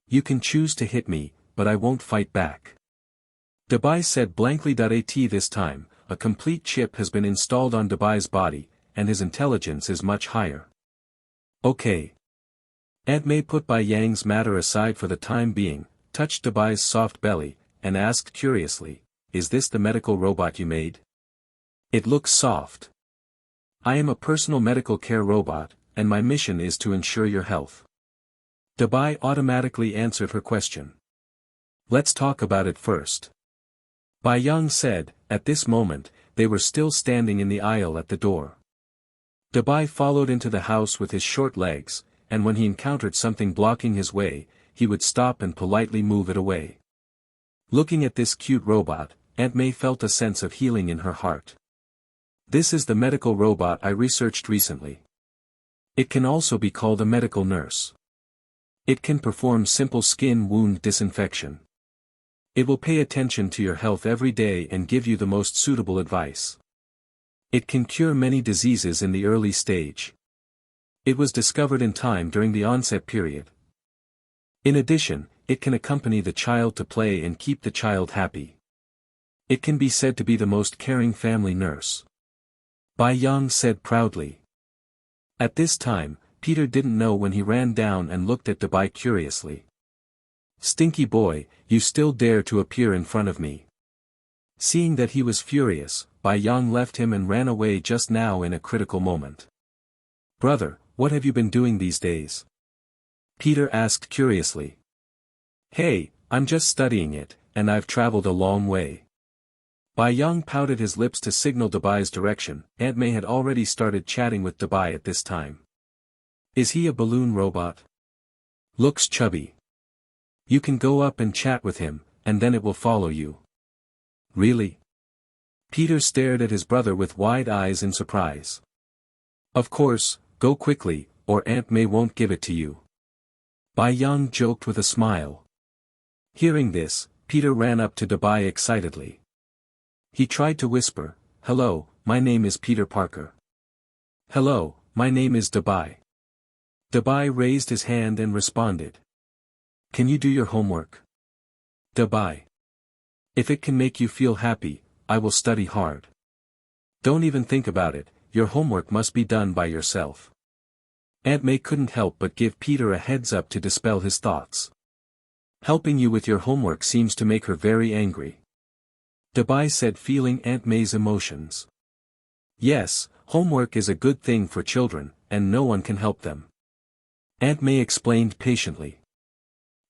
Speaker 1: You can choose to hit me, but I won't fight back. Bai said blankly. At this time, a complete chip has been installed on Bai's body, and his intelligence is much higher. Okay. Aunt May put Bai Yang's matter aside for the time being, touched Bai's soft belly, and asked curiously, is this the medical robot you made? It looks soft. I am a personal medical care robot, and my mission is to ensure your health. Bai automatically answered her question. Let's talk about it first. Bai Yang said. At this moment, they were still standing in the aisle at the door. Bai followed into the house with his short legs, and when he encountered something blocking his way, he would stop and politely move it away. Looking at this cute robot, Aunt May felt a sense of healing in her heart. This is the medical robot I researched recently. It can also be called a medical nurse. It can perform simple skin wound disinfection. It will pay attention to your health every day and give you the most suitable advice. It can cure many diseases in the early stage. It was discovered in time during the onset period. In addition, it can accompany the child to play and keep the child happy. It can be said to be the most caring family nurse. Bai Yang said proudly. At this time, Peter didn't know when he ran down and looked at Bai curiously. Stinky boy, you still dare to appear in front of me. Seeing that he was furious, Bai Yang left him and ran away just now in a critical moment. Brother, what have you been doing these days? Peter asked curiously. Hey, I'm just studying it, and I've traveled a long way. Bai Yang pouted his lips to signal Bai's direction. Aunt May had already started chatting with Bai at this time. Is he a balloon robot? Looks chubby. You can go up and chat with him, and then it will follow you. Really? Peter stared at his brother with wide eyes in surprise. Of course, go quickly, or Aunt May won't give it to you. Bai Yang joked with a smile. Hearing this, Peter ran up to Bai excitedly. He tried to whisper, hello, my name is Peter Parker. Hello, my name is Bai. Bai raised his hand and responded. Can you do your homework? Bai. If it can make you feel happy, I will study hard. Don't even think about it, your homework must be done by yourself. Aunt May couldn't help but give Peter a heads up to dispel his thoughts. Helping you with your homework seems to make her very angry. Bai said, feeling Aunt May's emotions. Yes, homework is a good thing for children, and no one can help them. Aunt May explained patiently.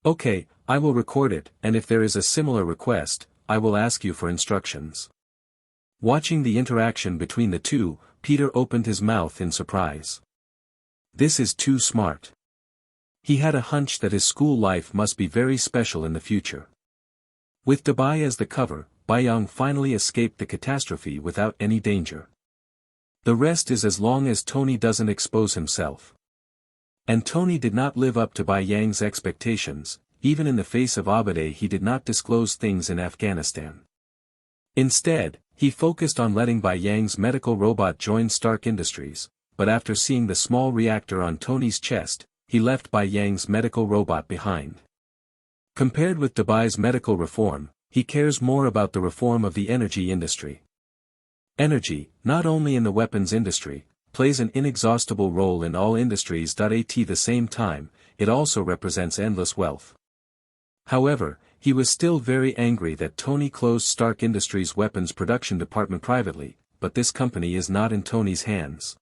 Speaker 1: Okay, I will record it, and if there is a similar request, I will ask you for instructions. Watching the interaction between the two, Peter opened his mouth in surprise. This is too smart. He had a hunch that his school life must be very special in the future. With Bai as the cover, Bayang finally escaped the catastrophe without any danger. The rest is as long as Tony doesn't expose himself. And Tony did not live up to Bai Yang's expectations. Even in the face of S.H.I.E.L.D. he did not disclose things in Afghanistan. Instead, he focused on letting Bai Yang's medical robot join Stark Industries, but after seeing the small reactor on Tony's chest, he left Bai Yang's medical robot behind. Compared with Bai's medical reform, he cares more about the reform of the energy industry. Energy, not only in the weapons industry, plays an inexhaustible role in all industries. At the same time, it also represents endless wealth. However, he was still very angry that Tony closed Stark Industries' weapons production department privately, but this company is not in Tony's hands.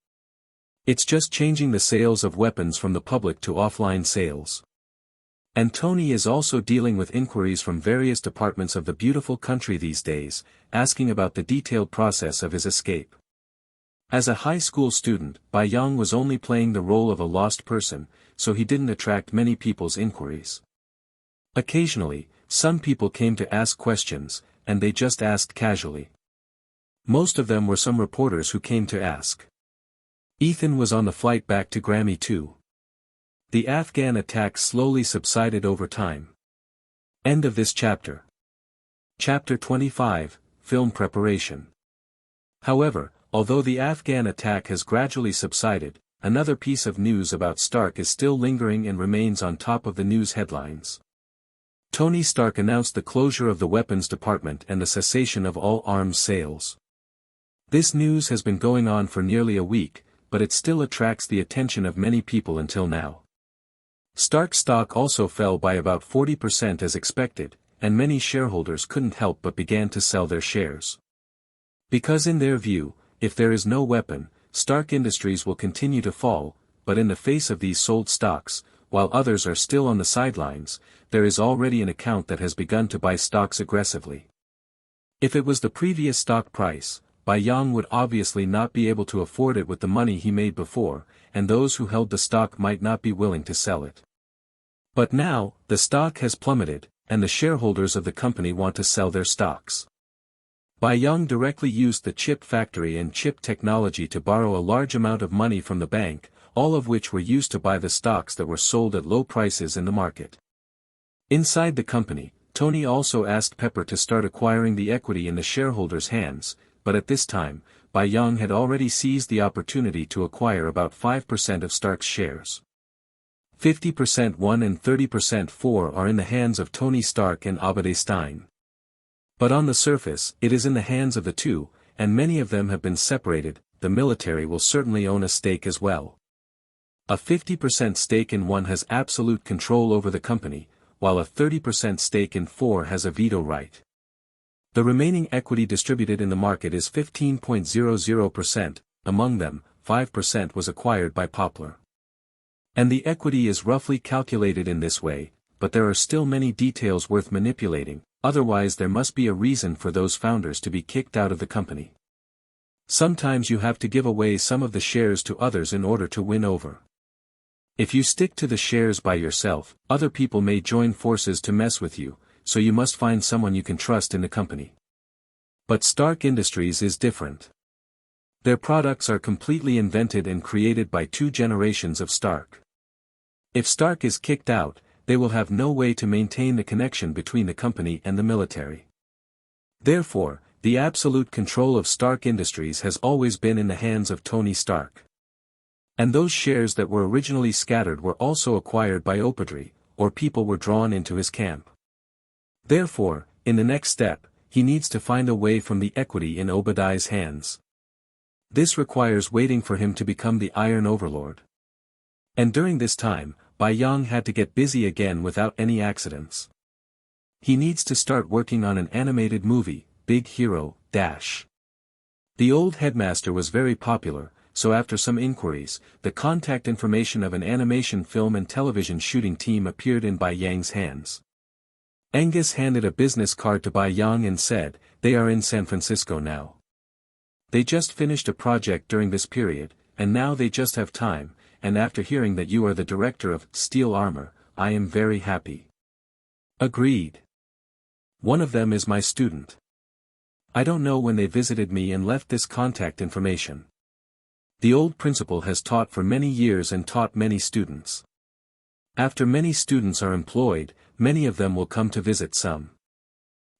Speaker 1: It's just changing the sales of weapons from the public to offline sales. And Tony is also dealing with inquiries from various departments of the beautiful country these days, asking about the detailed process of his escape. As a high school student, Bai Yang was only playing the role of a lost person, so he didn't attract many people's inquiries. Occasionally, some people came to ask questions, and they just asked casually. Most of them were some reporters who came to ask. Ethan was on the flight back to Grammy too. The Afghan attack slowly subsided over time. End of this chapter. Chapter 25, Film Preparation. However, although the Afghan attack has gradually subsided, another piece of news about Stark is still lingering and remains on top of the news headlines. Tony Stark announced the closure of the weapons department and the cessation of all arms sales. This news has been going on for nearly a week, but it still attracts the attention of many people until now. Stark stock also fell by about 40% as expected, and many shareholders couldn't help but began to sell their shares. Because in their view, if there is no weapon, Stark Industries will continue to fall, but in the face of these sold stocks, while others are still on the sidelines, there is already an account that has begun to buy stocks aggressively. If it was the previous stock price, Bai Yang would obviously not be able to afford it with the money he made before, and those who held the stock might not be willing to sell it. But now, the stock has plummeted, and the shareholders of the company want to sell their stocks. Bai Yang directly used the chip factory and chip technology to borrow a large amount of money from the bank, all of which were used to buy the stocks that were sold at low prices in the market. Inside the company, Tony also asked Pepper to start acquiring the equity in the shareholders' hands, but at this time, Bai Yang had already seized the opportunity to acquire about 5% of Stark's shares. 50% 1 and 30% 4 are in the hands of Tony Stark and Afghanistan. But on the surface, it is in the hands of the two, and many of them have been separated. The military will certainly own a stake as well. A 50% stake in 1 has absolute control over the company, while a 30% stake in 4 has a veto right. The remaining equity distributed in the market is 15.00%, among them, 5% was acquired by Poplar. And the equity is roughly calculated in this way, but there are still many details worth manipulating, otherwise there must be a reason for those founders to be kicked out of the company. Sometimes you have to give away some of the shares to others in order to win over. If you stick to the shares by yourself, other people may join forces to mess with you, so you must find someone you can trust in the company. But Stark Industries is different. Their products are completely invented and created by 2 generations of Stark. If Stark is kicked out, they will have no way to maintain the connection between the company and the military. Therefore, the absolute control of Stark Industries has always been in the hands of Tony Stark. And those shares that were originally scattered were also acquired by Opedry, or people were drawn into his camp. Therefore, in the next step, he needs to find a way from the equity in Obadiah's hands. This requires waiting for him to become the Iron Overlord. And during this time, Bai Yang had to get busy again without any accidents. He needs to start working on an animated movie, Big Hero, Dash. The old headmaster was very popular, so after some inquiries, the contact information of an animation film and television shooting team appeared in Bai Yang's hands. Angus handed a business card to Bai Yang and said, "They are in San Francisco now. They just finished a project during this period, and now they just have time, and after hearing that you are the director of Steel Armor, I am very happy." Agreed. One of them is my student. I don't know when they visited me and left this contact information. The old principal has taught for many years and taught many students. After many students are employed, many of them will come to visit some.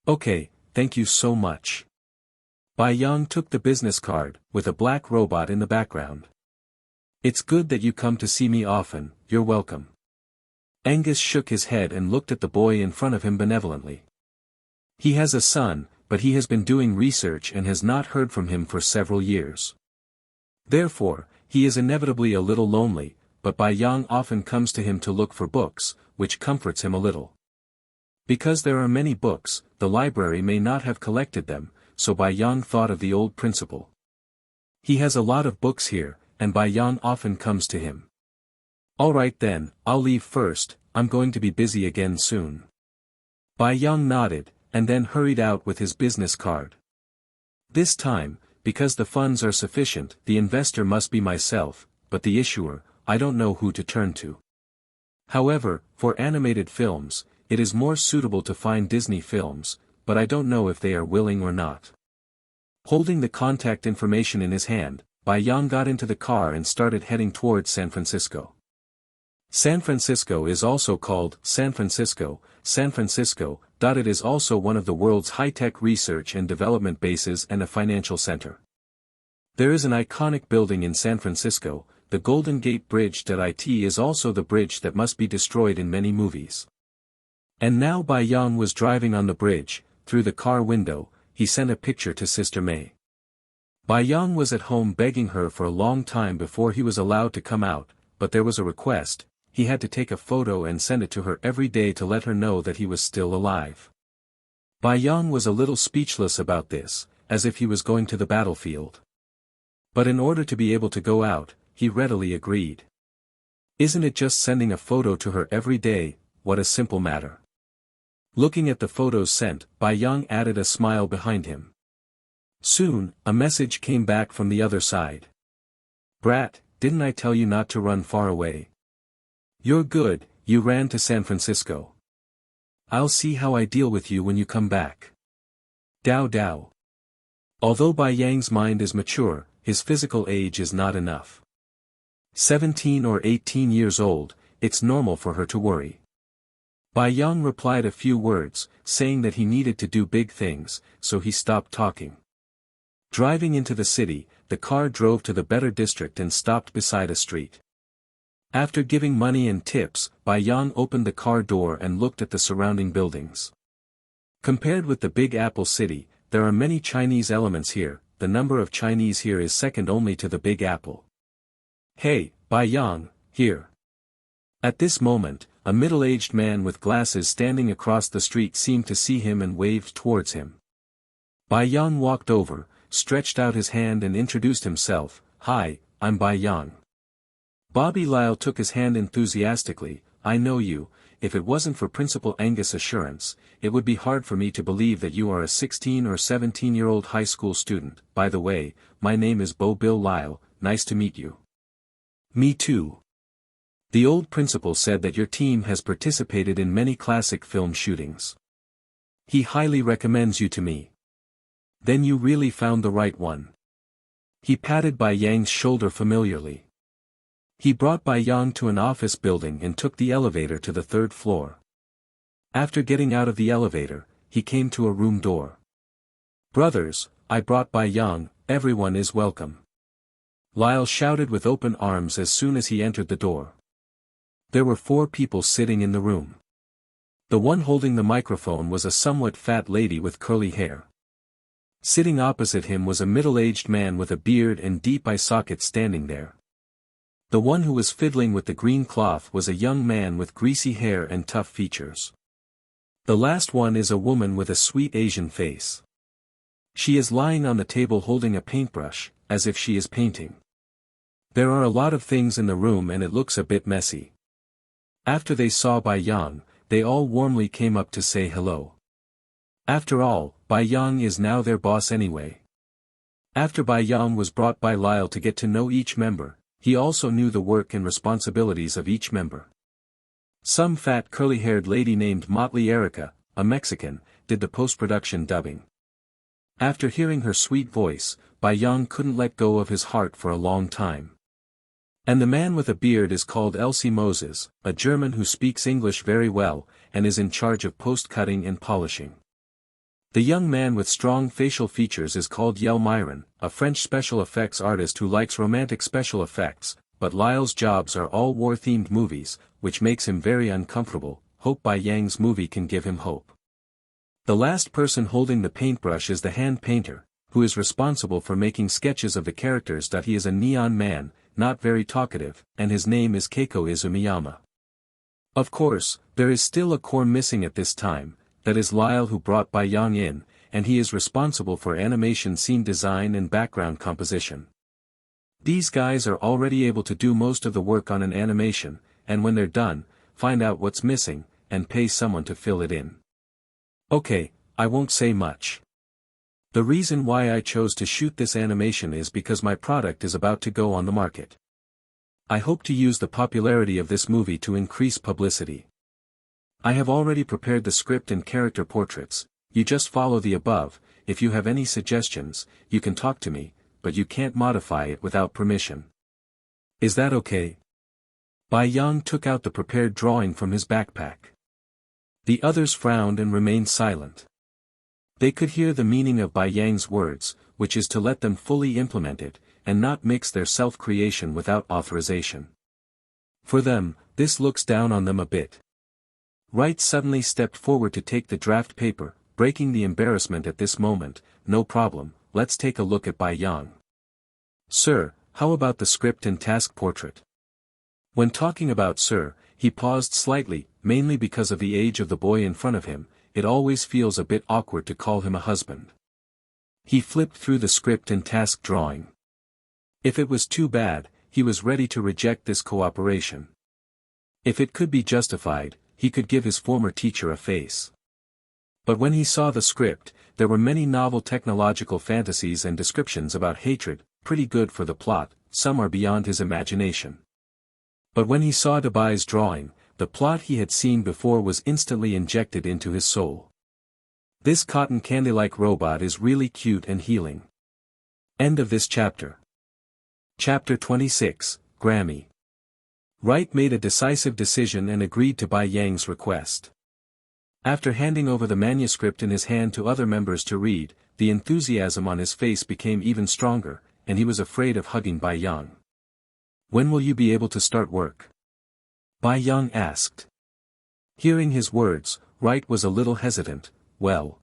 Speaker 1: Okay, thank you so much. Bai Yang took the business card, with a black robot in the background. It's good that you come to see me often, you're welcome. Angus shook his head and looked at the boy in front of him benevolently. He has a son, but he has been doing research and has not heard from him for several years. Therefore, he is inevitably a little lonely, but Bai Yang often comes to him to look for books, which comforts him a little. Because there are many books, the library may not have collected them, so Bai Yang thought of the old principal. He has a lot of books here, and Bai Yang often comes to him. Alright then, I'll leave first, I'm going to be busy again soon. Bai Yang nodded, and then hurried out with his business card. This time, because the funds are sufficient, the investor must be myself, but the issuer, I don't know who to turn to. However, for animated films, it is more suitable to find Disney films, but I don't know if they are willing or not. Holding the contact information in his hand, Bai Yang got into the car and started heading towards San Francisco. San Francisco is also called San Francisco. It is also one of the world's high-tech research and development bases and a financial center. There is an iconic building in San Francisco, the Golden Gate Bridge.It is also the bridge that must be destroyed in many movies. And now Bai Yang was driving on the bridge. Through the car window, he sent a picture to Sister May. Bai Yang was at home begging her for a long time before he was allowed to come out, but there was a request: he had to take a photo and send it to her every day to let her know that he was still alive. Bai Yang was a little speechless about this, as if he was going to the battlefield. But in order to be able to go out, he readily agreed. Isn't it just sending a photo to her every day? What a simple matter. Looking at the photos sent, Bai Yang added a smile behind him. Soon, a message came back from the other side. Brat, didn't I tell you not to run far away? You're good, you ran to San Francisco. I'll see how I deal with you when you come back. Dao Dao. Although Bai Yang's mind is mature, his physical age is not enough. 17 or 18 years old, it's normal for her to worry. Bai Yang replied a few words, saying that he needed to do big things, so he stopped talking. Driving into the city, the car drove to the better district and stopped beside a street. After giving money and tips, Bai Yang opened the car door and looked at the surrounding buildings. Compared with the Big Apple City, there are many Chinese elements here. The number of Chinese here is second only to the Big Apple. Hey, Bai Yang, here. At this moment, a middle-aged man with glasses standing across the street seemed to see him and waved towards him. Bai Yang walked over, stretched out his hand and introduced himself. Hi, I'm Bai Yang. Bobby Lyle took his hand enthusiastically. I know you. If it wasn't for Principal Angus' assurance, it would be hard for me to believe that you are a 16 or 17-year-old high school student. By the way, my name is Bill Lyle, nice to meet you. Me too. The old principal said that your team has participated in many classic film shootings. He highly recommends you to me. Then you really found the right one. He patted Bai Yang's shoulder familiarly. He brought Bai Yang to an office building and took the elevator to the 3rd floor. After getting out of the elevator, he came to a room door. Brothers, I brought Bai Yang, everyone is welcome. Lyle shouted with open arms as soon as he entered the door. There were 4 people sitting in the room. The one holding the microphone was a somewhat fat lady with curly hair. Sitting opposite him was a middle-aged man with a beard and deep eye sockets standing there. The one who was fiddling with the green cloth was a young man with greasy hair and tough features. The last one is a woman with a sweet Asian face. She is lying on the table holding a paintbrush, as if she is painting. There are a lot of things in the room and it looks a bit messy. After they saw Bai Yang, they all warmly came up to say hello. After all, Bai Yang is now their boss anyway. After Bai Yang was brought by Lyle to get to know each member, he also knew the work and responsibilities of each member. Some fat curly-haired lady named Motley Erica, a Mexican, did the post-production dubbing. After hearing her sweet voice, Bai Yang couldn't let go of his heart for a long time. And the man with a beard is called Elsie Moses, a German who speaks English very well, and is in charge of post-cutting and polishing. The young man with strong facial features is called Yel Myron, a French special effects artist who likes romantic special effects, but Lyle's jobs are all war-themed movies, which makes him very uncomfortable. Hope Bai Yang's movie can give him hope. The last person holding the paintbrush is the hand painter, who is responsible for making sketches of the characters. He is a neon man, not very talkative, and his name is Keiko Izumiyama. Of course, there is still a core missing at this time. That is Lyle, who brought Bai Yang in, and he is responsible for animation scene design and background composition. These guys are already able to do most of the work on an animation, and when they're done, find out what's missing, and pay someone to fill it in. Okay, I won't say much. The reason why I chose to shoot this animation is because my product is about to go on the market. I hope to use the popularity of this movie to increase publicity. I have already prepared the script and character portraits. You just follow the above. If you have any suggestions, you can talk to me, but you can't modify it without permission. Is that okay? Bai Yang took out the prepared drawing from his backpack. The others frowned and remained silent. They could hear the meaning of Bai Yang's words, which is to let them fully implement it, and not mix their self-creation without authorization. For them, this looks down on them a bit. Wright suddenly stepped forward to take the draft paper, breaking the embarrassment at this moment. No problem, let's take a look at Bai Yang. Sir, how about the script and task portrait? When talking about Sir, he paused slightly, mainly because of the age of the boy in front of him. It always feels a bit awkward to call him a husband. He flipped through the script and task drawing. If it was too bad, he was ready to reject this cooperation. If it could be justified, he could give his former teacher a face. But when he saw the script, there were many novel technological fantasies and descriptions about hatred, pretty good for the plot, some are beyond his imagination. But when he saw Bai's drawing, the plot he had seen before was instantly injected into his soul. This cotton candy-like robot is really cute and healing. End of this chapter. Chapter 26, Grammy. Wright made a decisive decision and agreed to Bai Yang's request. After handing over the manuscript in his hand to other members to read, the enthusiasm on his face became even stronger, and he was afraid of hugging Bai Yang. When will you be able to start work? Bai Yang asked. Hearing his words, Wright was a little hesitant. Well,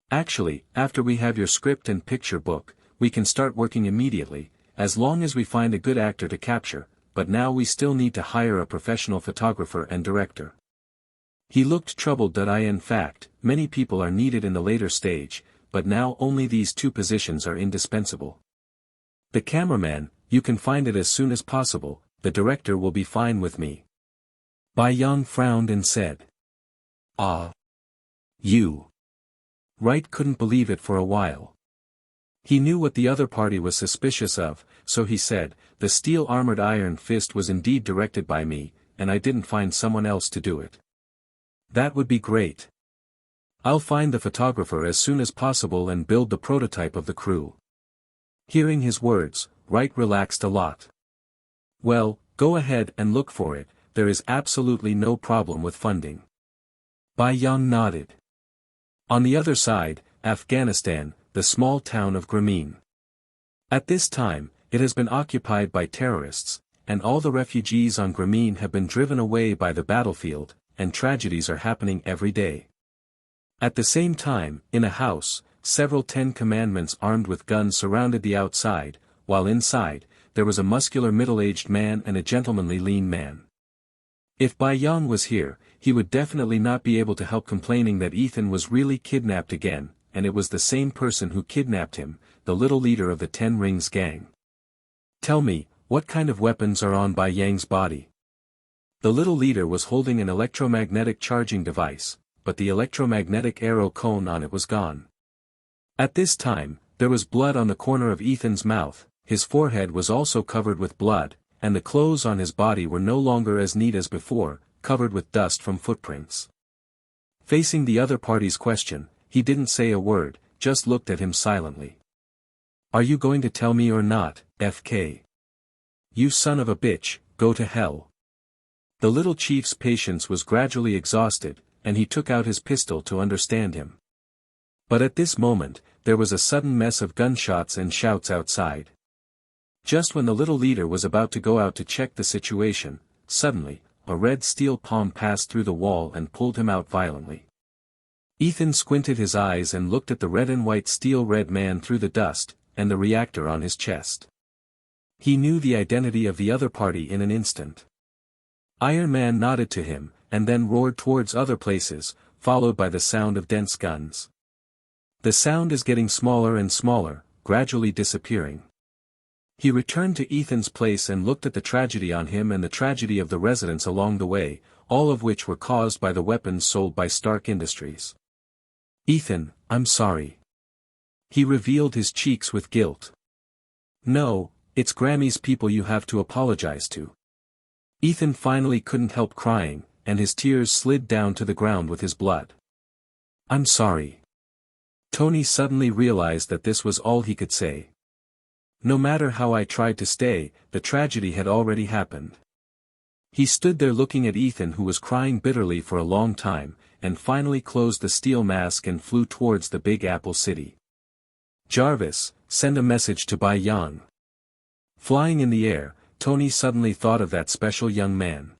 Speaker 1: actually, after we have your script and picture book, we can start working immediately, as long as we find a good actor to capture, but now we still need to hire a professional photographer and director. He looked troubled. In fact, many people are needed in the later stage, but now only these two positions are indispensable. The cameraman, you can find it as soon as possible, the director will be fine with me. Bai Yang frowned and said. Ah. You. Wright couldn't believe it for a while. He knew what the other party was suspicious of, so he said, the steel-armored Iron Fist was indeed directed by me, and I didn't find someone else to do it. That would be great. I'll find the photographer as soon as possible and build the prototype of the crew. Hearing his words, Wright relaxed a lot. Well, go ahead and look for it, there is absolutely no problem with funding. Bai Yang nodded. On the other side, Afghanistan, the small town of Grameen. At this time, it has been occupied by terrorists, and all the refugees on Grameen have been driven away by the battlefield, and tragedies are happening every day. At the same time, in a house, several 10 Commandments armed with guns surrounded the outside, while inside, there was a muscular middle-aged man and a gentlemanly lean man. If Bai Yang was here, he would definitely not be able to help complaining that Ethan was really kidnapped again, and it was the same person who kidnapped him, the little leader of the 10 Rings gang. Tell me, what kind of weapons are on Bai Yang's body? The little leader was holding an electromagnetic charging device, but the electromagnetic arrow cone on it was gone. At this time, there was blood on the corner of Ethan's mouth, his forehead was also covered with blood, and the clothes on his body were no longer as neat as before, covered with dust from footprints. Facing the other party's question, he didn't say a word, just looked at him silently. Are you going to tell me or not, FK? You son of a bitch, go to hell. The little chief's patience was gradually exhausted, and he took out his pistol to understand him. But at this moment, there was a sudden mess of gunshots and shouts outside. Just when the little leader was about to go out to check the situation, suddenly, a red steel palm passed through the wall and pulled him out violently. Ethan squinted his eyes and looked at the red and white steel-red man through the dust, and the reactor on his chest. He knew the identity of the other party in an instant. Iron Man nodded to him, and then roared towards other places, followed by the sound of dense guns. The sound is getting smaller and smaller, gradually disappearing. He returned to Ethan's place and looked at the tragedy on him and the tragedy of the residents along the way, all of which were caused by the weapons sold by Stark Industries. Ethan, I'm sorry. He revealed his cheeks with guilt. No, it's Grammy's people you have to apologize to. Ethan finally couldn't help crying, and his tears slid down to the ground with his blood. I'm sorry. Tony suddenly realized that this was all he could say. No matter how I tried to stay, the tragedy had already happened. He stood there looking at Ethan, who was crying bitterly for a long time, and finally closed the steel mask and flew towards the Big Apple City. Jarvis, send a message to Bai Yang. Flying in the air, Tony suddenly thought of that special young man.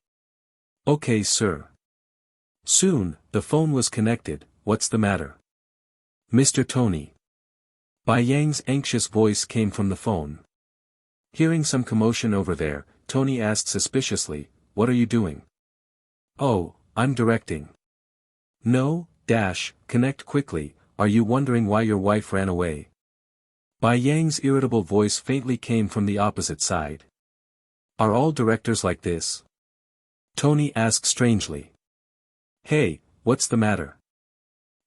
Speaker 1: Okay, sir. Soon, the phone was connected. What's the matter? Mr. Tony. Bai Yang's anxious voice came from the phone. Hearing some commotion over there, Tony asked suspiciously, what are you doing? Oh, I'm directing. No, connect quickly, are you wondering why your wife ran away? Bai Yang's irritable voice faintly came from the opposite side. Are all directors like this? Tony asked strangely. Hey, what's the matter?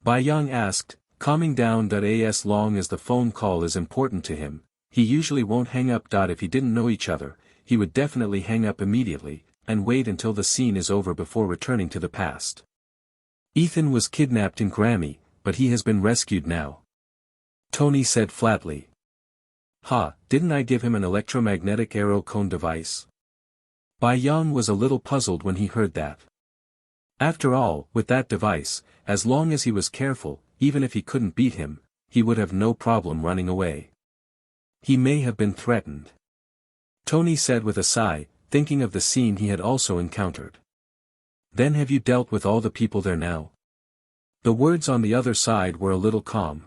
Speaker 1: Bai Yang asked, calming down. As long as the phone call is important to him, he usually won't hang up. If he didn't know each other, he would definitely hang up immediately, and wait until the scene is over before returning to the past. Ethan was kidnapped in Grammy, but he has been rescued now. Tony said flatly. Didn't I give him an electromagnetic arrow cone device? Bai Yang was a little puzzled when he heard that. After all, with that device, as long as he was careful, even if he couldn't beat him, he would have no problem running away. He may have been threatened. Tony said with a sigh, thinking of the scene he had also encountered. Then have you dealt with all the people there now? The words on the other side were a little calm.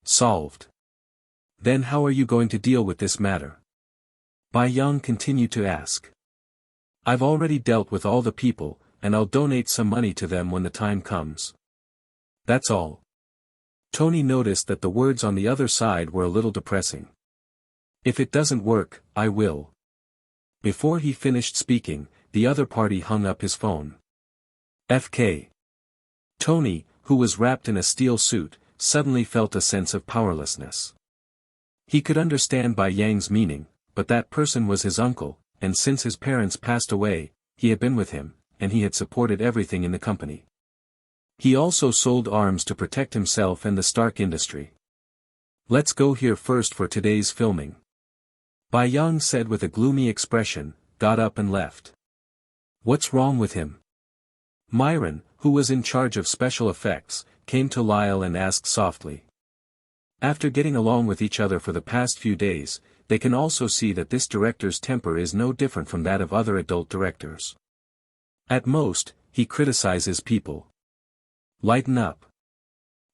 Speaker 1: Solved. Then how are you going to deal with this matter? Bai Yang continued to ask. I've already dealt with all the people, and I'll donate some money to them when the time comes. That's all. Tony noticed that the words on the other side were a little depressing. If it doesn't work, I will. Before he finished speaking, the other party hung up his phone. FK. Tony, who was wrapped in a steel suit, suddenly felt a sense of powerlessness. He could understand Bai Yang's meaning, but that person was his uncle, and since his parents passed away, he had been with him, and he had supported everything in the company. He also sold arms to protect himself and the Stark industry. Let's go here first for today's filming. Bai Yang said with a gloomy expression, got up and left. What's wrong with him? Myron, who was in charge of special effects, came to Lyle and asked softly. After getting along with each other for the past few days, they can also see that this director's temper is no different from that of other adult directors. At most, he criticizes people. Lighten up.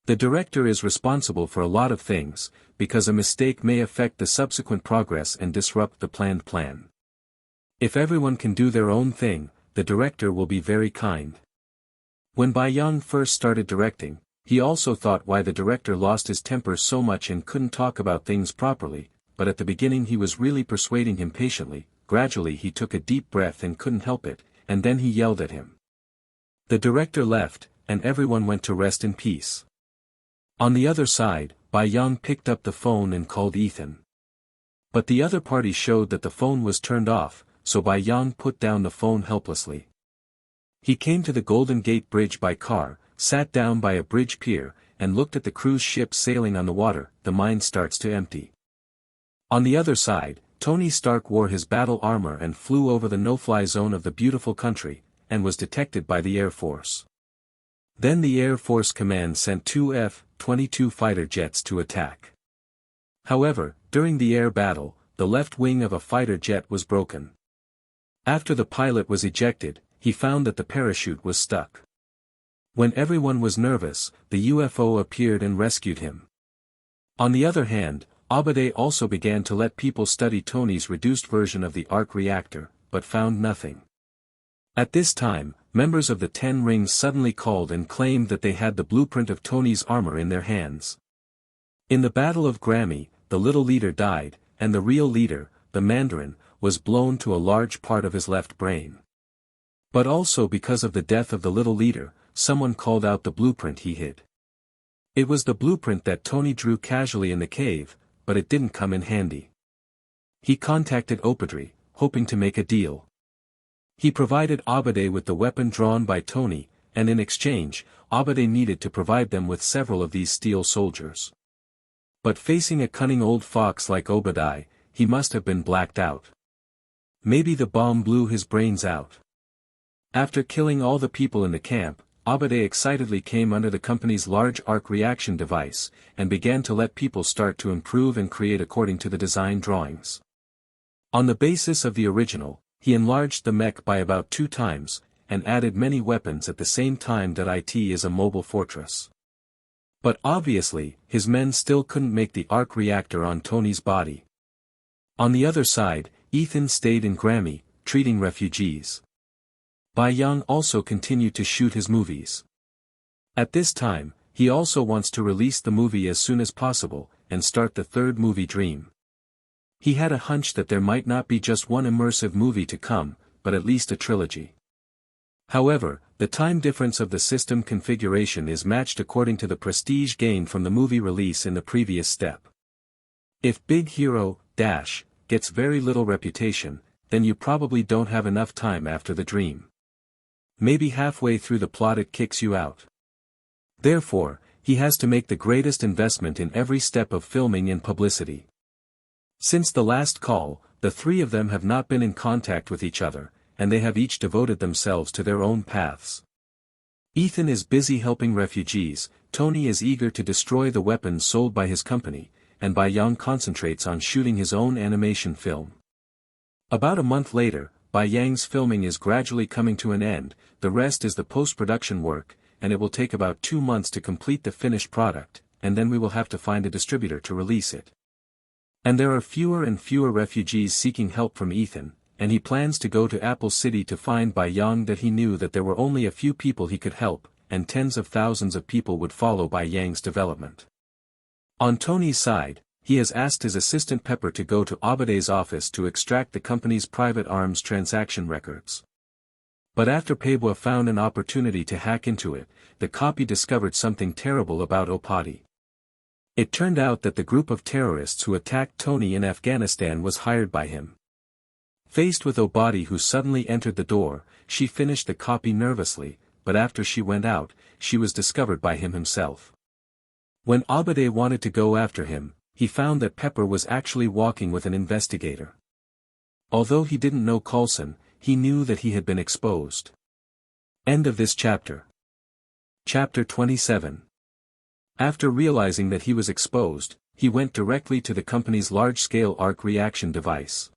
Speaker 1: The director is responsible for a lot of things, because a mistake may affect the subsequent progress and disrupt the planned plan. If everyone can do their own thing, the director will be very kind. When Bai Yang first started directing, he also thought why the director lost his temper so much and couldn't talk about things properly, but at the beginning he was really persuading him patiently. Gradually he took a deep breath and couldn't help it, and then he yelled at him. The director left, and everyone went to rest in peace. On the other side, Bai Yang picked up the phone and called Ethan. But the other party showed that the phone was turned off, so Bai Yang put down the phone helplessly. He came to the Golden Gate Bridge by car, sat down by a bridge pier, and looked at the cruise ship sailing on the water. The mind starts to empty. On the other side, Tony Stark wore his battle armor and flew over the no-fly zone of the beautiful country, and was detected by the Air Force. Then the Air Force Command sent 2 F-22 fighter jets to attack. However, during the air battle, the left wing of a fighter jet was broken. After the pilot was ejected, he found that the parachute was stuck. When everyone was nervous, the UFO appeared and rescued him. On the other hand, Abade also began to let people study Tony's reduced version of the arc reactor, but found nothing. At this time, members of the Ten Rings suddenly called and claimed that they had the blueprint of Tony's armor in their hands. In the Battle of Grammy, the little leader died, and the real leader, the Mandarin, was blown to a large part of his left brain. But also because of the death of the little leader, someone called out the blueprint he hid. It was the blueprint that Tony drew casually in the cave, but it didn't come in handy. He contacted Opadri, hoping to make a deal. He provided Abade with the weapon drawn by Tony, and in exchange, Abade needed to provide them with several of these steel soldiers. But facing a cunning old fox like Obadiah, he must have been blacked out. Maybe the bomb blew his brains out. After killing all the people in the camp, Abade excitedly came under the company's large arc reaction device, and began to let people start to improve and create according to the design drawings. On the basis of the original, he enlarged the mech by about 2 times, and added many weapons at the same time that it is a mobile fortress. But obviously, his men still couldn't make the arc reactor on Tony's body. On the other side, Ethan stayed in Grammy, treating refugees. Bai Yang also continued to shoot his movies. At this time, he also wants to release the movie as soon as possible, and start the 3rd movie dream. He had a hunch that there might not be just one immersive movie to come, but at least a trilogy. However, the time difference of the system configuration is matched according to the prestige gained from the movie release in the previous step. If Big Hero, gets very little reputation, then you probably don't have enough time after the dream. Maybe halfway through the plot it kicks you out. Therefore, he has to make the greatest investment in every step of filming and publicity. Since the last call, the 3 of them have not been in contact with each other, and they have each devoted themselves to their own paths. Ethan is busy helping refugees, Tony is eager to destroy the weapons sold by his company, and Bai Yang concentrates on shooting his own animation film. About a month later, Bai Yang's filming is gradually coming to an end, the rest is the post-production work, and it will take about 2 months to complete the finished product, and then we will have to find a distributor to release it. And there are fewer and fewer refugees seeking help from Ethan, and he plans to go to Apple City to find Bai Yang. That he knew that there were only a few people he could help, and tens of thousands of people would follow Bai Yang's development. On Tony's side, he has asked his assistant Pepper to go to Abade's office to extract the company's private arms transaction records. But after Playboy found an opportunity to hack into it, the copy discovered something terrible about Opati. It turned out that the group of terrorists who attacked Tony in Afghanistan was hired by him. Faced with Obadi who suddenly entered the door, she finished the copy nervously, but after she went out, she was discovered by him himself. When Abade wanted to go after him, he found that Pepper was actually walking with an investigator. Although he didn't know Coulson, he knew that he had been exposed. End of this chapter. Chapter 27. After realizing that he was exposed, he went directly to the company's large-scale arc reaction device.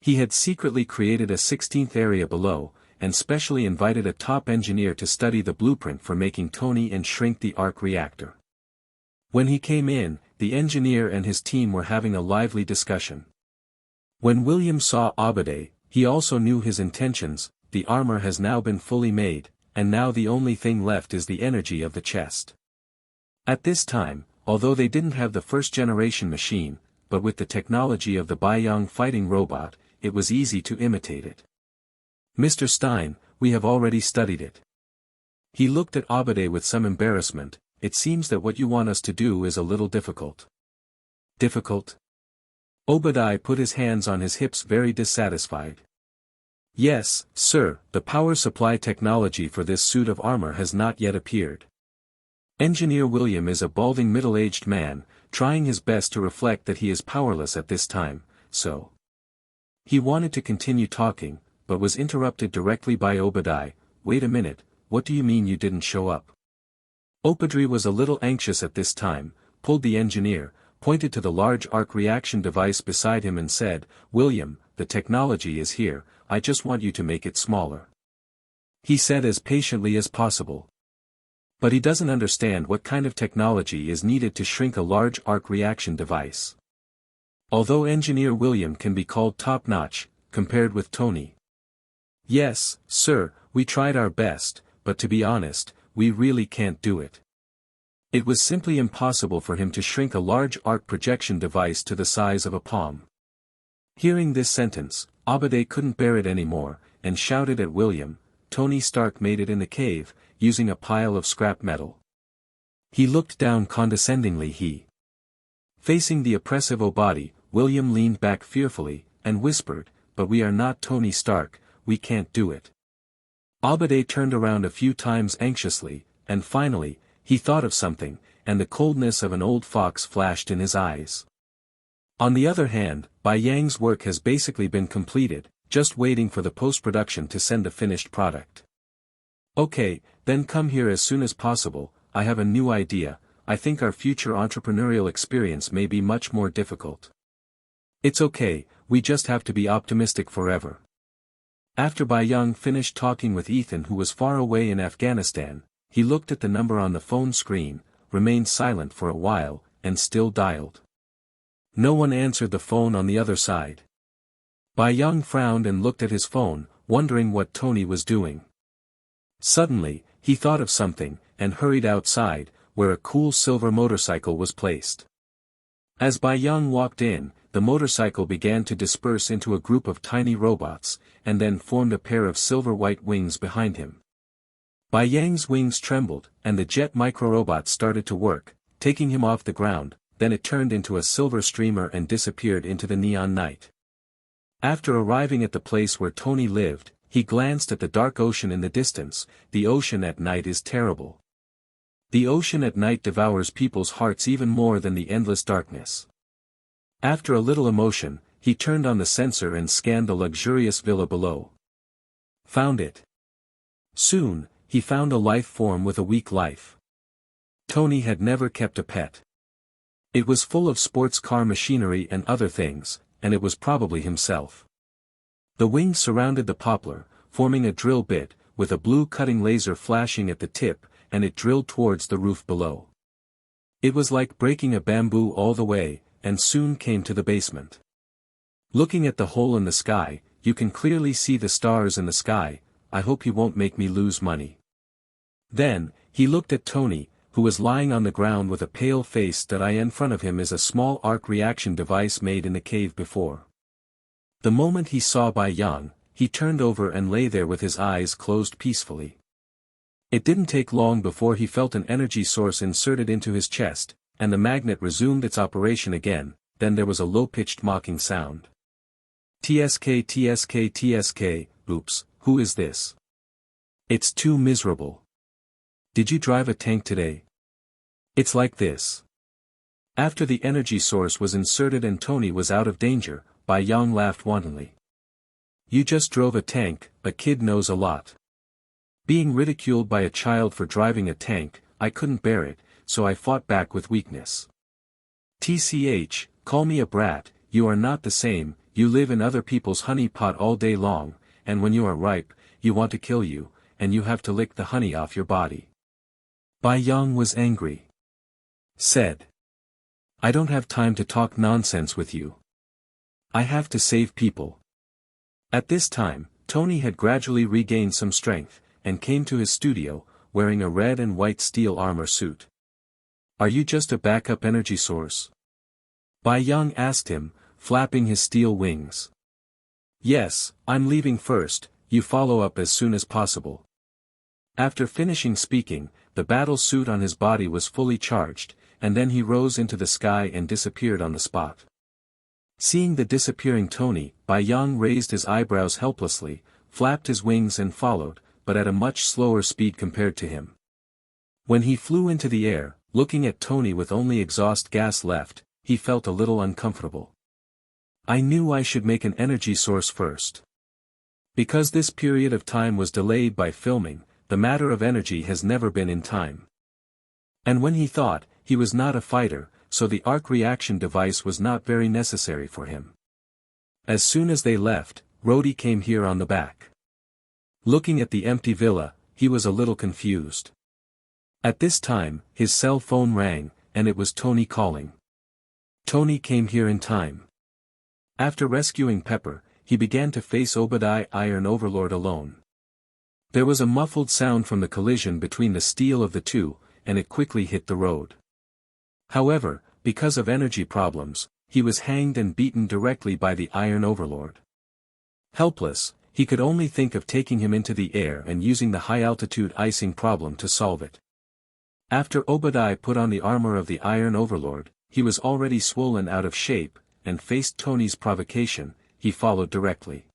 Speaker 1: He had secretly created a 16th area below, and specially invited a top engineer to study the blueprint for making Tony and shrink the arc reactor. When he came in, the engineer and his team were having a lively discussion. When William saw Abade, he also knew his intentions. The armor has now been fully made, and now the only thing left is the energy of the chest. At this time, although they didn't have the first-generation machine, but with the technology of the Bai Yang fighting robot, it was easy to imitate it. Mr. Stein, we have already studied it. He looked at Abade with some embarrassment. It seems that what you want us to do is a little difficult. Difficult? Obadiah put his hands on his hips, very dissatisfied. Yes, sir, the power supply technology for this suit of armor has not yet appeared. Engineer William is a balding middle-aged man, trying his best to reflect that he is powerless at this time, so. He wanted to continue talking, but was interrupted directly by Obadiah. Wait a minute, what do you mean you didn't show up? Obadiah was a little anxious at this time, pulled the engineer, pointed to the large arc reaction device beside him and said, William, the technology is here, I just want you to make it smaller. He said as patiently as possible. But he doesn't understand what kind of technology is needed to shrink a large arc reaction device. Although Engineer William can be called top-notch, compared with Tony. Yes, sir, we tried our best, but to be honest, we really can't do it. It was simply impossible for him to shrink a large arc projection device to the size of a palm. Hearing this sentence, Abade couldn't bear it anymore, and shouted at William, Tony Stark made it in the cave, using a pile of scrap metal. He looked down condescendingly. Facing the oppressive Obadi, William leaned back fearfully, and whispered, but we are not Tony Stark, we can't do it. Abade turned around a few times anxiously, and finally, he thought of something, and the coldness of an old fox flashed in his eyes. On the other hand, Bai Yang's work has basically been completed, just waiting for the post-production to send the finished product. Okay, then come here as soon as possible. I have a new idea. I think our future entrepreneurial experience may be much more difficult. It's okay, we just have to be optimistic forever. After Bayang finished talking with Ethan, who was far away in Afghanistan, he looked at the number on the phone screen, remained silent for a while, and still dialed. No one answered the phone on the other side. Bayang frowned and looked at his phone, wondering what Tony was doing. Suddenly, he thought of something, and hurried outside, where a cool silver motorcycle was placed. As Bayang walked in, the motorcycle began to disperse into a group of tiny robots, and then formed a pair of silver-white wings behind him. Bayang's wings trembled, and the jet micro-robot started to work, taking him off the ground, then it turned into a silver streamer and disappeared into the neon night. After arriving at the place where Tony lived, he glanced at the dark ocean in the distance. The ocean at night is terrible. The ocean at night devours people's hearts even more than the endless darkness. After a little emotion, he turned on the sensor and scanned the luxurious villa below. Found it. Soon, he found a life form with a weak life. Tony had never kept a pet. It was full of sports car machinery and other things, and it was probably himself. The wings surrounded the poplar, forming a drill bit, with a blue cutting laser flashing at the tip, and it drilled towards the roof below. It was like breaking a bamboo all the way, and soon came to the basement. Looking at the hole in the sky, you can clearly see the stars in the sky. I hope you won't make me lose money. Then, he looked at Tony, who was lying on the ground with a pale face. In front of him is a small arc reaction device made in the cave before. The moment he saw Bai Yang, he turned over and lay there with his eyes closed peacefully. It didn't take long before he felt an energy source inserted into his chest, and the magnet resumed its operation again. Then there was a low-pitched mocking sound. TSK TSK TSK, oops, who is this? It's too miserable. Did you drive a tank today? It's like this. After the energy source was inserted and Tony was out of danger, Bai Yang laughed wantonly. You just drove a tank, a kid knows a lot. Being ridiculed by a child for driving a tank, I couldn't bear it, so I fought back with weakness. TCH, call me a brat. You are not the same. You live in other people's honey pot all day long, and when you are ripe, you want to kill you, and you have to lick the honey off your body. Bai Yang was angry. Said. I don't have time to talk nonsense with you. I have to save people. At this time, Tony had gradually regained some strength, and came to his studio, wearing a red and white steel armor suit. Are you just a backup energy source? Bai Yang asked him, flapping his steel wings. Yes, I'm leaving first, you follow up as soon as possible. After finishing speaking, the battle suit on his body was fully charged, and then he rose into the sky and disappeared on the spot. Seeing the disappearing Tony, Bai Yang raised his eyebrows helplessly, flapped his wings and followed, but at a much slower speed compared to him. When he flew into the air, looking at Tony with only exhaust gas left, he felt a little uncomfortable. I knew I should make an energy source first. Because this period of time was delayed by filming, the matter of energy has never been in time. And when he thought, he was not a fighter, so the arc reaction device was not very necessary for him. As soon as they left, Rhodey came here on the back. Looking at the empty villa, he was a little confused. At this time, his cell phone rang, and it was Tony calling. Tony came here in time. After rescuing Pepper, he began to face Obadiah Iron Overlord alone. There was a muffled sound from the collision between the steel of the two, and it quickly hit the road. However, because of energy problems, he was hanged and beaten directly by the Iron Overlord. Helpless, he could only think of taking him into the air and using the high-altitude icing problem to solve it. After Obadiah put on the armor of the Iron Overlord, he was already swollen out of shape, and faced Tony's provocation. He followed directly.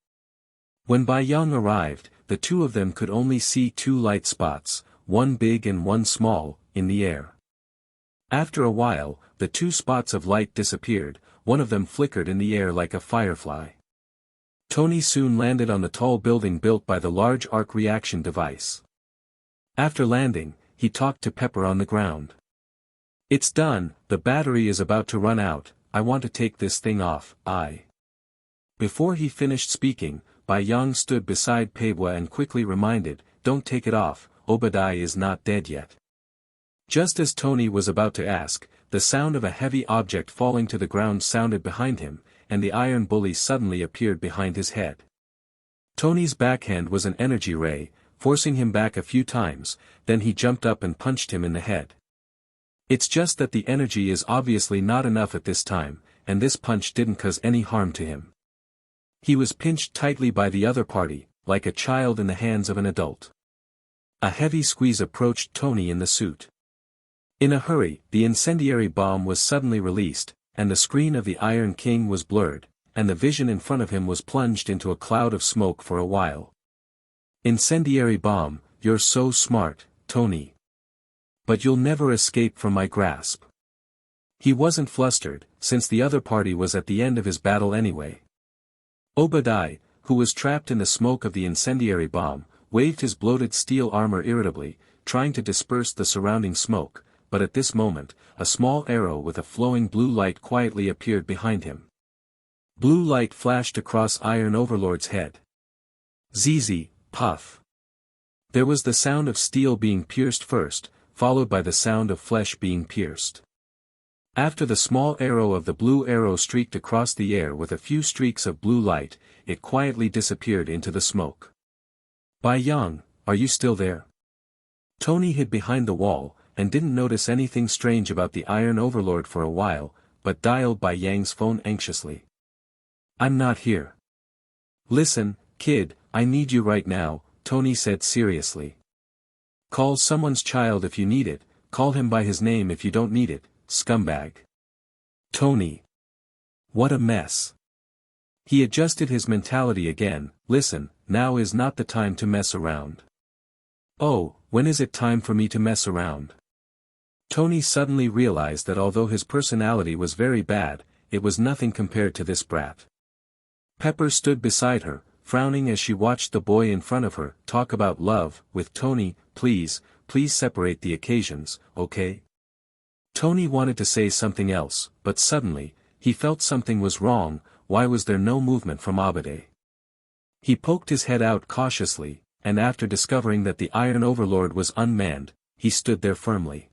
Speaker 1: When Bai Yang arrived, the two of them could only see two light spots, one big and one small, in the air. After a while, the two spots of light disappeared, one of them flickered in the air like a firefly. Tony soon landed on the tall building built by the large arc reaction device. After landing, he talked to Pepper on the ground. "It's done, the battery is about to run out, I want to take this thing off, Before he finished speaking, Bai Yang stood beside Playboy and quickly reminded, "Don't take it off, Obadiah is not dead yet." Just as Tony was about to ask, the sound of a heavy object falling to the ground sounded behind him, and the iron bully suddenly appeared behind his head. Tony's backhand was an energy ray, forcing him back a few times, then he jumped up and punched him in the head. It's just that the energy is obviously not enough at this time, and this punch didn't cause any harm to him. He was pinched tightly by the other party, like a child in the hands of an adult. A heavy squeeze approached Tony in the suit. In a hurry, the incendiary bomb was suddenly released, and the screen of the Iron King was blurred, and the vision in front of him was plunged into a cloud of smoke for a while. "Incendiary bomb, you're so smart, Tony. But you'll never escape from my grasp." He wasn't flustered, since the other party was at the end of his battle anyway. Obadiah, who was trapped in the smoke of the incendiary bomb, waved his bloated steel armor irritably, trying to disperse the surrounding smoke, but at this moment, a small arrow with a flowing blue light quietly appeared behind him. Blue light flashed across Iron Overlord's head. ZZ, puff. There was the sound of steel being pierced first, followed by the sound of flesh being pierced. After the small arrow of the blue arrow streaked across the air with a few streaks of blue light, it quietly disappeared into the smoke. "Bai Yang, are you still there?" Tony hid behind the wall, and didn't notice anything strange about the Iron Overlord for a while, but dialed Bai Yang's phone anxiously. "I'm not here." "Listen, kid, I need you right now," Tony said seriously. "Call someone's child if you need it, call him by his name if you don't need it, scumbag." Tony. What a mess. He adjusted his mentality again. "Listen, now is not the time to mess around." "Oh, when is it time for me to mess around?" Tony suddenly realized that although his personality was very bad, it was nothing compared to this brat. Pepper stood beside her, frowning as she watched the boy in front of her talk about love with Tony. Please separate the occasions, okay?" Tony wanted to say something else, but suddenly, he felt something was wrong. Why was there no movement from Obadiah? He poked his head out cautiously, and after discovering that the Iron Overlord was unmanned, he stood there firmly.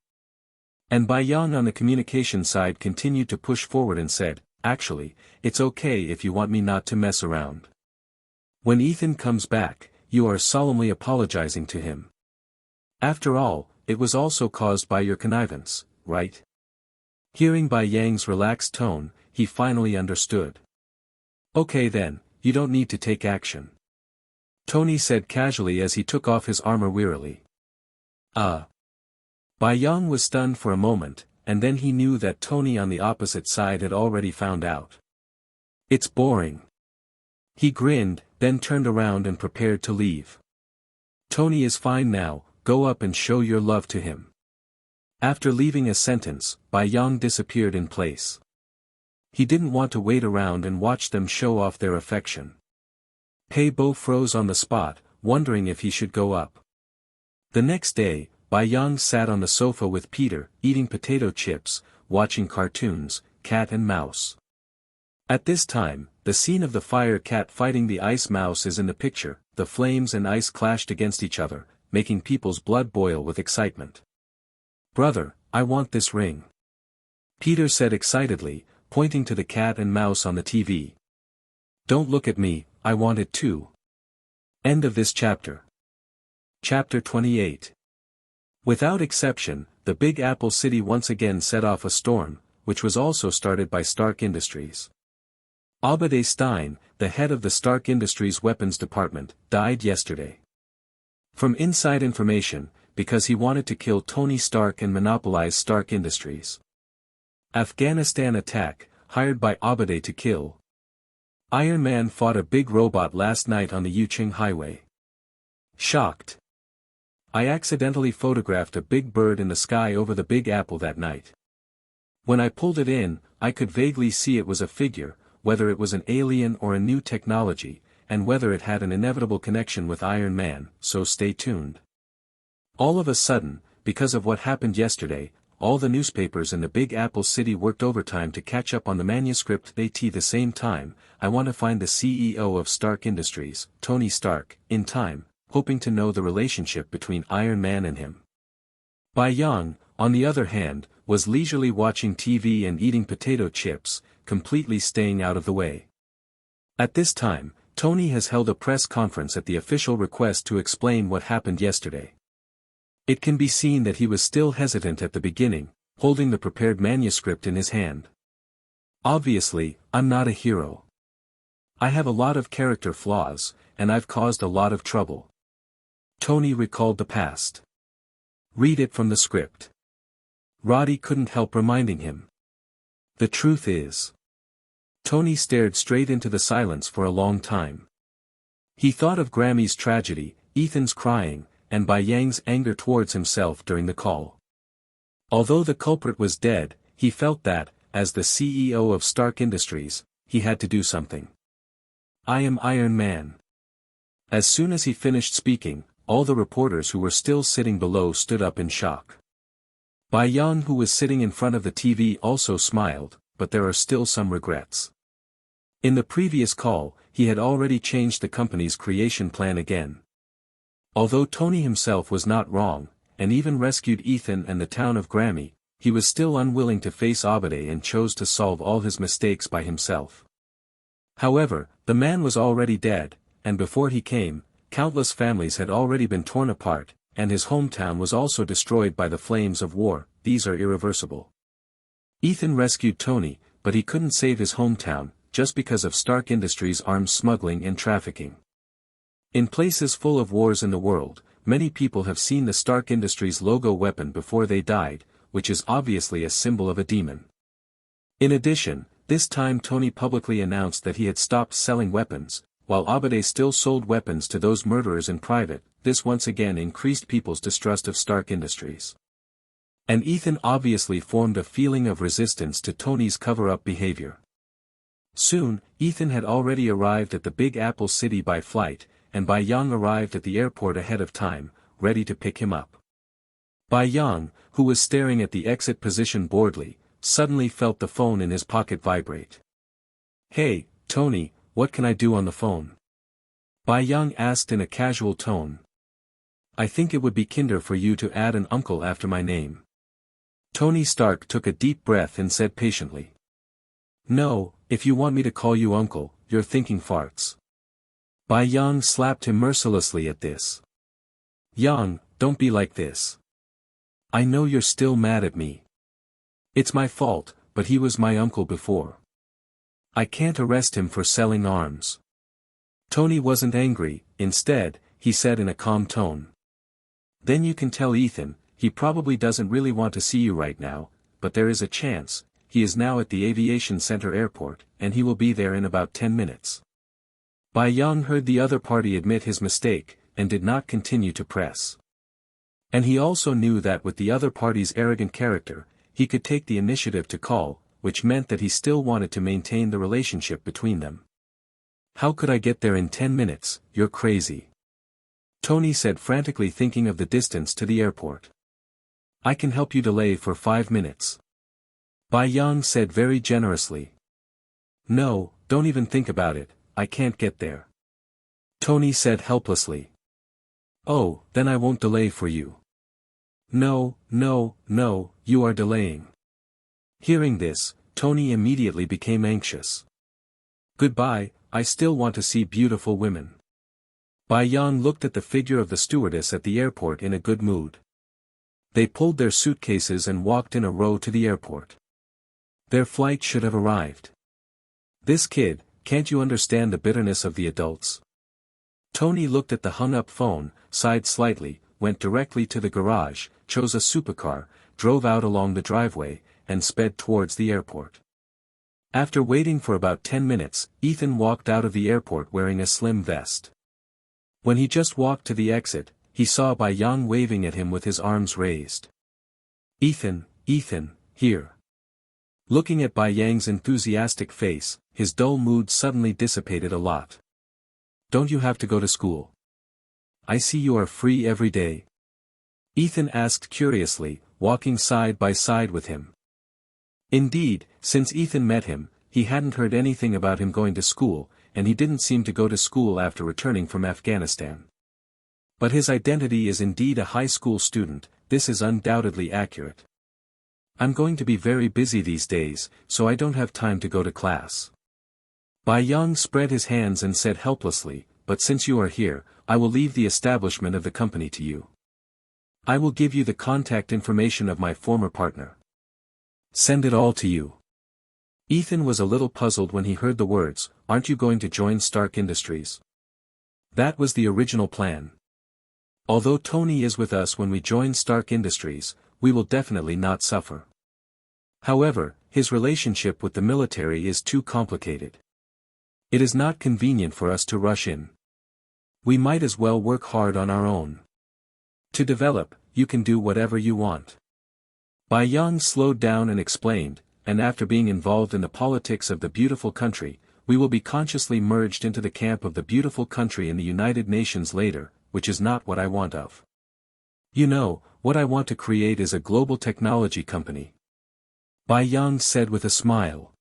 Speaker 1: And Bai Yang on the communication side continued to push forward and said, "Actually, it's okay if you want me not to mess around. When Ethan comes back, you are solemnly apologizing to him. After all, it was also caused by your connivance, right?" Hearing Bai Yang's relaxed tone, he finally understood. "Okay then, you don't need to take action," Tony said casually as he took off his armor wearily. Bai Yang was stunned for a moment, and then he knew that Tony on the opposite side had already found out. "It's boring." He grinned, then turned around and prepared to leave. "Tony is fine now, go up and show your love to him." After leaving a sentence, Bai Yang disappeared in place. He didn't want to wait around and watch them show off their affection. Playboy froze on the spot, wondering if he should go up. The next day, Bai Yang sat on the sofa with Peter, eating potato chips, watching cartoons, Cat and Mouse. At this time, the scene of the fire cat fighting the ice mouse is in the picture. The flames and ice clashed against each other, making people's blood boil with excitement. "Brother, I want this ring," Peter said excitedly, pointing to the cat and mouse on the TV. "Don't look at me, I want it too." End of this chapter. Chapter 28. Without exception, the Big Apple City once again set off a storm, which was also started by Stark Industries. Obadiah Stein, the head of the Stark Industries weapons department, died yesterday. From inside information, because he wanted to kill Tony Stark and monopolize Stark Industries. Afghanistan attack, hired by Obadiah to kill. Iron Man fought a big robot last night on the Yuching Highway. Shocked. I accidentally photographed a big bird in the sky over the Big Apple that night. When I pulled it in, I could vaguely see it was a figure, whether it was an alien or a new technology, and whether it had an inevitable connection with Iron Man, so stay tuned. All of a sudden, because of what happened yesterday, all the newspapers in the Big Apple City worked overtime to catch up on the manuscript at the same time. I want to find the CEO of Stark Industries, Tony Stark, in time, hoping to know the relationship between Iron Man and him. Bai Yang, on the other hand, was leisurely watching TV and eating potato chips, completely staying out of the way. At this time, Tony has held a press conference at the official request to explain what happened yesterday. It can be seen that he was still hesitant at the beginning, holding the prepared manuscript in his hand. Obviously, I'm not a hero. I have a lot of character flaws, and I've caused a lot of trouble. Tony recalled the past. Read it from the script. Roddy couldn't help reminding him. The truth is. Tony stared straight into the silence for a long time. He thought of Grammy's tragedy, Ethan's crying, and Bai Yang's anger towards himself during the call. Although the culprit was dead, he felt that, as the CEO of Stark Industries, he had to do something. I am Iron Man. As soon as he finished speaking, all the reporters who were still sitting below stood up in shock. Bai Yang, who was sitting in front of the TV, also smiled, but there are still some regrets. In the previous call, he had already changed the company's creation plan again. Although Tony himself was not wrong, and even rescued Ethan and the town of Grammy, he was still unwilling to face Abade and chose to solve all his mistakes by himself. However, the man was already dead, and before he came, countless families had already been torn apart, and his hometown was also destroyed by the flames of war. These are irreversible. Ethan rescued Tony, but he couldn't save his hometown, just because of Stark Industries' arms smuggling and trafficking. In places full of wars in the world, many people have seen the Stark Industries logo weapon before they died, which is obviously a symbol of a demon. In addition, this time Tony publicly announced that he had stopped selling weapons, while Abade still sold weapons to those murderers in private. This once again increased people's distrust of Stark Industries. And Ethan obviously formed a feeling of resistance to Tony's cover-up behavior. Soon, Ethan had already arrived at the Big Apple City by flight, and Bai Yang arrived at the airport ahead of time, ready to pick him up. Bai Yang, who was staring at the exit position boredly, suddenly felt the phone in his pocket vibrate. Hey, Tony, what can I do on the phone? Bai Yang asked in a casual tone. I think it would be kinder for you to add an uncle after my name. Tony Stark took a deep breath and said patiently. No, if you want me to call you uncle, you're thinking farts. Bai Yang slapped him mercilessly at this. Yang, don't be like this. I know you're still mad at me. It's my fault, but he was my uncle before. I can't arrest him for selling arms. Tony wasn't angry, instead, he said in a calm tone. Then you can tell Ethan, he probably doesn't really want to see you right now, but there is a chance. He is now at the Aviation Center Airport, and he will be there in about 10 minutes. Bai Yang heard the other party admit his mistake, and did not continue to press. And he also knew that with the other party's arrogant character, he could take the initiative to call, which meant that he still wanted to maintain the relationship between them. How could I get there in 10 minutes, you're crazy. Tony said, frantically thinking of the distance to the airport. I can help you delay for 5 minutes. Bai Yang said very generously. No, don't even think about it, I can't get there. Tony said helplessly. Oh, then I won't delay for you. No, no, no, you are delaying. Hearing this, Tony immediately became anxious. Goodbye, I still want to see beautiful women. Bai Yang looked at the figure of the stewardess at the airport in a good mood. They pulled their suitcases and walked in a row to the airport. Their flight should have arrived. This kid, can't you understand the bitterness of the adults? Tony looked at the hung-up phone, sighed slightly, went directly to the garage, chose a supercar, drove out along the driveway, and sped towards the airport. After waiting for about 10 minutes, Ethan walked out of the airport wearing a slim vest. When he just walked to the exit, he saw Bai Yang waving at him with his arms raised. Ethan, here. Looking at Bai Yang's enthusiastic face, his dull mood suddenly dissipated a lot. Don't you have to go to school? I see you are free every day. Ethan asked curiously, walking side by side with him. Indeed, since Ethan met him, he hadn't heard anything about him going to school, and he didn't seem to go to school after returning from Afghanistan. But his identity is indeed a high school student, this is undoubtedly accurate. I'm going to be very busy these days, so I don't have time to go to class. Bai Yang spread his hands and said helplessly, but since you are here, I will leave the establishment of the company to you. I will give you the contact information of my former partner. Send it all to you. Ethan was a little puzzled when he heard the words, aren't you going to join Stark Industries? That was the original plan. Although Tony is with us when we join Stark Industries, we will definitely not suffer. However, his relationship with the military is too complicated. It is not convenient for us to rush in. We might as well work hard on our own. To develop, you can do whatever you want. Bai Yang slowed down and explained, and after being involved in the politics of the beautiful country, we will be consciously merged into the camp of the beautiful country in the United Nations later, which is not what I want of. You know, what I want to create is a global technology company. Bai Yang said with a smile.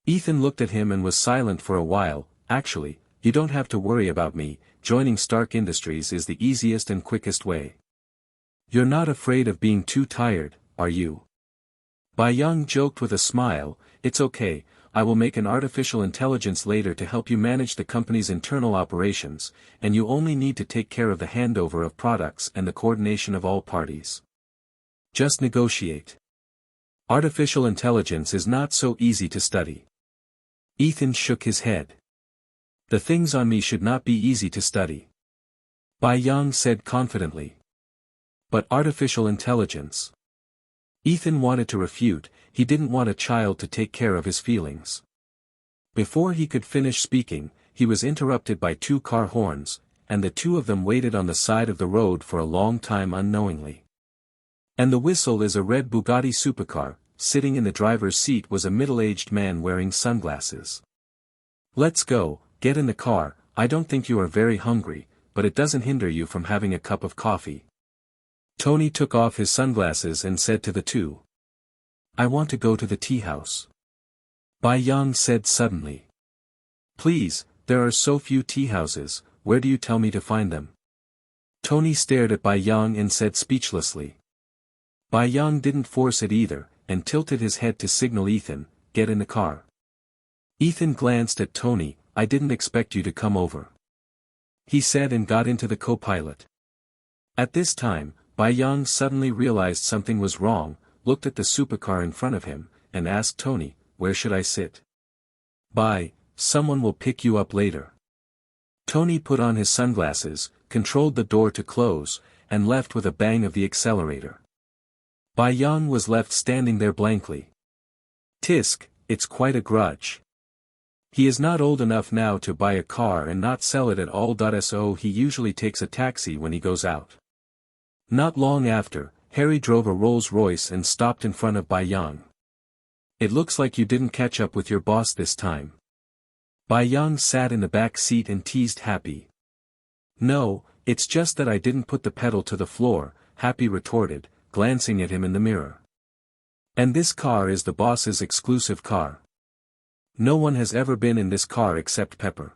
Speaker 1: Ethan looked at him and was silent for a while. Actually, you don't have to worry about me, joining Stark Industries is the easiest and quickest way. You're not afraid of being too tired, are you? Bai Yang joked with a smile, it's okay, I will make an artificial intelligence later to help you manage the company's internal operations, and you only need to take care of the handover of products and the coordination of all parties. Just negotiate. Artificial intelligence is not so easy to study. Ethan shook his head. The things on me should not be easy to study. Bai Yang said confidently. But artificial intelligence. Ethan wanted to refute, he didn't want a child to take care of his feelings. Before he could finish speaking, he was interrupted by two car horns, and the two of them waited on the side of the road for a long time unknowingly. And the whistle is a red Bugatti supercar, sitting in the driver's seat was a middle-aged man wearing sunglasses. Let's go, get in the car, I don't think you are very hungry, but it doesn't hinder you from having a cup of coffee. Tony took off his sunglasses and said to the two. I want to go to the tea house. Bai Yang said suddenly. Please, there are so few tea houses, where do you tell me to find them? Tony stared at Bai Yang and said speechlessly. Bai Yang didn't force it either, and tilted his head to signal Ethan, get in the car. Ethan glanced at Tony, I didn't expect you to come over. He said and got into the co-pilot. At this time, Bai Yang suddenly realized something was wrong, looked at the supercar in front of him, and asked Tony, where should I sit? Bai, someone will pick you up later. Tony put on his sunglasses, controlled the door to close, and left with a bang of the accelerator. Bai Yang was left standing there blankly. Tisk, it's quite a grudge. He is not old enough now to buy a car and not sell it at all. So he usually takes a taxi when he goes out. Not long after, Harry drove a Rolls-Royce and stopped in front of Bai Yang. It looks like you didn't catch up with your boss this time. Bai Yang sat in the back seat and teased Happy. No, it's just that I didn't put the pedal to the floor, Happy retorted, glancing at him in the mirror. And this car is the boss's exclusive car. No one has ever been in this car except Pepper.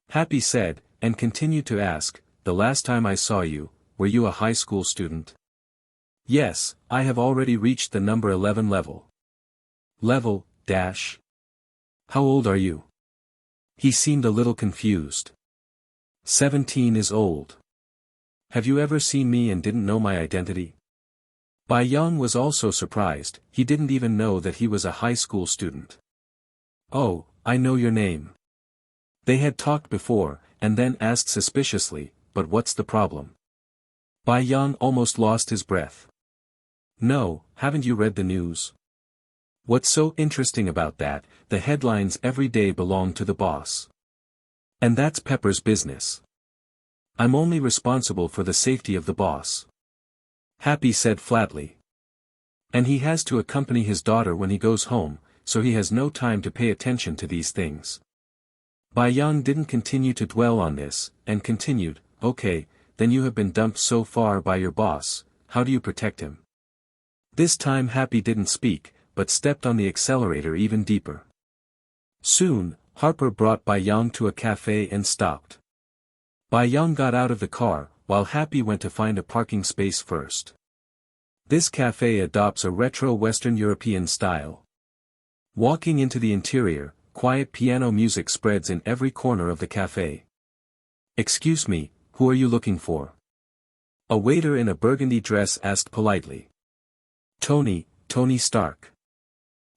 Speaker 1: Happy said, and continued to ask, the last time I saw you, were you a high school student? Yes, I have already reached the number 11 level. Level, dash. How old are you? He seemed a little confused. 17 is old. Have you ever seen me and didn't know my identity? Bai Yang was also surprised, he didn't even know that he was a high school student. Oh, I know your name. They had talked before, and then asked suspiciously, but what's the problem? Bai Yang almost lost his breath. No, haven't you read the news? What's so interesting about that, the headlines every day belong to the boss. And that's Pepper's business. I'm only responsible for the safety of the boss. Happy said flatly. And he has to accompany his daughter when he goes home, so he has no time to pay attention to these things. Bai Yang didn't continue to dwell on this, and continued, okay, then you have been dumped so far by your boss, how do you protect him? This time Happy didn't speak, but stepped on the accelerator even deeper. Soon, Harper brought Bai Yang to a cafe and stopped. Bai Yang got out of the car, while Happy went to find a parking space first. This cafe adopts a retro Western European style. Walking into the interior, quiet piano music spreads in every corner of the cafe. Excuse me, who are you looking for? A waiter in a burgundy dress asked politely. Tony Stark.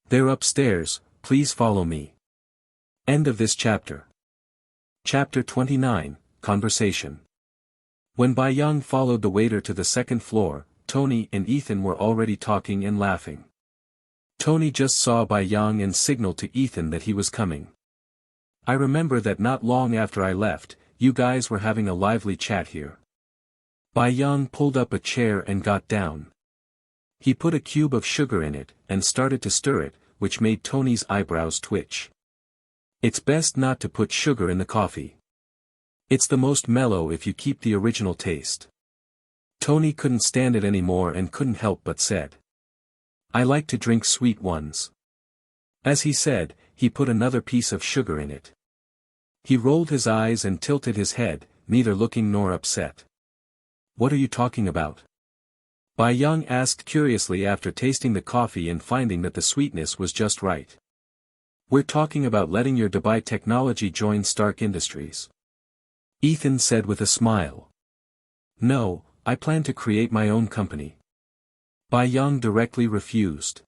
Speaker 1: They're upstairs, please follow me. End of this chapter. Chapter 29, Conversation. When Bai Yang followed the waiter to the second floor, Tony and Ethan were already talking and laughing. Tony just saw Bai Yang and signaled to Ethan that he was coming. I remember that not long after I left, you guys were having a lively chat here. Bai Yang pulled up a chair and got down. He put a cube of sugar in it, and started to stir it, which made Tony's eyebrows twitch. It's best not to put sugar in the coffee. It's the most mellow if you keep the original taste. Tony couldn't stand it anymore and couldn't help but said. I like to drink sweet ones. As he said, he put another piece of sugar in it. He rolled his eyes and tilted his head, neither looking nor upset. What are you talking about? Bai Yang asked curiously after tasting the coffee and finding that the sweetness was just right. We're talking about letting your Dubai technology join Stark Industries. Ethan said with a smile. No, I plan to create my own company. Bai Yang directly refused.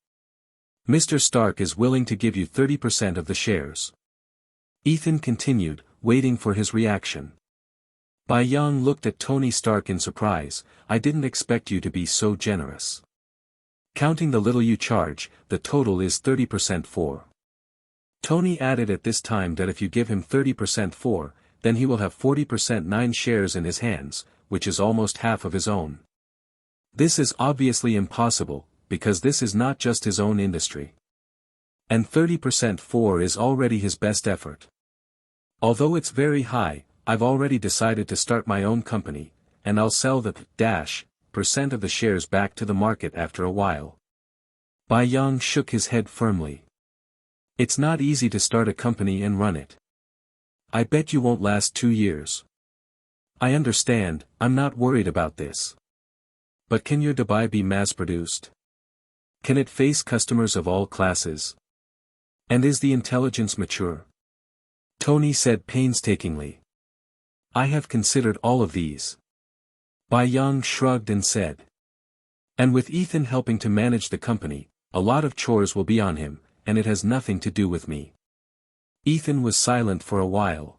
Speaker 1: Mr. Stark is willing to give you 30% of the shares. Ethan continued, waiting for his reaction. Bai Yang looked at Tony Stark in surprise. I didn't expect you to be so generous. Counting the little you charge, the total is 30% for. Tony added at this time that if you give him 30% for, then he will have 40% 9 shares in his hands, which is almost half of his own. This is obviously impossible, because this is not just his own industry. And 30% for is already his best effort. Although it's very high, I've already decided to start my own company, and I'll sell the % of the shares back to the market after a while. Bai Yang shook his head firmly. It's not easy to start a company and run it. I bet you won't last 2 years. I understand, I'm not worried about this. But can your Dubai be mass-produced? Can it face customers of all classes? And is the intelligence mature? Tony said painstakingly. I have considered all of these. Bai Yang shrugged and said. And with Ethan helping to manage the company, a lot of chores will be on him, and it has nothing to do with me. Ethan was silent for a while.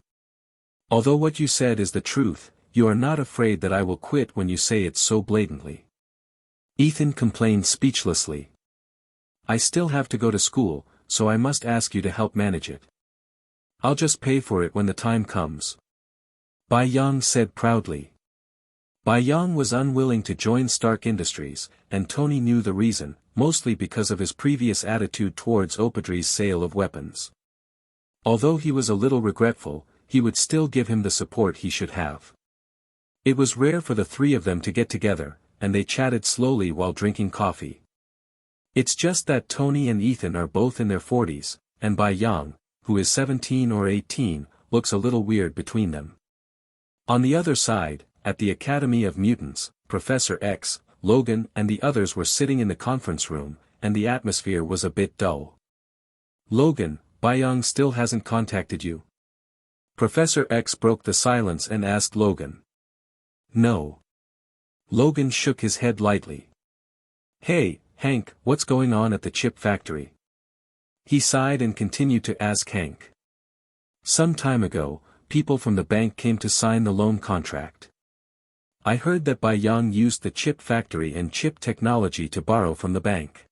Speaker 1: Although what you said is the truth, you are not afraid that I will quit when you say it so blatantly. Ethan complained speechlessly. I still have to go to school, so I must ask you to help manage it. I'll just pay for it when the time comes. Bai Yang said proudly. Bai Yang was unwilling to join Stark Industries, and Tony knew the reason, mostly because of his previous attitude towards Opadri's sale of weapons. Although he was a little regretful, he would still give him the support he should have. It was rare for the three of them to get together, and they chatted slowly while drinking coffee. It's just that Tony and Ethan are both in their 40s, and Bai Yang, who is 17 or 18, looks a little weird between them. On the other side, at the Academy of Mutants, Professor X, Logan and the others were sitting in the conference room, and the atmosphere was a bit dull. Logan, Bai Yang still hasn't contacted you? Professor X broke the silence and asked Logan. No. Logan shook his head lightly. Hey, Hank, what's going on at the chip factory? He sighed and continued to ask Hank. Some time ago, people from the bank came to sign the loan contract. I heard that Bai Yang used the chip factory and chip technology to borrow from the bank.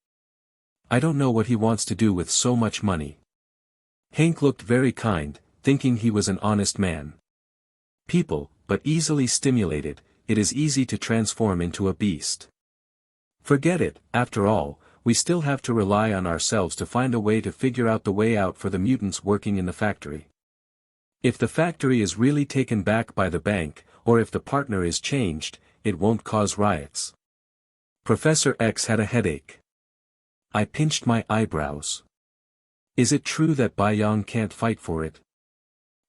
Speaker 1: I don't know what he wants to do with so much money. Hank looked very kind, thinking he was an honest man. People, but easily stimulated, it is easy to transform into a beast. Forget it, after all, we still have to rely on ourselves to find a way to figure out the way out for the mutants working in the factory. If the factory is really taken back by the bank, or if the partner is changed, it won't cause riots. Professor X had a headache. I pinched my eyebrows. Is it true that Bayang can't fight for it?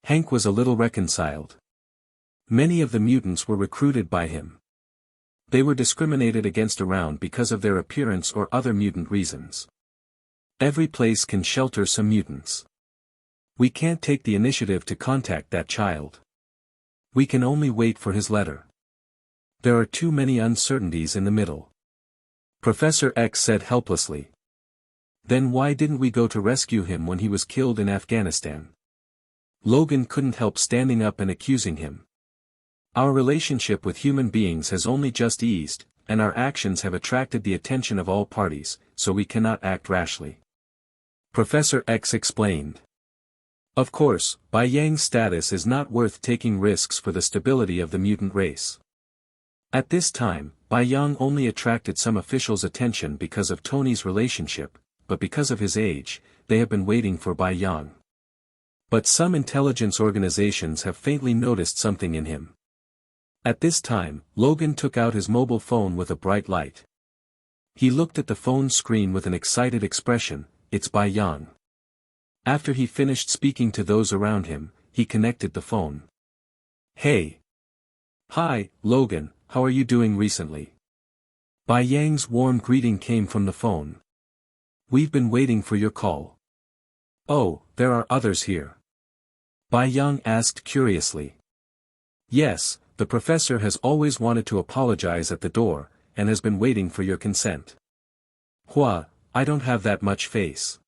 Speaker 1: Hank was a little reconciled. Many of the mutants were recruited by him. They were discriminated against around because of their appearance or other mutant reasons. Every place can shelter some mutants. We can't take the initiative to contact that child. We can only wait for his letter. There are too many uncertainties in the middle. Professor X said helplessly. Then why didn't we go to rescue him when he was killed in Afghanistan? Logan couldn't help standing up and accusing him. Our relationship with human beings has only just eased, and our actions have attracted the attention of all parties, so we cannot act rashly. Professor X explained. Of course, Bai Yang's status is not worth taking risks for the stability of the mutant race. At this time, Bai Yang only attracted some officials' attention because of Tony's relationship, but because of his age, they have been waiting for Bai Yang. But some intelligence organizations have faintly noticed something in him. At this time, Logan took out his mobile phone with a bright light. He looked at the phone screen with an excited expression. It's Bai Yang. After he finished speaking to those around him, he connected the phone. Hey. Hi, Logan, how are you doing recently? Bai Yang's warm greeting came from the phone. We've been waiting for your call. Oh, there are others here. Bai Yang asked curiously. Yes, the professor has always wanted to apologize at the door, and has been waiting for your consent. Hua, I don't have that much face.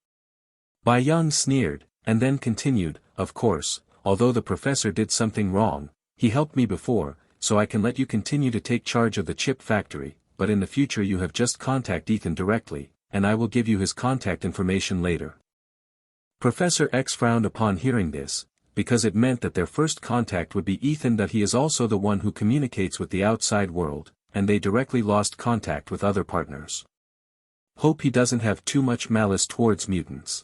Speaker 1: Bai Yang sneered, and then continued, of course, although the professor did something wrong, he helped me before, so I can let you continue to take charge of the chip factory, but in the future you have just contact Ethan directly, and I will give you his contact information later. Professor X frowned upon hearing this, because it meant that their first contact would be Ethan, that he is also the one who communicates with the outside world, and they directly lost contact with other partners. Hope he doesn't have too much malice towards mutants.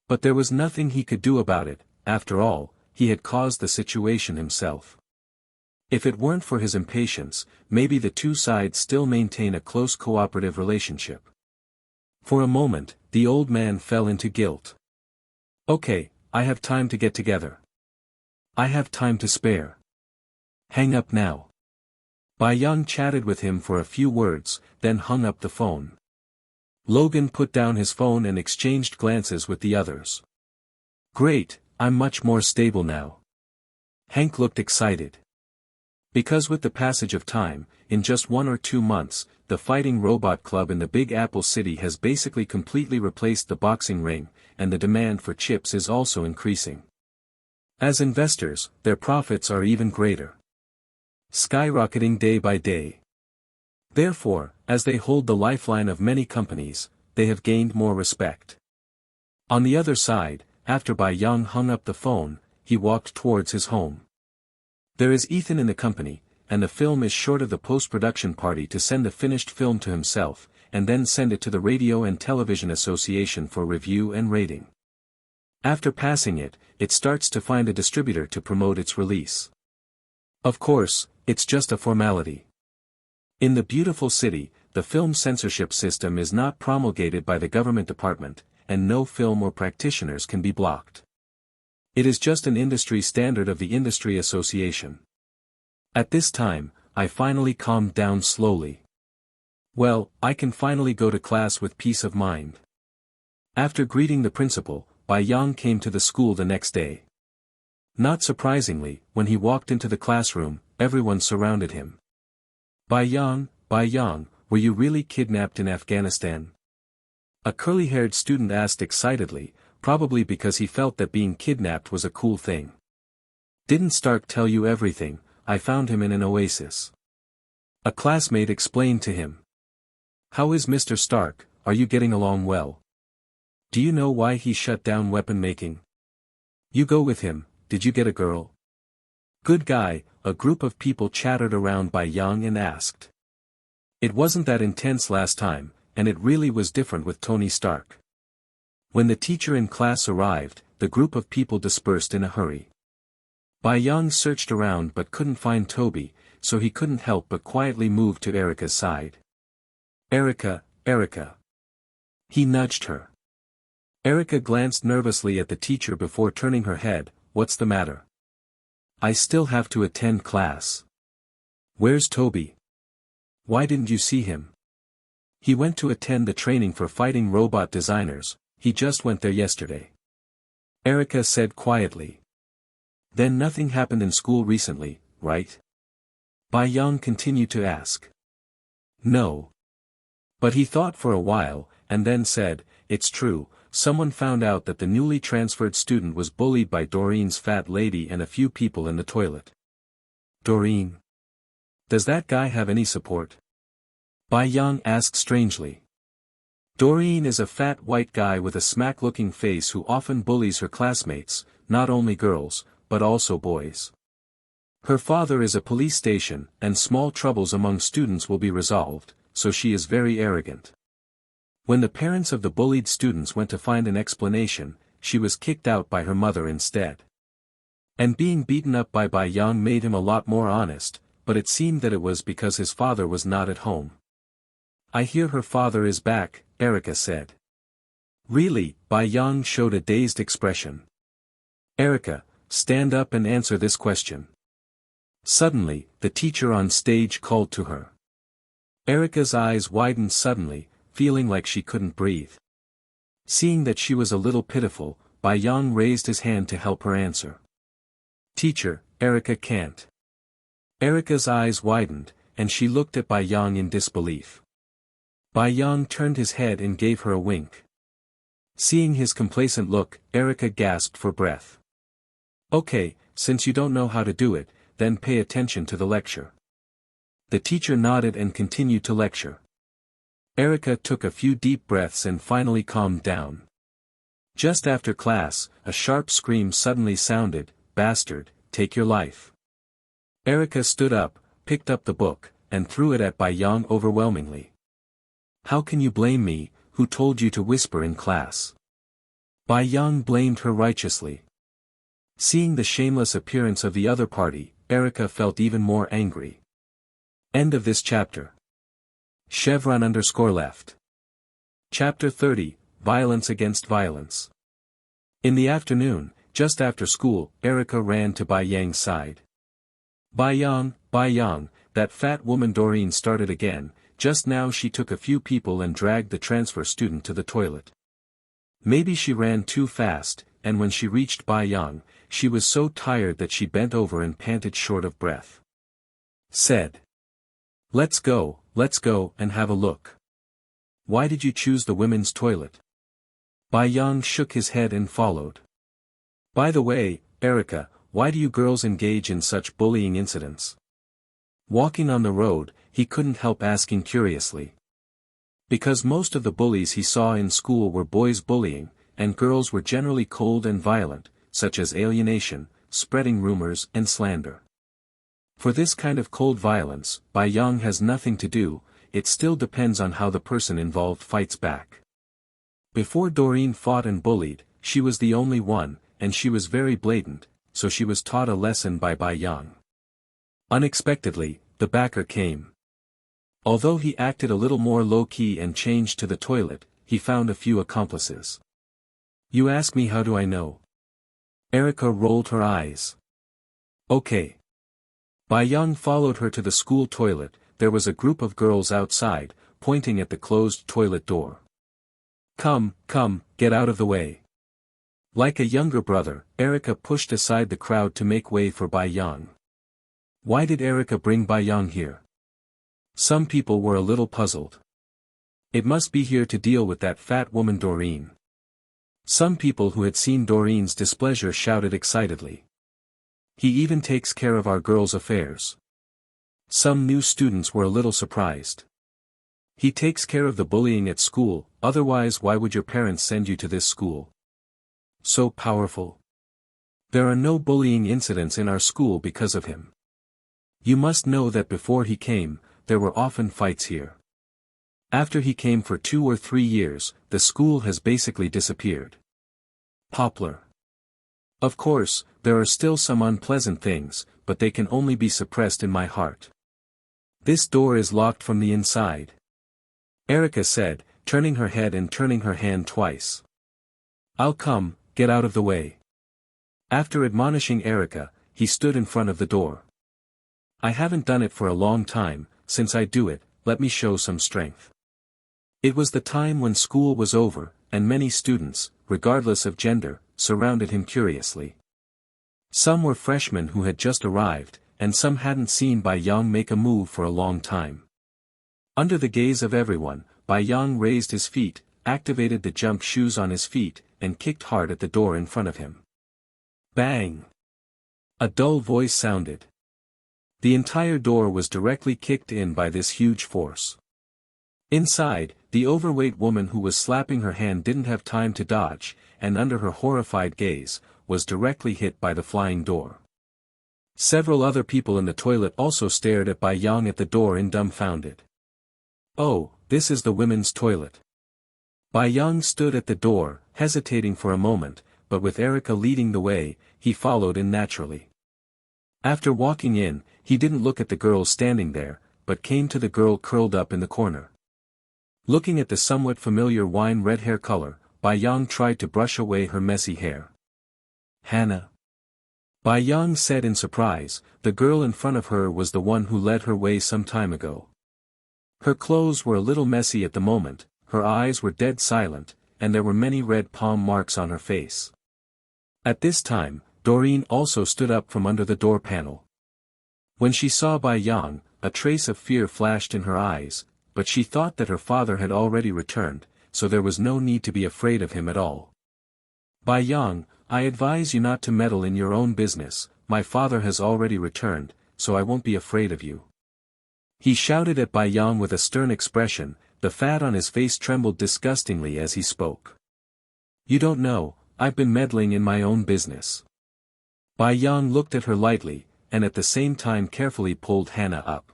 Speaker 1: But there was nothing he could do about it, after all, he had caused the situation himself. If it weren't for his impatience, maybe the two sides still maintain a close cooperative relationship. For a moment, the old man fell into guilt. Okay, I have time to get together. I have time to spare. Hang up now. Bai Yang chatted with him for a few words, then hung up the phone. Logan put down his phone and exchanged glances with the others. Great, I'm much more stable now. Hank looked excited. Because with the passage of time, in just 1 or 2 months, the fighting robot club in the Big Apple City has basically completely replaced the boxing ring, and the demand for chips is also increasing. As investors, their profits are even greater. Skyrocketing day by day. Therefore, as they hold the lifeline of many companies, they have gained more respect. On the other side, after Bai Yang hung up the phone, he walked towards his home. There is Ethan in the company, and the film is short of the post-production party to send the finished film to himself, and then send it to the Radio and Television Association for review and rating. After passing it, it starts to find a distributor to promote its release. Of course, it's just a formality. In the beautiful city, the film censorship system is not promulgated by the government department, and no film or practitioners can be blocked. It is just an industry standard of the industry association. At this time, I finally calmed down slowly. Well, I can finally go to class with peace of mind. After greeting the principal, Bai Yang came to the school the next day. Not surprisingly, when he walked into the classroom, everyone surrounded him. Bai Yang, were you really kidnapped in Afghanistan? A curly-haired student asked excitedly, probably because he felt that being kidnapped was a cool thing. Didn't Stark tell you everything? I found him in an oasis. A classmate explained to him. How is Mr. Stark, are you getting along well? Do you know why he shut down weapon making? You go with him, did you get a girl? Good guy, a group of people chattered around Bai Yang and asked. It wasn't that intense last time, and it really was different with Tony Stark. When the teacher in class arrived, the group of people dispersed in a hurry. Bai Yang searched around but couldn't find Toby, so he couldn't help but quietly move to Erica's side. Erica, Erica. He nudged her. Erica glanced nervously at the teacher before turning her head. What's the matter? I still have to attend class. Where's Toby? Why didn't you see him? He went to attend the training for fighting robot designers. He just went there yesterday. Erica said quietly. Then nothing happened in school recently, right? Bai Yang continued to ask. No. But he thought for a while, and then said, it's true, someone found out that the newly transferred student was bullied by Doreen's fat lady and a few people in the toilet. Doreen? Does that guy have any support? Bai Yang asked strangely. Doreen is a fat white guy with a smack-looking face who often bullies her classmates, not only girls, but also boys. Her father is a police station, and small troubles among students will be resolved, so she is very arrogant. When the parents of the bullied students went to find an explanation, she was kicked out by her mother instead. And being beaten up by Bai Yang made him a lot more honest, but it seemed that it was because his father was not at home. I hear her father is back, Erica said. Really? Bai Yang showed a dazed expression. Erica, stand up and answer this question. Suddenly, the teacher on stage called to her. Erica's eyes widened suddenly, feeling like she couldn't breathe. Seeing that she was a little pitiful, Bai Yang raised his hand to help her answer. Teacher, Erica can't. Erica's eyes widened, and she looked at Bai Yang in disbelief. Bai Yang turned his head and gave her a wink. Seeing his complacent look, Erica gasped for breath. Okay, since you don't know how to do it, then pay attention to the lecture. The teacher nodded and continued to lecture. Erica took a few deep breaths and finally calmed down. Just after class, a sharp scream suddenly sounded, "Bastard, take your life." Erica stood up, picked up the book, and threw it at Bai Yang overwhelmingly. How can you blame me, who told you to whisper in class? Bai Yang blamed her righteously. Seeing the shameless appearance of the other party, Erica felt even more angry. End of this chapter. Chevron_left. Chapter 30, Violence Against Violence. In the afternoon, just after school, Erica ran to Bai Yang's side. Bai Yang, that fat woman Doreen started again. Just now she took a few people and dragged the transfer student to the toilet. Maybe she ran too fast, and when she reached Bai Yang, she was so tired that she bent over and panted short of breath. Said. Let's go, and have a look. Why did you choose the women's toilet? Bai Yang shook his head and followed. By the way, Erica, why do you girls engage in such bullying incidents? Walking on the road, he couldn't help asking curiously. Because most of the bullies he saw in school were boys bullying, and girls were generally cold and violent, such as alienation, spreading rumors and slander. For this kind of cold violence, Bai Yang has nothing to do, it still depends on how the person involved fights back. Before Doreen fought and bullied, she was the only one, and she was very blatant, so she was taught a lesson by Bai Yang. Unexpectedly, the backer came. Although he acted a little more low-key and changed to the toilet, he found a few accomplices. You ask me how do I know? Erica rolled her eyes. Okay. Bai Yang followed her to the school toilet. There was a group of girls outside, pointing at the closed toilet door. Come, get out of the way. Like a younger brother, Erica pushed aside the crowd to make way for Bai Yang. Why did Erica bring Bai Yang here? Some people were a little puzzled. It must be here to deal with that fat woman Doreen. Some people who had seen Doreen's displeasure shouted excitedly. He even takes care of our girls' affairs. Some new students were a little surprised. He takes care of the bullying at school, otherwise why would your parents send you to this school? So powerful. There are no bullying incidents in our school because of him. You must know that before he came, there were often fights here. After he came for 2 or 3 years, the school has basically disappeared. Poplar. Of course, there are still some unpleasant things, but they can only be suppressed in my heart. This door is locked from the inside. Erica said, turning her head and turning her hand twice. I'll come, get out of the way. After admonishing Erica, he stood in front of the door. I haven't done it for a long time, since I do it, let me show some strength. It was the time when school was over, and many students, regardless of gender, surrounded him curiously. Some were freshmen who had just arrived, and some hadn't seen Bai Yang make a move for a long time. Under the gaze of everyone, Bai Yang raised his feet, activated the jump shoes on his feet, and kicked hard at the door in front of him. Bang! A dull voice sounded. The entire door was directly kicked in by this huge force. Inside, the overweight woman who was slapping her hand didn't have time to dodge, and under her horrified gaze, was directly hit by the flying door. Several other people in the toilet also stared at Bai Yang at the door in dumbfounded. Oh, this is the women's toilet. Bai Yang stood at the door, hesitating for a moment, but with Erica leading the way, he followed in naturally. After walking in, he didn't look at the girl standing there, but came to the girl curled up in the corner. Looking at the somewhat familiar wine red hair color, Bai Yang tried to brush away her messy hair. Hannah. Bai Yang said in surprise, the girl in front of her was the one who led her way some time ago. Her clothes were a little messy at the moment, her eyes were dead silent, and there were many red palm marks on her face. At this time, Doreen also stood up from under the door panel. When she saw Bai Yang, a trace of fear flashed in her eyes, but she thought that her father had already returned, so there was no need to be afraid of him at all. Bai Yang, I advise you not to meddle in your own business, my father has already returned, so I won't be afraid of you. He shouted at Bai Yang with a stern expression, the fat on his face trembled disgustingly as he spoke. You don't know, I've been meddling in my own business. Bai Yang looked at her lightly, and at the same time carefully pulled Hannah up.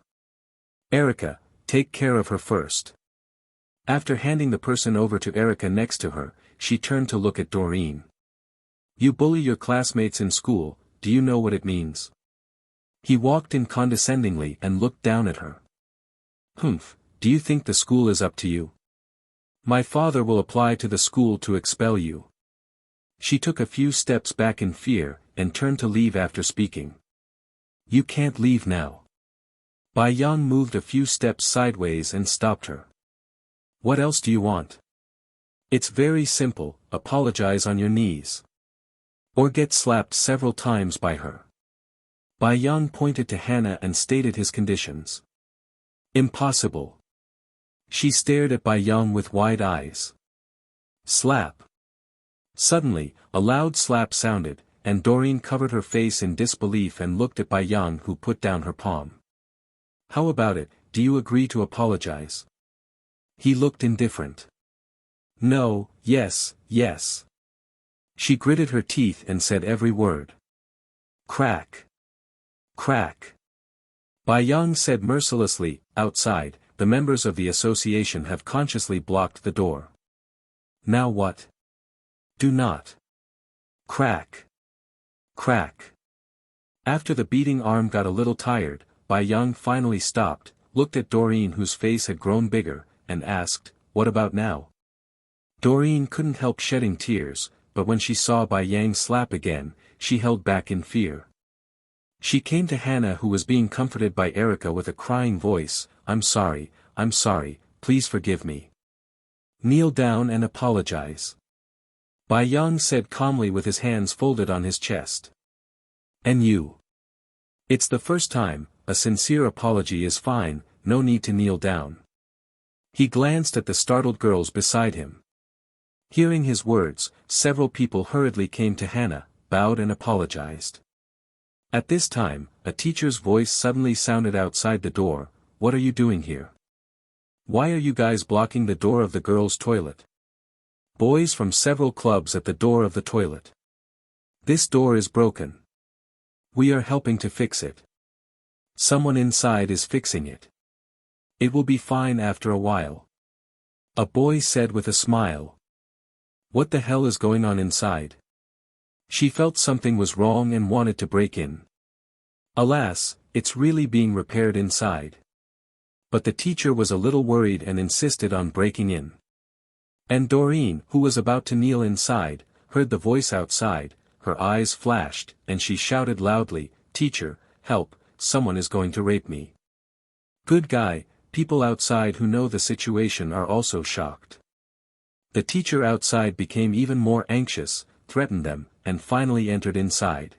Speaker 1: Erica, take care of her first. After handing the person over to Erica next to her, she turned to look at Doreen. You bully your classmates in school, do you know what it means? He walked in condescendingly and looked down at her. Humph, do you think the school is up to you? My father will apply to the school to expel you. She took a few steps back in fear, and turned to leave after speaking. You can't leave now. Bai Yang moved a few steps sideways and stopped her. What else do you want? It's very simple, apologize on your knees. Or get slapped several times by her. Bai Yang pointed to Hannah and stated his conditions. Impossible. She stared at Bai Yang with wide eyes. Slap. Suddenly, a loud slap sounded, and Doreen covered her face in disbelief and looked at Bai Yang, who put down her palm. How about it, do you agree to apologize? He looked indifferent. No, yes, yes. She gritted her teeth and said every word. Crack. Crack. Bai Yang said mercilessly, outside, the members of the association have consciously blocked the door. Now what? Do not. Crack. Crack. After the beating arm got a little tired, Bai Yang finally stopped, looked at Doreen whose face had grown bigger, and asked, what about now? Doreen couldn't help shedding tears, but when she saw Bai Yang slap again, she held back in fear. She came to Hannah, who was being comforted by Erica, with a crying voice, I'm sorry, please forgive me. Kneel down and apologize. Bai Yang said calmly with his hands folded on his chest. And you? It's the first time, a sincere apology is fine, no need to kneel down. He glanced at the startled girls beside him. Hearing his words, several people hurriedly came to Hannah, bowed and apologized. At this time, a teacher's voice suddenly sounded outside the door, what are you doing here? Why are you guys blocking the door of the girls' toilet? Boys from several clubs at the door of the toilet. This door is broken. We are helping to fix it. Someone inside is fixing it. It will be fine after a while. A boy said with a smile. What the hell is going on inside? She felt something was wrong and wanted to break in. Alas, it's really being repaired inside. But the teacher was a little worried and insisted on breaking in. And Doreen, who was about to kneel inside, heard the voice outside, her eyes flashed, and she shouted loudly, "Teacher, help, someone is going to rape me." Good guy, people outside who know the situation are also shocked. The teacher outside became even more anxious, threatened them, and finally entered inside.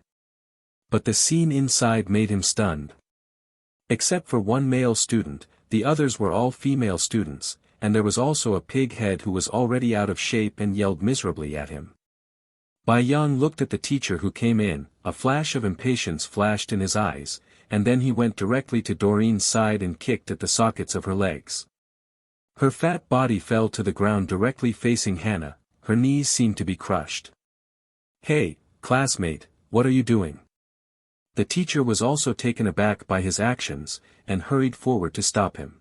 Speaker 1: But the scene inside made him stunned. Except for one male student, the others were all female students, and there was also a pig head who was already out of shape and yelled miserably at him. Bai Yang looked at the teacher who came in, a flash of impatience flashed in his eyes, and then he went directly to Doreen's side and kicked at the sockets of her legs. Her fat body fell to the ground directly facing Hannah, her knees seemed to be crushed. "Hey, classmate, what are you doing?" The teacher was also taken aback by his actions, and hurried forward to stop him.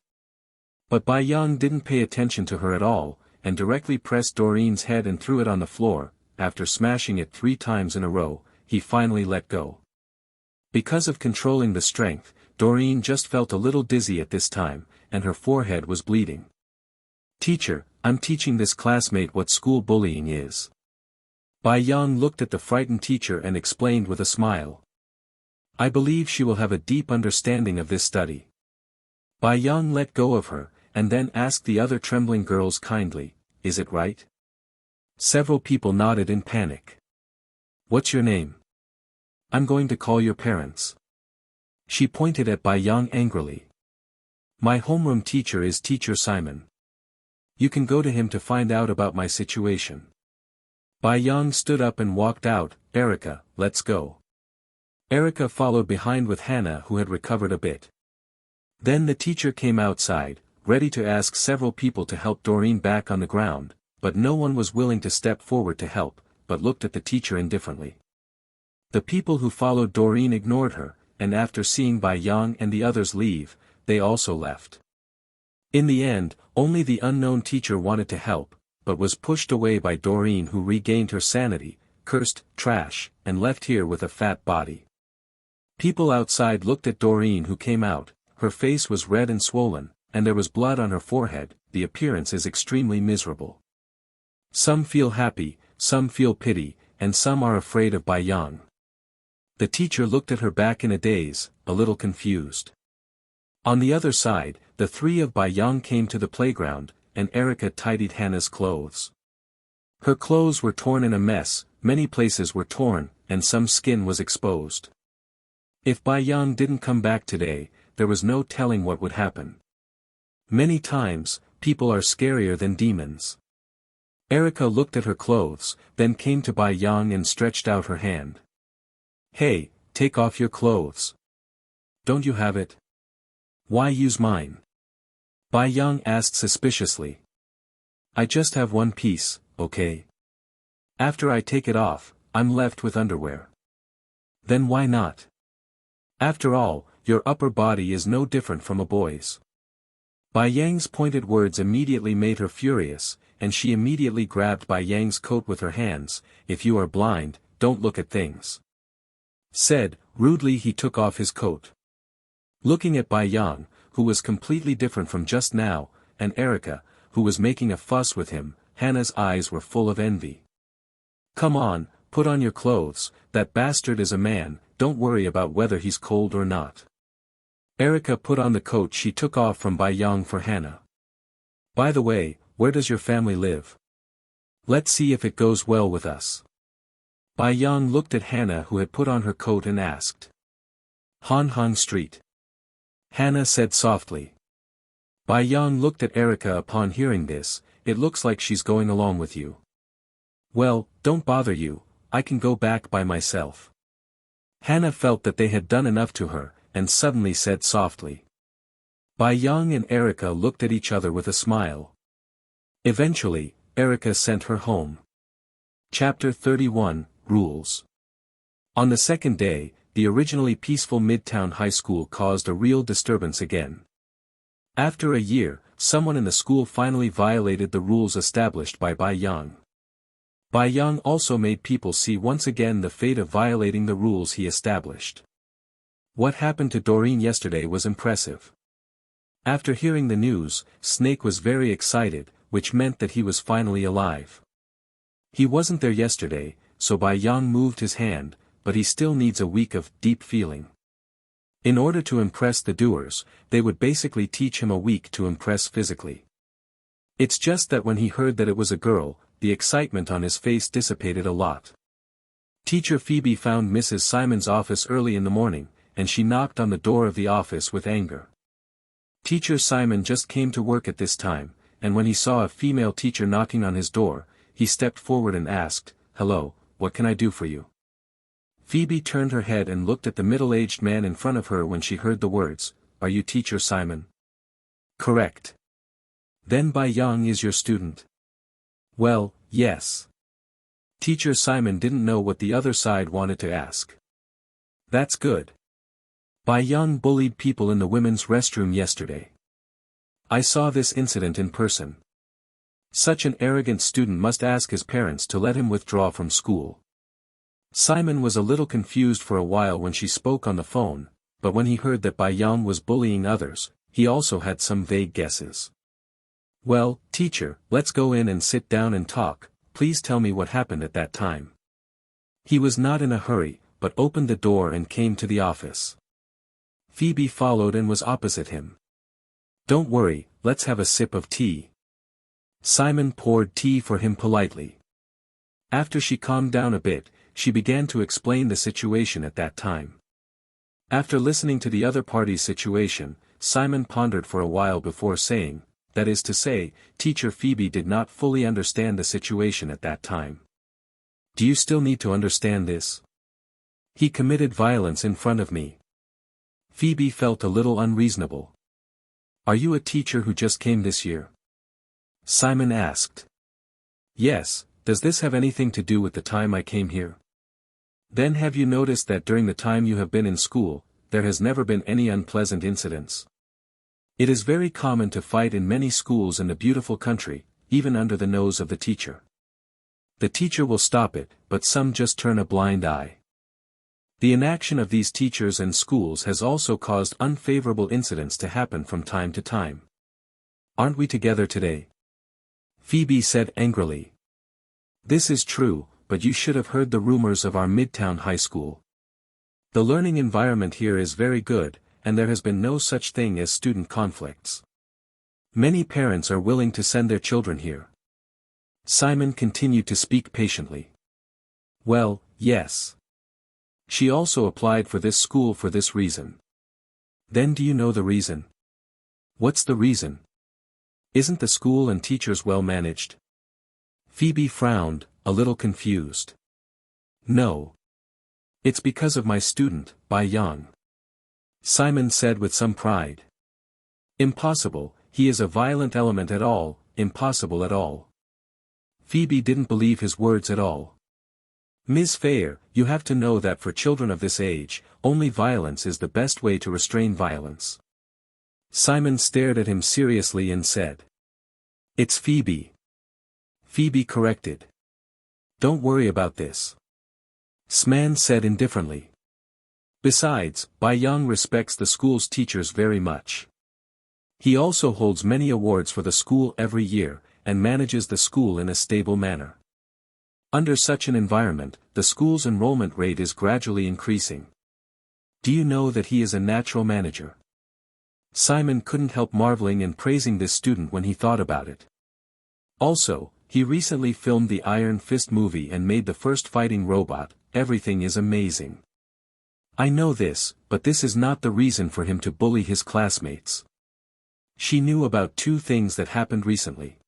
Speaker 1: But Bai Yang didn't pay attention to her at all, and directly pressed Doreen's head and threw it on the floor. After smashing it 3 times in a row, he finally let go. Because of controlling the strength, Doreen just felt a little dizzy at this time, and her forehead was bleeding. "Teacher, I'm teaching this classmate what school bullying is." Bai Yang looked at the frightened teacher and explained with a smile. "I believe she will have a deep understanding of this study." Bai Yang let go of her, and then asked the other trembling girls kindly, "Is it right?" Several people nodded in panic. "What's your name?" "I'm going to call your parents." She pointed at Bai Yang angrily. "My homeroom teacher is Teacher Simon. You can go to him to find out about my situation." Bai Yang stood up and walked out. "Erica, let's go." Erica followed behind with Hannah, who had recovered a bit. Then the teacher came outside, ready to ask several people to help Doreen back on the ground, but no one was willing to step forward to help, but looked at the teacher indifferently. The people who followed Doreen ignored her, and after seeing Bai Yang and the others leave, they also left. In the end, only the unknown teacher wanted to help, but was pushed away by Doreen, who regained her sanity, cursed, "Trash," and left here with a fat body. People outside looked at Doreen, who came out. Her face was red and swollen, and there was blood on her forehead. The appearance is extremely miserable. Some feel happy, some feel pity, and some are afraid of Bai Yang. The teacher looked at her back in a daze, a little confused. On the other side, the 3 of Bai Yang came to the playground, and Erica tidied Hannah's clothes. Her clothes were torn in a mess, many places were torn, and some skin was exposed. If Bai Yang didn't come back today, there was no telling what would happen. Many times, people are scarier than demons. Erica looked at her clothes, then came to Bai Yang and stretched out her hand. "Hey, take off your clothes. Don't you have it? Why use mine?" Bai Yang asked suspiciously. "I just have one piece, okay? After I take it off, I'm left with underwear." "Then why not? After all, your upper body is no different from a boy's." Bai Yang's pointed words immediately made her furious, and she immediately grabbed Bai Yang's coat with her hands. "If you are blind, don't look at things." Said, rudely he took off his coat. Looking at Bai Yang, who was completely different from just now, and Erica, who was making a fuss with him, Hannah's eyes were full of envy. "Come on, put on your clothes, that bastard is a man, don't worry about whether he's cold or not." Erica put on the coat she took off from Bai Yang for Hannah. "By the way, where does your family live? Let's see if it goes well with us." Bai Yang looked at Hannah, who had put on her coat, and asked. "Han Hong Street." Hannah said softly. Bai Yang looked at Erica upon hearing this. "It looks like she's going along with you." "Well, don't bother you, I can go back by myself." Hannah felt that they had done enough to her, and suddenly said softly. Bai Yang and Erica looked at each other with a smile. Eventually, Erica sent her home. Chapter 31, Rules. On the second day, the originally peaceful Midtown High School caused a real disturbance again. After a year, someone in the school finally violated the rules established by Bai Yang. Bai Yang also made people see once again the fate of violating the rules he established. What happened to Doreen yesterday was impressive. After hearing the news, Snake was very excited, which meant that he was finally alive. He wasn't there yesterday, so Bai Yang moved his hand, but he still needs a week of deep feeling. In order to impress the doers, they would basically teach him a week to impress physically. It's just that when he heard that it was a girl, the excitement on his face dissipated a lot. Teacher Phoebe found Mrs. Simon's office early in the morning, and she knocked on the door of the office with anger. Teacher Simon just came to work at this time, and when he saw a female teacher knocking on his door, he stepped forward and asked, "Hello, what can I do for you?" Phoebe turned her head and looked at the middle-aged man in front of her when she heard the words, "Are you Teacher Simon?" "Correct." "Then Bai Yang is your student?" "Well, yes." Teacher Simon didn't know what the other side wanted to ask. "That's good. Bai Yang bullied people in the women's restroom yesterday. I saw this incident in person. Such an arrogant student must ask his parents to let him withdraw from school." Simon was a little confused for a while when she spoke on the phone, but when he heard that Bai Yang was bullying others, he also had some vague guesses. "Well, teacher, let's go in and sit down and talk. Please tell me what happened at that time." He was not in a hurry, but opened the door and came to the office. Phoebe followed and was opposite him. "Don't worry, let's have a sip of tea." Simon poured tea for him politely. After she calmed down a bit, she began to explain the situation at that time. After listening to the other party's situation, Simon pondered for a while before saying, that is to say, Teacher Phoebe did not fully understand the situation at that time. "Do you still need to understand this? He committed violence in front of me." Phoebe felt a little unreasonable. "Are you a teacher who just came this year?" Simon asked. "Yes, does this have anything to do with the time I came here?" "Then have you noticed that during the time you have been in school, there has never been any unpleasant incidents? It is very common to fight in many schools in the beautiful country, even under the nose of the teacher. The teacher will stop it, but some just turn a blind eye. The inaction of these teachers and schools has also caused unfavorable incidents to happen from time to time. Aren't we together today?" Phoebe said angrily. "This is true, but you should have heard the rumors of our Midtown High School. The learning environment here is very good, and there has been no such thing as student conflicts. Many parents are willing to send their children here." Simon continued to speak patiently. "Well, yes. She also applied for this school for this reason." "Then do you know the reason?" "What's the reason? Isn't the school and teachers well managed?" Phoebe frowned, a little confused. "No. It's because of my student, Bai Yang," Simon said with some pride. "Impossible, he is a violent element at all, impossible at all." Phoebe didn't believe his words at all. "Ms. Fair, you have to know that for children of this age, only violence is the best way to restrain violence." Simon stared at him seriously and said. "It's Phoebe." Phoebe corrected. "Don't worry about this," Sman said indifferently. "Besides, Bai Yang respects the school's teachers very much. He also holds many awards for the school every year, and manages the school in a stable manner. Under such an environment, the school's enrollment rate is gradually increasing. Do you know that he is a natural manager?" Simon couldn't help marveling and praising this student when he thought about it. Also, he recently filmed the Iron Fist movie and made the first fighting robot. Everything is amazing. "I know this, but this is not the reason for him to bully his classmates." She knew about two things that happened recently.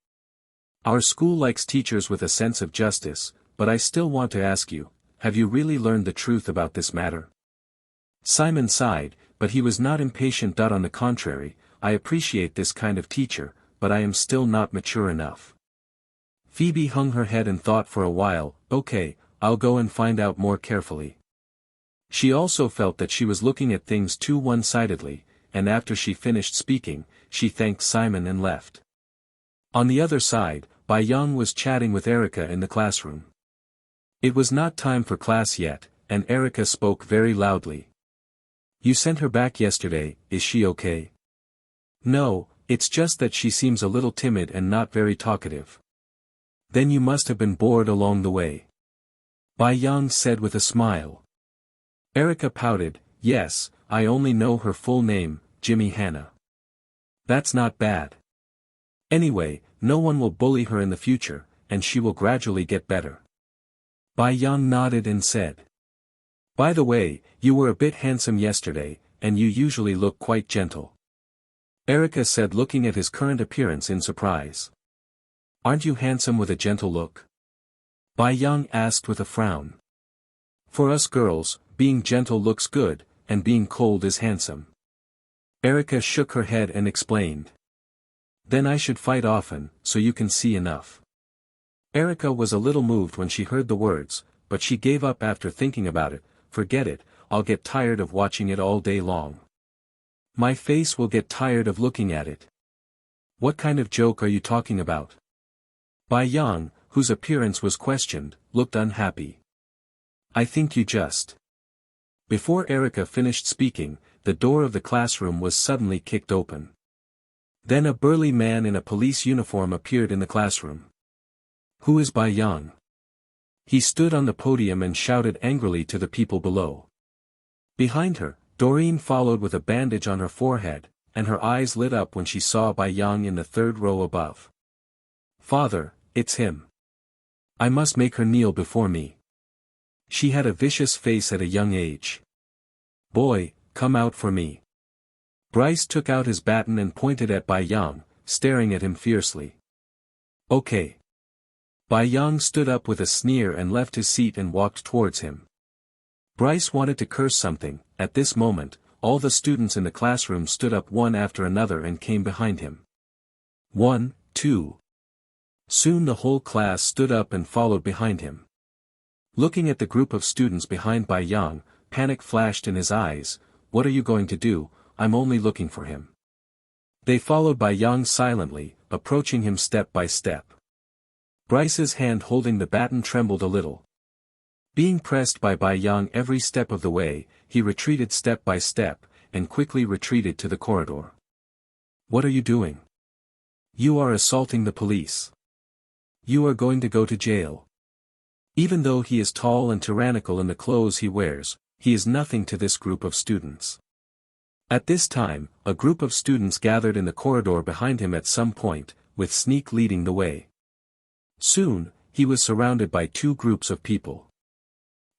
Speaker 1: "Our school likes teachers with a sense of justice, but I still want to ask you, have you really learned the truth about this matter?" Simon sighed, but he was not impatient. On the contrary, "I appreciate this kind of teacher, but I am still not mature enough." Phoebe hung her head and thought for a while. "Okay, I'll go and find out more carefully." She also felt that she was looking at things too one-sidedly, and after she finished speaking, she thanked Simon and left. On the other side, Bai Yang was chatting with Erica in the classroom. It was not time for class yet, and Erica spoke very loudly. "You sent her back yesterday, is she okay?" "No, it's just that she seems a little timid and not very talkative." "Then you must have been bored along the way," Bai Yang said with a smile. Erica pouted, "Yes, I only know her full name, Jimmy Hannah." "That's not bad. Anyway, no one will bully her in the future, and she will gradually get better." Bai Yang nodded and said, "By the way, you were a bit handsome yesterday, and you usually look quite gentle." Erica said, looking at his current appearance in surprise. "Aren't you handsome with a gentle look?" Bai Yang asked with a frown. "For us girls, being gentle looks good, and being cold is handsome." Erica shook her head and explained. "Then I should fight often, so you can see enough." Erica was a little moved when she heard the words, but she gave up after thinking about it. "Forget it, I'll get tired of watching it all day long. My face will get tired of looking at it." "What kind of joke are you talking about?" Bai Yang, whose appearance was questioned, looked unhappy. "I think you just..." Before Erica finished speaking, the door of the classroom was suddenly kicked open. Then a burly man in a police uniform appeared in the classroom. "Who is Bai Yang?" He stood on the podium and shouted angrily to the people below. Behind her, Doreen followed with a bandage on her forehead, and her eyes lit up when she saw Bai Yang in the third row above. "Father, it's him. I must make her kneel before me." She had a vicious face at a young age. "Boy, come out for me." Bryce took out his baton and pointed at Bai Yang, staring at him fiercely. "Okay." Bai Yang stood up with a sneer and left his seat and walked towards him. Bryce wanted to curse something. At this moment, all the students in the classroom stood up one after another and came behind him. 1, 2. Soon the whole class stood up and followed behind him. Looking at the group of students behind Bai Yang, panic flashed in his eyes. "What are you going to do? I'm only looking for him." They followed Bai Yang silently, approaching him step by step. Bryce's hand holding the baton trembled a little. Being pressed by Bai Yang every step of the way, he retreated step by step, and quickly retreated to the corridor. "What are you doing? You are assaulting the police. You are going to go to jail." Even though he is tall and tyrannical in the clothes he wears, he is nothing to this group of students. At this time, a group of students gathered in the corridor behind him at some point, with Sneak leading the way. Soon, he was surrounded by two groups of people.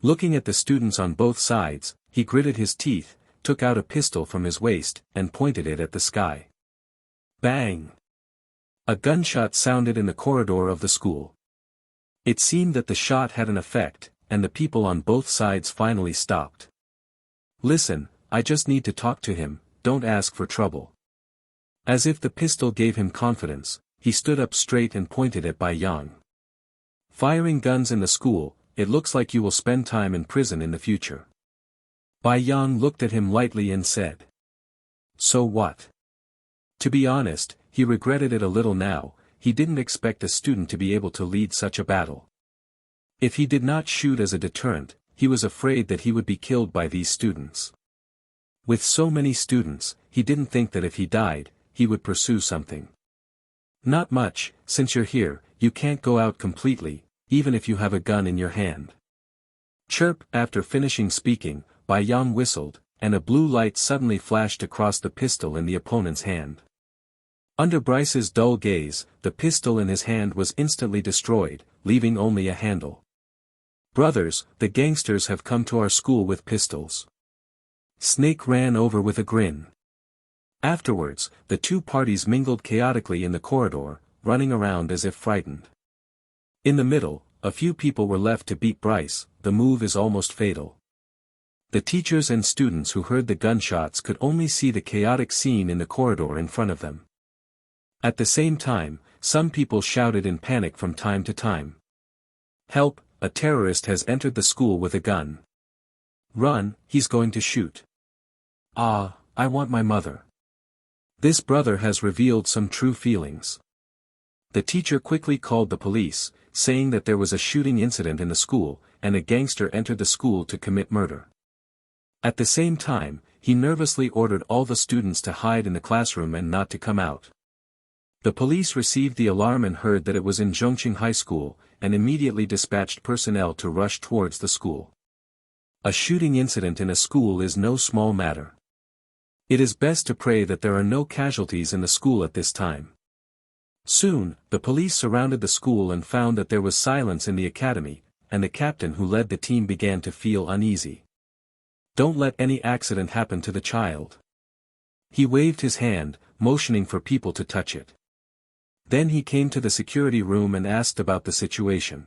Speaker 1: Looking at the students on both sides, he gritted his teeth, took out a pistol from his waist, and pointed it at the sky. Bang! A gunshot sounded in the corridor of the school. It seemed that the shot had an effect, and the people on both sides finally stopped. "Listen, I just need to talk to him, don't ask for trouble." As if the pistol gave him confidence, he stood up straight and pointed at Bai Yang. "Firing guns in the school, it looks like you will spend time in prison in the future." Bai Yang looked at him lightly and said, "So what?" To be honest, he regretted it a little now. He didn't expect a student to be able to lead such a battle. If he did not shoot as a deterrent, he was afraid that he would be killed by these students. With so many students, he didn't think that if he died, he would pursue something. "Not much, since you're here, you can't go out completely, even if you have a gun in your hand." Chirp! After finishing speaking, Bai Yang whistled, and a blue light suddenly flashed across the pistol in the opponent's hand. Under Bryce's dull gaze, the pistol in his hand was instantly destroyed, leaving only a handle. "Brothers, the gangsters have come to our school with pistols." Snake ran over with a grin. Afterwards, the two parties mingled chaotically in the corridor, running around as if frightened. In the middle, a few people were left to beat Bryce. The move is almost fatal. The teachers and students who heard the gunshots could only see the chaotic scene in the corridor in front of them. At the same time, some people shouted in panic from time to time. "Help, a terrorist has entered the school with a gun." Run, he's going to shoot. Ah, I want my mother. This brother has revealed some true feelings. The teacher quickly called the police, saying that there was a shooting incident in the school, and a gangster entered the school to commit murder. At the same time, he nervously ordered all the students to hide in the classroom and not to come out. The police received the alarm and heard that it was in Zhongqing High School, and immediately dispatched personnel to rush towards the school. A shooting incident in a school is no small matter. It is best to pray that there are no casualties in the school at this time. Soon, the police surrounded the school and found that there was silence in the academy, and the captain who led the team began to feel uneasy. Don't let any accident happen to the child. He waved his hand, motioning for people to touch it. Then he came to the security room and asked about the situation.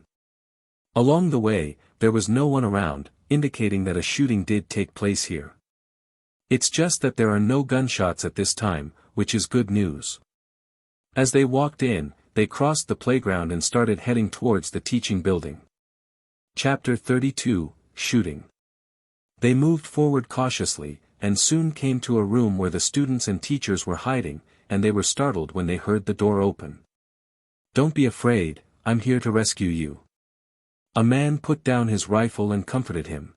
Speaker 1: Along the way, there was no one around, indicating that a shooting did take place here. It's just that there are no gunshots at this time, which is good news. As they walked in, they crossed the playground and started heading towards the teaching building. Chapter 32, Shooting. They moved forward cautiously, and soon came to a room where the students and teachers were hiding, and they were startled when they heard the door open. Don't be afraid, I'm here to rescue you. A man put down his rifle and comforted him.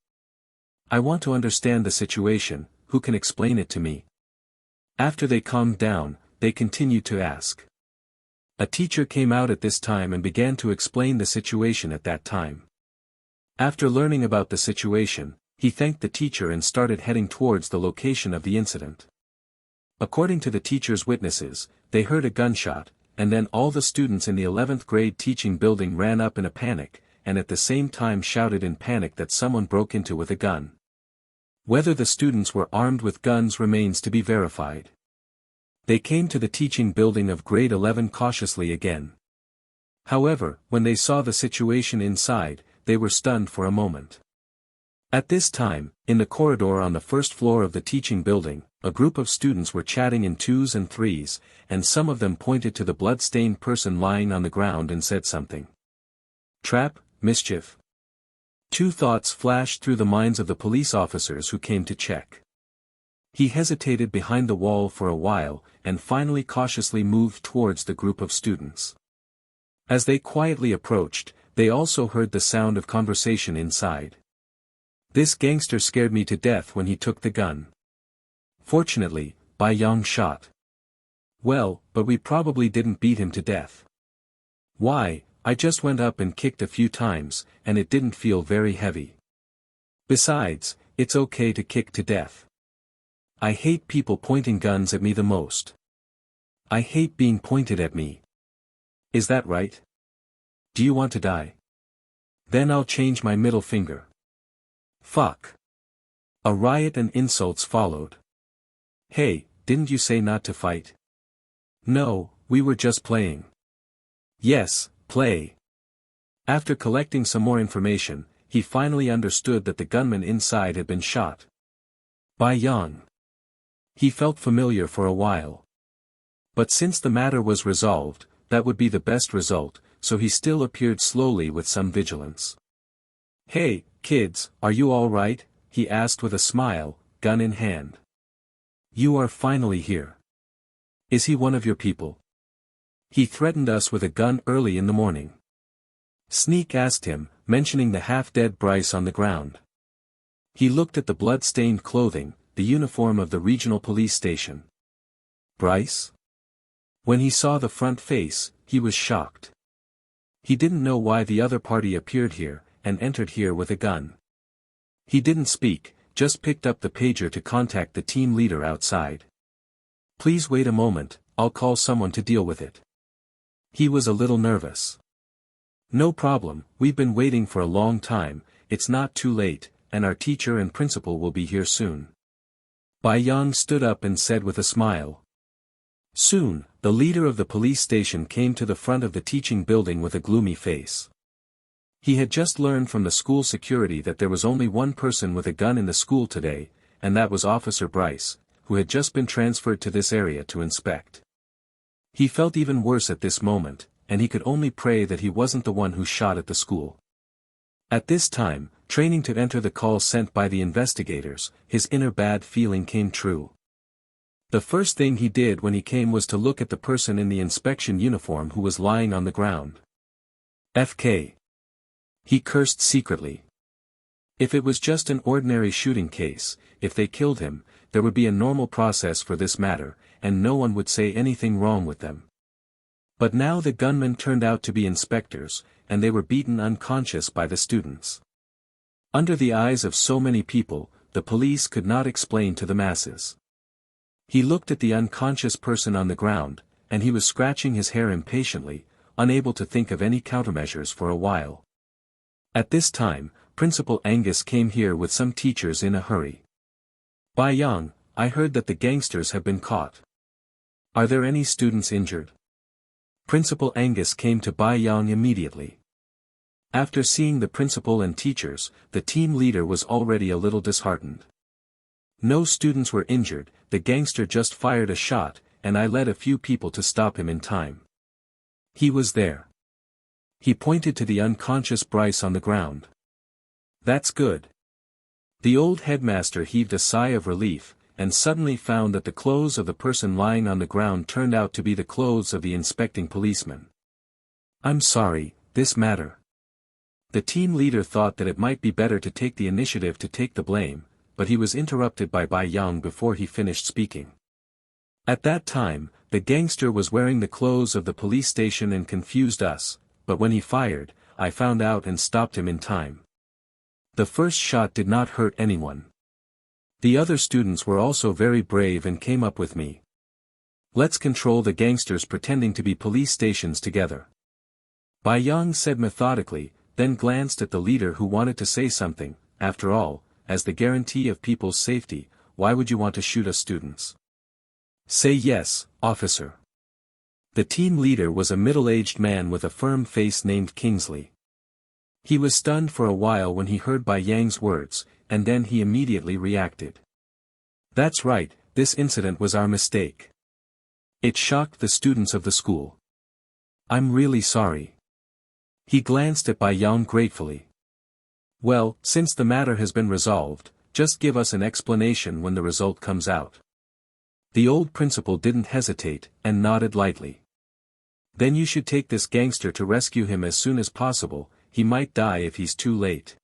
Speaker 1: I want to understand the situation, who can explain it to me? After they calmed down, they continued to ask. A teacher came out at this time and began to explain the situation at that time. After learning about the situation, he thanked the teacher and started heading towards the location of the incident. According to the teacher's witnesses, they heard a gunshot, and then all the students in the 11th grade teaching building ran up in a panic, and at the same time shouted in panic that someone broke into with a gun. Whether the students were armed with guns remains to be verified. They came to the teaching building of grade 11 cautiously again. However, when they saw the situation inside, they were stunned for a moment. At this time, in the corridor on the first floor of the teaching building, a group of students were chatting in twos and threes, and some of them pointed to the blood-stained person lying on the ground and said something. Trap, mischief. Two thoughts flashed through the minds of the police officers who came to check. He hesitated behind the wall for a while, and finally cautiously moved towards the group of students. As they quietly approached, they also heard the sound of conversation inside. This gangster scared me to death when he took the gun. Fortunately, Bai Yang shot. Well, but we probably didn't beat him to death. Why, I just went up and kicked a few times, and it didn't feel very heavy. Besides, it's okay to kick to death. I hate people pointing guns at me the most. I hate being pointed at me. Is that right? Do you want to die? Then I'll change my middle finger. Fuck. A riot and insults followed. Hey, didn't you say not to fight? No, we were just playing. Yes, play. After collecting some more information, he finally understood that the gunman inside had been shot. Bai Yang. He felt familiar for a while. But since the matter was resolved, that would be the best result, so he still appeared slowly with some vigilance. Hey, kids, are you all right? He asked with a smile, gun in hand. You are finally here. Is he one of your people? He threatened us with a gun early in the morning. Sneak asked him, mentioning the half-dead Bryce on the ground. He looked at the blood-stained clothing, the uniform of the regional police station. Bryce? When he saw the front face, he was shocked. He didn't know why the other party appeared here, and entered here with a gun. He didn't speak, just picked up the pager to contact the team leader outside. Please wait a moment, I'll call someone to deal with it. He was a little nervous. No problem, we've been waiting for a long time, it's not too late, and our teacher and principal will be here soon. Bai Yang stood up and said with a smile. Soon, the leader of the police station came to the front of the teaching building with a gloomy face. He had just learned from the school security that there was only one person with a gun in the school today, and that was Officer Bryce, who had just been transferred to this area to inspect. He felt even worse at this moment, and he could only pray that he wasn't the one who shot at the school. At this time, training to enter the call sent by the investigators, his inner bad feeling came true. The first thing he did when he came was to look at the person in the inspection uniform who was lying on the ground. FK. He cursed secretly. If it was just an ordinary shooting case, if they killed him, there would be a normal process for this matter, and no one would say anything wrong with them. But now the gunmen turned out to be inspectors, and they were beaten unconscious by the students. Under the eyes of so many people, the police could not explain to the masses. He looked at the unconscious person on the ground, and he was scratching his hair impatiently, unable to think of any countermeasures for a while. At this time, Principal Angus came here with some teachers in a hurry. "Bai Yang, I heard that the gangsters have been caught. Are there any students injured?" Principal Angus came to Bai Yang immediately. After seeing the principal and teachers, the team leader was already a little disheartened. No students were injured, the gangster just fired a shot, and I led a few people to stop him in time. He was there. He pointed to the unconscious Bryce on the ground. "That's good." The old headmaster heaved a sigh of relief, and suddenly found that the clothes of the person lying on the ground turned out to be the clothes of the inspecting policeman. "I'm sorry, this matter." The team leader thought that it might be better to take the initiative to take the blame, but he was interrupted by Bai Yang before he finished speaking. At that time, the gangster was wearing the clothes of the police station and confused us, but when he fired, I found out and stopped him in time. The first shot did not hurt anyone. The other students were also very brave and came up with me. "Let's control the gangsters pretending to be police stations together." Bai Yang said methodically, then glanced at the leader who wanted to say something. "After all, as the guarantee of people's safety, why would you want to shoot us students?" "Say yes, officer." The team leader was a middle-aged man with a firm face named Kingsley. He was stunned for a while when he heard Bai Yang's words, and then he immediately reacted. "That's right, this incident was our mistake. It shocked the students of the school. I'm really sorry." He glanced at Bai Yang gratefully. "Well, since the matter has been resolved, just give us an explanation when the result comes out." The old principal didn't hesitate, and nodded lightly. "Then you should take this gangster to rescue him as soon as possible, he might die if he's too late."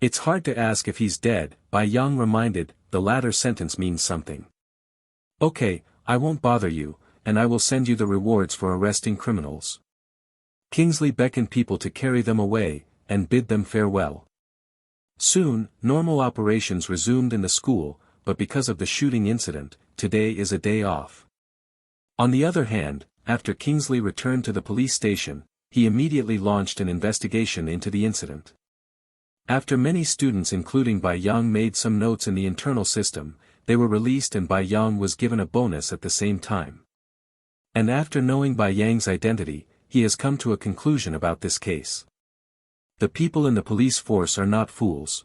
Speaker 1: "It's hard to ask if he's dead," Bai Yang reminded, the latter sentence means something. "Okay, I won't bother you, and I will send you the rewards for arresting criminals." Kingsley beckoned people to carry them away, and bid them farewell. Soon, normal operations resumed in the school, but because of the shooting incident, today is a day off. On the other hand, after Kingsley returned to the police station, he immediately launched an investigation into the incident. After many students including Bai Yang made some notes in the internal system, they were released and Bai Yang was given a bonus at the same time. And after knowing Bai Yang's identity, he has come to a conclusion about this case. The people in the police force are not fools.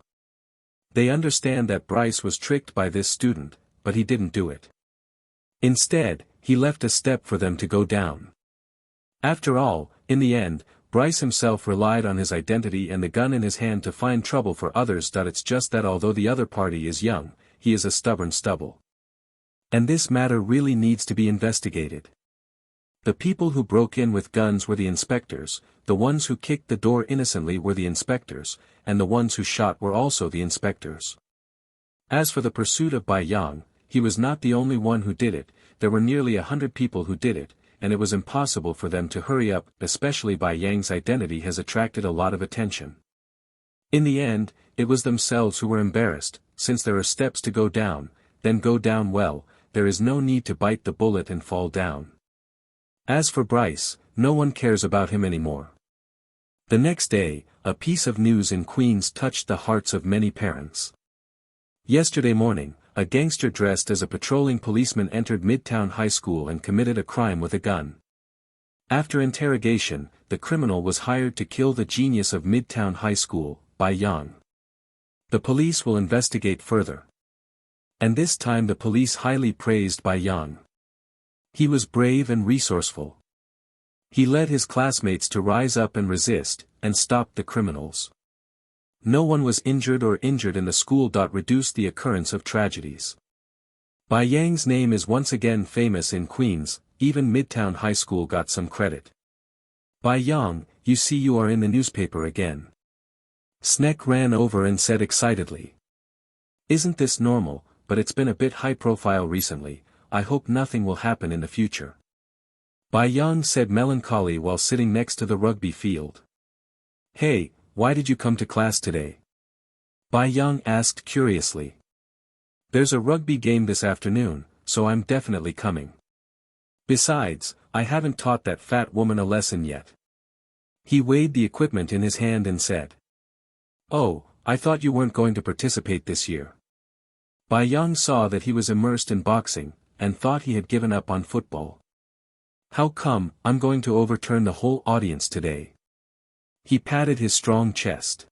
Speaker 1: They understand that Bryce was tricked by this student, but he didn't do it. Instead, he left a step for them to go down. After all, in the end, Bryce himself relied on his identity and the gun in his hand to find trouble for others. It's just that although the other party is young, he is a stubborn stubble. And this matter really needs to be investigated. The people who broke in with guns were the inspectors, the ones who kicked the door innocently were the inspectors, and the ones who shot were also the inspectors. As for the pursuit of Bai Yang, he was not the only one who did it, there were nearly 100 people who did it, and it was impossible for them to hurry up, especially Bai Yang's identity has attracted a lot of attention. In the end, it was themselves who were embarrassed, since there are steps to go down, then go down well, there is no need to bite the bullet and fall down. As for Bryce, no one cares about him anymore. The next day, a piece of news in Queens touched the hearts of many parents. Yesterday morning, a gangster dressed as a patrolling policeman entered Midtown High School and committed a crime with a gun. After interrogation, the criminal was hired to kill the genius of Midtown High School, Bai Yang. The police will investigate further. And this time the police highly praised Bai Yang. He was brave and resourceful. He led his classmates to rise up and resist, and stop the criminals. No one was injured in the school. Reduce the occurrence of tragedies. Bai Yang's name is once again famous in Queens, even Midtown High School got some credit. Bai Yang, you see you are in the newspaper again. S.H.I.E.L.D ran over and said excitedly. Isn't this normal, but it's been a bit high profile recently, I hope nothing will happen in the future. Bai Yang said melancholy while sitting next to the rugby field. Hey, why did you come to class today? Bai Yang asked curiously. There's a rugby game this afternoon, so I'm definitely coming. Besides, I haven't taught that fat woman a lesson yet. He weighed the equipment in his hand and said. Oh, I thought you weren't going to participate this year. Bai Yang saw that he was immersed in boxing, and thought he had given up on football. How come, I'm going to overturn the whole audience today? He patted his strong chest.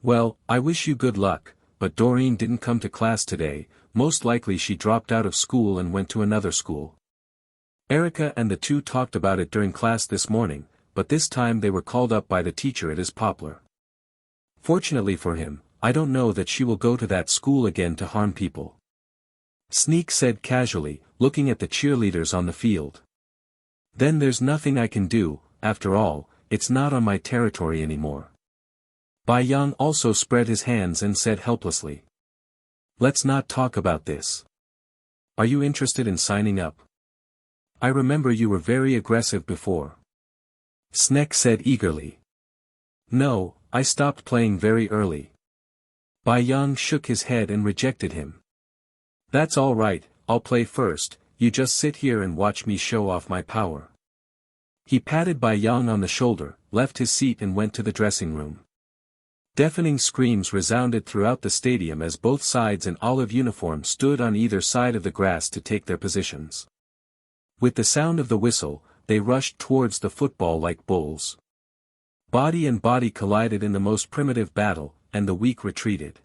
Speaker 1: Well, I wish you good luck, but Doreen didn't come to class today, most likely she dropped out of school and went to another school. Erica and the two talked about it during class this morning, but this time they were called up by the teacher at his poplar. Fortunately for him, I don't know that she will go to that school again to harm people. Sneak said casually, looking at the cheerleaders on the field. Then there's nothing I can do, after all, it's not on my territory anymore. Bai Yang also spread his hands and said helplessly. Let's not talk about this. Are you interested in signing up? I remember you were very aggressive before. S.H.I.E.L.D said eagerly. No, I stopped playing very early. Bai Yang shook his head and rejected him. That's all right, I'll play first, you just sit here and watch me show off my power. He patted Bai Yang on the shoulder, left his seat and went to the dressing room. Deafening screams resounded throughout the stadium as both sides in olive uniform stood on either side of the grass to take their positions. With the sound of the whistle, they rushed towards the football like bulls. Body and body collided in the most primitive battle, and the weak retreated.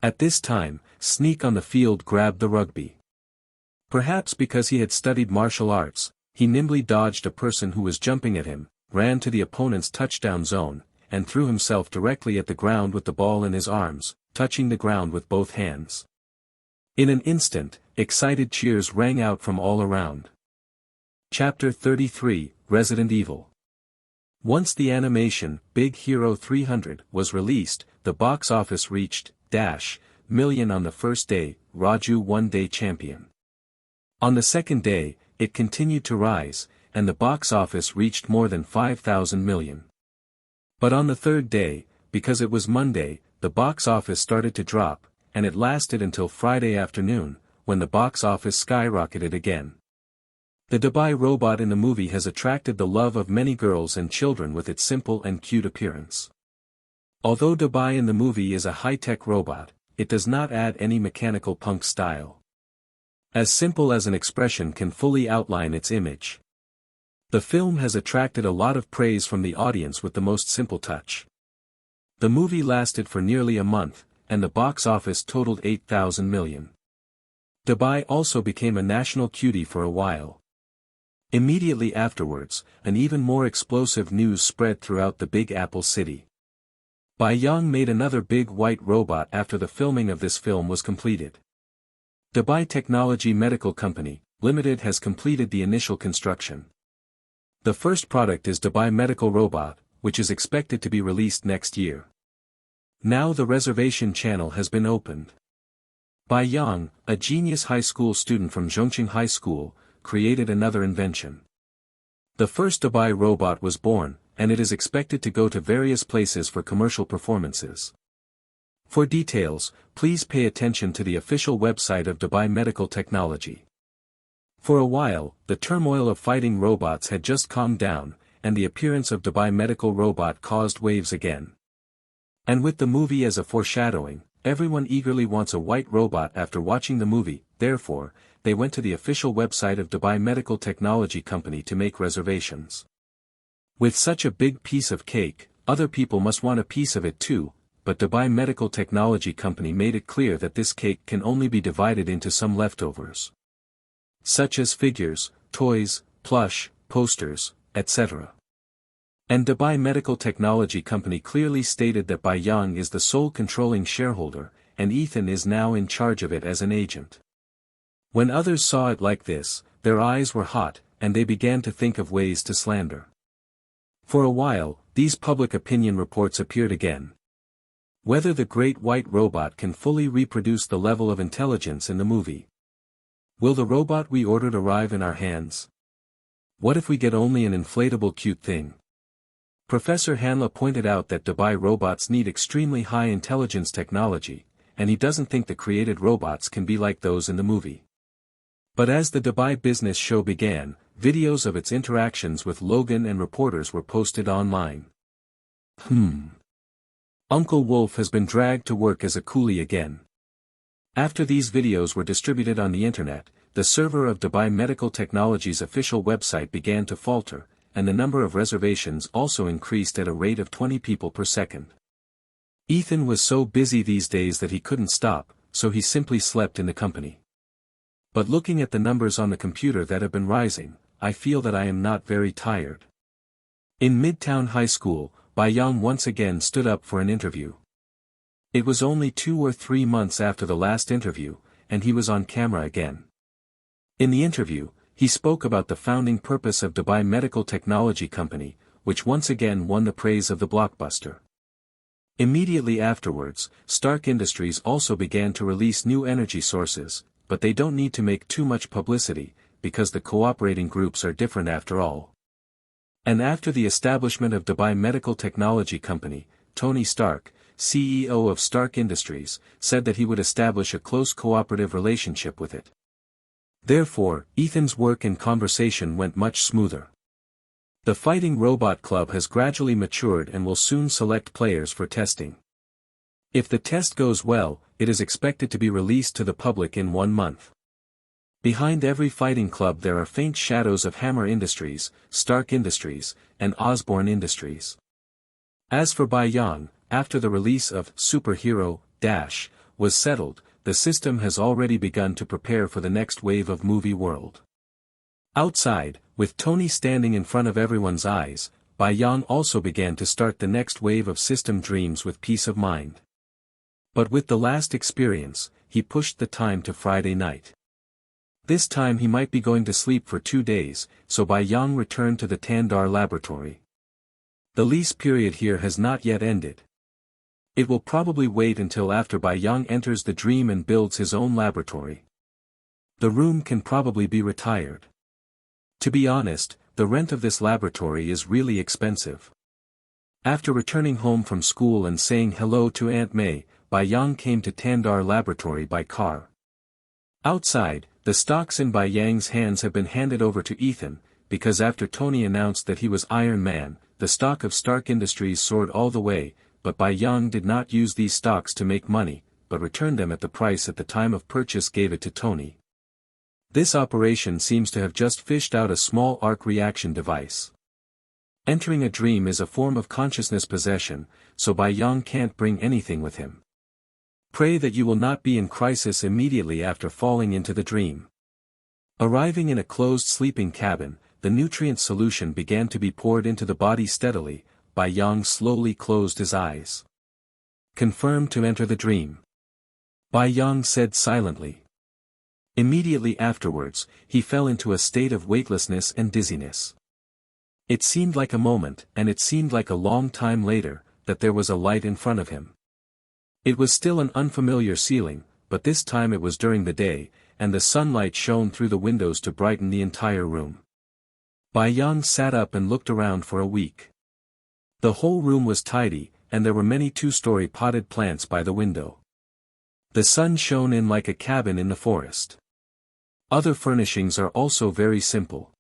Speaker 1: At this time, Sneak on the field grabbed the rugby. Perhaps because he had studied martial arts, he nimbly dodged a person who was jumping at him, ran to the opponent's touchdown zone, and threw himself directly at the ground with the ball in his arms, touching the ground with both hands. In an instant, excited cheers rang out from all around. Chapter 33, Resident Evil. Once the animation, Big Hero 300, was released, the box office reached, million on the first day, Raju one-day champion. On the second day, it continued to rise, and the box office reached more than 5,000 million. But on the third day, because it was Monday, the box office started to drop, and it lasted until Friday afternoon, when the box office skyrocketed again. The Dubai robot in the movie has attracted the love of many girls and children with its simple and cute appearance. Although Dubai in the movie is a high-tech robot, it does not add any mechanical punk style. As simple as an expression can fully outline its image. The film has attracted a lot of praise from the audience with the most simple touch. The movie lasted for nearly a month, and the box office totaled 8,000 million. Dubai also became a national cutie for a while. Immediately afterwards, an even more explosive news spread throughout the Big Apple city. Bai Yang made another big white robot after the filming of this film was completed. Dubai Technology Medical Company, Limited has completed the initial construction. The first product is Dubai Medical Robot, which is expected to be released next year. Now the reservation channel has been opened. Bai Yang, a genius high school student from Zhongqing High School, created another invention. The first Dubai robot was born, and it is expected to go to various places for commercial performances. For details, please pay attention to the official website of Dubai Medical Technology. For a while, the turmoil of fighting robots had just calmed down, and the appearance of Dubai Medical Robot caused waves again. And with the movie as a foreshadowing, everyone eagerly wants a white robot after watching the movie, therefore, they went to the official website of Dubai Medical Technology Company to make reservations. With such a big piece of cake, other people must want a piece of it too, but Dubai Medical Technology Company made it clear that this cake can only be divided into some leftovers. Such as figures, toys, plush, posters, etc. And Dubai Medical Technology Company clearly stated that Bai Yang is the sole controlling shareholder, and Ethan is now in charge of it as an agent. When others saw it like this, their eyes were hot, and they began to think of ways to slander. For a while, these public opinion reports appeared again. Whether the great white robot can fully reproduce the level of intelligence in the movie. Will the robot we ordered arrive in our hands? What if we get only an inflatable cute thing? Professor Hanla pointed out that Dubai robots need extremely high intelligence technology, and he doesn't think the created robots can be like those in the movie. But as the Dubai business show began, videos of its interactions with Logan and reporters were posted online. Uncle Wolf has been dragged to work as a coolie again. After these videos were distributed on the internet, the server of Dubai Medical Technology's official website began to falter, and the number of reservations also increased at a rate of 20 people per second. Ethan was so busy these days that he couldn't stop, so he simply slept in the company. But looking at the numbers on the computer that have been rising, I feel that I am not very tired. In Midtown High School, Bai Yang once again stood up for an interview. It was only 2 or 3 months after the last interview, and he was on camera again. In the interview, he spoke about the founding purpose of Dubai Medical Technology Company, which once again won the praise of the blockbuster. Immediately afterwards, Stark Industries also began to release new energy sources, but they don't need to make too much publicity, because the cooperating groups are different after all. And after the establishment of Dubai Medical Technology Company, Tony Stark, CEO of Stark Industries, said that he would establish a close cooperative relationship with it. Therefore, Ethan's work in Conversation went much smoother. The Fighting Robot Club has gradually matured and will soon select players for testing. If the test goes well, it is expected to be released to the public in 1 month. Behind every fighting club there are faint shadows of Hammer Industries, Stark Industries, and Osborne Industries. As for Bai Yang, after the release of Superhero Dash was settled, the system has already begun to prepare for the next wave of movie world. Outside, with Tony standing in front of everyone's eyes, Bai Yang also began to start the next wave of system dreams with peace of mind. But with the last experience, he pushed the time to Friday night. This time he might be going to sleep for 2 days, so Bai Yang returned to the Tandar laboratory. The lease period here has not yet ended. It will probably wait until after Bai Yang enters the dream and builds his own laboratory. The room can probably be retired. To be honest, the rent of this laboratory is really expensive. After returning home from school and saying hello to Aunt May, Bai Yang came to Tandar laboratory by car. Outside, the stocks in Bai Yang's hands have been handed over to Ethan, because after Tony announced that he was Iron Man, the stock of Stark Industries soared all the way, but Bai Yang did not use these stocks to make money, but returned them at the price at the time of purchase gave it to Tony. This operation seems to have just fished out a small arc reaction device. Entering a dream is a form of consciousness possession, so Bai Yang can't bring anything with him. Pray that you will not be in crisis immediately after falling into the dream. Arriving in a closed sleeping cabin, the nutrient solution began to be poured into the body steadily. Bai Yang slowly closed his eyes. Confirmed to enter the dream. Bai Yang said silently. Immediately afterwards, he fell into a state of weightlessness and dizziness. It seemed like a moment, and it seemed like a long time later, that there was a light in front of him. It was still an unfamiliar ceiling, but this time it was during the day, and the sunlight shone through the windows to brighten the entire room. Bai Yang sat up and looked around for a week. The whole room was tidy, and there were many 2-story potted plants by the window. The sun shone in like a cabin in the forest. Other furnishings are also very simple.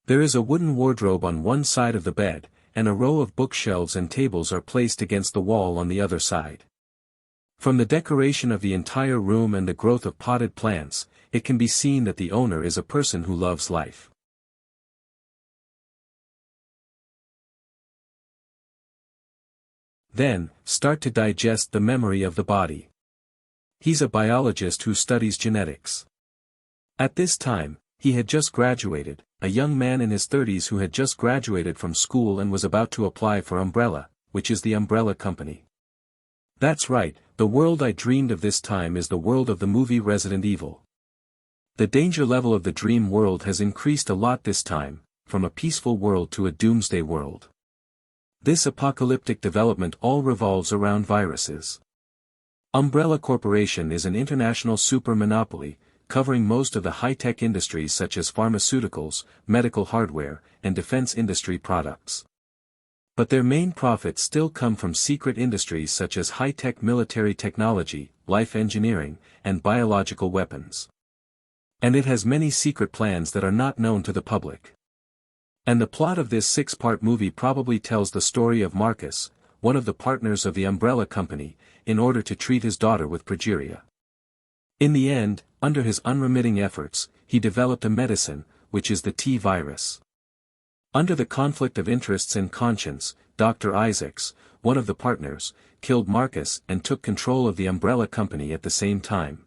Speaker 1: There is a wooden wardrobe on one side of the bed, and a row of bookshelves and tables are placed against the wall on the other side. From the decoration of the entire room and the growth of potted plants, it can be seen that the owner is a person who loves life. Then, start to digest the memory of the body. He's a biologist who studies genetics. At this time, he had just graduated, a young man in his 30s who had just graduated from school and was about to apply for Umbrella, which is the umbrella company. That's right, the world I dreamed of this time is the world of the movie Resident Evil. The danger level of the dream world has increased a lot this time, from a peaceful world to a doomsday world. This apocalyptic development all revolves around viruses. Umbrella Corporation is an international super monopoly, covering most of the high-tech industries such as pharmaceuticals, medical hardware, and defense industry products. But their main profits still come from secret industries such as high-tech military technology, life engineering, and biological weapons. And it has many secret plans that are not known to the public. And the plot of this 6-part movie probably tells the story of Marcus, one of the partners of the Umbrella Company, in order to treat his daughter with progeria. In the end, under his unremitting efforts, he developed a medicine, which is the T virus. Under the conflict of interests and conscience, Dr. Isaacs, one of the partners, killed Marcus and took control of the Umbrella Company at the same time.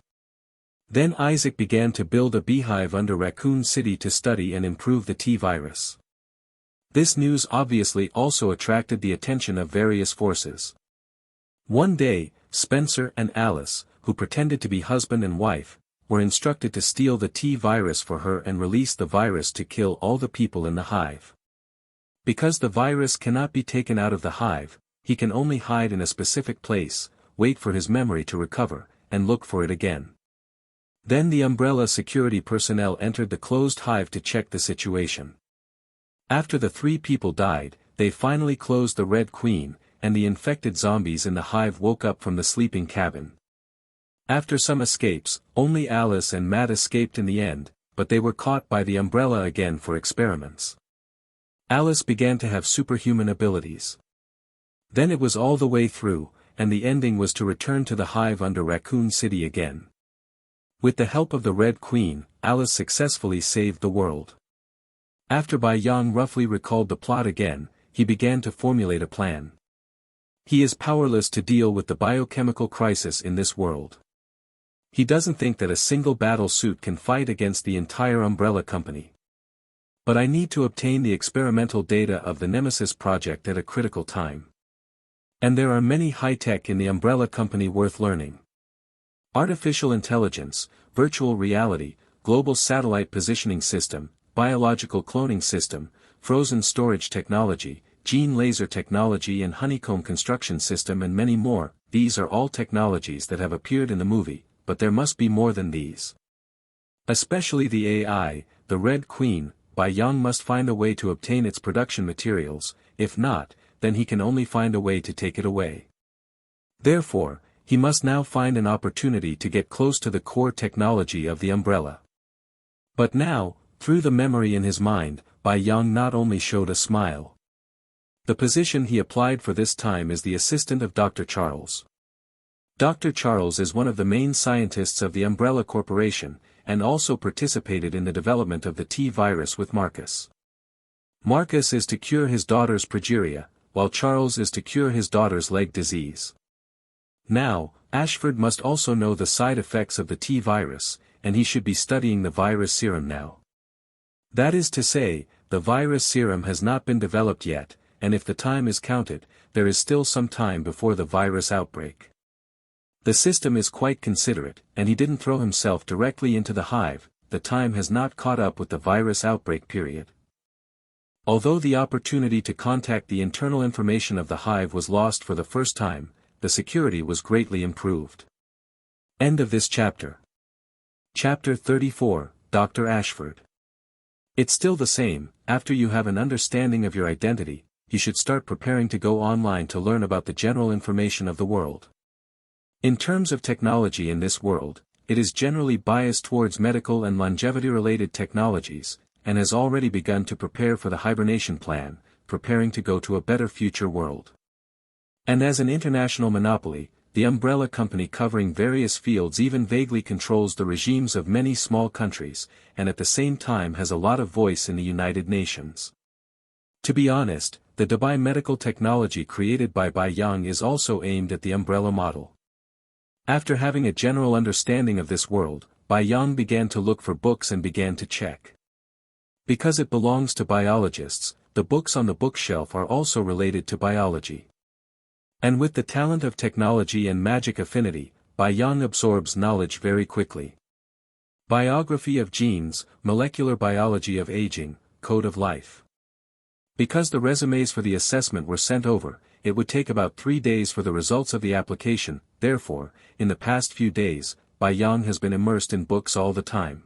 Speaker 1: Then Isaac began to build a beehive under Raccoon City to study and improve the T virus. This news obviously also attracted the attention of various forces. One day, Spencer and Alice, who pretended to be husband and wife, were instructed to steal the T virus for her and release the virus to kill all the people in the hive. Because the virus cannot be taken out of the hive, he can only hide in a specific place, wait for his memory to recover, and look for it again. Then the Umbrella security personnel entered the closed hive to check the situation. After the 3 people died, they finally closed the Red Queen, and the infected zombies in the hive woke up from the sleeping cabin. After some escapes, only Alice and Matt escaped in the end, but they were caught by the Umbrella again for experiments. Alice began to have superhuman abilities. Then it was all the way through, and the ending was to return to the hive under Raccoon City again. With the help of the Red Queen, Alice successfully saved the world. After Bai Yang roughly recalled the plot again, he began to formulate a plan. He is powerless to deal with the biochemical crisis in this world. He doesn't think that a single battle suit can fight against the entire Umbrella Company. But I need to obtain the experimental data of the Nemesis project at a critical time. And there are many high-tech in the Umbrella Company worth learning. Artificial intelligence, virtual reality, global satellite positioning system, biological cloning system, frozen storage technology, gene laser technology and honeycomb construction system and many more. These are all technologies that have appeared in the movie, but there must be more than these. Especially the AI, the Red Queen. Bai Yang must find a way to obtain its production materials, if not, then he can only find a way to take it away. Therefore, he must now find an opportunity to get close to the core technology of the Umbrella. But now, through the memory in his mind, Bai Yang not only showed a smile. The position he applied for this time is the assistant of Dr. Charles. Dr. Charles is one of the main scientists of the Umbrella Corporation, and also participated in the development of the T virus with Marcus. Marcus is to cure his daughter's progeria, while Charles is to cure his daughter's leg disease. Now, Ashford must also know the side effects of the T virus, and he should be studying the virus serum now. That is to say, the virus serum has not been developed yet, and if the time is counted, there is still some time before the virus outbreak. The system is quite considerate, and he didn't throw himself directly into the hive. The time has not caught up with the virus outbreak period. Although the opportunity to contact the internal information of the hive was lost for the first time, the security was greatly improved. End of this chapter. Chapter 34, Dr. Ashford. It's still the same. After you have an understanding of your identity, you should start preparing to go online to learn about the general information of the world. In terms of technology in this world, it is generally biased towards medical and longevity-related technologies, and has already begun to prepare for the hibernation plan, preparing to go to a better future world. And as an international monopoly, the Umbrella Company covering various fields even vaguely controls the regimes of many small countries, and at the same time has a lot of voice in the United Nations. To be honest, the Dubai medical technology created by Bai Yang is also aimed at the Umbrella model. After having a general understanding of this world, Bai Yang began to look for books and began to check. Because it belongs to biologists, the books on the bookshelf are also related to biology. And with the talent of technology and magic affinity, Bai Yang absorbs knowledge very quickly. Biography of genes, molecular biology of aging, code of life. Because the resumes for the assessment were sent over, it would take about 3 days for the results of the application. Therefore, in the past few days, Bai Yang has been immersed in books all the time.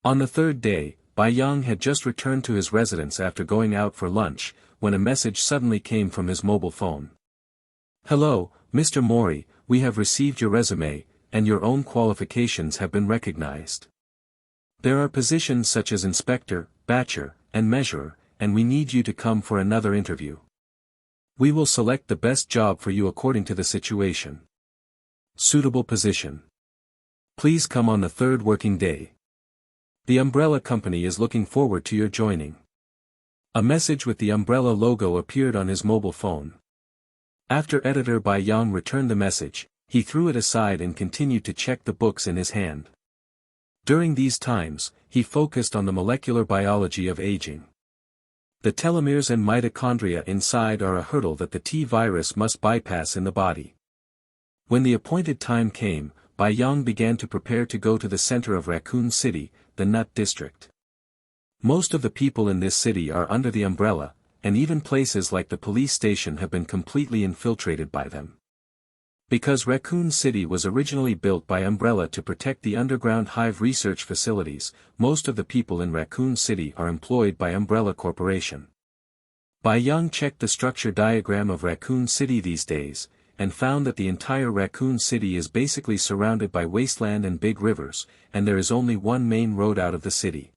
Speaker 1: On the third day, Bai Yang had just returned to his residence after going out for lunch, when a message suddenly came from his mobile phone. "Hello, Mr. Mori, we have received your resume, and your own qualifications have been recognized. There are positions such as inspector, batcher, and measurer, and we need you to come for another interview. We will select the best job for you according to the situation. Suitable position. Please come on the 3rd working day. The umbrella company is looking forward to your joining." A message with the umbrella logo appeared on his mobile phone. After editor Bai Yang returned the message, he threw it aside and continued to check the books in his hand. During these times, he focused on the molecular biology of aging. The telomeres and mitochondria inside are a hurdle that the T virus must bypass in the body. When the appointed time came, Bai Yang began to prepare to go to the center of Raccoon City, the nut district. Most of the people in this city are under the umbrella, and even places like the police station have been completely infiltrated by them. Because Raccoon City was originally built by Umbrella to protect the underground hive research facilities, most of the people in Raccoon City are employed by Umbrella Corporation. Bai Yang checked the structure diagram of Raccoon City these days, and found that the entire Raccoon City is basically surrounded by wasteland and big rivers, and there is only one main road out of the city.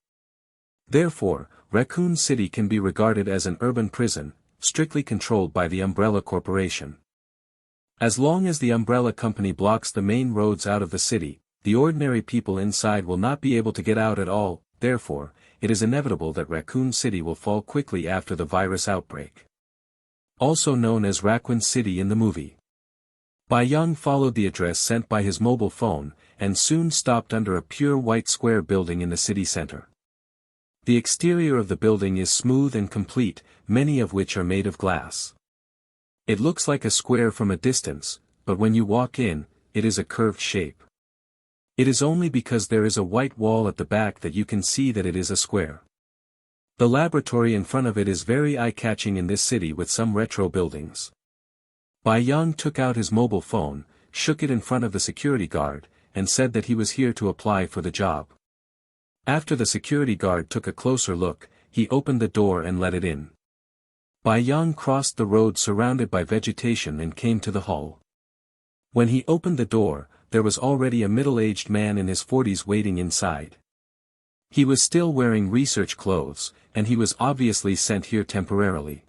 Speaker 1: Therefore, Raccoon City can be regarded as an urban prison, strictly controlled by the Umbrella Corporation. As long as the umbrella company blocks the main roads out of the city, the ordinary people inside will not be able to get out at all. Therefore, it is inevitable that Raccoon City will fall quickly after the virus outbreak. Also known as Raccoon City in the movie. Bai Yang followed the address sent by his mobile phone, and soon stopped under a pure white square building in the city center. The exterior of the building is smooth and complete, many of which are made of glass. It looks like a square from a distance, but when you walk in, it is a curved shape. It is only because there is a white wall at the back that you can see that it is a square. The laboratory in front of it is very eye-catching in this city with some retro buildings. Bai Yang took out his mobile phone, shook it in front of the security guard, and said that he was here to apply for the job. After the security guard took a closer look, he opened the door and let it in. Bai Yang crossed the road surrounded by vegetation and came to the hall. When he opened the door, there was already a middle-aged man in his 40s waiting inside. He was still wearing research clothes, and he was obviously sent here temporarily.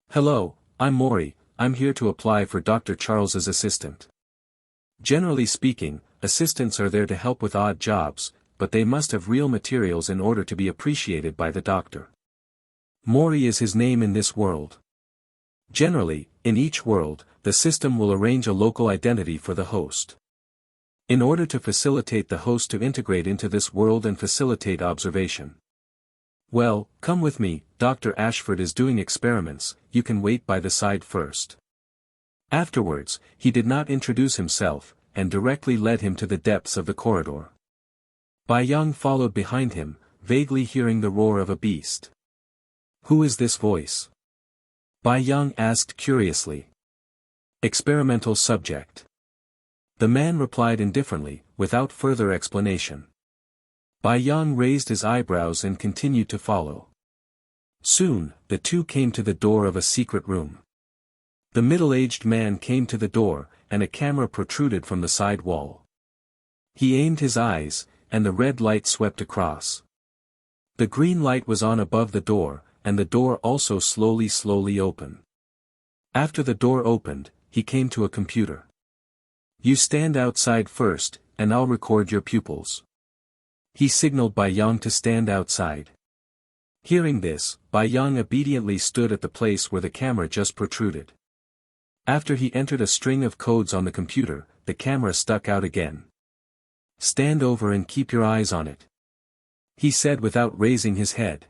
Speaker 1: "Hello, I'm Mori, I'm here to apply for Dr. Charles's assistant." Generally speaking, assistants are there to help with odd jobs, but they must have real materials in order to be appreciated by the doctor. Mori is his name in this world. Generally, in each world, the system will arrange a local identity for the host. In order to facilitate the host to integrate into this world and facilitate observation. "Well, come with me, Dr. Ashford is doing experiments, you can wait by the side first." Afterwards, he did not introduce himself, and directly led him to the depths of the corridor. Bai Yang followed behind him, vaguely hearing the roar of a beast. "Who is this voice?" Bai Yang asked curiously. "Experimental subject." The man replied indifferently, without further explanation. Bai Yang raised his eyebrows and continued to follow. Soon, the two came to the door of a secret room. The middle-aged man came to the door, and a camera protruded from the side wall. He aimed his eyes, and the red light swept across. The green light was on above the door, and the door also slowly opened. After the door opened, he came to a computer. "You stand outside first, and I'll record your pupils." He signaled Bai Yang to stand outside. Hearing this, Bai Yang obediently stood at the place where the camera just protruded. After he entered a string of codes on the computer, the camera stuck out again. "Stand over and keep your eyes on it." he said without raising his head.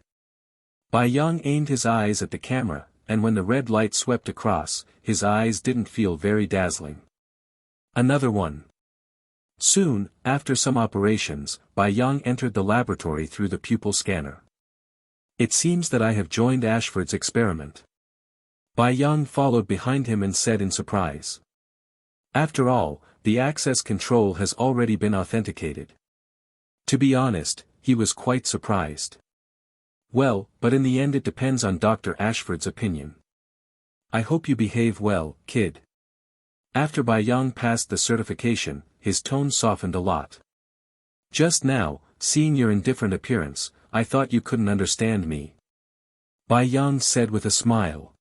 Speaker 1: Bai Yang aimed his eyes at the camera, and when the red light swept across, his eyes didn't feel very dazzling. Another one. Soon, after some operations, Bai Yang entered the laboratory through the pupil scanner. It seems that I have joined Ashford's experiment. Bai Yang followed behind him and said in surprise. After all, the access control has already been authenticated. To be honest, he was quite surprised. Well, but in the end it depends on Dr. Ashford's opinion. I hope you behave well, kid. After Bai Yang passed the certification, his tone softened a lot. Just now, seeing your indifferent appearance, I thought you couldn't understand me. Bai Yang said with a smile.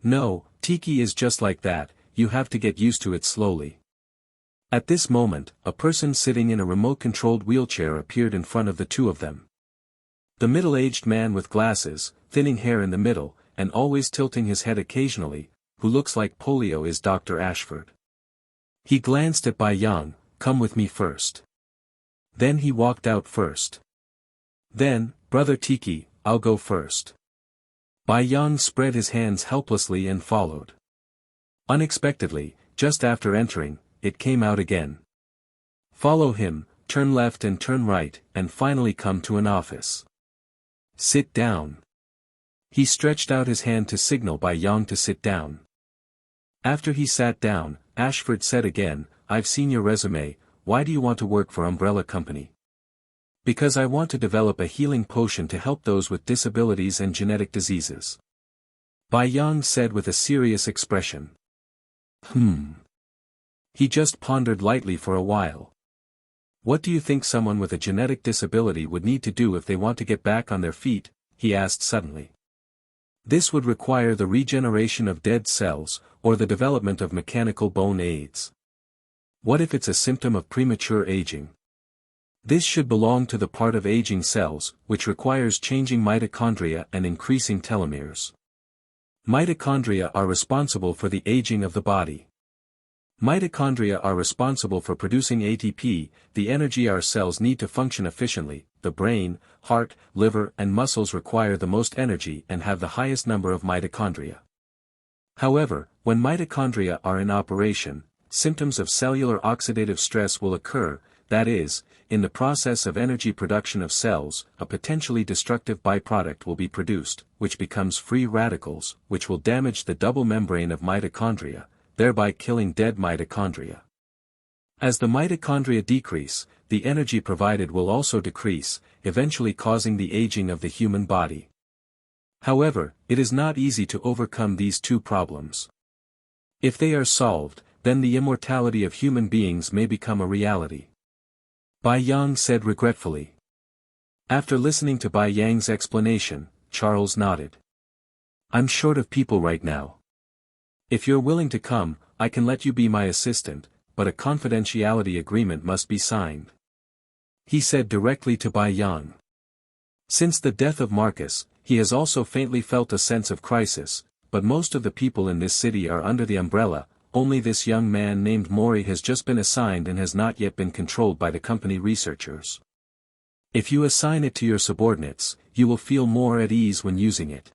Speaker 1: No, Tiki is just like that, you have to get used to it slowly. At this moment, a person sitting in a remote-controlled wheelchair appeared in front of the two of them. The middle-aged man with glasses, thinning hair in the middle, and always tilting his head occasionally, who looks like polio is Dr. Ashford. He glanced at Bai Yang, come with me first. Then he walked out first. Then, Brother Tiki, I'll go first. Bai Yang spread his hands helplessly and followed. Unexpectedly, just after entering, it came out again. Follow him, turn left and turn right, and finally come to an office. Sit down. He stretched out his hand to signal Bai Yang to sit down. After he sat down, Ashford said again, I've seen your resume, why do you want to work for Umbrella Company? Because I want to develop a healing potion to help those with disabilities and genetic diseases. Bai Yang said with a serious expression. He just pondered lightly for a while. What do you think someone with a genetic disability would need to do if they want to get back on their feet? He asked suddenly. This would require the regeneration of dead cells, or the development of mechanical bone aids. What if it's a symptom of premature aging? This should belong to the part of aging cells, which requires changing mitochondria and increasing telomeres. Mitochondria are responsible for the aging of the body. Mitochondria are responsible for producing ATP, the energy our cells need to function efficiently. The brain, heart, liver and muscles require the most energy and have the highest number of mitochondria. However, when mitochondria are in operation, symptoms of cellular oxidative stress will occur, that is, in the process of energy production of cells, a potentially destructive byproduct will be produced, which becomes free radicals, which will damage the double membrane of mitochondria, thereby killing dead mitochondria. As the mitochondria decrease, the energy provided will also decrease, eventually causing the aging of the human body. However, it is not easy to overcome these two problems. If they are solved, then the immortality of human beings may become a reality. Bai Yang said regretfully. After listening to Bai Yang's explanation, Charles nodded. I'm short of people right now. If you're willing to come, I can let you be my assistant, but a confidentiality agreement must be signed. He said directly to Bai Yang. Since the death of Marcus, he has also faintly felt a sense of crisis, but most of the people in this city are under the umbrella, only this young man named Mori has just been assigned and has not yet been controlled by the company researchers. If you assign it to your subordinates, you will feel more at ease when using it.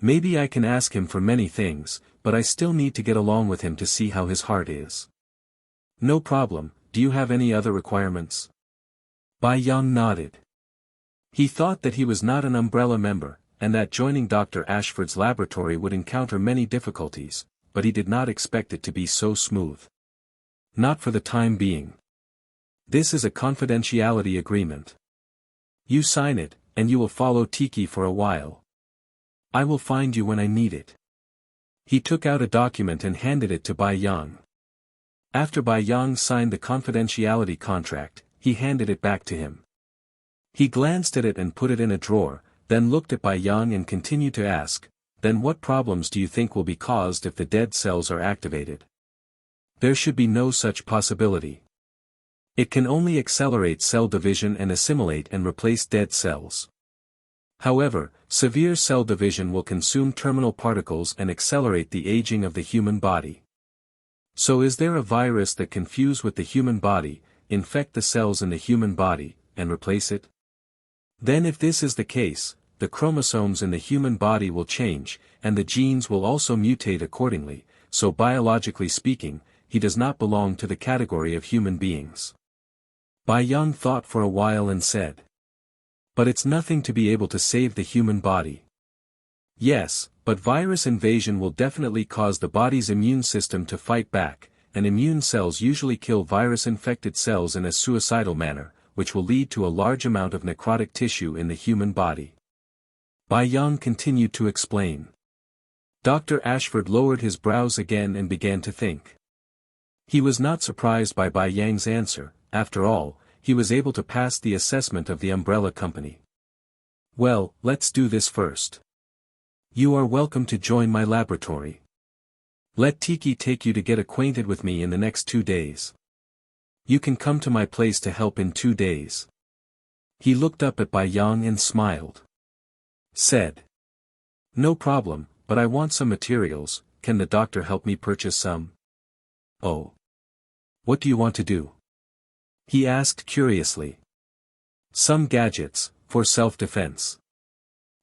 Speaker 1: Maybe I can ask him for many things, but I still need to get along with him to see how his heart is. No problem, do you have any other requirements? Bai Yang nodded. He thought that he was not an umbrella member, and that joining Dr. Ashford's laboratory would encounter many difficulties, but he did not expect it to be so smooth. Not for the time being. This is a confidentiality agreement. You sign it, and you will follow Tiki for a while. I will find you when I need it. He took out a document and handed it to Bai Yang. After Bai Yang signed the confidentiality contract, he handed it back to him. He glanced at it and put it in a drawer, then looked at Bai Yang and continued to ask, then what problems do you think will be caused if the dead cells are activated? There should be no such possibility. It can only accelerate cell division and assimilate and replace dead cells. However, severe cell division will consume terminal particles and accelerate the aging of the human body. So is there a virus that can fuse with the human body, infect the cells in the human body, and replace it? Then if this is the case, the chromosomes in the human body will change, and the genes will also mutate accordingly, so biologically speaking, he does not belong to the category of human beings. Bai Yang thought for a while and said. But it's nothing to be able to save the human body. Yes, but virus invasion will definitely cause the body's immune system to fight back, and immune cells usually kill virus-infected cells in a suicidal manner, which will lead to a large amount of necrotic tissue in the human body. Bai Yang continued to explain. Dr. Ashford lowered his brows again and began to think. He was not surprised by Bai Yang's answer. After all, he was able to pass the assessment of the umbrella company. Well, let's do this first. You are welcome to join my laboratory. Let Tiki take you to get acquainted with me in the next 2 days. You can come to my place to help in 2 days. He looked up at Bai Yang and smiled. Said. No problem, but I want some materials. Can the doctor help me purchase some? Oh. What do you want to do? He asked curiously. Some gadgets, for self-defense.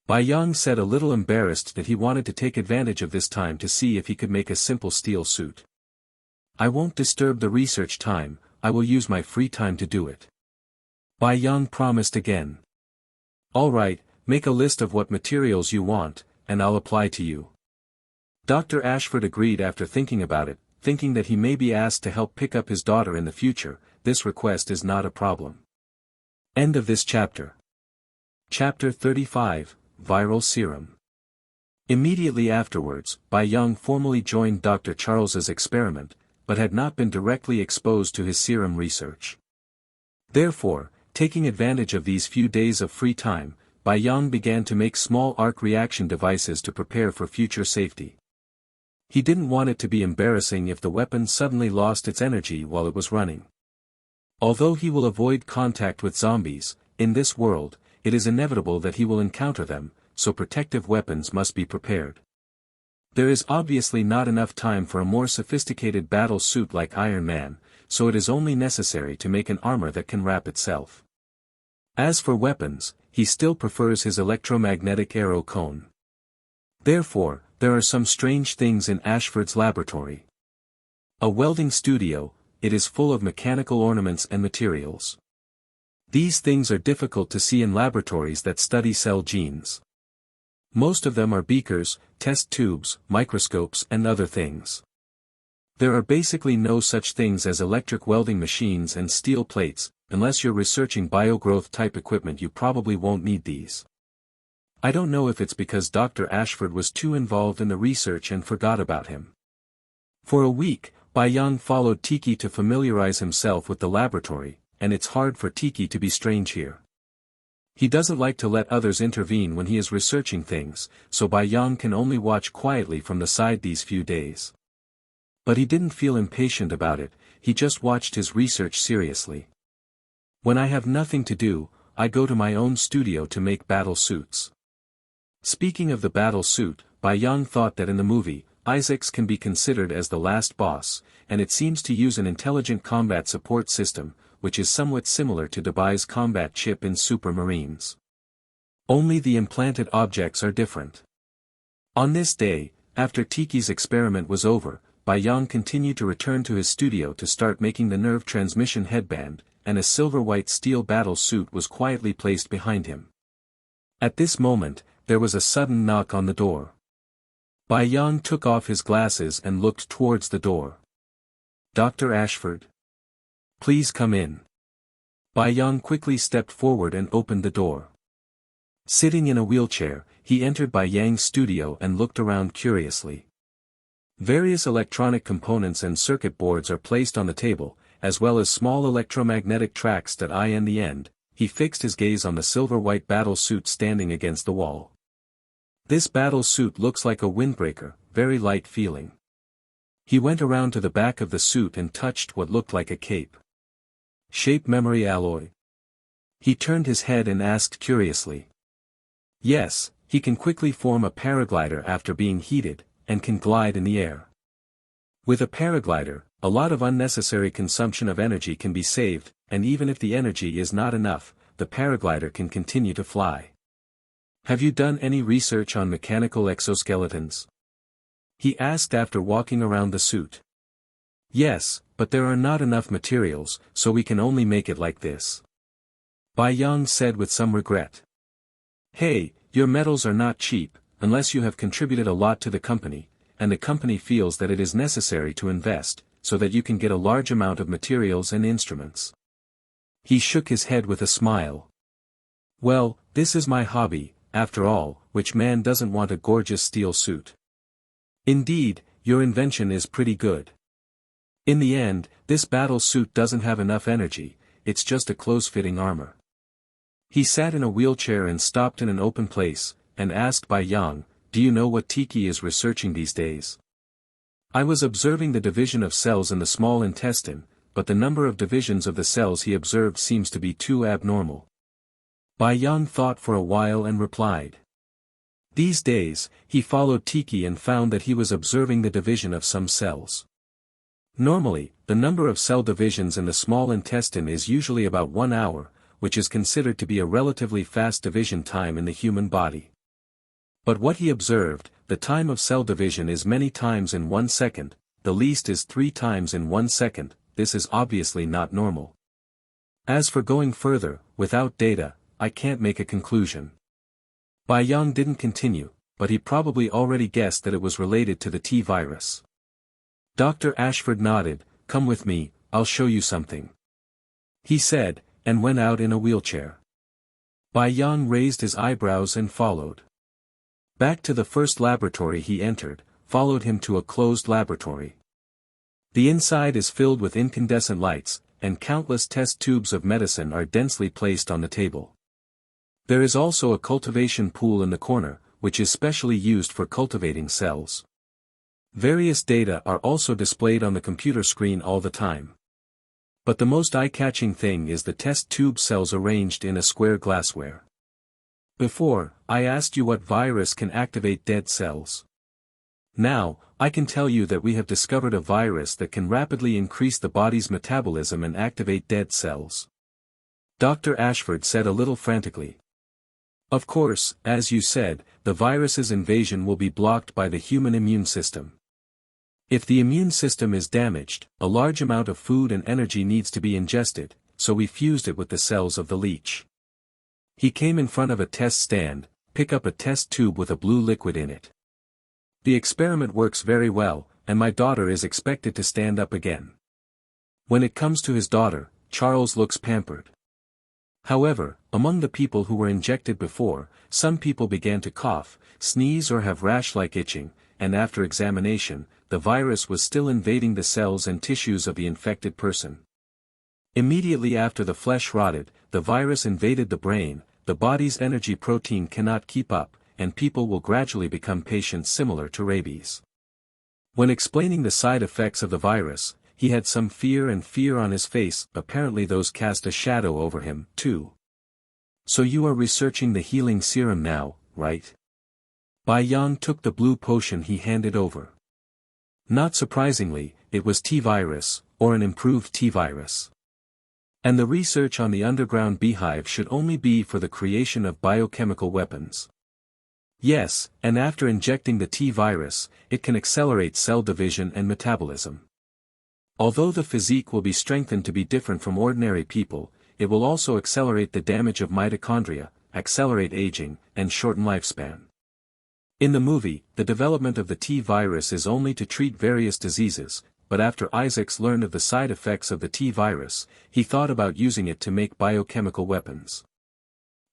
Speaker 1: Bai Yang said, a little embarrassed that he wanted to take advantage of this time to see if he could make a simple steel suit. I won't disturb the research time, I will use my free time to do it. Bai Yang promised again. All right, make a list of what materials you want, and I'll apply to you. Dr. Ashford agreed after thinking about it, thinking that he may be asked to help pick up his daughter in the future. This request is not a problem. End of this chapter. Chapter 35, Viral Serum. Immediately afterwards, Bai Yang formally joined Dr. Charles's experiment, but had not been directly exposed to his serum research. Therefore, taking advantage of these few days of free time, Bai Yang began to make small arc reaction devices to prepare for future safety. He didn't want it to be embarrassing if the weapon suddenly lost its energy while it was running. Although he will avoid contact with zombies, in this world, it is inevitable that he will encounter them, so protective weapons must be prepared. There is obviously not enough time for a more sophisticated battle suit like Iron Man, so it is only necessary to make an armor that can wrap itself. As for weapons, he still prefers his electromagnetic arrow cone. Therefore, there are some strange things in Ashford's laboratory. A welding studio, it is full of mechanical ornaments and materials. These things are difficult to see in laboratories that study cell genes. Most of them are beakers, test tubes, microscopes and other things. There are basically no such things as electric welding machines and steel plates. Unless you're researching biogrowth type equipment, you probably won't need these. I don't know if it's because Dr. Ashford was too involved in the research and forgot about him. For a week, Bai Yang followed Tiki to familiarize himself with the laboratory, and it's hard for Tiki to be strange here. He doesn't like to let others intervene when he is researching things, so Bai Yang can only watch quietly from the side these few days. But he didn't feel impatient about it, he just watched his research seriously. When I have nothing to do, I go to my own studio to make battle suits. Speaking of the battle suit, Bai Yang thought that in the movie, Isaacs can be considered as the last boss, and it seems to use an intelligent combat support system, which is somewhat similar to Bai's combat chip in Super Marines. Only the implanted objects are different. On this day, after Tiki's experiment was over, Bai Yang continued to return to his studio to start making the nerve transmission headband, and a silver-white steel battle suit was quietly placed behind him. At this moment, there was a sudden knock on the door. Bai Yang took off his glasses and looked towards the door. Dr. Ashford? Please come in. Bai Yang quickly stepped forward and opened the door. Sitting in a wheelchair, he entered Bai Yang's studio and looked around curiously. Various electronic components and circuit boards are placed on the table, as well as small electromagnetic tracks that eye in the end. He fixed his gaze on the silver-white battle suit standing against the wall. This battle suit looks like a windbreaker, very light feeling. He went around to the back of the suit and touched what looked like a cape. Shape memory alloy. He turned his head and asked curiously. Yes, he can quickly form a paraglider after being heated, and can glide in the air. With a paraglider, a lot of unnecessary consumption of energy can be saved, and even if the energy is not enough, the paraglider can continue to fly. Have you done any research on mechanical exoskeletons? He asked after walking around the suit. Yes, but there are not enough materials, so we can only make it like this. Bai Yang said with some regret. Hey, your metals are not cheap, unless you have contributed a lot to the company, and the company feels that it is necessary to invest, so that you can get a large amount of materials and instruments. He shook his head with a smile. Well, this is my hobby, after all, which man doesn't want a gorgeous steel suit? Indeed, your invention is pretty good. In the end, this battle suit doesn't have enough energy, it's just a close-fitting armor. He sat in a wheelchair and stopped in an open place, and asked Bai Yang, do you know what Tiki is researching these days? I was observing the division of cells in the small intestine, but the number of divisions of the cells he observed seems to be too abnormal. Bai Yang thought for a while and replied. These days, he followed Tiki and found that he was observing the division of some cells. Normally, the number of cell divisions in the small intestine is usually about 1 hour, which is considered to be a relatively fast division time in the human body. But what he observed, the time of cell division is many times in 1 second, the least is 3 times in 1 second, this is obviously not normal. As for going further, without data, I can't make a conclusion. Bai Yang didn't continue, but he probably already guessed that it was related to the T virus. Dr. Ashford nodded, come with me, I'll show you something. He said, and went out in a wheelchair. Bai Yang raised his eyebrows and followed. Back to the first laboratory he entered, followed him to a closed laboratory. The inside is filled with incandescent lights, and countless test tubes of medicine are densely placed on the table. There is also a cultivation pool in the corner, which is specially used for cultivating cells. Various data are also displayed on the computer screen all the time. But the most eye-catching thing is the test tube cells arranged in a square glassware. Before, I asked you what virus can activate dead cells. Now, I can tell you that we have discovered a virus that can rapidly increase the body's metabolism and activate dead cells. Dr. Ashford said a little frantically. Of course, as you said, the virus's invasion will be blocked by the human immune system. If the immune system is damaged, a large amount of food and energy needs to be ingested, so we fused it with the cells of the leech. He came in front of a test stand, pick up a test tube with a blue liquid in it. The experiment works very well, and my daughter is expected to stand up again. When it comes to his daughter, Charles looks pampered. However, among the people who were injected before, some people began to cough, sneeze or have rash-like itching, and after examination, the virus was still invading the cells and tissues of the infected person. Immediately after the flesh rotted, the virus invaded the brain, the body's energy protein cannot keep up, and people will gradually become patients similar to rabies. When explaining the side effects of the virus, he had some fear on his face, apparently those cast a shadow over him, too. So you are researching the healing serum now, right? Bai Yang took the blue potion he handed over. Not surprisingly, it was T-virus, or an improved T-virus. And the research on the underground beehive should only be for the creation of biochemical weapons. Yes, and after injecting the T-virus, it can accelerate cell division and metabolism. Although the physique will be strengthened to be different from ordinary people, it will also accelerate the damage of mitochondria, accelerate aging, and shorten lifespan. In the movie, the development of the T-virus is only to treat various diseases, but after Isaacs learned of the side effects of the T-virus, he thought about using it to make biochemical weapons.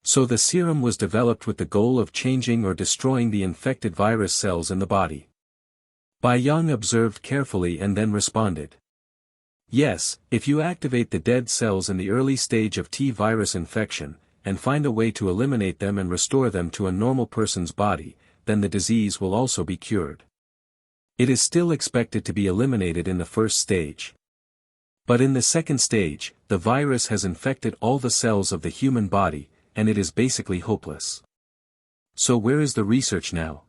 Speaker 1: So the serum was developed with the goal of changing or destroying the infected virus cells in the body. Bai Yang observed carefully and then responded. Yes, if you activate the dead cells in the early stage of T-virus infection, and find a way to eliminate them and restore them to a normal person's body, then the disease will also be cured. It is still expected to be eliminated in the first stage. But in the second stage, the virus has infected all the cells of the human body, and it is basically hopeless. So where is the research now?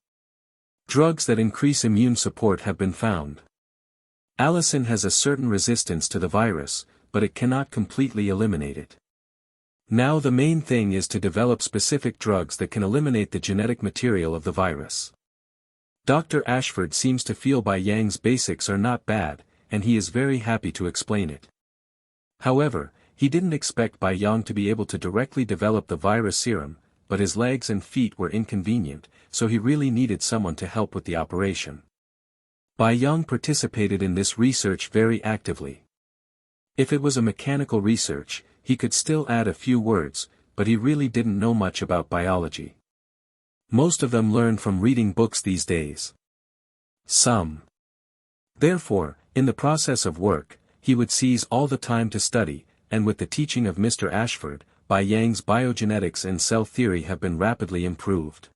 Speaker 1: Drugs that increase immune support have been found. Allison has a certain resistance to the virus, but it cannot completely eliminate it. Now the main thing is to develop specific drugs that can eliminate the genetic material of the virus. Dr. Ashford seems to feel Bai Yang's basics are not bad, and he is very happy to explain it. However, he didn't expect Bai Yang to be able to directly develop the virus serum, but his legs and feet were inconvenient, so he really needed someone to help with the operation. Bai Yang participated in this research very actively. If it was a mechanical research, he could still add a few words, but he really didn't know much about biology. Most of them learn from reading books these days. Therefore, in the process of work, he would seize all the time to study, and with the teaching of Mr. Ashford, Bai Yang's biogenetics and cell theory have been rapidly improved.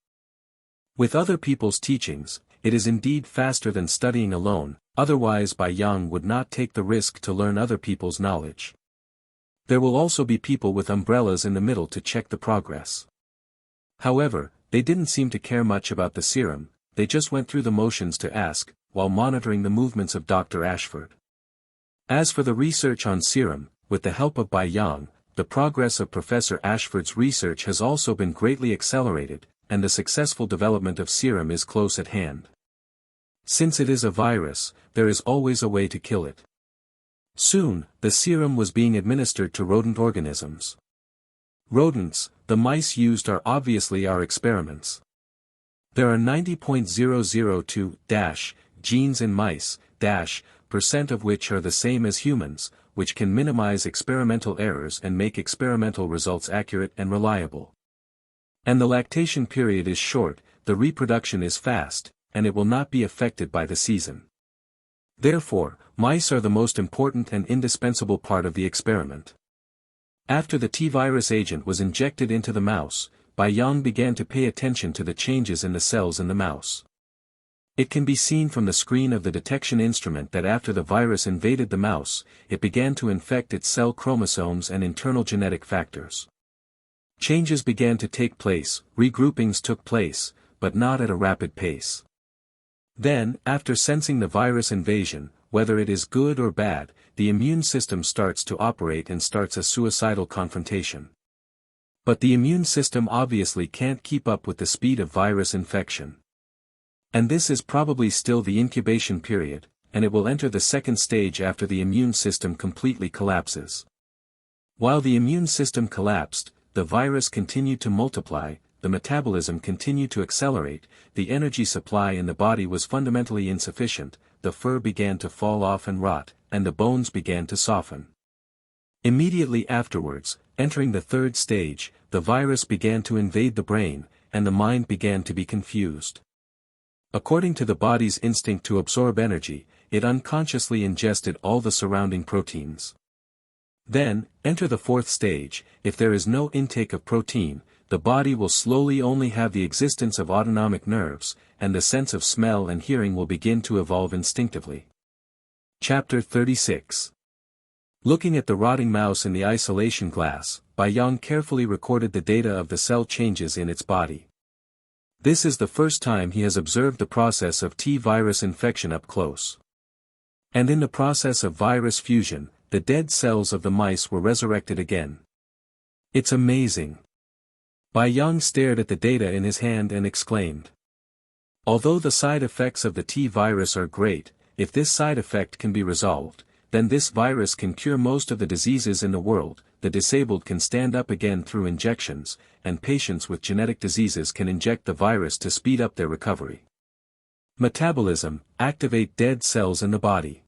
Speaker 1: With other people's teachings, it is indeed faster than studying alone, otherwise Bai Yang would not take the risk to learn other people's knowledge. There will also be people with umbrellas in the middle to check the progress. However, they didn't seem to care much about the serum, they just went through the motions to ask, while monitoring the movements of Dr. Ashford. As for the research on serum, with the help of Bai Yang, the progress of Professor Ashford's research has also been greatly accelerated, and the successful development of serum is close at hand. Since it is a virus, there is always a way to kill it. Soon, the serum was being administered to rodent organisms. Rodents, the mice used are obviously our experiments. There are 90.002 genes in mice, % of which are the same as humans, which can minimize experimental errors and make experimental results accurate and reliable. And the lactation period is short, the reproduction is fast, and it will not be affected by the season. Therefore, mice are the most important and indispensable part of the experiment. After the T-virus agent was injected into the mouse, Bai Yang began to pay attention to the changes in the cells in the mouse. It can be seen from the screen of the detection instrument that after the virus invaded the mouse, it began to infect its cell chromosomes and internal genetic factors. Changes began to take place, regroupings took place, but not at a rapid pace. Then, after sensing the virus invasion, whether it is good or bad, the immune system starts to operate and starts a suicidal confrontation. But the immune system obviously can't keep up with the speed of virus infection. And this is probably still the incubation period, and it will enter the second stage after the immune system completely collapses. While the immune system collapsed, the virus continued to multiply, the metabolism continued to accelerate, the energy supply in the body was fundamentally insufficient, the fur began to fall off and rot, and the bones began to soften. Immediately afterwards, entering the third stage, the virus began to invade the brain, and the mind began to be confused. According to the body's instinct to absorb energy, it unconsciously ingested all the surrounding proteins. Then, enter the fourth stage, if there is no intake of protein, the body will slowly only have the existence of autonomic nerves, and the sense of smell and hearing will begin to evolve instinctively. Chapter 36. Looking at the rotting mouse in the isolation glass, Bai Yang carefully recorded the data of the cell changes in its body. This is the first time he has observed the process of T-virus infection up close. And in the process of virus fusion, the dead cells of the mice were resurrected again. It's amazing. Bai Yang stared at the data in his hand and exclaimed. Although the side effects of the T-virus are great, if this side effect can be resolved, then this virus can cure most of the diseases in the world, the disabled can stand up again through injections, and patients with genetic diseases can inject the virus to speed up their recovery. Metabolism, activate dead cells in the body.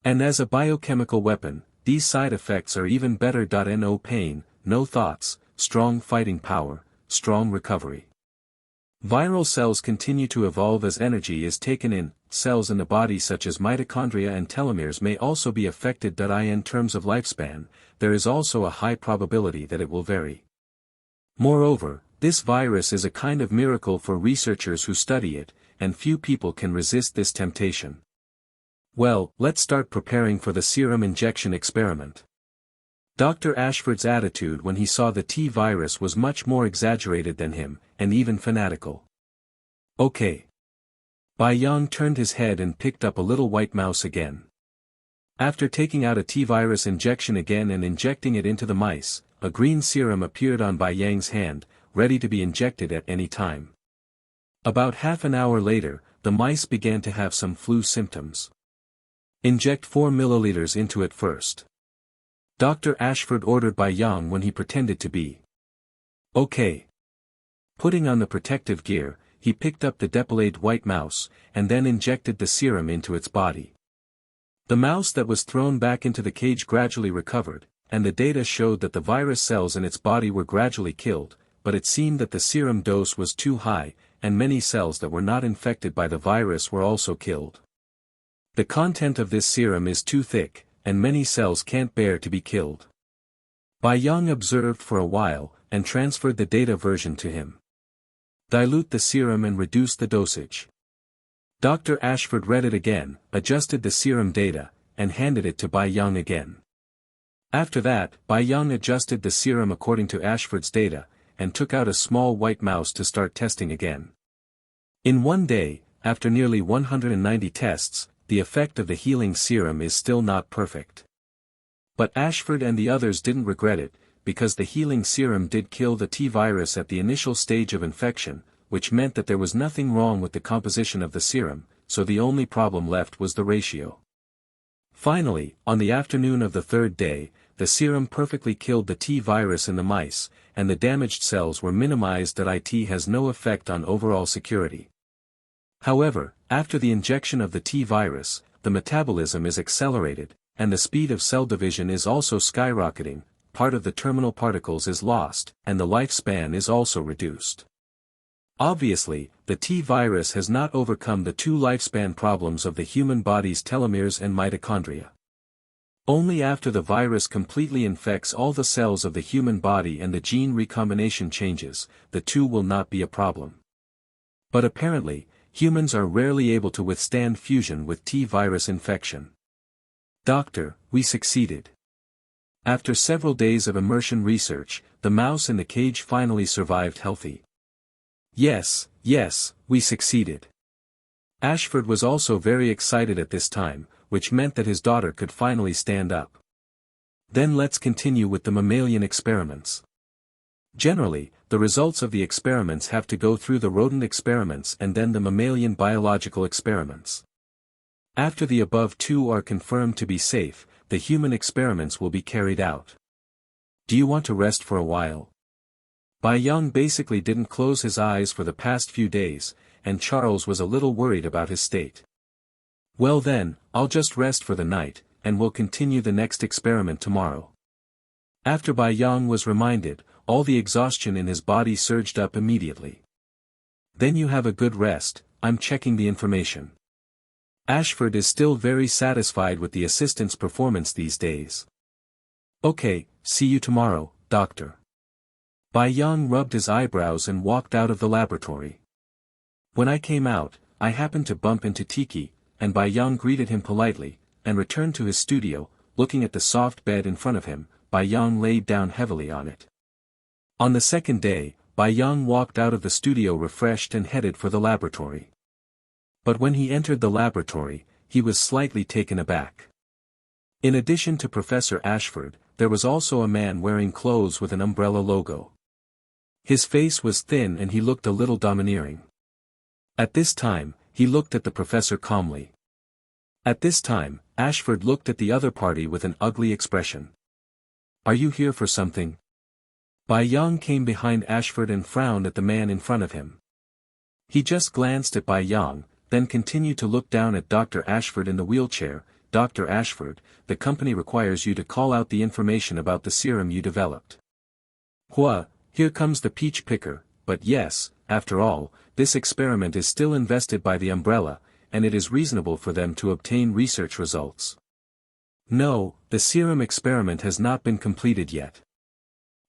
Speaker 1: And as a biochemical weapon, these side effects are even better. No pain, no thoughts, strong fighting power, strong recovery. Viral cells continue to evolve as energy is taken in, cells in the body such as mitochondria and telomeres may also be affected. In terms of lifespan, there is also a high probability that it will vary. Moreover, this virus is a kind of miracle for researchers who study it, and few people can resist this temptation. Well, let's start preparing for the serum injection experiment. Dr. Ashford's attitude when he saw the T-virus was much more exaggerated than him, and even fanatical. Okay. Bai Yang turned his head and picked up a little white mouse again. After taking out a T-virus injection again and injecting it into the mice, a green serum appeared on Bai Yang's hand, ready to be injected at any time. About half an hour later, the mice began to have some flu symptoms. Inject 4 milliliters into it first. Dr. Ashford ordered Bai Yang when he pretended to be. Okay. Putting on the protective gear, he picked up the depilate white mouse, and then injected the serum into its body. The mouse that was thrown back into the cage gradually recovered, and the data showed that the virus cells in its body were gradually killed, but it seemed that the serum dose was too high, and many cells that were not infected by the virus were also killed. The content of this serum is too thick, and many cells can't bear to be killed. Bai Yang observed for a while, and transferred the data version to him. Dilute the serum and reduce the dosage. Dr. Ashford read it again, adjusted the serum data, and handed it to Bai Yang again. After that, Bai Yang adjusted the serum according to Ashford's data, and took out a small white mouse to start testing again. In one day, after nearly 190 tests, the effect of the healing serum is still not perfect. But Ashford and the others didn't regret it, because the healing serum did kill the T-virus at the initial stage of infection, which meant that there was nothing wrong with the composition of the serum, so the only problem left was the ratio. Finally, on the afternoon of the third day, the serum perfectly killed the T-virus in the mice, and the damaged cells were minimized. It has no effect on overall security. However, after the injection of the T-virus, the metabolism is accelerated, and the speed of cell division is also skyrocketing, part of the terminal particles is lost, and the lifespan is also reduced. Obviously, the T-virus has not overcome the two lifespan problems of the human body's telomeres and mitochondria. Only after the virus completely infects all the cells of the human body and the gene recombination changes, the two will not be a problem. But apparently, humans are rarely able to withstand fusion with T-virus infection. Doctor, we succeeded. After several days of immersion research, the mouse in the cage finally survived healthy. Yes, we succeeded. Ashford was also very excited at this time, which meant that his daughter could finally stand up. Then let's continue with the mammalian experiments. Generally, the results of the experiments have to go through the rodent experiments and then the mammalian biological experiments. After the above two are confirmed to be safe, the human experiments will be carried out. Do you want to rest for a while? Bai Yang basically didn't close his eyes for the past few days, and Charles was a little worried about his state. Well then, I'll just rest for the night, and we'll continue the next experiment tomorrow. After Bai Yang was reminded, all the exhaustion in his body surged up immediately. Then you have a good rest, I'm checking the information. Ashford is still very satisfied with the assistant's performance these days. Okay, see you tomorrow, doctor. Bai Yang rubbed his eyebrows and walked out of the laboratory. When I came out, I happened to bump into Tiki, and Bai Yang greeted him politely, and returned to his studio. Looking at the soft bed in front of him, Bai Yang laid down heavily on it. On the second day, Bai Yang walked out of the studio refreshed and headed for the laboratory. But when he entered the laboratory, he was slightly taken aback. In addition to Professor Ashford, there was also a man wearing clothes with an umbrella logo. His face was thin and he looked a little domineering. At this time, he looked at the professor calmly. At this time, Ashford looked at the other party with an ugly expression. Are you here for something? Bai Yang came behind Ashford and frowned at the man in front of him. He just glanced at Bai Yang, then continued to look down at Dr. Ashford in the wheelchair. Dr. Ashford, the company requires you to call out the information about the serum you developed. Here comes the peach picker, but yes, after all, this experiment is still invested by the umbrella, and it is reasonable for them to obtain research results. No, the serum experiment has not been completed yet.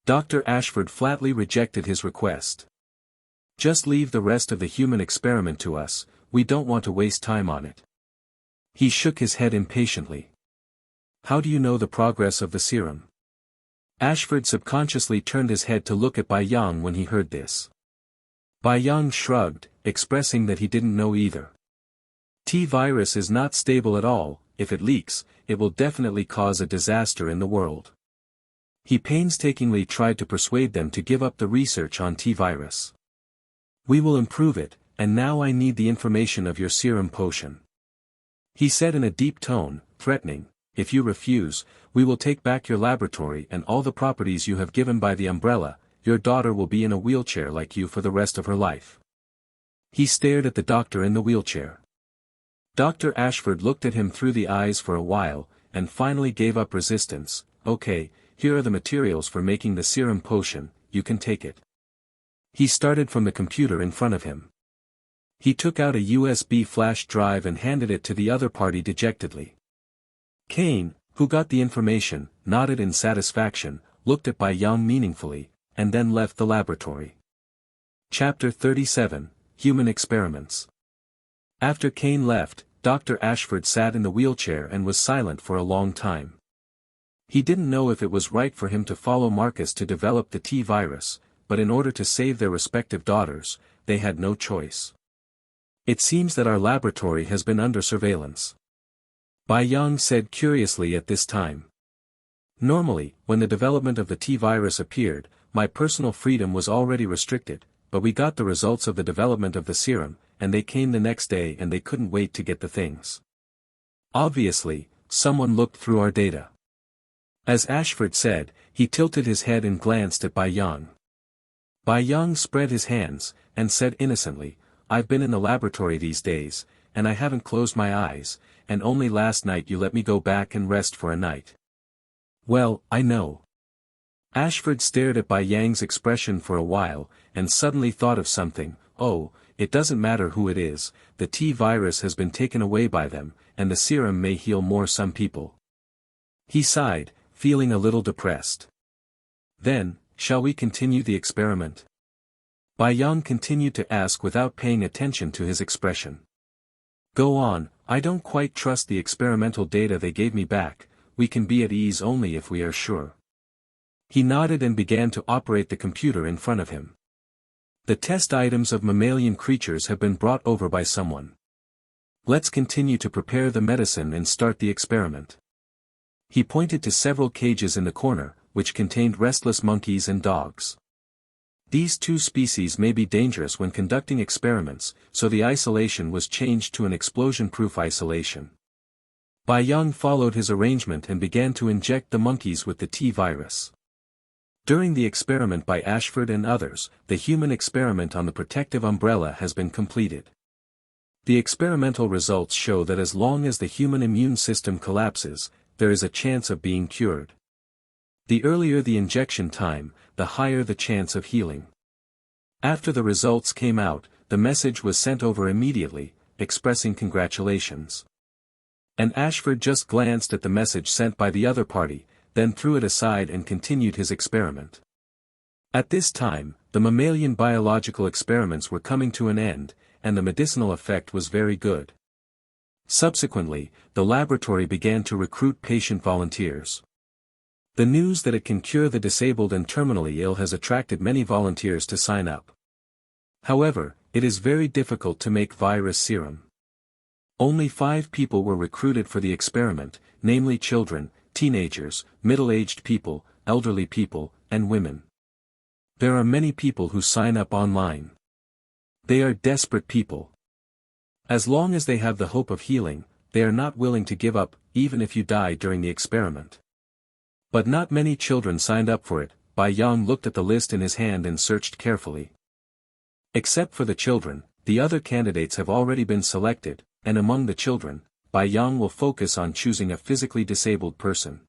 Speaker 1: Dr. Ashford flatly rejected his request. Just leave the rest of the human experiment to us, we don't want to waste time on it. He shook his head impatiently. How do you know the progress of the serum? Ashford subconsciously turned his head to look at Bai Yang when he heard this. Bai Yang shrugged, expressing that he didn't know either. T-virus is not stable at all. If it leaks, it will definitely cause a disaster in the world. He painstakingly tried to persuade them to give up the research on T-virus. "We will improve it, and now I need the information of your serum potion," he said in a deep tone, threatening. "If you refuse, we will take back your laboratory and all the properties you have given by the umbrella. Your daughter will be in a wheelchair like you for the rest of her life." He stared at the doctor in the wheelchair. Dr. Ashford looked at him through the eyes for a while, and finally gave up resistance. "Okay, here are the materials for making the serum potion, you can take it." He started from the computer in front of him. He took out a USB flash drive and handed it to the other party dejectedly. Kane, who got the information, nodded in satisfaction, looked at Bai Yang meaningfully, and then left the laboratory. Chapter 37, Human Experiments. After Kane left, Dr. Ashford sat in the wheelchair and was silent for a long time. He didn't know if it was right for him to follow Marcus to develop the T-virus, but in order to save their respective daughters, they had no choice. "It seems that our laboratory has been under surveillance," Bai Yang said curiously at this time. "Normally, when the development of the T-virus appeared, my personal freedom was already restricted, but we got the results of the development of the serum, and they came the next day and they couldn't wait to get the things. Obviously, someone looked through our data." As Ashford said, he tilted his head and glanced at Bai Yang. Bai Yang spread his hands, and said innocently, "I've been in the laboratory these days, and I haven't closed my eyes, and only last night you let me go back and rest for a night." "Well, I know." Ashford stared at Bai Yang's expression for a while, and suddenly thought of something. "Oh, it doesn't matter who it is, the T-virus has been taken away by them, and the serum may heal some people." He sighed, feeling a little depressed. "Then, shall we continue the experiment?" Bai Yang continued to ask without paying attention to his expression. "Go on, I don't quite trust the experimental data they gave me back, we can be at ease only if we are sure." He nodded and began to operate the computer in front of him. "The test items of mammalian creatures have been brought over by someone. Let's continue to prepare the medicine and start the experiment." He pointed to several cages in the corner, which contained restless monkeys and dogs. These two species may be dangerous when conducting experiments, so the isolation was changed to an explosion-proof isolation. Bai Yang followed his arrangement and began to inject the monkeys with the T-virus. During the experiment by Ashford and others, the human experiment on the protective umbrella has been completed. The experimental results show that as long as the human immune system collapses, there is a chance of being cured. The earlier the injection time, the higher the chance of healing. After the results came out, the message was sent over immediately, expressing congratulations. And Ashford just glanced at the message sent by the other party, then threw it aside and continued his experiment. At this time, the mammalian biological experiments were coming to an end, and the medicinal effect was very good. Subsequently, the laboratory began to recruit patient volunteers. The news that it can cure the disabled and terminally ill has attracted many volunteers to sign up. However, it is very difficult to make virus serum. Only 5 people were recruited for the experiment, namely children, teenagers, middle-aged people, elderly people, and women. There are many people who sign up online. They are desperate people. As long as they have the hope of healing, they are not willing to give up, even if you die during the experiment. But not many children signed up for it. Bai Yang looked at the list in his hand and searched carefully. Except for the children, the other candidates have already been selected, and among the children, Bai Yang will focus on choosing a physically disabled person.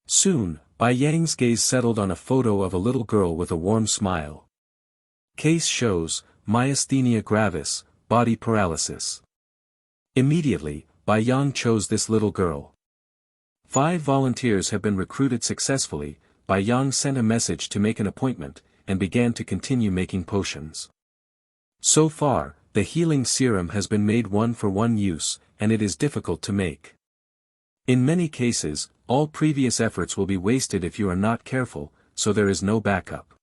Speaker 1: Soon, Bai Yang's gaze settled on a photo of a little girl with a warm smile. Case shows, myasthenia gravis, body paralysis. Immediately, Bai Yang chose this little girl. 5 volunteers have been recruited successfully. Bai Yang sent a message to make an appointment, and began to continue making potions. So far, the healing serum has been made 1-for-1 use, and it is difficult to make. In many cases, all previous efforts will be wasted if you are not careful, so there is no backup.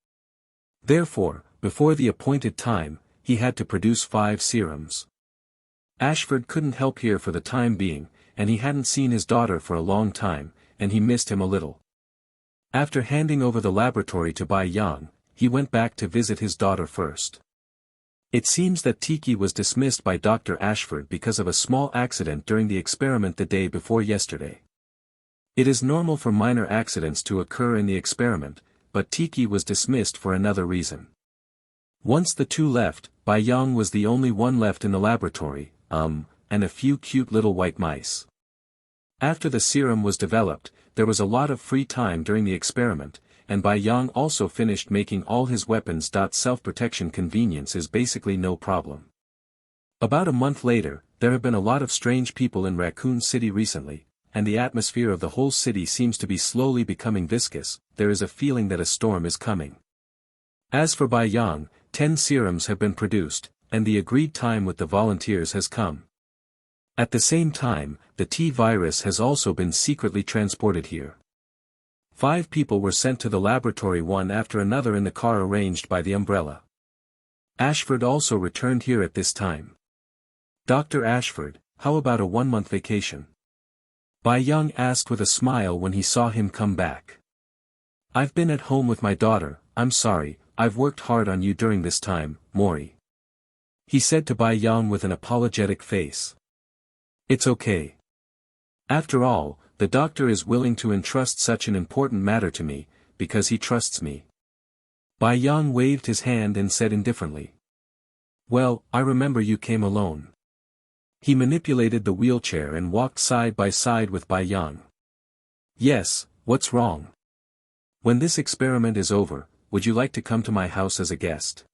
Speaker 1: Therefore, before the appointed time, he had to produce 5 serums. Ashford couldn't help here for the time being, and he hadn't seen his daughter for a long time, and he missed him a little. After handing over the laboratory to Bai Yang, he went back to visit his daughter first. It seems that Tiki was dismissed by Dr. Ashford because of a small accident during the experiment the day before yesterday. It is normal for minor accidents to occur in the experiment, but Tiki was dismissed for another reason. Once the two left, Bai Yang was the only one left in the laboratory, and a few cute little white mice. After the serum was developed, there was a lot of free time during the experiment, and Bai Yang also finished making all his weapons. Self-protection convenience is basically no problem. About a month later, there have been a lot of strange people in Raccoon City recently, and the atmosphere of the whole city seems to be slowly becoming viscous. There is a feeling that a storm is coming. As for Bai Yang, 10 serums have been produced, and the agreed time with the volunteers has come. At the same time, the T virus has also been secretly transported here. 5 people were sent to the laboratory one after another in the car arranged by the umbrella. Ashford also returned here at this time. Dr. Ashford, how about a 1-month vacation? Bai Yang asked with a smile when he saw him come back. I've been at home with my daughter. I'm sorry, I've worked hard on you during this time, Mori. He said to Bai Yang with an apologetic face. It's okay. After all, the doctor is willing to entrust such an important matter to me, because he trusts me. Bai Yang waved his hand and said indifferently. Well, I remember you came alone. He manipulated the wheelchair and walked side by side with Bai Yang. Yes, what's wrong? When this experiment is over, would you like to come to my house as a guest?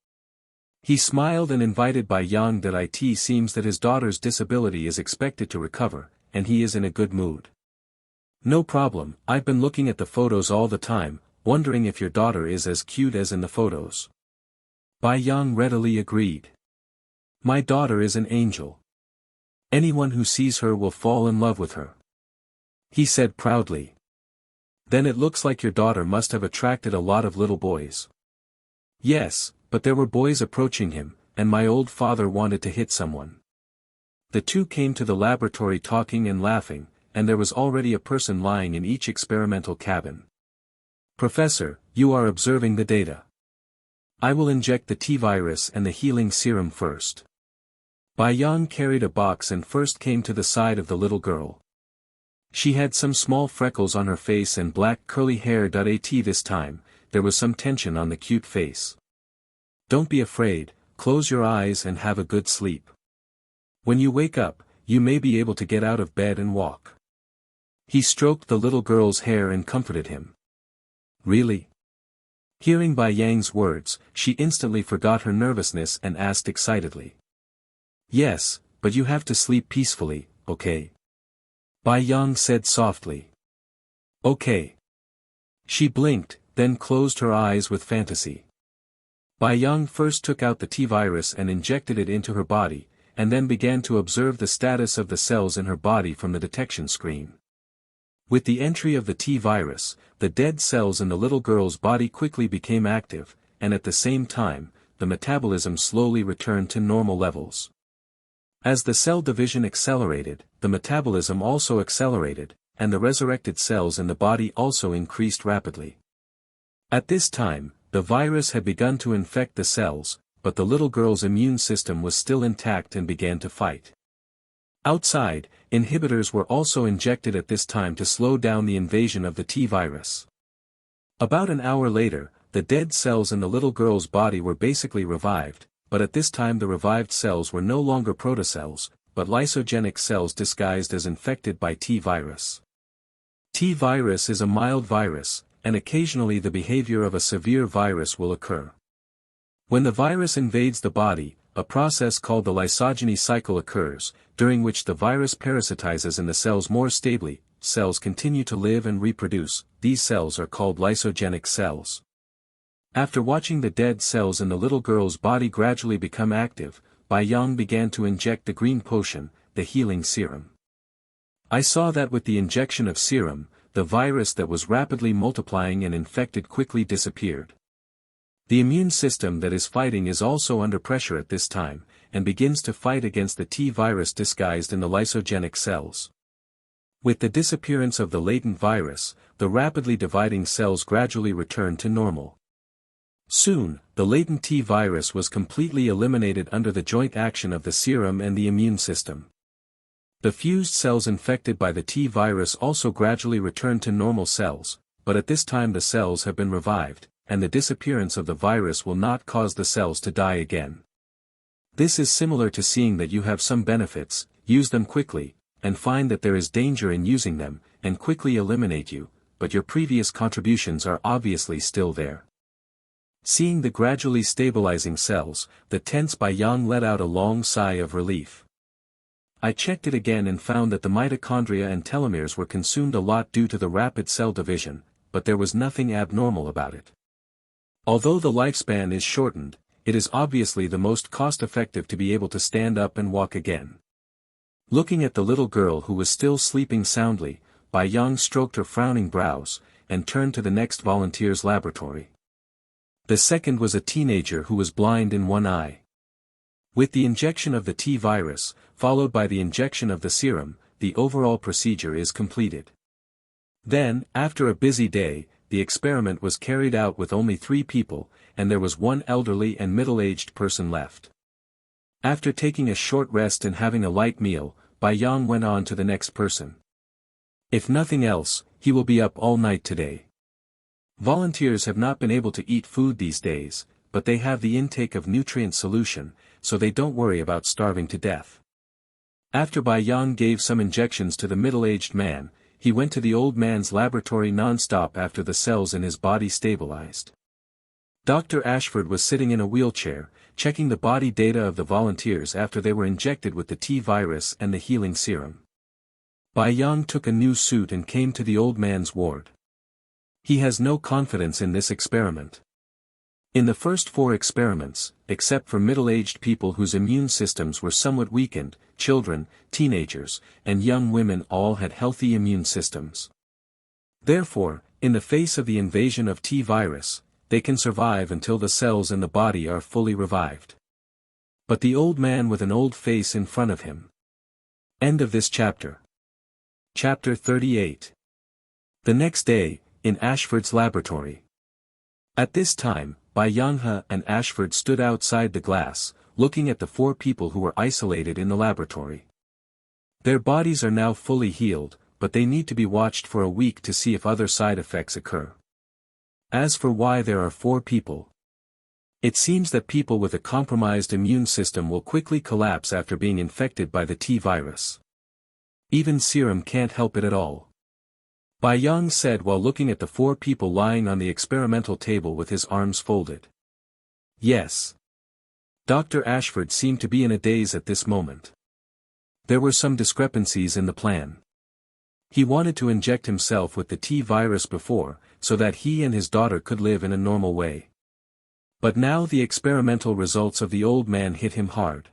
Speaker 1: He smiled and invited Bai Yang. It seems that his daughter's disability is expected to recover, and he is in a good mood. No problem, I've been looking at the photos all the time, wondering if your daughter is as cute as in the photos. Bai Yang readily agreed. My daughter is an angel. Anyone who sees her will fall in love with her. He said proudly. Then it looks like your daughter must have attracted a lot of little boys. Yes, but there were boys approaching him, and my old father wanted to hit someone. The two came to the laboratory talking and laughing, and there was already a person lying in each experimental cabin. Professor, you are observing the data. I will inject the T-virus and the healing serum first. Bai Yang carried a box and first came to the side of the little girl. She had some small freckles on her face and black curly hair. This time, there was some tension on the cute face. Don't be afraid, close your eyes and have a good sleep. When you wake up, you may be able to get out of bed and walk. He stroked the little girl's hair and comforted him. Really? Hearing Bai Yang's words, she instantly forgot her nervousness and asked excitedly. Yes, but you have to sleep peacefully, okay? Bai Yang said softly. Okay. She blinked, then closed her eyes with fantasy. Bai Yang first took out the T-virus and injected it into her body, and then began to observe the status of the cells in her body from the detection screen. With the entry of the T-virus, the dead cells in the little girl's body quickly became active, and at the same time, the metabolism slowly returned to normal levels. As the cell division accelerated, the metabolism also accelerated, and the resurrected cells in the body also increased rapidly. At this time, the virus had begun to infect the cells, but the little girl's immune system was still intact and began to fight. Outside, inhibitors were also injected at this time to slow down the invasion of the T-virus. About an hour later, the dead cells in the little girl's body were basically revived, but at this time the revived cells were no longer protocells, but lysogenic cells disguised as infected by T-virus. T-virus is a mild virus, and occasionally the behavior of a severe virus will occur. When the virus invades the body, a process called the lysogeny cycle occurs, during which the virus parasitizes in the cells more stably. Cells continue to live and reproduce. These cells are called lysogenic cells. After watching the dead cells in the little girl's body gradually become active, Bai Yang began to inject the green potion, the healing serum. I saw that with the injection of serum, the virus that was rapidly multiplying and infected quickly disappeared. The immune system that is fighting is also under pressure at this time, and begins to fight against the T-virus disguised in the lysogenic cells. With the disappearance of the latent virus, the rapidly dividing cells gradually returned to normal. Soon, the latent T virus was completely eliminated under the joint action of the serum and the immune system. The fused cells infected by the T virus also gradually returned to normal cells, but at this time the cells have been revived, and the disappearance of the virus will not cause the cells to die again. This is similar to seeing that you have some benefits, use them quickly, and find that there is danger in using them, and quickly eliminate you, but your previous contributions are obviously still there. Seeing the gradually stabilizing cells, the tense Bai Yang let out a long sigh of relief. I checked it again and found that the mitochondria and telomeres were consumed a lot due to the rapid cell division, but there was nothing abnormal about it. Although the lifespan is shortened, it is obviously the most cost-effective to be able to stand up and walk again. Looking at the little girl who was still sleeping soundly, Bai Yang stroked her frowning brows, and turned to the next volunteer's laboratory. The second was a teenager who was blind in one eye. With the injection of the T virus, followed by the injection of the serum, the overall procedure is completed. Then, after a busy day, the experiment was carried out with only 3 people, and there was one elderly and middle-aged person left. After taking a short rest and having a light meal, Bai Yang went on to the next person. If nothing else, he will be up all night today. Volunteers have not been able to eat food these days, but they have the intake of nutrient solution, so they don't worry about starving to death. After Bai Yang gave some injections to the middle-aged man, he went to the old man's laboratory non-stop after the cells in his body stabilized. Dr. Ashford was sitting in a wheelchair, checking the body data of the volunteers after they were injected with the T virus and the healing serum. Bai Yang took a new suit and came to the old man's ward. He has no confidence in this experiment. In the first 4 experiments, except for middle-aged people whose immune systems were somewhat weakened, children, teenagers, and young women all had healthy immune systems. Therefore, in the face of the invasion of T virus, they can survive until the cells in the body are fully revived. But the old man with an old face in front of him. End of this chapter. Chapter 38. The next day, in Ashford's laboratory. At this time, Bai Yang and Ashford stood outside the glass, looking at the 4 people who were isolated in the laboratory. Their bodies are now fully healed, but they need to be watched for a week to see if other side effects occur. As for why there are 4 people, it seems that people with a compromised immune system will quickly collapse after being infected by the T virus. Even serum can't help it at all. Bai Yang said while looking at the 4 people lying on the experimental table with his arms folded. Yes. Dr. Ashford seemed to be in a daze at this moment. There were some discrepancies in the plan. He wanted to inject himself with the T virus before, so that he and his daughter could live in a normal way. But now the experimental results of the old man hit him hard.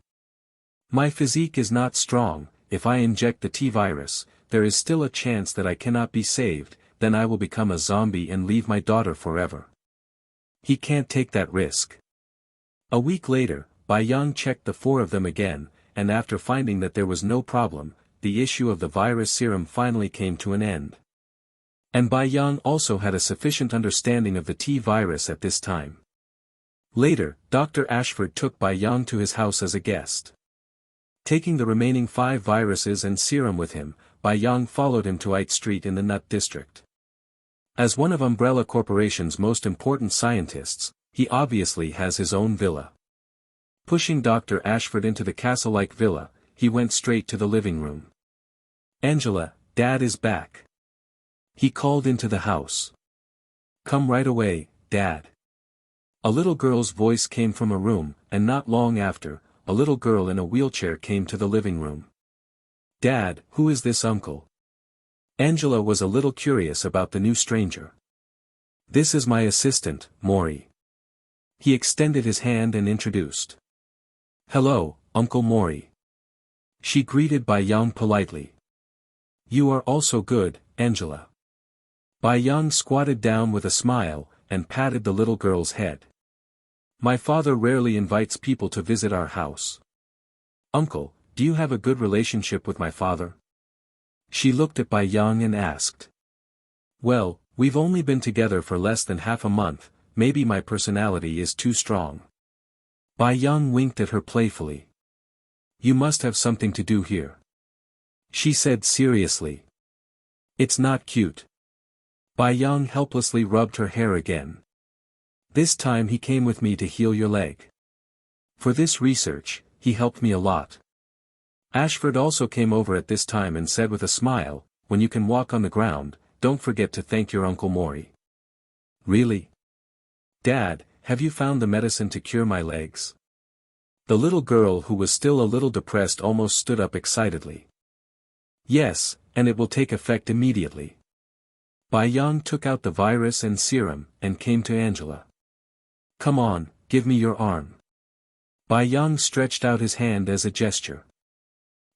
Speaker 1: My physique is not strong. If I inject the T virus, there is still a chance that I cannot be saved, then I will become a zombie and leave my daughter forever. He can't take that risk. A week later, Bai Yang checked the 4 of them again, and after finding that there was no problem, the issue of the virus serum finally came to an end. And Bai Yang also had a sufficient understanding of the T virus at this time. Later, Dr. Ashford took Bai Yang to his house as a guest. Taking the remaining 5 viruses and serum with him, Bai Yang followed him to 8th Street in the Nut District. As one of Umbrella Corporation's most important scientists, he obviously has his own villa. Pushing Dr. Ashford into the castle-like villa, he went straight to the living room. Angela, Dad is back. He called into the house. Come right away, Dad. A little girl's voice came from a room, and not long after, a little girl in a wheelchair came to the living room. Dad, who is this uncle? Angela was a little curious about the new stranger. This is my assistant, Maury. He extended his hand and introduced. Hello, Uncle Maury. She greeted Bai Yang politely. You are also good, Angela. Bai Yang squatted down with a smile, and patted the little girl's head. My father rarely invites people to visit our house. Uncle, do you have a good relationship with my father? She looked at Bai Yang and asked. Well, we've only been together for less than half a month, maybe my personality is too strong. Bai Yang winked at her playfully. You must have something to do here. She said seriously. It's not cute. Bai Yang helplessly rubbed her hair again. This time he came with me to heal your leg. For this research, he helped me a lot. S.H.I.E.L.D also came over at this time and said with a smile, when you can walk on the ground, don't forget to thank your Uncle Mori. Really? Dad, have you found the medicine to cure my legs? The little girl who was still a little depressed almost stood up excitedly. Yes, and it will take effect immediately. Bai Yang took out the virus and serum, and came to Angela. Come on, give me your arm. Bai Yang stretched out his hand as a gesture.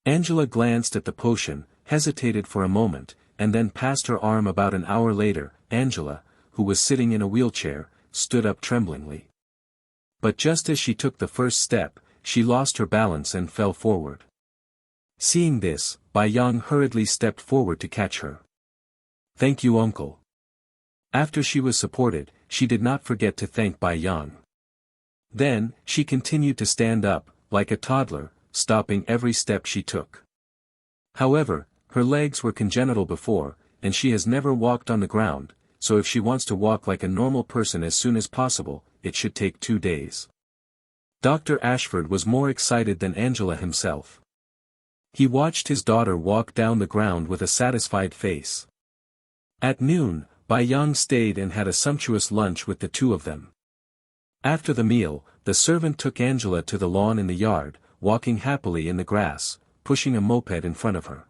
Speaker 1: Angela glanced at the potion, hesitated for a moment, and then passed her arm. About an hour later, Angela, who was sitting in a wheelchair, stood up tremblingly. But just as she took the first step, she lost her balance and fell forward. Seeing this, Bai Yang hurriedly stepped forward to catch her. Thank you, uncle. After she was supported, she did not forget to thank Bai Yang. Then, she continued to stand up, like a toddler, stopping every step she took. However, her legs were congenital before, and she has never walked on the ground, so if she wants to walk like a normal person as soon as possible, it should take 2 days. Dr. S.H.I.E.L.D was more excited than Angela himself. He watched his daughter walk down the ground with a satisfied face. At noon, Bai Yang stayed and had a sumptuous lunch with the two of them. After the meal, the servant took Angela to the lawn in the yard, walking happily in the grass, pushing a moped in front of her.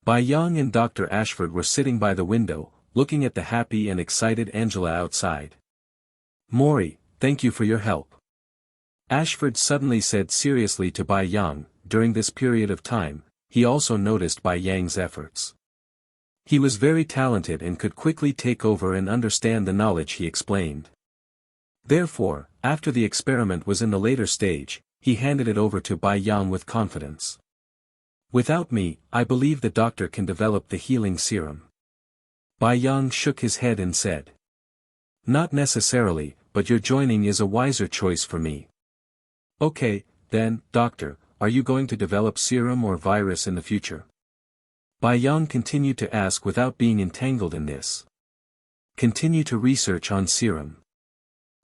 Speaker 1: Bai Yang and Dr. S.H.I.E.L.D were sitting by the window, looking at the happy and excited Angela outside. Mori, thank you for your help. S.H.I.E.L.D suddenly said seriously to Bai Yang. During this period of time, he also noticed Bai Yang's efforts. He was very talented and could quickly take over and understand the knowledge he explained. Therefore, after the experiment was in the later stage, he handed it over to Bai Yang with confidence. Without me, I believe the doctor can develop the healing serum. Bai Yang shook his head and said. Not necessarily, but your joining is a wiser choice for me. Okay, then, doctor, are you going to develop serum or virus in the future? Bai Yang continued to ask without being entangled in this. Continue to research on serum.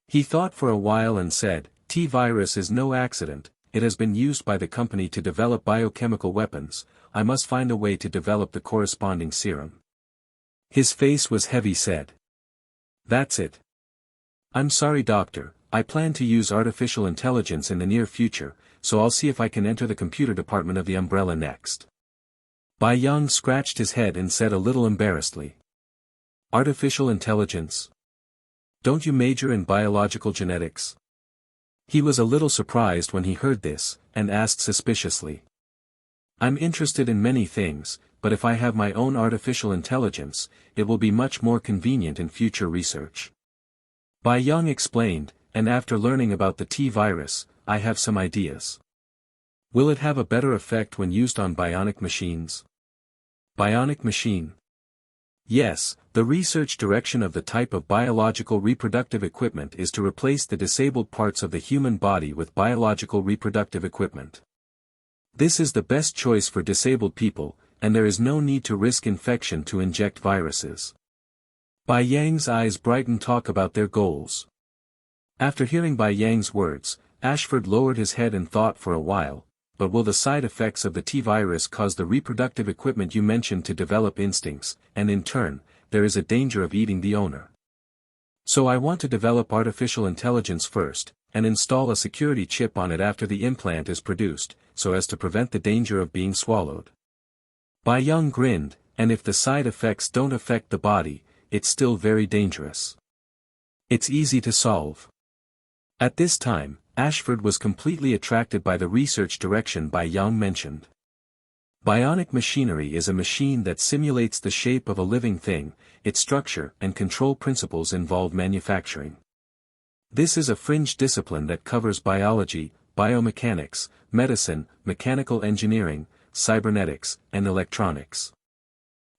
Speaker 1: He thought for a while and said, T-virus is no accident, it has been used by the company to develop biochemical weapons, I must find a way to develop the corresponding serum. His face was heavy said. That's it. I'm sorry doctor, I plan to use artificial intelligence in the near future, so I'll see if I can enter the computer department of the Umbrella next. Bai Yang scratched his head and said a little embarrassedly. Artificial intelligence? Don't you major in biological genetics? He was a little surprised when he heard this, and asked suspiciously. I'm interested in many things, but if I have my own artificial intelligence, it will be much more convenient in future research. Bai Yang explained, and after learning about the T-virus, I have some ideas. Will it have a better effect when used on bionic machines? Bionic machine? Yes, the research direction of the type of biological reproductive equipment is to replace the disabled parts of the human body with biological reproductive equipment. This is the best choice for disabled people, and there is no need to risk infection to inject viruses. Bai Yang's eyes brightened. Talk about their goals. After hearing Bai Yang's words, S.H.I.E.L.D lowered his head and thought for a while, but will the side effects of the T-virus cause the reproductive equipment you mentioned to develop instincts, and in turn, there is a danger of eating the owner. So I want to develop artificial intelligence first, and install a security chip on it after the implant is produced, so as to prevent the danger of being swallowed. Bai Yang grinned, and if the side effects don't affect the body, it's still very dangerous. It's easy to solve. At this time, S.H.I.E.L.D was completely attracted by the research direction Bai Yang mentioned. Bionic machinery is a machine that simulates the shape of a living thing, its structure and control principles involve manufacturing. This is a fringe discipline that covers biology, biomechanics, medicine, mechanical engineering, cybernetics, and electronics.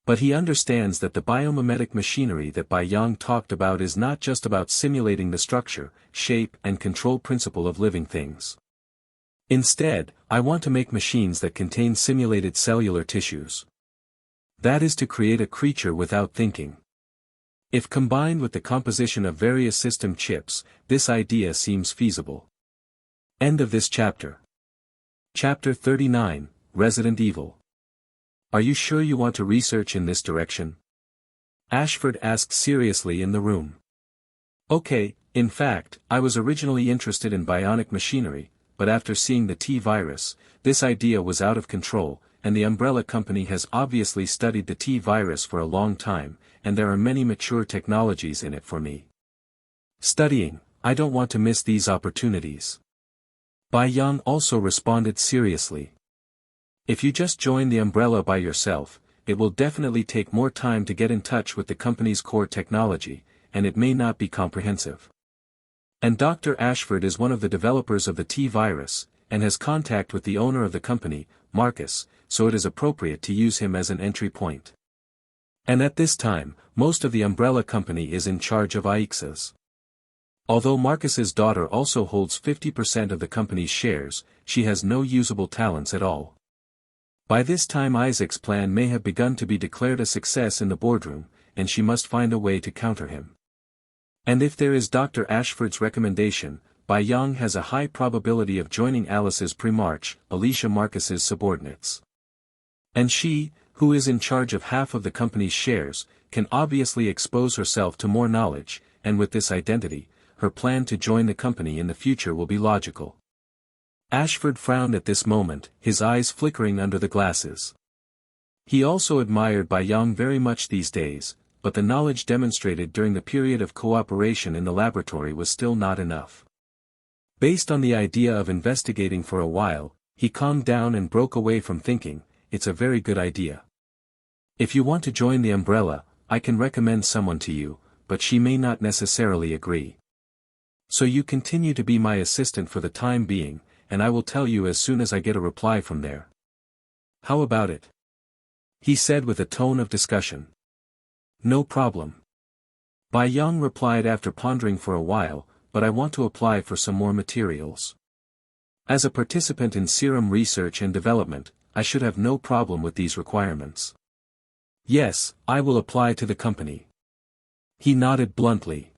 Speaker 1: But he understands that the biomimetic machinery that Bai Yang talked about is not just about simulating the structure, shape and control principle of living things. Instead, I want to make machines that contain simulated cellular tissues. That is to create a creature without thinking. If combined with the composition of various system chips, this idea seems feasible. End of this chapter. Chapter 39, Resident Evil. Are you sure you want to research in this direction? Ashford asked seriously in the room. Okay, in fact, I was originally interested in bionic machinery, but after seeing the T virus, this idea was out of control, and the Umbrella Company has obviously studied the T virus for a long time, and there are many mature technologies in it for me. Studying, I don't want to miss these opportunities. Bai Yang also responded seriously. If you just join the Umbrella by yourself, it will definitely take more time to get in touch with the company's core technology, and it may not be comprehensive. And Dr. Ashford is one of the developers of the T virus, and has contact with the owner of the company, Marcus, so it is appropriate to use him as an entry point. And at this time, most of the Umbrella Company is in charge of AIXA's. Although Marcus's daughter also holds 50% of the company's shares, she has no usable talents at all. By this time Isaac's plan may have begun to be declared a success in the boardroom, and she must find a way to counter him. And if there is Dr. Ashford's recommendation, Bai Yang has a high probability of joining Alice's pre-March, Alicia Marcus's subordinates. And she, who is in charge of half of the company's shares, can obviously expose herself to more knowledge, and with this identity, her plan to join the company in the future will be logical. Ashford frowned at this moment, his eyes flickering under the glasses. He also admired Bai Yang very much these days, but the knowledge demonstrated during the period of cooperation in the laboratory was still not enough. Based on the idea of investigating for a while, he calmed down and broke away from thinking, it's a very good idea. If you want to join the Umbrella, I can recommend someone to you, but she may not necessarily agree. So you continue to be my assistant for the time being, and I will tell you as soon as I get a reply from there. How about it? He said with a tone of discussion. No problem. Bai Yang replied after pondering for a while, but I want to apply for some more materials. As a participant in serum research and development, I should have no problem with these requirements. Yes, I will apply to the company. He nodded bluntly.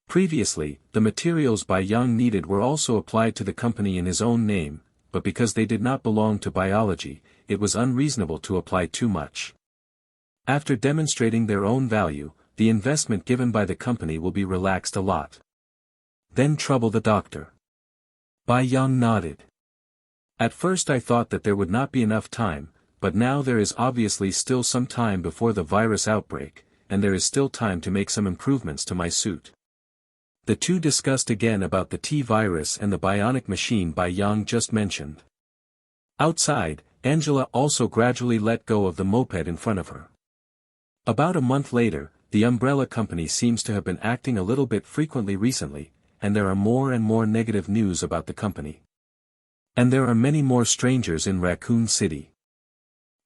Speaker 1: Previously, the materials Bai Yang needed were also applied to the company in his own name, but because they did not belong to biology, it was unreasonable to apply too much. After demonstrating their own value, the investment given by the company will be relaxed a lot. Then trouble the doctor. Bai Yang nodded. At first I thought that there would not be enough time, but now there is obviously still some time before the virus outbreak, and there is still time to make some improvements to my suit. The two discussed again about the T virus and the bionic machine Bai Yang just mentioned. Outside, Angela also gradually let go of the moped in front of her. About a month later, the Umbrella Company seems to have been acting a little bit frequently recently, and there are more and more negative news about the company. And there are many more strangers in Raccoon City.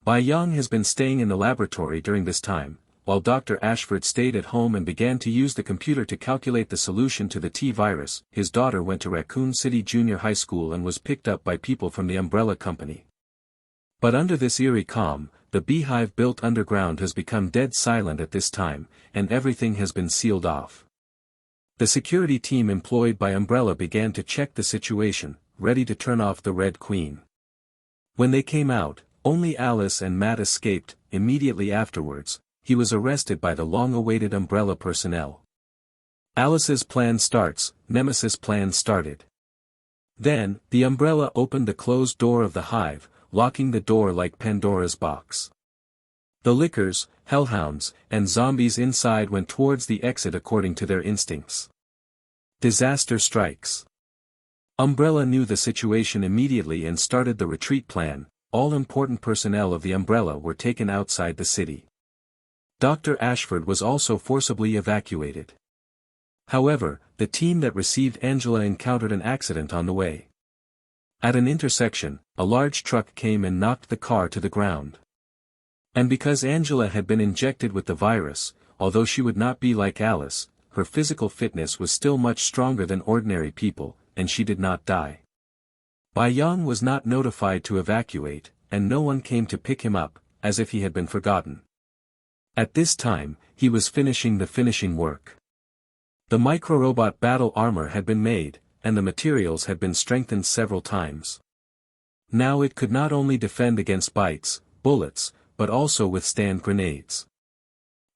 Speaker 1: Bai Yang has been staying in the laboratory during this time, while Dr. Ashford stayed at home and began to use the computer to calculate the solution to the T virus. His daughter went to Raccoon City Junior High School and was picked up by people from the Umbrella Company. But under this eerie calm, the beehive built underground has become dead silent at this time, and everything has been sealed off. The security team employed by Umbrella began to check the situation, ready to turn off the Red Queen. When they came out, only Alice and Matt escaped. Immediately afterwards, he was arrested by the long-awaited Umbrella personnel. Alice's plan starts, Nemesis' plan started. Then, the Umbrella opened the closed door of the hive, locking the door like Pandora's box. The lickers, hellhounds, and zombies inside went towards the exit according to their instincts. Disaster strikes. Umbrella knew the situation immediately and started the retreat plan. All important personnel of the Umbrella were taken outside the city. Dr. Ashford was also forcibly evacuated. However, the team that received Angela encountered an accident on the way. At an intersection, a large truck came and knocked the car to the ground. And because Angela had been injected with the virus, although she would not be like Alice, her physical fitness was still much stronger than ordinary people, and she did not die. Bai Yang was not notified to evacuate, and no one came to pick him up, as if he had been forgotten. At this time, he was finishing the finishing work. The micro-robot battle armor had been made, and the materials had been strengthened several times. Now it could not only defend against bites, bullets, but also withstand grenades.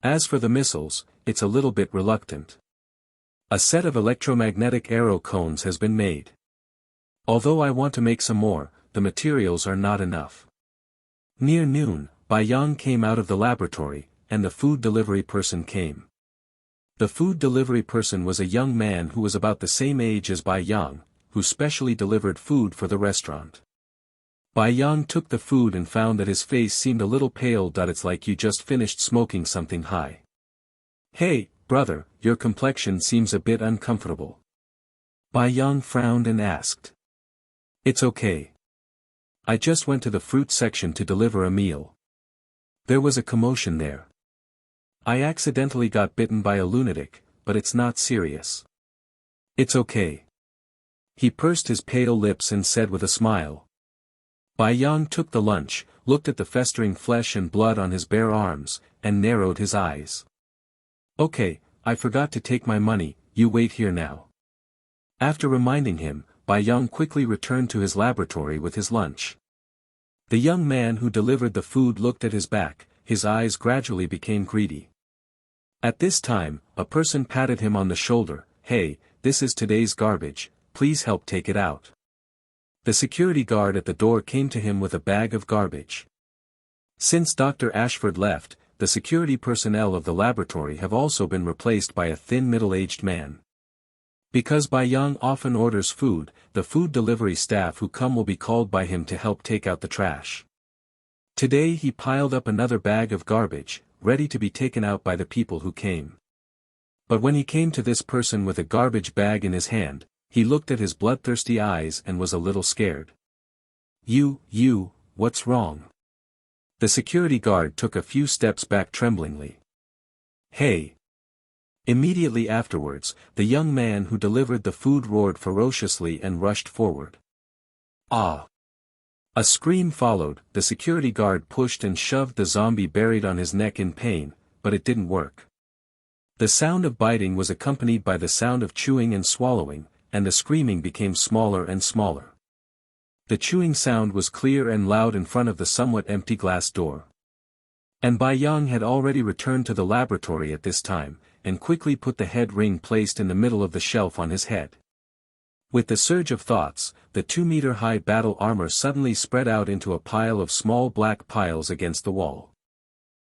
Speaker 1: As for the missiles, it's a little bit reluctant. A set of electromagnetic arrow cones has been made. Although I want to make some more, the materials are not enough. Near noon, Bai Yang came out of the laboratory, and the food delivery person came. The food delivery person was a young man who was about the same age as Bai Yang, who specially delivered food for the restaurant. Bai Yang took the food and found that his face seemed a little pale. It's like you just finished smoking something high. Hey, brother, your complexion seems a bit uncomfortable. Bai Yang frowned and asked. It's okay. I just went to the fruit section to deliver a meal. There was a commotion there. I accidentally got bitten by a lunatic, but it's not serious. It's okay. He pursed his pale lips and said with a smile. Bai Yang took the lunch, looked at the festering flesh and blood on his bare arms, and narrowed his eyes. Okay, I forgot to take my money, you wait here now. After reminding him, Bai Yang quickly returned to his laboratory with his lunch. The young man who delivered the food looked at his back, his eyes gradually became greedy. At this time, a person patted him on the shoulder. Hey, this is today's garbage, please help take it out. The security guard at the door came to him with a bag of garbage. Since Dr. Ashford left, the security personnel of the laboratory have also been replaced by a thin middle-aged man. Because Bai Yang often orders food, the food delivery staff who come will be called by him to help take out the trash. Today he piled up another bag of garbage, ready to be taken out by the people who came. But when he came to this person with a garbage bag in his hand, he looked at his bloodthirsty eyes and was a little scared. You, what's wrong? The security guard took a few steps back tremblingly. Hey! Immediately afterwards, the young man who delivered the food roared ferociously and rushed forward. Ah! A scream followed. The security guard pushed and shoved the zombie buried on his neck in pain, but it didn't work. The sound of biting was accompanied by the sound of chewing and swallowing, and the screaming became smaller and smaller. The chewing sound was clear and loud in front of the somewhat empty glass door. And Bai Yang had already returned to the laboratory at this time, and quickly put the head ring placed in the middle of the shelf on his head. With the surge of thoughts, the 2-meter-high battle armor suddenly spread out into a pile of small black piles against the wall.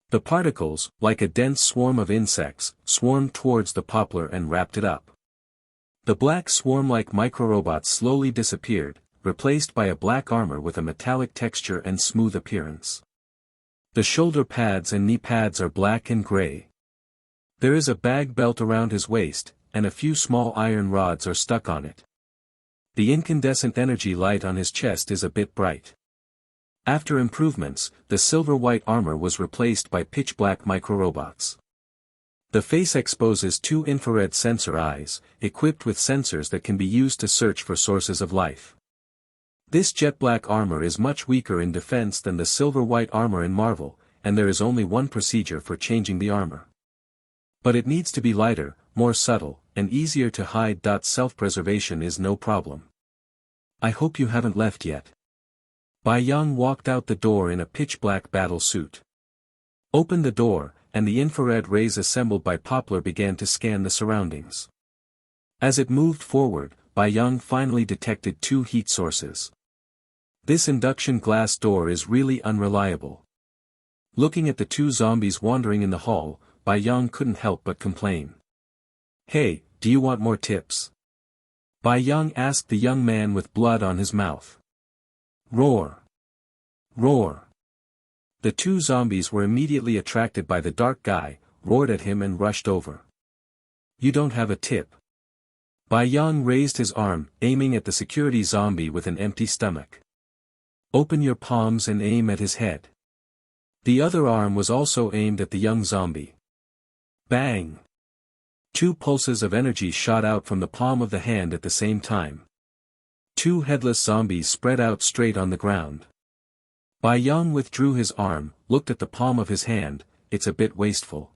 Speaker 1: The particles, like a dense swarm of insects, swarmed towards the poplar and wrapped it up. The black swarm-like microrobots slowly disappeared, replaced by a black armor with a metallic texture and smooth appearance. The shoulder pads and knee pads are black and gray. There is a bag belt around his waist, and a few small iron rods are stuck on it. The incandescent energy light on his chest is a bit bright. After improvements, the silver-white armor was replaced by pitch-black microrobots. The face exposes 2 infrared sensor eyes, equipped with sensors that can be used to search for sources of life. This jet-black armor is much weaker in defense than the silver-white armor in Marvel, and there is only one procedure for changing the armor. But it needs to be lighter, more subtle, and easier to hide. Self-preservation is no problem. I hope you haven't left yet. Bai Yang walked out the door in a pitch-black battle suit. Opened the door, and the infrared rays assembled by Poplar began to scan the surroundings. As it moved forward, Bai Yang finally detected 2 heat sources. This induction glass door is really unreliable. Looking at the 2 zombies wandering in the hall, Bai Yang couldn't help but complain. Hey, do you want more tips? Bai Yang asked the young man with blood on his mouth. Roar! Roar! The 2 zombies were immediately attracted by the dark guy, roared at him and rushed over. You don't have a tip. Bai Yang raised his arm, aiming at the security zombie with an empty stomach. Open your palms and aim at his head. The other arm was also aimed at the young zombie. Bang! 2 pulses of energy shot out from the palm of the hand at the same time. 2 headless zombies spread out straight on the ground. Bai Yang withdrew his arm, looked at the palm of his hand. It's a bit wasteful.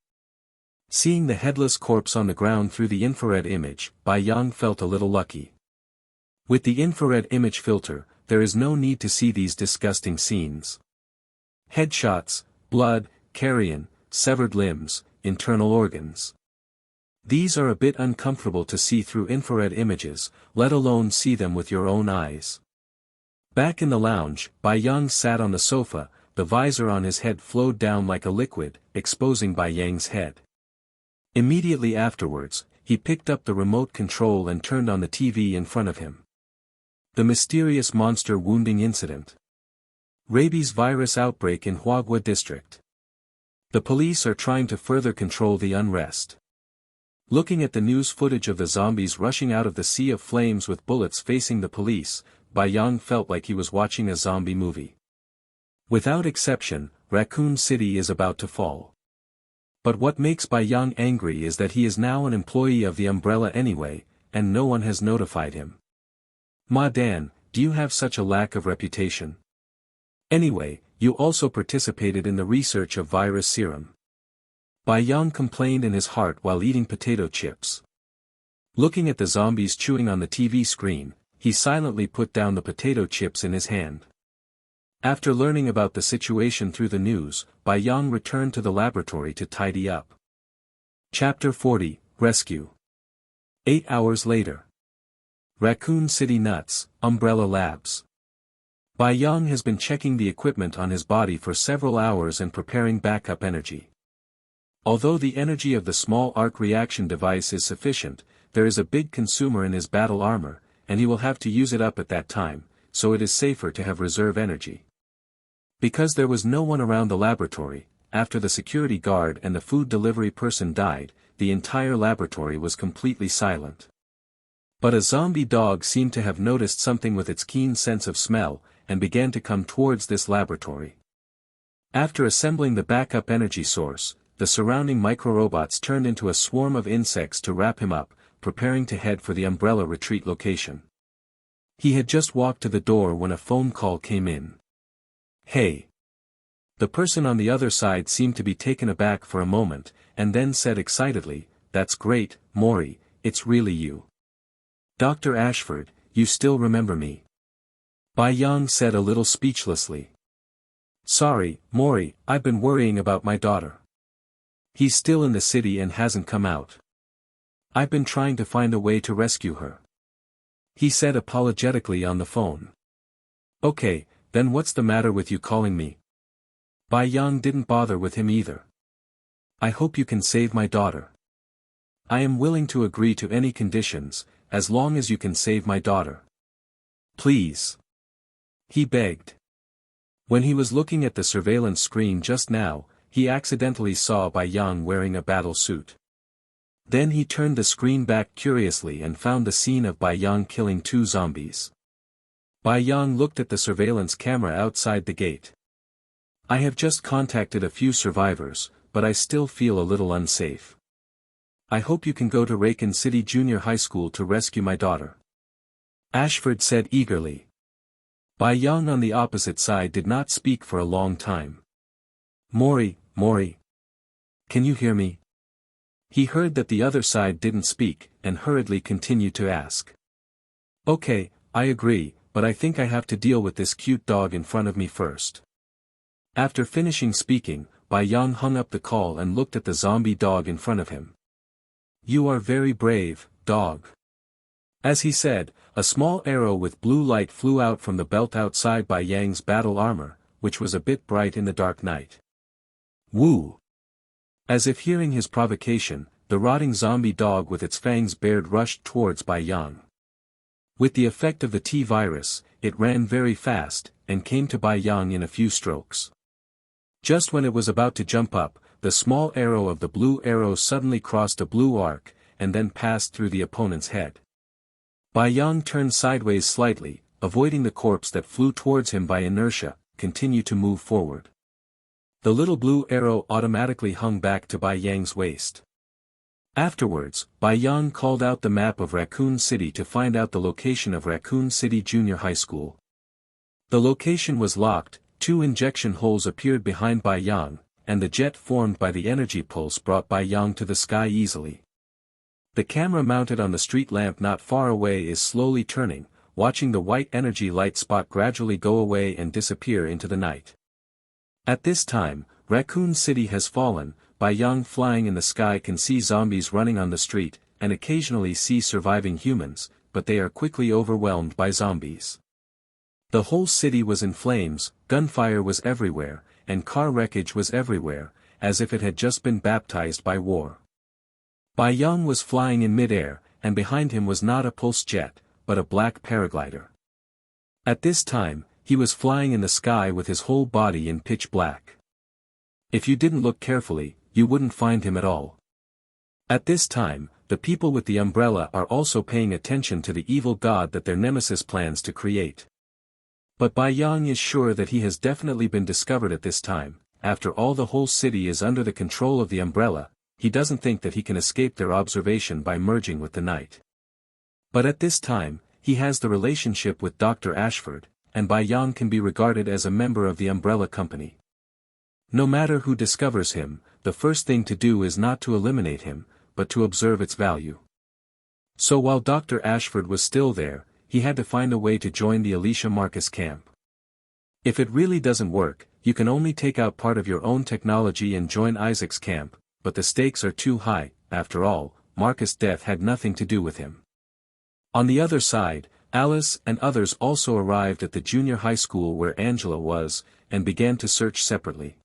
Speaker 1: Seeing the headless corpse on the ground through the infrared image, Bai Yang felt a little lucky. With the infrared image filter, there is no need to see these disgusting scenes. Headshots, blood, carrion, severed limbs, internal organs. These are a bit uncomfortable to see through infrared images, let alone see them with your own eyes. Back in the lounge, Bai Yang sat on the sofa, the visor on his head flowed down like a liquid, exposing Bai Yang's head. Immediately afterwards, he picked up the remote control and turned on the TV in front of him. The mysterious monster wounding incident. Rabies virus outbreak in Huagua district. The police are trying to further control the unrest. Looking at the news footage of the zombies rushing out of the sea of flames with bullets facing the police, Bai Yang felt like he was watching a zombie movie. Without exception, Raccoon City is about to fall. But what makes Bai Yang angry is that he is now an employee of the Umbrella anyway, and no one has notified him. Ma Dan, do you have such a lack of reputation? Anyway, you also participated in the research of virus serum. Bai Yang complained in his heart while eating potato chips. Looking at the zombies chewing on the TV screen, he silently put down the potato chips in his hand. After learning about the situation through the news, Bai Yang returned to the laboratory to tidy up. Chapter 40, Rescue. 8 hours later. Raccoon City Nuts, Umbrella Labs. Bai Yang has been checking the equipment on his body for several hours and preparing backup energy. Although the energy of the small arc reaction device is sufficient, there is a big consumer in his battle armor, and he will have to use it up at that time, so it is safer to have reserve energy. Because there was no one around the laboratory, after the security guard and the food delivery person died, the entire laboratory was completely silent. But a zombie dog seemed to have noticed something with its keen sense of smell, and began to come towards this laboratory. After assembling the backup energy source, the surrounding microrobots turned into a swarm of insects to wrap him up, preparing to head for the Umbrella retreat location. He had just walked to the door when a phone call came in. Hey. The person on the other side seemed to be taken aback for a moment, and then said excitedly, "That's great, Maury, it's really you. Dr. Ashford, you still remember me?" Bai Yang said a little speechlessly. "Sorry, Maury, I've been worrying about my daughter. He's still in the city and hasn't come out. I've been trying to find a way to rescue her," he said apologetically on the phone. "Okay, then what's the matter with you calling me?" Bai Yang didn't bother with him either. "I hope you can save my daughter. I am willing to agree to any conditions, as long as you can save my daughter. Please," he begged. When he was looking at the surveillance screen just now, he accidentally saw Bai Yang wearing a battle suit. Then he turned the screen back curiously and found the scene of Bai Yang killing 2 zombies. Bai Yang looked at the surveillance camera outside the gate. "I have just contacted a few survivors, but I still feel a little unsafe. I hope you can go to Raccoon City Junior High School to rescue my daughter," Ashford said eagerly. Bai Yang on the opposite side did not speak for a long time. Maury, can you hear me?" He heard that the other side didn't speak, and hurriedly continued to ask. "Okay, I agree, but I think I have to deal with this cute dog in front of me first." After finishing speaking, Bai Yang hung up the call and looked at the zombie dog in front of him. "You are very brave, dog." As he said, a small arrow with blue light flew out from the belt outside Bai Yang's battle armor, which was a bit bright in the dark night. Woo! As if hearing his provocation, the rotting zombie dog with its fangs bared rushed towards Bai Yang. With the effect of the T-virus, it ran very fast, and came to Bai Yang in a few strokes. Just when it was about to jump up, the small arrow of the blue arrow suddenly crossed a blue arc, and then passed through the opponent's head. Bai Yang turned sideways slightly, avoiding the corpse that flew towards him by inertia, continued to move forward. The little blue arrow automatically hung back to Bai Yang's waist. Afterwards, Bai Yang called out the map of Raccoon City to find out the location of Raccoon City Junior High School. The location was locked, 2 injection holes appeared behind Bai Yang, and the jet formed by the energy pulse brought Bai Yang to the sky easily. The camera mounted on the street lamp not far away is slowly turning, watching the white energy light spot gradually go away and disappear into the night. At this time, Raccoon City has fallen. Bai Yang flying in the sky can see zombies running on the street, and occasionally see surviving humans, but they are quickly overwhelmed by zombies. The whole city was in flames, gunfire was everywhere, and car wreckage was everywhere, as if it had just been baptized by war. Bai Yang was flying in midair, and behind him was not a pulse jet, but a black paraglider. At this time, he was flying in the sky with his whole body in pitch black. If you didn't look carefully, you wouldn't find him at all. At this time, the people with the umbrella are also paying attention to the evil god that their nemesis plans to create. But Bai Yang is sure that he has definitely been discovered at this time. After all, the whole city is under the control of the umbrella. He doesn't think that he can escape their observation by merging with the night. But at this time, he has the relationship with Dr. Ashford, and Bai Yang can be regarded as a member of the umbrella company. No matter who discovers him, the first thing to do is not to eliminate him, but to observe its value. So while Dr. Ashford was still there, he had to find a way to join the Alicia Marcus camp. If it really doesn't work, you can only take out part of your own technology and join Isaac's camp, but the stakes are too high. After all, Marcus' death had nothing to do with him. On the other side, Alice and others also arrived at the junior high school where Angela was, and began to search separately.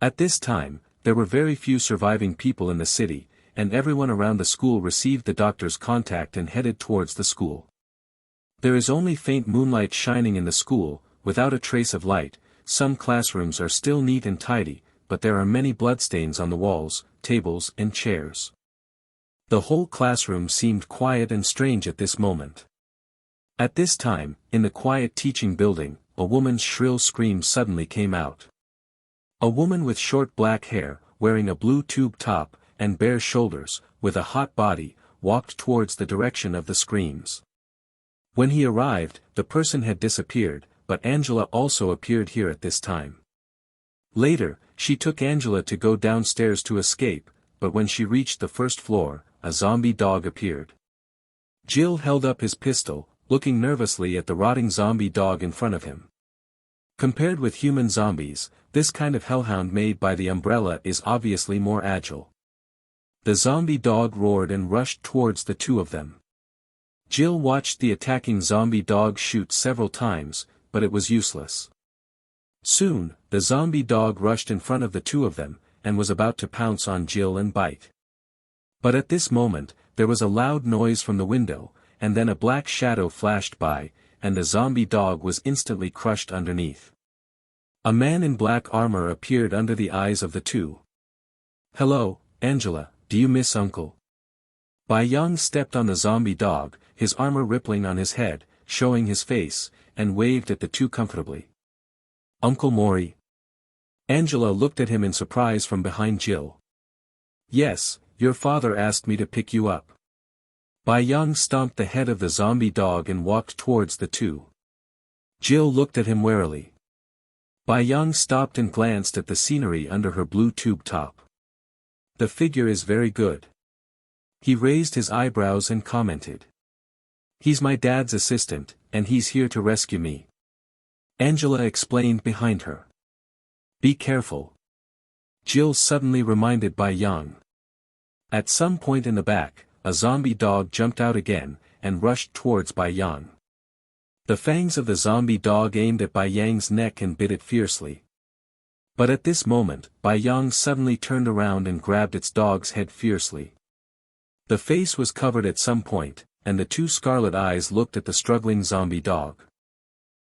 Speaker 1: At this time, there were very few surviving people in the city, and everyone around the school received the doctor's contact and headed towards the school. There is only faint moonlight shining in the school, without a trace of light. Some classrooms are still neat and tidy, but there are many bloodstains on the walls, tables and chairs. The whole classroom seemed quiet and strange at this moment. At this time, in the quiet teaching building, a woman's shrill scream suddenly came out. A woman with short black hair, wearing a blue tube top, and bare shoulders, with a hot body, walked towards the direction of the screams. When he arrived, the person had disappeared, but Angela also appeared here at this time. Later, she took Angela to go downstairs to escape, but when she reached the first floor, a zombie dog appeared. Jill held up his pistol, looking nervously at the rotting zombie dog in front of him. Compared with human zombies, this kind of hellhound made by the umbrella is obviously more agile. The zombie dog roared and rushed towards the two of them. Jill watched the attacking zombie dog shoot several times, but it was useless. Soon, the zombie dog rushed in front of the two of them, and was about to pounce on Jill and bite. But at this moment, there was a loud noise from the window, and then a black shadow flashed by, and the zombie dog was instantly crushed underneath. A man in black armor appeared under the eyes of the two. "Hello, Angela, do you miss Uncle?" Bai Yang stepped on the zombie dog, his armor rippling on his head, showing his face, and waved at the two comfortably. "Uncle Maury?" Angela looked at him in surprise from behind Jill. "Yes, your father asked me to pick you up." Bai Yang stomped the head of the zombie dog and walked towards the two. Jill looked at him warily. Bai Yang stopped and glanced at the scenery under her blue tube top. "The figure is very good." He raised his eyebrows and commented. "He's my dad's assistant, and he's here to rescue me." Angela explained behind her. "Be careful." Jill suddenly reminded Bai Yang. At some point in the back, a zombie dog jumped out again, and rushed towards Bai Yang. The fangs of the zombie dog aimed at Bai Yang's neck and bit it fiercely. But at this moment, Bai Yang suddenly turned around and grabbed its dog's head fiercely. The face was covered at some point, and the two scarlet eyes looked at the struggling zombie dog.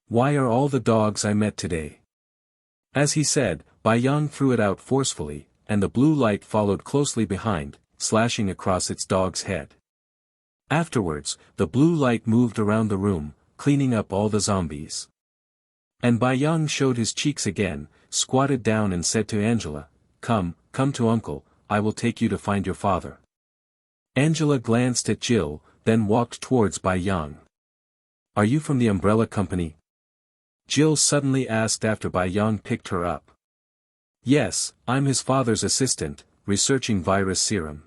Speaker 1: "Why are all the dogs I met today?" As he said, Bai Yang threw it out forcefully, and the blue light followed closely behind, slashing across its dog's head. Afterwards, the blue light moved around the room, cleaning up all the zombies. And Bai Yang showed his cheeks again, squatted down and said to Angela, come to Uncle, I will take you to find your father. Angela glanced at Jill, then walked towards Bai Yang. Are you from the Umbrella Company? Jill suddenly asked after Bai Yang picked her up. Yes, I'm his father's assistant, researching virus serum.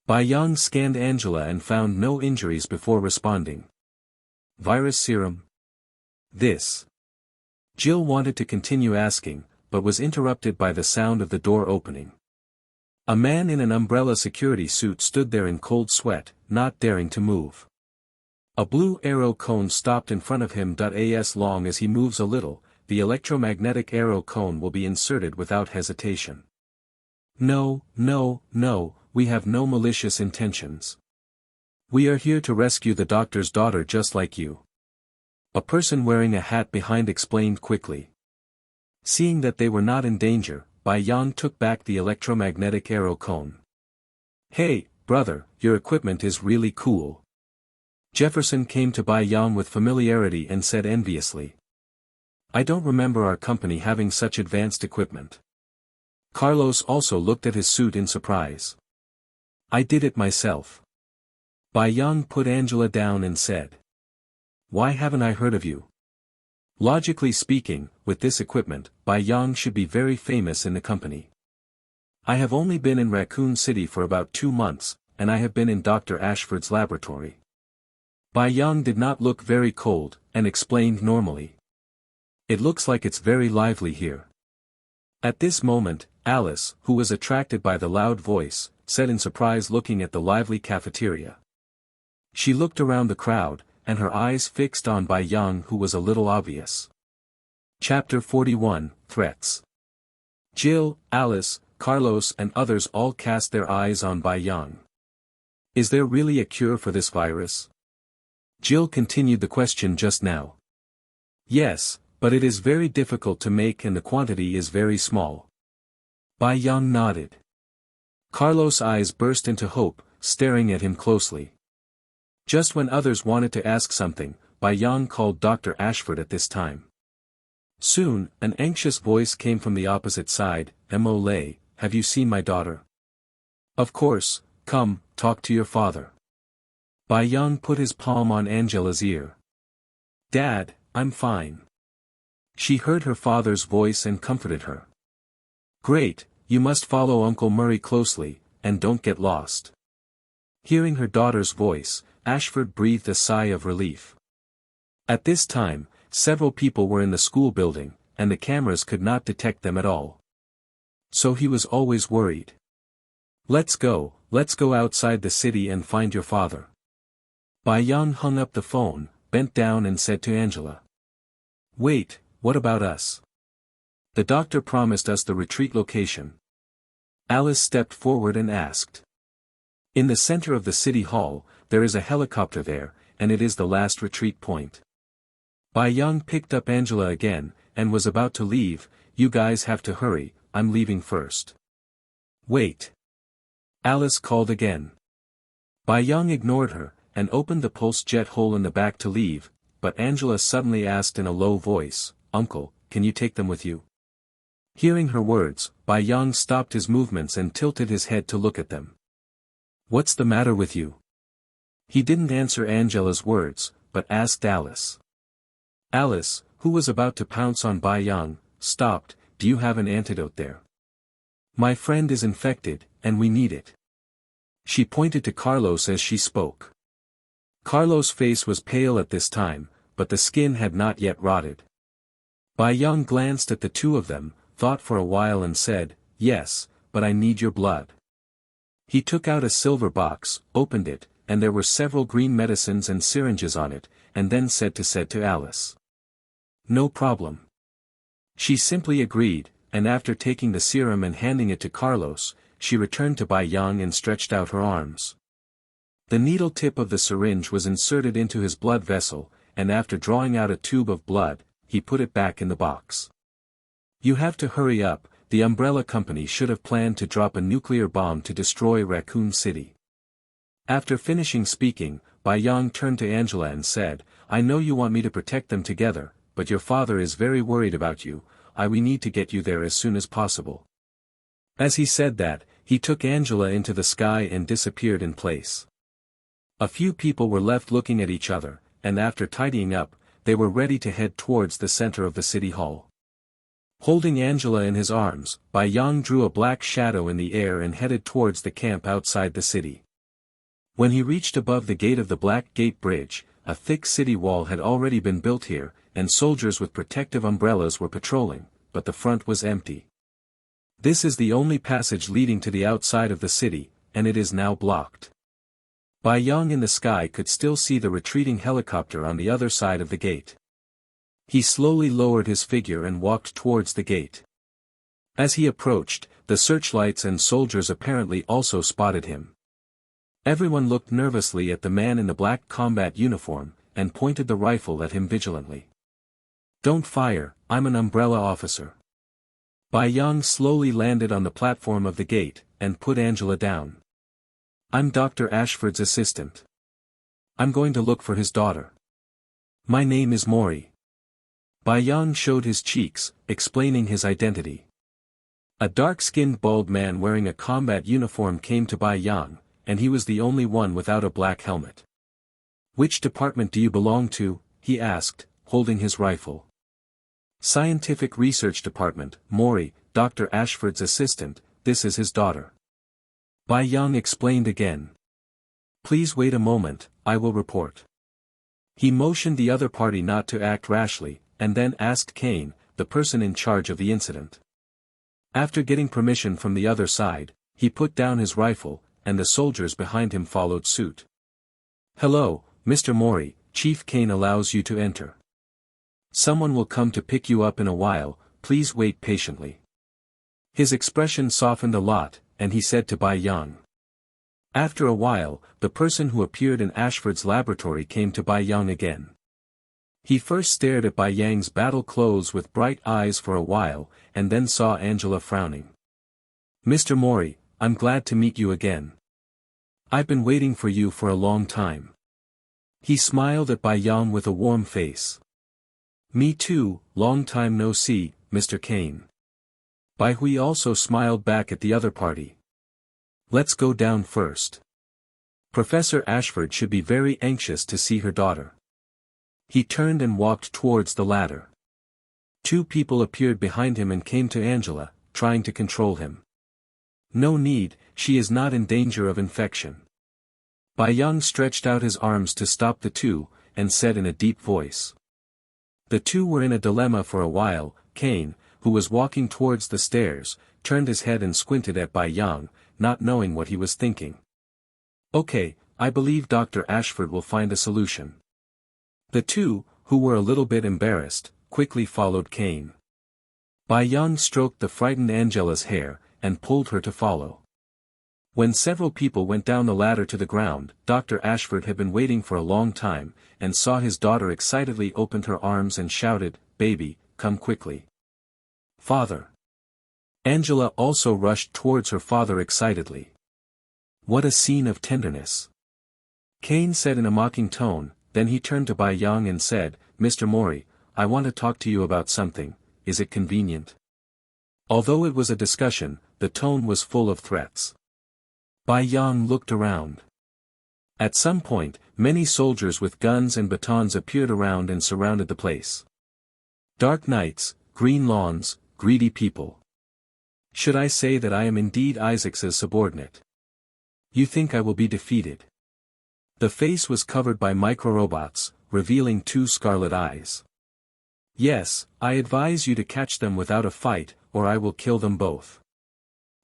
Speaker 1: Bai Yang scanned Angela and found no injuries before responding. Virus serum? This. Jill wanted to continue asking, but was interrupted by the sound of the door opening. A man in an umbrella security suit stood there in cold sweat, not daring to move. A blue arrow cone stopped in front of him. As long as he moves a little, the electromagnetic arrow cone will be inserted without hesitation. No, we have no malicious intentions. We are here to rescue the doctor's daughter just like you. A person wearing a hat behind explained quickly. Seeing that they were not in danger, Bai Yang took back the electromagnetic arrow cone. Hey, brother, your equipment is really cool. Jefferson came to Bai Yang with familiarity and said enviously. I don't remember our company having such advanced equipment. Carlos also looked at his suit in surprise. I did it myself. Bai Yang put Angela down and said. Why haven't I heard of you? Logically speaking, with this equipment, Bai Yang should be very famous in the company. I have only been in Raccoon City for about 2 months, and I have been in Dr. Ashford's laboratory. Bai Yang did not look very cold, and explained normally. It looks like it's very lively here. At this moment, Alice, who was attracted by the loud voice, said in surprise looking at the lively cafeteria. She looked around the crowd, and her eyes fixed on Bai Yang, who was a little obvious. Chapter 41, Threats. Jill, Alice, Carlos and others all cast their eyes on Bai Yang. Is there really a cure for this virus? Jill continued the question just now. Yes, but it is very difficult to make and the quantity is very small. Bai Yang nodded. Carlos' eyes burst into hope, staring at him closely. Just when others wanted to ask something, Bai Yang called Dr. Ashford at this time. Soon, an anxious voice came from the opposite side, Mo, have you seen my daughter? Of course, come, talk to your father. Bai Yang put his palm on Angela's ear. Dad, I'm fine. She heard her father's voice and comforted her. Great, you must follow Uncle Murray closely, and don't get lost. Hearing her daughter's voice, Ashford breathed a sigh of relief. At this time, several people were in the school building, and the cameras could not detect them at all. So he was always worried. Let's go outside the city and find your father. Bai Yang hung up the phone, bent down and said to Angela. Wait, what about us? The doctor promised us the retreat location. Alice stepped forward and asked. In the center of the city hall, there is a helicopter there, and it is the last retreat point. Bai Yang picked up Angela again, and was about to leave. You guys have to hurry, I'm leaving first. Wait. Alice called again. Bai Yang ignored her, and opened the pulse jet hole in the back to leave, but Angela suddenly asked in a low voice, Uncle, can you take them with you? Hearing her words, Bai Yang stopped his movements and tilted his head to look at them. What's the matter with you? He didn't answer Angela's words, but asked Alice. Alice, who was about to pounce on Bai Yang, stopped. Do you have an antidote there? My friend is infected, and we need it. She pointed to Carlos as she spoke. Carlos' face was pale at this time, but the skin had not yet rotted. Bai Yang glanced at the two of them, thought for a while and said, Yes, but I need your blood. He took out a silver box, opened it, and there were several green medicines and syringes on it, and then said to Alice. No problem. She simply agreed, and after taking the serum and handing it to Carlos, she returned to Bai Yang and stretched out her arms. The needle tip of the syringe was inserted into his blood vessel, and after drawing out a tube of blood, he put it back in the box. You have to hurry up, the Umbrella Company should have planned to drop a nuclear bomb to destroy Raccoon City. After finishing speaking, Bai Yang turned to Angela and said, I know you want me to protect them together, but your father is very worried about you. we need to get you there as soon as possible." As he said that, he took Angela into the sky and disappeared in place. A few people were left looking at each other, and after tidying up, they were ready to head towards the center of the city hall. Holding Angela in his arms, Bai Yang drew a black shadow in the air and headed towards the camp outside the city. When he reached above the gate of the Black Gate Bridge, a thick city wall had already been built here, and soldiers with protective umbrellas were patrolling, but the front was empty. This is the only passage leading to the outside of the city, and it is now blocked. Bai Yang in the sky could still see the retreating helicopter on the other side of the gate. He slowly lowered his figure and walked towards the gate. As he approached, the searchlights and soldiers apparently also spotted him. Everyone looked nervously at the man in the black combat uniform, and pointed the rifle at him vigilantly. "Don't fire, I'm an umbrella officer." Bai Yang slowly landed on the platform of the gate, and put Angela down. "I'm Dr. Ashford's assistant. I'm going to look for his daughter. My name is Mori." Bai Yang showed his cheeks, explaining his identity. A dark-skinned bald man wearing a combat uniform came to Bai Yang, and he was the only one without a black helmet. "Which department do you belong to?" he asked, holding his rifle. "Scientific Research Department, Mori, Dr. Ashford's assistant, this is his daughter." Bai Yang explained again. "Please wait a moment, I will report." He motioned the other party not to act rashly, and then asked Kane, the person in charge of the incident. After getting permission from the other side, he put down his rifle, and the soldiers behind him followed suit. "Hello, Mr. Mori, Chief Kane allows you to enter. Someone will come to pick you up in a while, please wait patiently." His expression softened a lot, and he said to Bai Yang. After a while, the person who appeared in Ashford's laboratory came to Bai Yang again. He first stared at Bai Yang's battle clothes with bright eyes for a while, and then saw Angela frowning. "Mr. Mori, I'm glad to meet you again. I've been waiting for you for a long time." He smiled at Bai Yang with a warm face. "Me too, long time no see, Mr. Kane." Bai Hui also smiled back at the other party. "Let's go down first. Professor Ashford should be very anxious to see her daughter." He turned and walked towards the ladder. Two people appeared behind him and came to Angela, trying to control him. "No need, she is not in danger of infection." Bai Yang stretched out his arms to stop the two, and said in a deep voice. The two were in a dilemma for a while. Kane, who was walking towards the stairs, turned his head and squinted at Bai Yang, not knowing what he was thinking. "Okay, I believe Dr. Ashford will find a solution." The two, who were a little bit embarrassed, quickly followed Kane. Bai Yang stroked the frightened Angela's hair, and pulled her to follow. When several people went down the ladder to the ground, Dr. Ashford had been waiting for a long time, and saw his daughter excitedly opened her arms and shouted, "Baby, come quickly. Father." Angela also rushed towards her father excitedly. "What a scene of tenderness." Kane said in a mocking tone, then he turned to Bai Yang and said, "Mr. Mori, I want to talk to you about something, is it convenient?" Although it was a discussion, the tone was full of threats. Bai Yang looked around. At some point, many soldiers with guns and batons appeared around and surrounded the place. Dark nights, green lawns, greedy people. Should I say that I am indeed Isaac's subordinate? You think I will be defeated? The face was covered by microrobots, revealing two scarlet eyes. Yes, I advise you to catch them without a fight, or I will kill them both.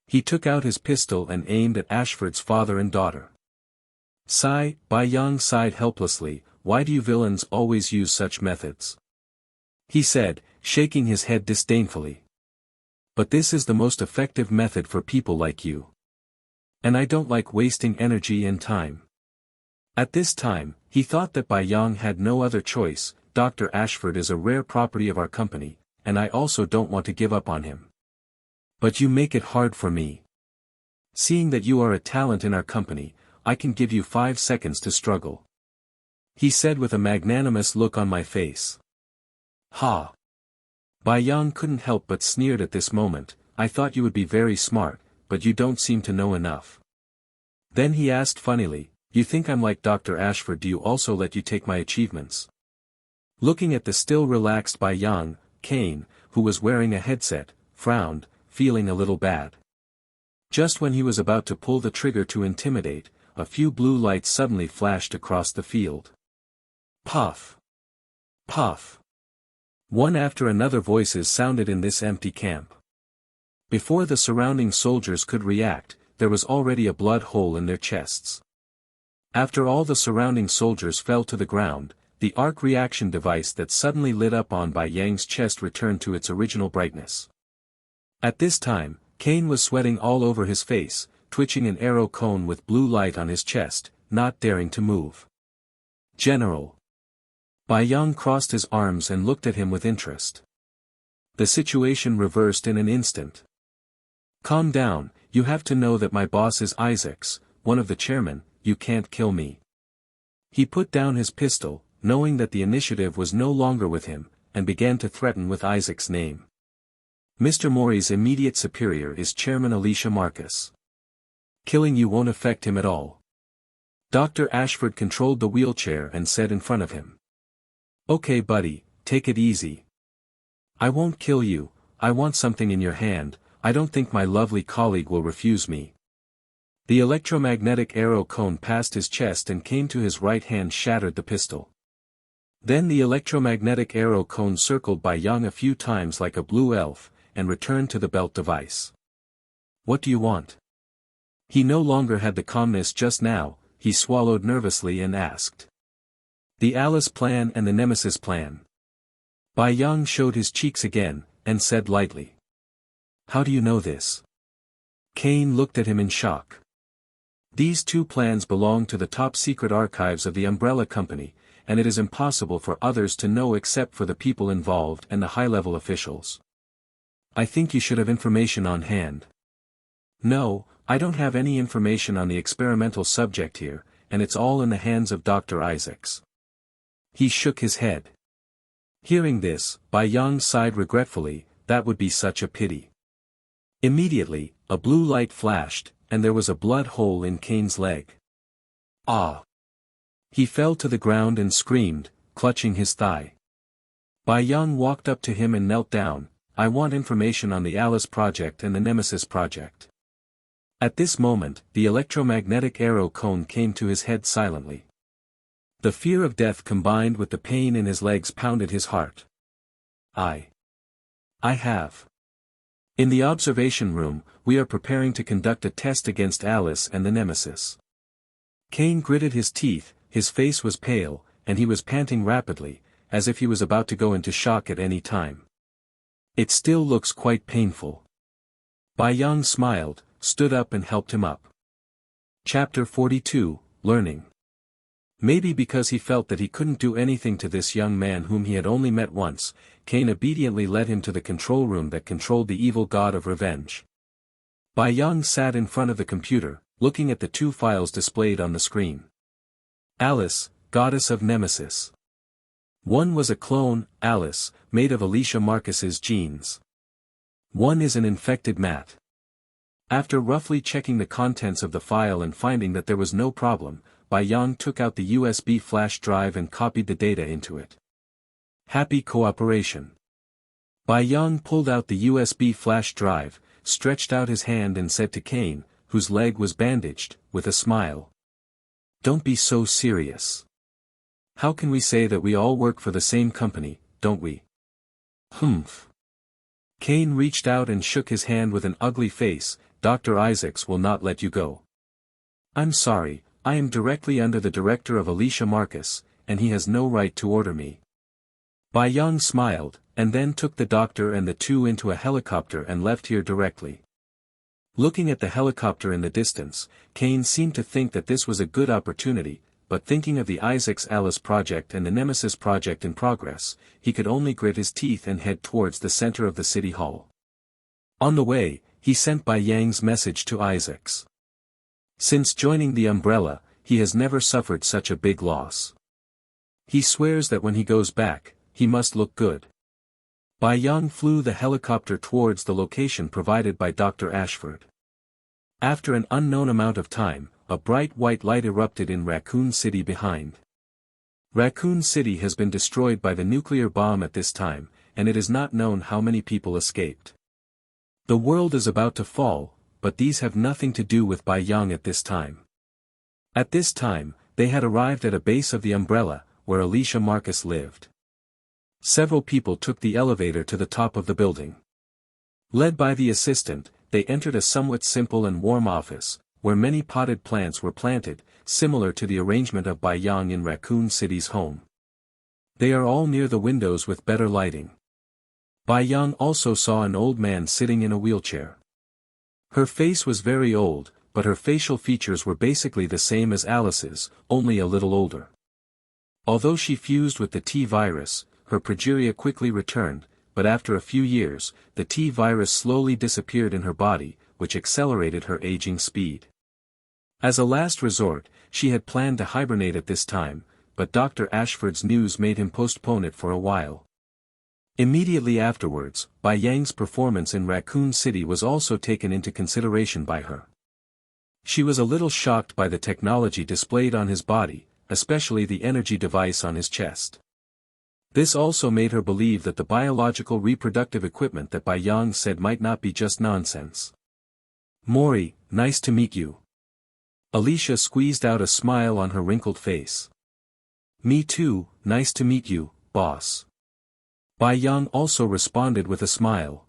Speaker 1: He took out his pistol and aimed at Ashford's father and daughter. Sigh, Bai Yang sighed helplessly, why do you villains always use such methods? He said, shaking his head disdainfully. But this is the most effective method for people like you. And I don't like wasting energy and time. At this time, he thought that Bai Yang had no other choice. Dr. Ashford is a rare property of our company, and I also don't want to give up on him. But you make it hard for me. Seeing that you are a talent in our company, I can give you 5 seconds to struggle. He said with a magnanimous look on my face. Ha! Bai Yang couldn't help but sneered at this moment. I thought you would be very smart, but you don't seem to know enough. Then he asked funnily, you think I'm like Dr. Ashford? Do you also let you take my achievements? Looking at the still relaxed Bai Yang, Kane, who was wearing a headset, frowned, feeling a little bad. Just when he was about to pull the trigger to intimidate, a few blue lights suddenly flashed across the field. Puff! Puff! One after another voices sounded in this empty camp. Before the surrounding soldiers could react, there was already a blood hole in their chests. After all the surrounding soldiers fell to the ground, the arc reaction device that suddenly lit up on Bai Yang's chest returned to its original brightness. At this time, Kane was sweating all over his face, twitching an arrow cone with blue light on his chest, not daring to move. General. Bai Yang crossed his arms and looked at him with interest. The situation reversed in an instant. Calm down, you have to know that my boss is Isaacs, one of the chairmen, you can't kill me. He put down his pistol, knowing that the initiative was no longer with him, and began to threaten with Isaac's name. Mr. Mori's immediate superior is Chairman Alicia Marcus. Killing you won't affect him at all. Dr. Ashford controlled the wheelchair and said in front of him. Okay buddy, take it easy. I won't kill you, I want something in your hand, I don't think my lovely colleague will refuse me. The electromagnetic arrow cone passed his chest and came to his right hand, shattered the pistol. Then the electromagnetic arrow cone circled Bai Yang a few times like a blue elf, and returned to the belt device. What do you want? He no longer had the calmness just now, he swallowed nervously and asked. The Alice plan and the Nemesis plan. Bai Yang showed his cheeks again, and said lightly. How do you know this? Kane looked at him in shock. These two plans belong to the top secret archives of the Umbrella Company, and it is impossible for others to know except for the people involved and the high-level officials. I think you should have information on hand. No, I don't have any information on the experimental subject here, and it's all in the hands of Dr. Isaacs. He shook his head. Hearing this, Bai Yang sighed regretfully, that would be such a pity. Immediately, a blue light flashed, and there was a blood hole in Kane's leg. Ah! He fell to the ground and screamed, clutching his thigh. Bai Yang walked up to him and knelt down. I want information on the Alice project and the Nemesis project. At this moment, the electromagnetic arrow cone came to his head silently. The fear of death combined with the pain in his legs pounded his heart. I have. In the observation room, we are preparing to conduct a test against Alice and the Nemesis. Kane gritted his teeth, his face was pale, and he was panting rapidly, as if he was about to go into shock at any time. It still looks quite painful. Bai Yang smiled, stood up and helped him up. Chapter 42, Learning. Maybe because he felt that he couldn't do anything to this young man whom he had only met once, Kane obediently led him to the control room that controlled the evil god of revenge. Bai Yang sat in front of the computer, looking at the two files displayed on the screen. Alice, goddess of Nemesis. One was a clone, Alice, made of Alicia Marcus's genes. One is an infected mat. After roughly checking the contents of the file and finding that there was no problem, Bai Yang took out the USB flash drive and copied the data into it. Happy cooperation. Bai Yang pulled out the USB flash drive, stretched out his hand and said to Kane, whose leg was bandaged, with a smile. Don't be so serious. How can we say that we all work for the same company, don't we? Humph. Kane reached out and shook his hand with an ugly face. Dr. Isaacs will not let you go. I'm sorry, I am directly under the director of Alicia Marcus, and he has no right to order me. Bai Yang smiled, and then took the doctor and the two into a helicopter and left here directly. Looking at the helicopter in the distance, Kane seemed to think that this was a good opportunity, but thinking of the Isaacs Alice project and the Nemesis project in progress, he could only grit his teeth and head towards the center of the city hall. On the way, he sent Bai Yang's message to Isaacs. Since joining the Umbrella, he has never suffered such a big loss. He swears that when he goes back, he must look good. Bai Yang flew the helicopter towards the location provided by Dr. Ashford. After an unknown amount of time, a bright white light erupted in Raccoon City behind. Raccoon City has been destroyed by the nuclear bomb at this time, and it is not known how many people escaped. The world is about to fall, but these have nothing to do with Bai Yang at this time. At this time, they had arrived at a base of the Umbrella, where Alicia Marcus lived. Several people took the elevator to the top of the building. Led by the assistant, they entered a somewhat simple and warm office, where many potted plants were planted, similar to the arrangement of Bai Yang in Raccoon City's home. They are all near the windows with better lighting. Bai Yang also saw an old man sitting in a wheelchair. Her face was very old, but her facial features were basically the same as Alice's, only a little older. Although she fused with the T virus, her progeria quickly returned, but after a few years, the T virus slowly disappeared in her body, which accelerated her aging speed. As a last resort, she had planned to hibernate at this time, but Dr. Ashford's news made him postpone it for a while. Immediately afterwards, Bai Yang's performance in Raccoon City was also taken into consideration by her. She was a little shocked by the technology displayed on his body, especially the energy device on his chest. This also made her believe that the biological reproductive equipment that Bai Yang said might not be just nonsense. "Mori, nice to meet you." Alicia squeezed out a smile on her wrinkled face. "Me too, nice to meet you, boss." Bai Yang also responded with a smile.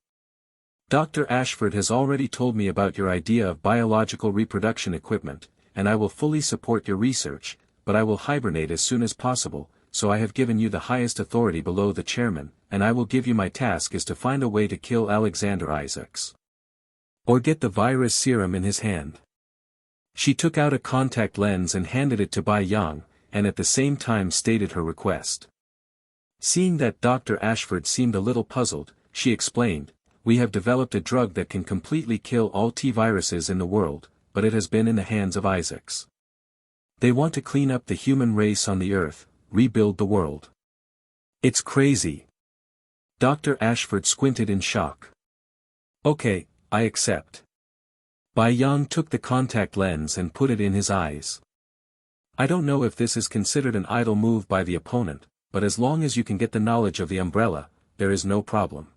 Speaker 1: "Dr. Ashford has already told me about your idea of biological reproduction equipment, and I will fully support your research, but I will hibernate as soon as possible, so I have given you the highest authority below the chairman, and I will give you my task is to find a way to kill Alexander Isaacs. Or get the virus serum in his hand." She took out a contact lens and handed it to Bai Yang, and at the same time stated her request. Seeing that Dr. Ashford seemed a little puzzled, she explained, "We have developed a drug that can completely kill all T-viruses in the world, but it has been in the hands of Isaacs. They want to clean up the human race on the Earth, rebuild the world. It's crazy." Dr. Ashford squinted in shock. "Okay, I accept." Bai Yang took the contact lens and put it in his eyes. "I don't know if this is considered an idle move by the opponent, but as long as you can get the knowledge of the Umbrella, there is no problem."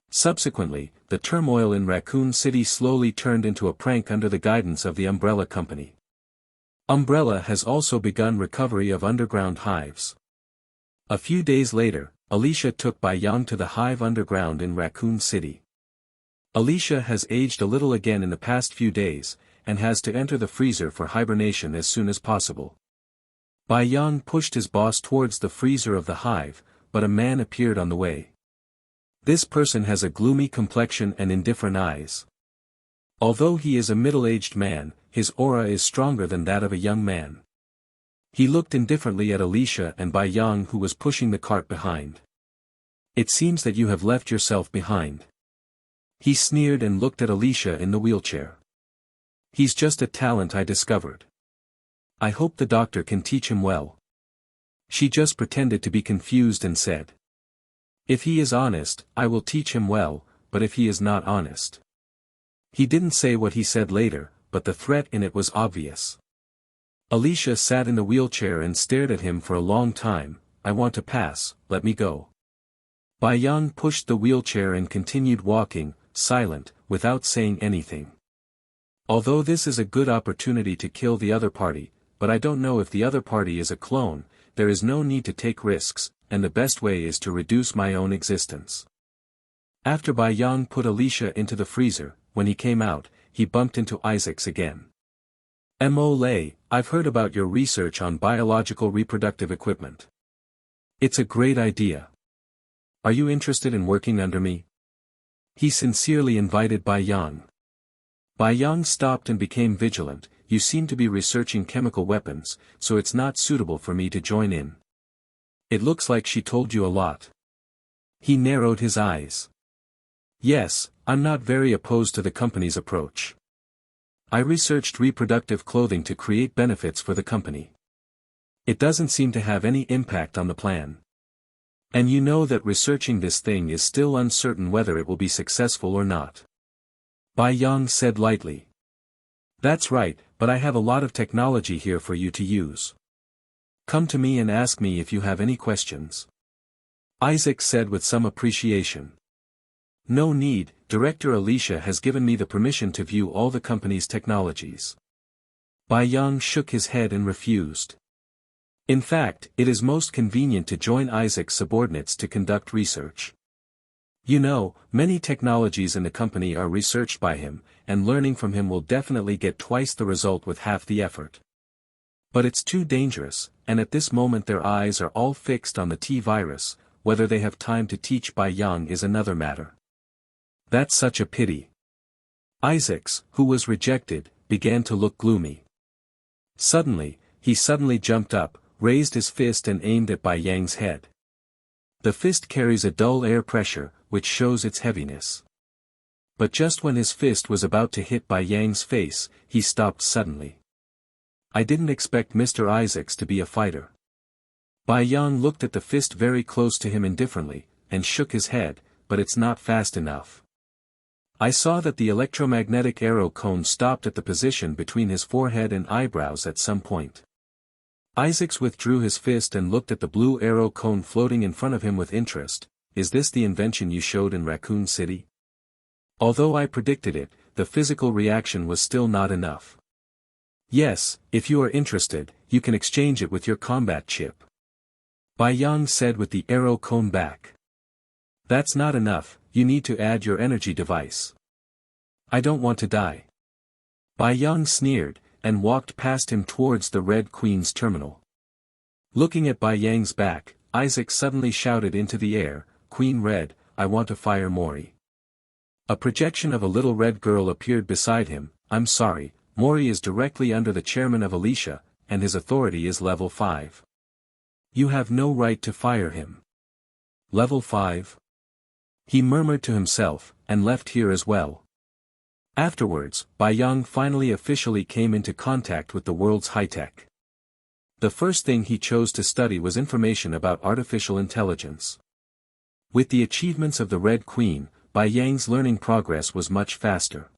Speaker 1: Subsequently, the turmoil in Raccoon City slowly turned into a prank under the guidance of the Umbrella Company. Umbrella has also begun recovery of underground hives. A few days later, Alicia took Bai Yang to the hive underground in Raccoon City. Alicia has aged a little again in the past few days, and has to enter the freezer for hibernation as soon as possible. Bai Yang pushed his boss towards the freezer of the hive, but a man appeared on the way. This person has a gloomy complexion and indifferent eyes. Although he is a middle-aged man, his aura is stronger than that of a young man. He looked indifferently at Alicia and Bai Yang, who was pushing the cart behind. "It seems that you have left yourself behind." He sneered and looked at Alicia in the wheelchair. "He's just a talent I discovered. I hope the doctor can teach him well." She just pretended to be confused and said, "If he is honest, I will teach him well, but if he is not honest." He didn't say what he said later, but the threat in it was obvious. Alicia sat in the wheelchair and stared at him for a long time. "I want to pass, let me go." Bai Yang pushed the wheelchair and continued walking, silent, without saying anything. "Although this is a good opportunity to kill the other party, but I don't know if the other party is a clone, there is no need to take risks, and the best way is to reduce my own existence." After Bai Yang put Alicia into the freezer, when he came out, he bumped into Isaacs again. "Mole, I've heard about your research on biological reproductive equipment. It's a great idea. Are you interested in working under me?" He sincerely invited Bai Yang. Bai Yang stopped and became vigilant. "You seem to be researching chemical weapons, so it's not suitable for me to join in. It looks like she told you a lot." He narrowed his eyes. "Yes, I'm not very opposed to the company's approach. I researched reproductive clothing to create benefits for the company. It doesn't seem to have any impact on the plan." And you know that researching this thing is still uncertain whether it will be successful or not. Bai Yang said lightly. That's right, but I have a lot of technology here for you to use. Come to me and ask me if you have any questions. Isaac said with some appreciation. No need, Director Alicia has given me the permission to view all the company's technologies. Bai Yang shook his head and refused. In fact, it is most convenient to join Isaac's subordinates to conduct research. You know, many technologies in the company are researched by him, and learning from him will definitely get twice the result with half the effort. But it's too dangerous, and at this moment their eyes are all fixed on the T-virus. Whether they have time to teach Bai Yang is another matter. That's such a pity. Isaacs, who was rejected, began to look gloomy. Suddenly, he jumped up, raised his fist and aimed at Bai Yang's head. The fist carries a dull air pressure, which shows its heaviness. But just when his fist was about to hit Bai Yang's face, he stopped suddenly. I didn't expect Mr. Isaacs to be a fighter. Bai Yang looked at the fist very close to him indifferently, and shook his head, but it's not fast enough. I saw that the electromagnetic arrow cone stopped at the position between his forehead and eyebrows at some point. Isaacs withdrew his fist and looked at the blue arrow cone floating in front of him with interest. Is this the invention you showed in Raccoon City? Although I predicted it, the physical reaction was still not enough. Yes, if you are interested, you can exchange it with your combat chip. Bai Yang said with the arrow cone back. That's not enough, you need to add your energy device. I don't want to die. Bai Yang sneered, and walked past him towards the Red Queen's terminal. Looking at Bai Yang's back, Isaac suddenly shouted into the air, Queen Red, I want to fire Mori. A projection of a little red girl appeared beside him. I'm sorry, Mori is directly under the chairman of Alicia, and his authority is level 5. You have no right to fire him. Level 5? He murmured to himself, and left here as well. Afterwards, Bai Yang finally officially came into contact with the world's high-tech. The first thing he chose to study was information about artificial intelligence. With the achievements of the Red Queen, Bai Yang's learning progress was much faster.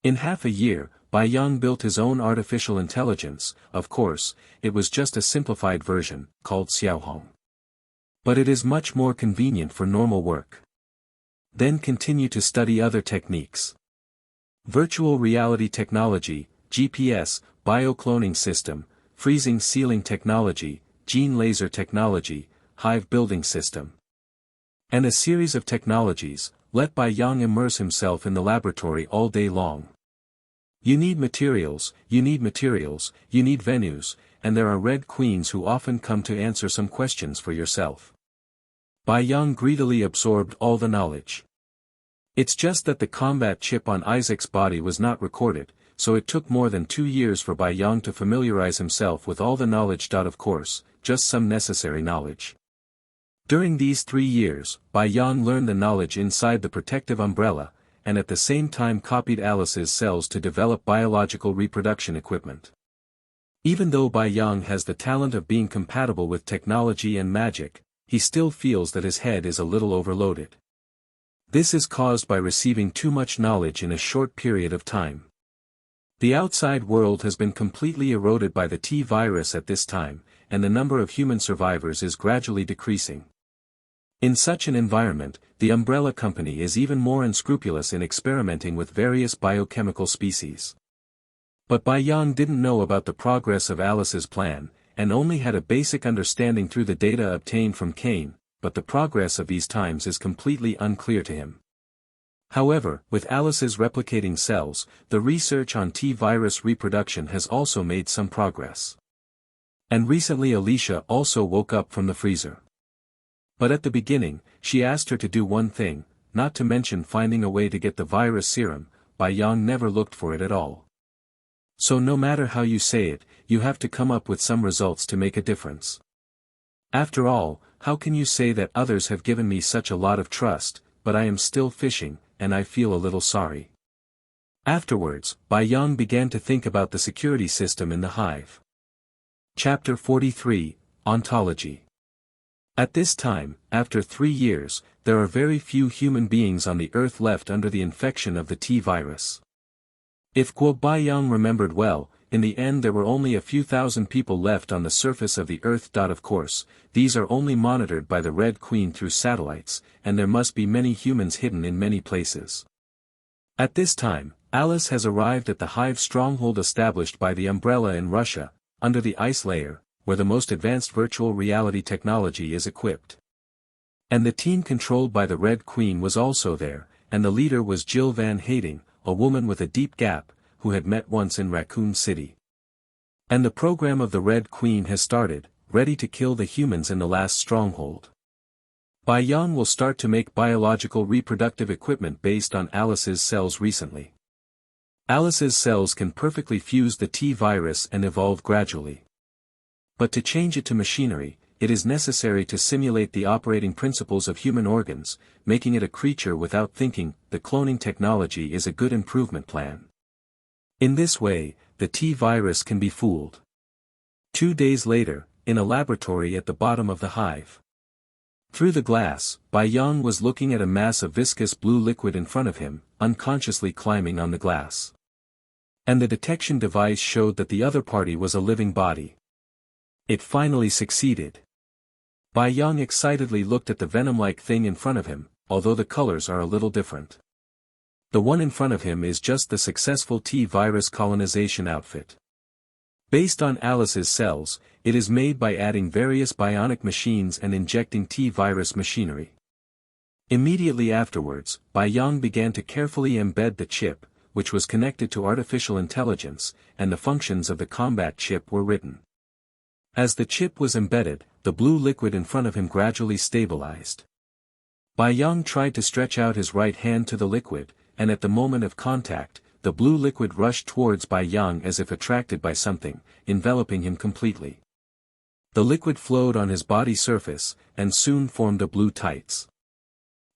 Speaker 1: In half a year, Bai Yang built his own artificial intelligence. Of course, it was just a simplified version, called Xiaohong. But it is much more convenient for normal work. Then continue to study other techniques. Virtual reality technology, GPS, biocloning system, freezing sealing technology, gene laser technology, hive building system. And a series of technologies. Let Bai Yang immerse himself in the laboratory all day long. You need materials, you need venues, and there are Red Queens who often come to answer some questions for yourself. Bai Yang greedily absorbed all the knowledge. It's just that the combat chip on Isaac's body was not recorded, so it took more than 2 years for Bai Yang to familiarize himself with all the knowledge. Of course, just some necessary knowledge. During these 3 years, Bai Yang learned the knowledge inside the protective umbrella, and at the same time copied Alice's cells to develop biological reproduction equipment. Even though Bai Yang has the talent of being compatible with technology and magic, he still feels that his head is a little overloaded. This is caused by receiving too much knowledge in a short period of time. The outside world has been completely eroded by the T-virus at this time, and the number of human survivors is gradually decreasing. In such an environment, the Umbrella Company is even more unscrupulous in experimenting with various biochemical species. But Bai Yang didn't know about the progress of Alice's plan, and only had a basic understanding through the data obtained from Cain, but the progress of these times is completely unclear to him. However, with Alice's replicating cells, the research on T-virus reproduction has also made some progress. And recently Alicia also woke up from the freezer. But at the beginning, she asked her to do one thing, not to mention finding a way to get the virus serum. Bai Yang never looked for it at all. So no matter how you say it, you have to come up with some results to make a difference. After all, how can you say that others have given me such a lot of trust, but I am still fishing, and I feel a little sorry. Afterwards, Bai Yang began to think about the security system in the hive. Chapter 43, Ontology. At this time, after 3 years, there are very few human beings on the Earth left under the infection of the T virus. If Bai Yang remembered well, in the end there were only a few thousand people left on the surface of the Earth. Of course, these are only monitored by the Red Queen through satellites, and there must be many humans hidden in many places. At this time, Alice has arrived at the hive stronghold established by the Umbrella in Russia, under the ice layer, where the most advanced virtual reality technology is equipped. And the team controlled by the Red Queen was also there, and the leader was Jill Van Hating, a woman with a deep gap, who had met once in Raccoon City. And the program of the Red Queen has started, ready to kill the humans in the last stronghold. Bai Yang will start to make biological reproductive equipment based on Alice's cells recently. Alice's cells can perfectly fuse the T virus and evolve gradually. But to change it to machinery, it is necessary to simulate the operating principles of human organs, making it a creature without thinking. The cloning technology is a good improvement plan. In this way, the T virus can be fooled. 2 days later, in a laboratory at the bottom of the hive. Through the glass, Bai Yang was looking at a mass of viscous blue liquid in front of him, unconsciously climbing on the glass. And the detection device showed that the other party was a living body. It finally succeeded. Bai Yang excitedly looked at the venom-like thing in front of him, although the colors are a little different. The one in front of him is just the successful T-virus colonization outfit. Based on Alice's cells, it is made by adding various bionic machines and injecting T-virus machinery. Immediately afterwards, Bai Yang began to carefully embed the chip, which was connected to artificial intelligence, and the functions of the combat chip were written. As the chip was embedded, the blue liquid in front of him gradually stabilized. Bai Yang tried to stretch out his right hand to the liquid, and at the moment of contact, the blue liquid rushed towards Bai Yang as if attracted by something, enveloping him completely. The liquid flowed on his body surface, and soon formed a blue tights.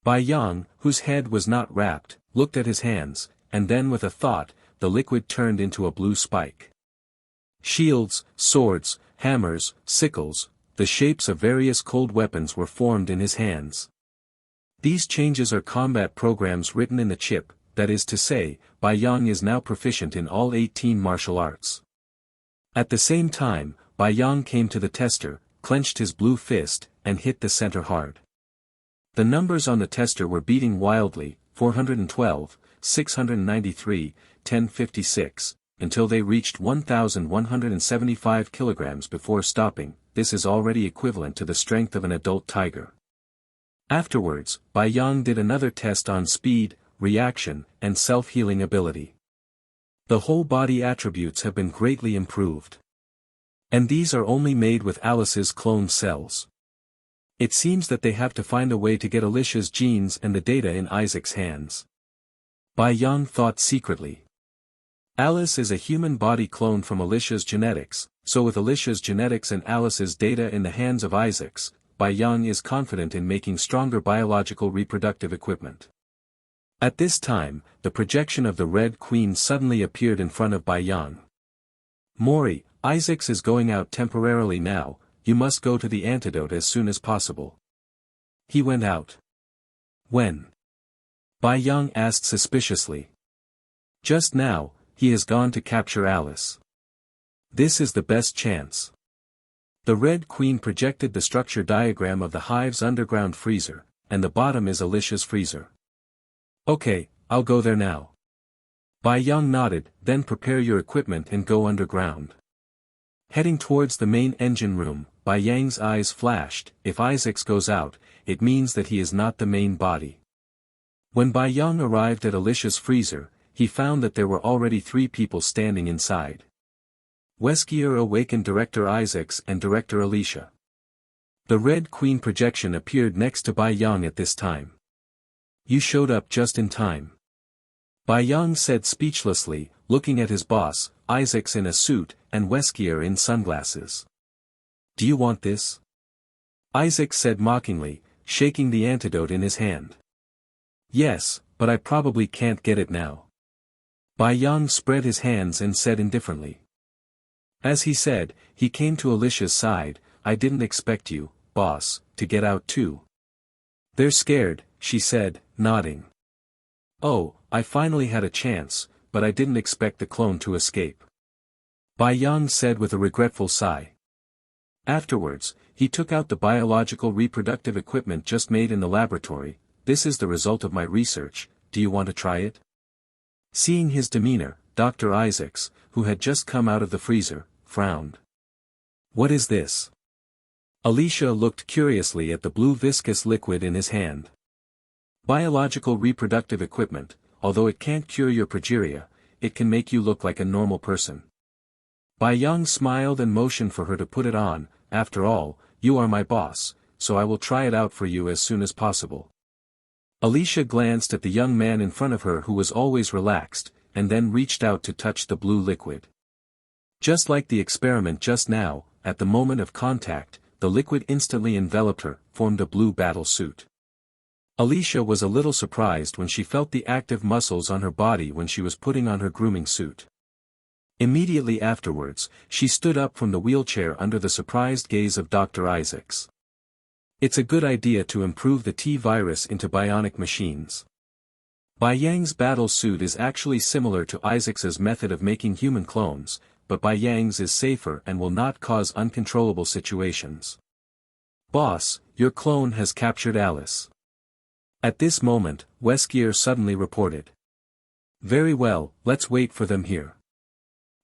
Speaker 1: Bai Yang, whose head was not wrapped, looked at his hands, and then with a thought, the liquid turned into a blue spike. Shields, swords, hammers, sickles, the shapes of various cold weapons were formed in his hands. These changes are combat programs written in the chip, that is to say, Bai Yang is now proficient in all 18 martial arts. At the same time, Bai Yang came to the tester, clenched his blue fist, and hit the center hard. The numbers on the tester were beating wildly, 412, 693, 1056, until they reached 1,175 kilograms before stopping. This is already equivalent to the strength of an adult tiger. Afterwards, Bai Yang did another test on speed, reaction, and self-healing ability. The whole body attributes have been greatly improved. And these are only made with Alice's cloned cells. It seems that they have to find a way to get Alicia's genes and the data in Isaac's hands. Bai Yang thought secretly. Alice is a human body clone from Alicia's genetics, so with Alicia's genetics and Alice's data in the hands of Isaac's, Bai Yang is confident in making stronger biological reproductive equipment. At this time, the projection of the Red Queen suddenly appeared in front of Bai Yang. Mori, Isaac's is going out temporarily now, you must go to the antidote as soon as possible. He went out. When? Bai Yang asked suspiciously. Just now, he has gone to capture Alice. This is the best chance. The Red Queen projected the structure diagram of the hive's underground freezer, and the bottom is Alicia's freezer. Okay, I'll go there now. Bai Yang nodded, then prepare your equipment and go underground. Heading towards the main engine room, Bai Yang's eyes flashed. If Isaac's goes out, it means that he is not the main body. When Bai Yang arrived at Alicia's freezer, he found that there were already 3 people standing inside. Weskier awakened Director Isaac's and Director Alicia. The Red Queen projection appeared next to Bai Yang at this time. You showed up just in time. Bai Yang said speechlessly, looking at his boss, Isaac's in a suit, and Weskier in sunglasses. Do you want this? Isaac said mockingly, shaking the antidote in his hand. Yes, but I probably can't get it now. Bai Yang spread his hands and said indifferently. As he said, he came to Alicia's side, I didn't expect you, boss, to get out too. They're scared, she said, nodding. Oh, I finally had a chance, but I didn't expect the clone to escape. Bai Yang said with a regretful sigh. Afterwards, he took out the biological reproductive equipment just made in the laboratory. This is the result of my research, do you want to try it? Seeing his demeanor, Dr. Isaacs, who had just come out of the freezer, frowned. What is this? Alicia looked curiously at the blue viscous liquid in his hand. Biological reproductive equipment, although it can't cure your progeria, it can make you look like a normal person. Bai Yang smiled and motioned for her to put it on. After all, you are my boss, so I will try it out for you as soon as possible. Alicia glanced at the young man in front of her who was always relaxed, and then reached out to touch the blue liquid. Just like the experiment just now, at the moment of contact, the liquid instantly enveloped her, formed a blue battle suit. Alicia was a little surprised when she felt the active muscles on her body when she was putting on her grooming suit. Immediately afterwards, she stood up from the wheelchair under the surprised gaze of Dr. Isaacs. It's a good idea to improve the T-virus into bionic machines. Bai Yang's battle suit is actually similar to Isaacs's method of making human clones, but Bai Yang's is safer and will not cause uncontrollable situations. Boss, your clone has captured Alice. At this moment, S.H.I.E.L.D. suddenly reported. Very well, let's wait for them here.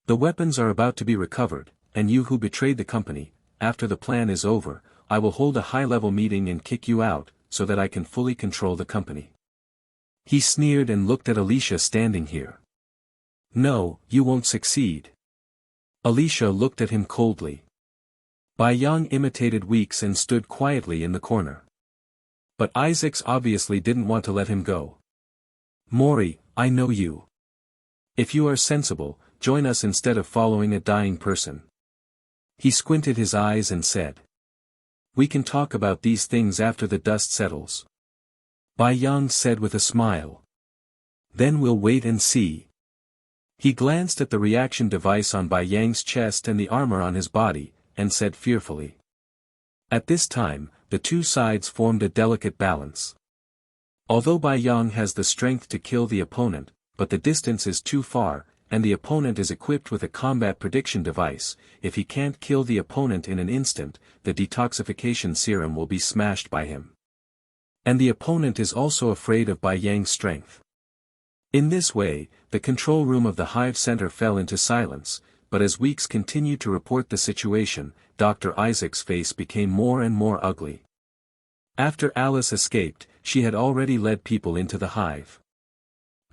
Speaker 1: The weapons are about to be recovered, and you who betrayed the company, after the plan is over, I will hold a high-level meeting and kick you out, so that I can fully control the company. He sneered and looked at Alicia standing here. No, you won't succeed. Alicia looked at him coldly. Bai Yang imitated Weeks and stood quietly in the corner. But Isaacs obviously didn't want to let him go. Mori, I know you. If you are sensible, join us instead of following a dying person. He squinted his eyes and said. We can talk about these things after the dust settles. Bai Yang said with a smile. Then we'll wait and see. He glanced at the reaction device on Bai Yang's chest and the armor on his body, and said fearfully. At this time, the two sides formed a delicate balance. Although Bai Yang has the strength to kill the opponent, but the distance is too far, and the opponent is equipped with a combat prediction device, if he can't kill the opponent in an instant, the detoxification serum will be smashed by him. And the opponent is also afraid of Bai Yang's strength. In this way, the control room of the hive center fell into silence, but as Weeks continued to report the situation, Dr. Isaac's face became more and more ugly. After Alice escaped, she had already led people into the hive.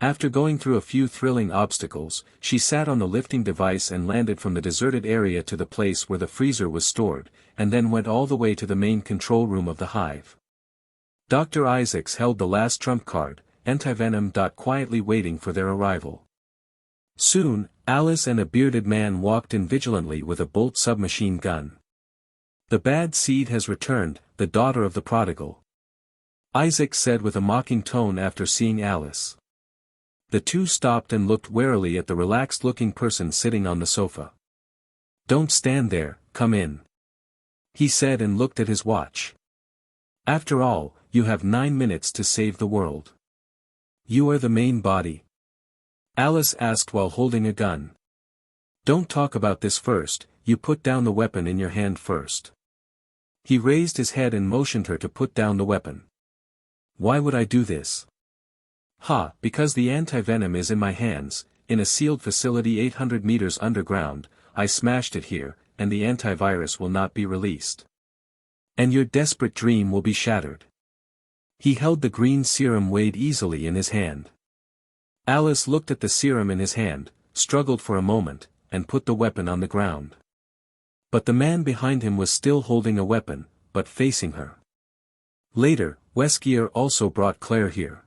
Speaker 1: After going through a few thrilling obstacles, she sat on the lifting device and landed from the deserted area to the place where the freezer was stored, and then went all the way to the main control room of the hive. Dr. Isaacs held the last trump card, antivenom. Quietly waiting for their arrival. Soon, Alice and a bearded man walked in vigilantly with a bolt submachine gun. The bad seed has returned, the daughter of the prodigal. Isaac said with a mocking tone after seeing Alice. The two stopped and looked warily at the relaxed-looking person sitting on the sofa. Don't stand there, come in. He said and looked at his watch. After all, you have 9 minutes to save the world. You are the main body. Alice asked while holding a gun. Don't talk about this first, you put down the weapon in your hand first. He raised his head and motioned her to put down the weapon. Why would I do this? Because the antivenom is in my hands, in a sealed facility 800 meters underground, I smashed it here, and the antivirus will not be released. And your desperate dream will be shattered. He held the green serum weighed easily in his hand. Alice looked at the serum in his hand, struggled for a moment, and put the weapon on the ground. But the man behind him was still holding a weapon, but facing her. Later, S.H.I.E.L.D. also brought Claire here.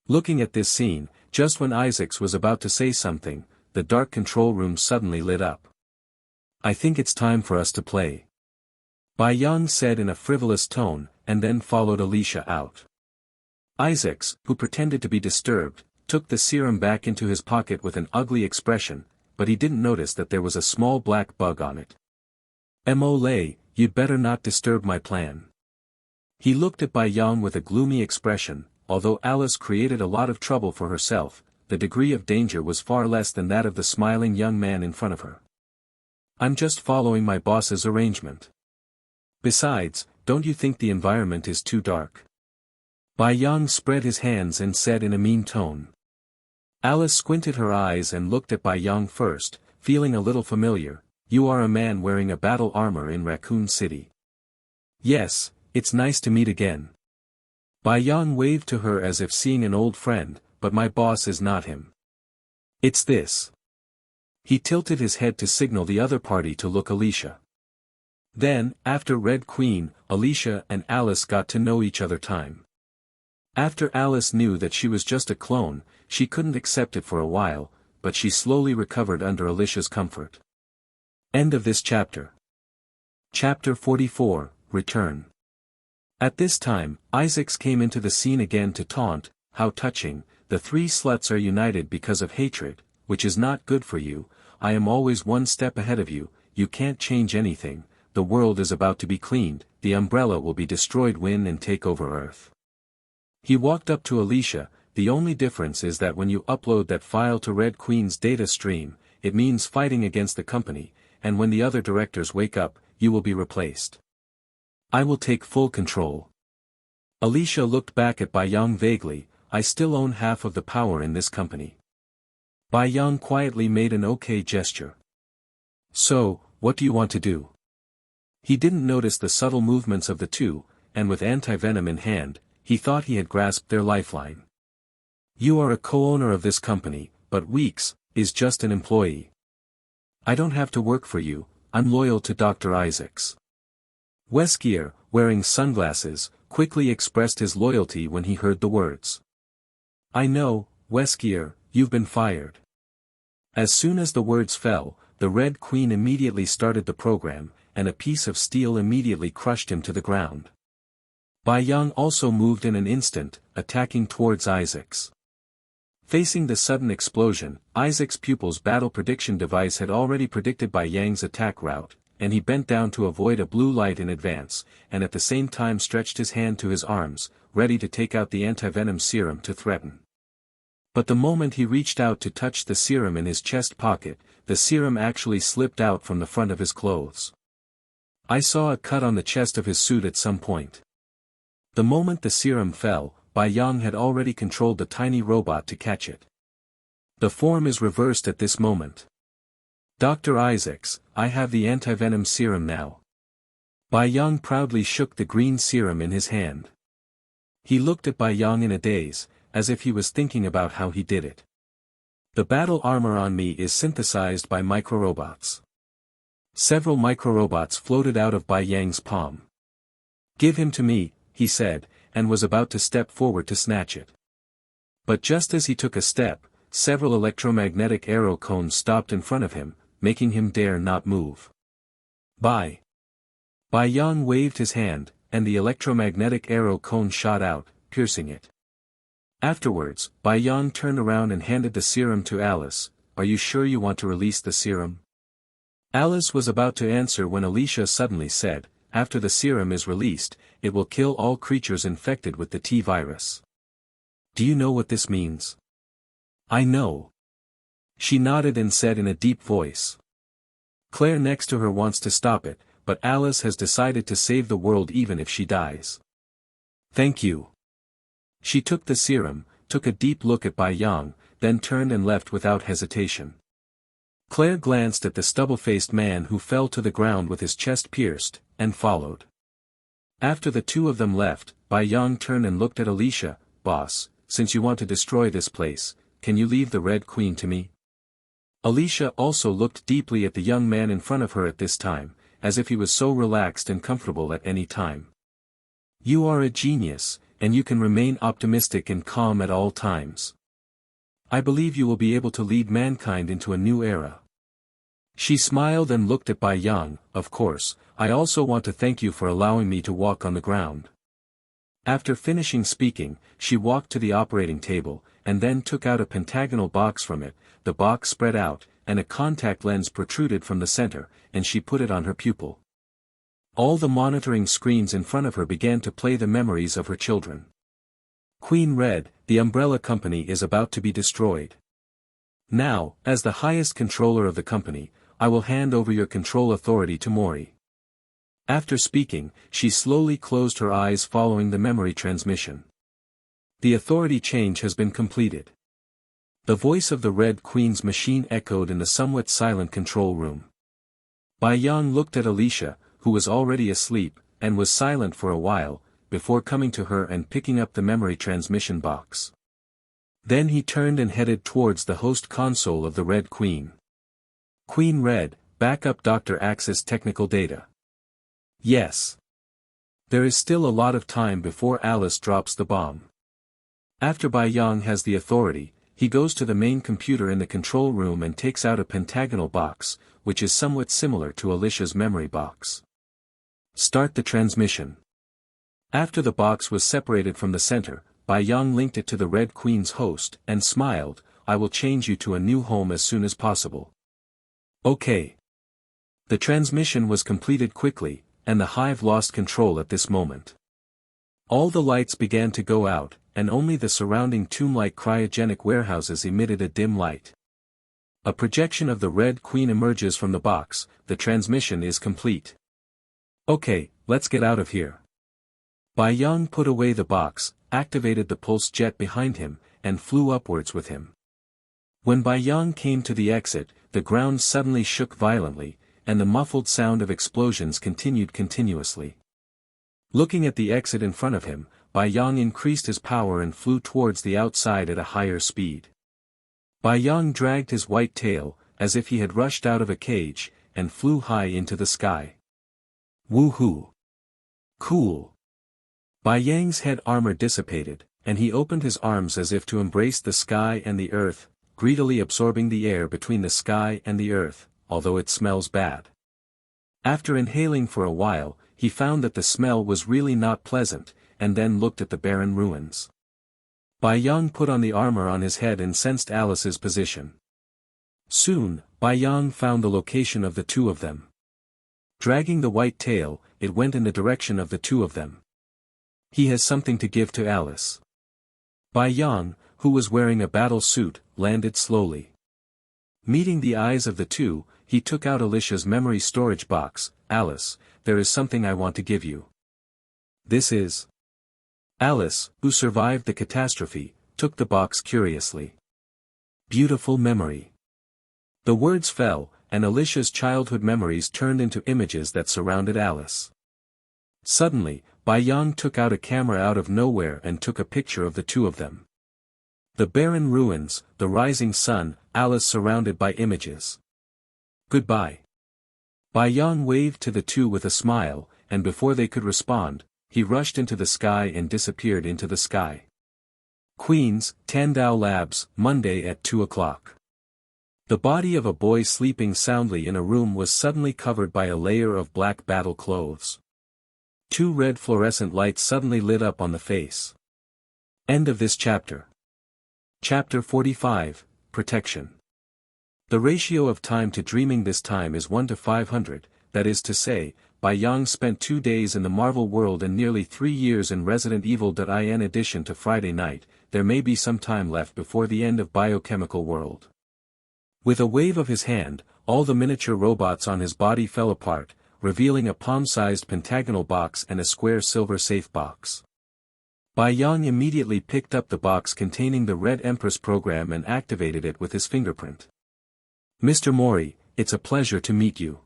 Speaker 1: Looking at this scene, just when Isaacs was about to say something, the dark control room suddenly lit up. I think it's time for us to play. Bai Yang said in a frivolous tone, and then followed Alicia out. Isaacs, who pretended to be disturbed, took the serum back into his pocket with an ugly expression, but he didn't notice that there was a small black bug on it. Mole, you'd better not disturb my plan. He looked at Bai Yang with a gloomy expression. Although Alice created a lot of trouble for herself, the degree of danger was far less than that of the smiling young man in front of her. I'm just following my boss's arrangement. Besides, don't you think the environment is too dark? Bai Yang spread his hands and said in a mean tone. Alice squinted her eyes and looked at Bai Yang first, feeling a little familiar. You are a man wearing a battle armor in Raccoon City. Yes, it's nice to meet again. Bai Yang waved to her as if seeing an old friend, but my boss is not him. It's this. He tilted his head to signal the other party to look Alicia. Then, after Red Queen, Alicia and Alice got to know each other time. After Alice knew that she was just a clone, she couldn't accept it for a while, but she slowly recovered under Alicia's comfort. End of this chapter. Chapter 44, Return. At this time, Isaacs came into the scene again to taunt. How touching, the three sluts are united because of hatred, which is not good for you. I am always one step ahead of you, you can't change anything, the world is about to be cleaned, the umbrella will be destroyed, win and take over Earth. He walked up to Alicia. The only difference is that when you upload that file to Red Queen's data stream, it means fighting against the company, and when the other directors wake up, you will be replaced. I will take full control. Alicia looked back at Bai Yang vaguely. I still own half of the power in this company. Bai Yang quietly made an okay gesture. So, what do you want to do? He didn't notice the subtle movements of the two, and with anti-venom in hand, he thought he had grasped their lifeline. You are a co-owner of this company, but Weeks is just an employee. I don't have to work for you, I'm loyal to Dr. Isaacs. Weskier, wearing sunglasses, quickly expressed his loyalty when he heard the words. I know, Weskier, you've been fired. As soon as the words fell, the Red Queen immediately started the program, and a piece of steel immediately crushed him to the ground. Bai Yang also moved in an instant, attacking towards Isaacs. Facing the sudden explosion, Isaac's pupil's battle prediction device had already predicted Bai Yang's attack route, and he bent down to avoid a blue light in advance, and at the same time stretched his hand to his arms, ready to take out the anti-venom serum to threaten. But the moment he reached out to touch the serum in his chest pocket, the serum actually slipped out from the front of his clothes. I saw a cut on the chest of his suit at some point. The moment the serum fell, Bai Yang had already controlled the tiny robot to catch it. The form is reversed at this moment. Dr. Isaacs, I have the anti-venom serum now. Bai Yang proudly shook the green serum in his hand. He looked at Bai Yang in a daze, as if he was thinking about how he did it. The battle armor on me is synthesized by microrobots. Several microrobots floated out of Bai Yang's palm. Give him to me, he said, and was about to step forward to snatch it. But just as he took a step, several electromagnetic arrow cones stopped in front of him, making him dare not move. Bai Yang waved his hand, and the electromagnetic arrow cone shot out, piercing it. Afterwards, Bai Yang turned around and handed the serum to Alice. Are you sure you want to release the serum? Alice was about to answer when Alicia suddenly said, after the serum is released, it will kill all creatures infected with the T virus. Do you know what this means? I know. She nodded and said in a deep voice. Claire next to her wants to stop it, but Alice has decided to save the world even if she dies. Thank you. She took the serum, took a deep look at Bai Yang, then turned and left without hesitation. Claire glanced at the stubble-faced man who fell to the ground with his chest pierced, and followed. After the two of them left, Bai Yang turned and looked at Alicia. Boss, since you want to destroy this place, can you leave the Red Queen to me? Alicia also looked deeply at the young man in front of her at this time, as if he was so relaxed and comfortable at any time. You are a genius, and you can remain optimistic and calm at all times. I believe you will be able to lead mankind into a new era. She smiled and looked at Bai Yang. Of course, I also want to thank you for allowing me to walk on the ground. After finishing speaking, she walked to the operating table, and then took out a pentagonal box from it. The box spread out, and a contact lens protruded from the center, and she put it on her pupil. All the monitoring screens in front of her began to play the memories of her children. Queen read, "The Umbrella Company is about to be destroyed. Now, as the highest controller of the company, I will hand over your control authority to Mori." After speaking, she slowly closed her eyes following the memory transmission. "The authority change has been completed." The voice of the Red Queen's machine echoed in the somewhat silent control room. Bai Yang looked at Alicia, who was already asleep, and was silent for a while, before coming to her and picking up the memory transmission box. Then he turned and headed towards the host console of the Red Queen. Queen read, "Back up Dr. Axis technical data." Yes. There is still a lot of time before Alice drops the bomb. After Bai Yang has the authority, he goes to the main computer in the control room and takes out a pentagonal box, which is somewhat similar to Alicia's memory box. Start the transmission. After the box was separated from the center, Bai Yang linked it to the Red Queen's host, and smiled, "I will change you to a new home as soon as possible." Okay. The transmission was completed quickly, and the hive lost control at this moment. All the lights began to go out, and only the surrounding tomb-like cryogenic warehouses emitted a dim light. A projection of the Red Queen emerges from the box. The transmission is complete. Okay, let's get out of here. Bai Yang put away the box, activated the pulse jet behind him, and flew upwards with him. When Bai Yang came to the exit, the ground suddenly shook violently, and the muffled sound of explosions continued continuously. Looking at the exit in front of him, Bai Yang increased his power and flew towards the outside at a higher speed. Bai Yang dragged his white tail, as if he had rushed out of a cage, and flew high into the sky. Woohoo! Cool! Bai Yang's head armor dissipated, and he opened his arms as if to embrace the sky and the earth, greedily absorbing the air between the sky and the earth, although it smells bad. After inhaling for a while, he found that the smell was really not pleasant, and then looked at the barren ruins. Bai Yang put on the armor on his head and sensed Alice's position. Soon, Bai Yang found the location of the two of them. Dragging the white tail, it went in the direction of the two of them. He has something to give to Alice. Bai Yang, who was wearing a battle suit, landed slowly. Meeting the eyes of the two, he took out Alicia's memory storage box. "Alice, there is something I want to give you." "This is..." Alice, who survived the catastrophe, took the box curiously. "Beautiful memory." The words fell, and Alicia's childhood memories turned into images that surrounded Alice. Suddenly, Bai Yang took out a camera out of nowhere and took a picture of the two of them. The barren ruins, the rising sun, Alice surrounded by images. "Goodbye." Bai Yang waved to the two with a smile, and before they could respond, he rushed into the sky and disappeared into the sky. Queens, Tandao Labs, Monday at 2 o'clock. The body of a boy sleeping soundly in a room was suddenly covered by a layer of black battle clothes. Two red fluorescent lights suddenly lit up on the face. End of this chapter. Chapter 45, Protection. The ratio of time to dreaming this time is 1 to 500, that is to say, Bai Yang spent 2 days in the Marvel world and nearly 3 years in Resident Evil. In addition to Friday night, there may be some time left before the end of Biochemical World. With a wave of his hand, all the miniature robots on his body fell apart, revealing a palm-sized pentagonal box and a square silver safe box. Bai Yang immediately picked up the box containing the Red Empress program and activated it with his fingerprint. "Mr. Mori, it's a pleasure to meet you.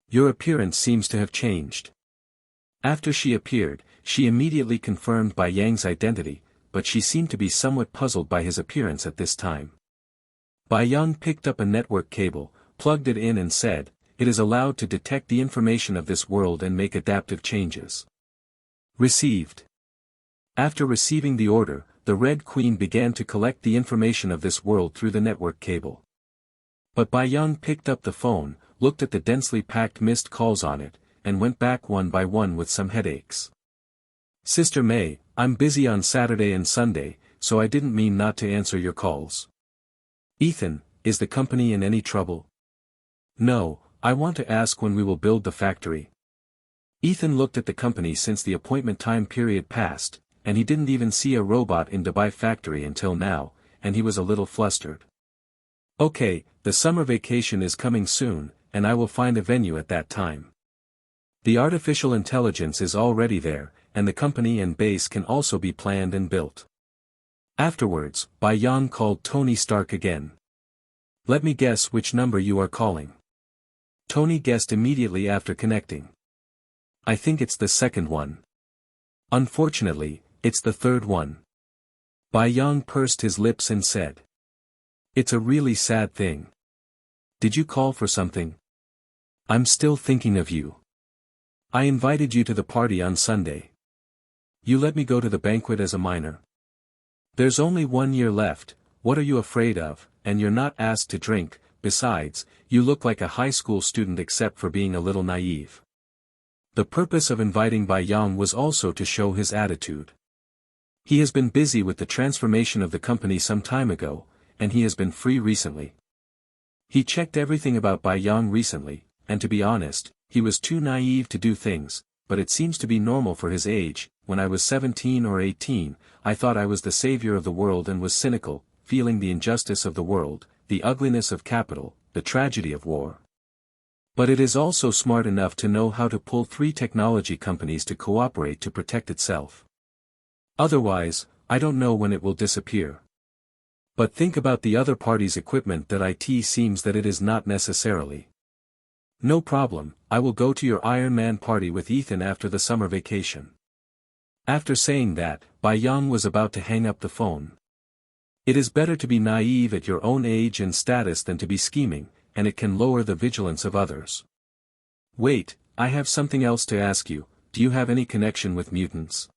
Speaker 1: Your appearance seems to have changed." After she appeared, she immediately confirmed Bai Yang's identity, but she seemed to be somewhat puzzled by his appearance at this time. Bai Yang picked up a network cable, plugged it in and said, "It is allowed to detect the information of this world and make adaptive changes." Received. After receiving the order, the Red Queen began to collect the information of this world through the network cable. But Bai Yang picked up the phone, looked at the densely packed missed calls on it, and went back one by one with some headaches. "Sister May, I'm busy on Saturday and Sunday, so I didn't mean not to answer your calls." "Ethan, is the company in any trouble?" "No, I want to ask when we will build the factory." Ethan looked at the company since the appointment time period passed, and he didn't even see a robot in the factory until now, and he was a little flustered. Okay, the summer vacation is coming soon, and I will find a venue at that time. The artificial intelligence is already there, and the company and base can also be planned and built. Afterwards, Bai Yang called Tony Stark again. Let me guess which number you are calling. Tony guessed immediately after connecting. I think it's the second one. Unfortunately, it's the third one. Bai Yang pursed his lips and said. It's a really sad thing. Did you call for something? I'm still thinking of you. I invited you to the party on Sunday. You let me go to the banquet as a minor. There's only 1 year left, what are you afraid of, and you're not asked to drink, besides, you look like a high school student except for being a little naive. The purpose of inviting Bai Yang was also to show his attitude. He has been busy with the transformation of the company some time ago, and he has been free recently. He checked everything about Bai Yang recently, and to be honest, he was too naive to do things, but it seems to be normal for his age. When I was 17 or 18, I thought I was the savior of the world and was cynical, feeling the injustice of the world, the ugliness of capital, the tragedy of war. But it is also smart enough to know how to pull 3 technology companies to cooperate to protect itself. Otherwise, I don't know when it will disappear. But think about the other party's equipment that it seems that it is not necessarily. No problem, I will go to your Iron Man party with Ethan after the summer vacation. After saying that, Bai Yang was about to hang up the phone. It is better to be naive at your own age and status than to be scheming, and it can lower the vigilance of others. Wait, I have something else to ask you, do you have any connection with mutants?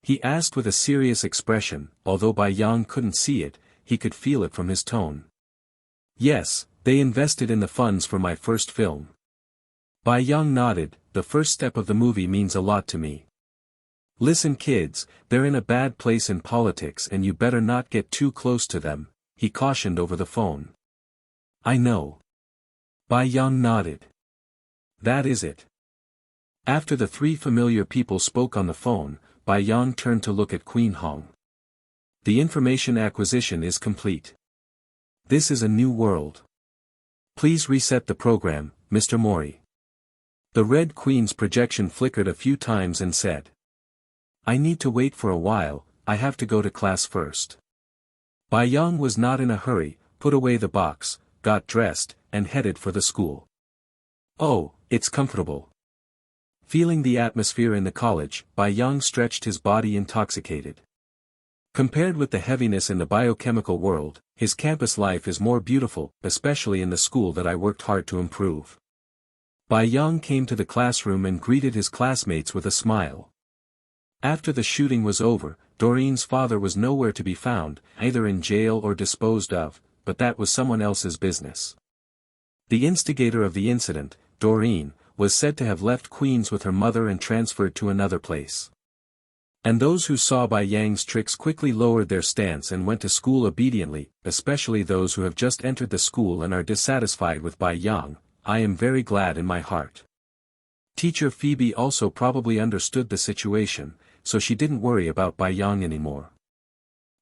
Speaker 1: He asked with a serious expression, although Bai Yang couldn't see it, he could feel it from his tone. Yes, they invested in the funds for my first film. Bai Yang nodded, the first step of the movie means a lot to me. Listen kids, they're in a bad place in politics and you better not get too close to them, he cautioned over the phone. I know. Bai Yang nodded. That is it. After the 3 familiar people spoke on the phone, Bai Yang turned to look at Queen Hong. The information acquisition is complete. This is a new world. Please reset the program, Mr. Mori. The Red Queen's projection flickered a few times and said. I need to wait for a while, I have to go to class first. Bai Yang was not in a hurry, put away the box, got dressed, and headed for the school. Oh, it's comfortable. Feeling the atmosphere in the college, Bai Yang stretched his body intoxicated. Compared with the heaviness in the biochemical world, his campus life is more beautiful, especially in the school that I worked hard to improve. Bai Yang came to the classroom and greeted his classmates with a smile. After the shooting was over, Doreen's father was nowhere to be found, either in jail or disposed of, but that was someone else's business. The instigator of the incident, Doreen, was said to have left Queens with her mother and transferred to another place. And those who saw Bai Yang's tricks quickly lowered their stance and went to school obediently, especially those who have just entered the school and are dissatisfied with Bai Yang. I am very glad in my heart. Teacher Phoebe also probably understood the situation, so she didn't worry about Bai Yang anymore.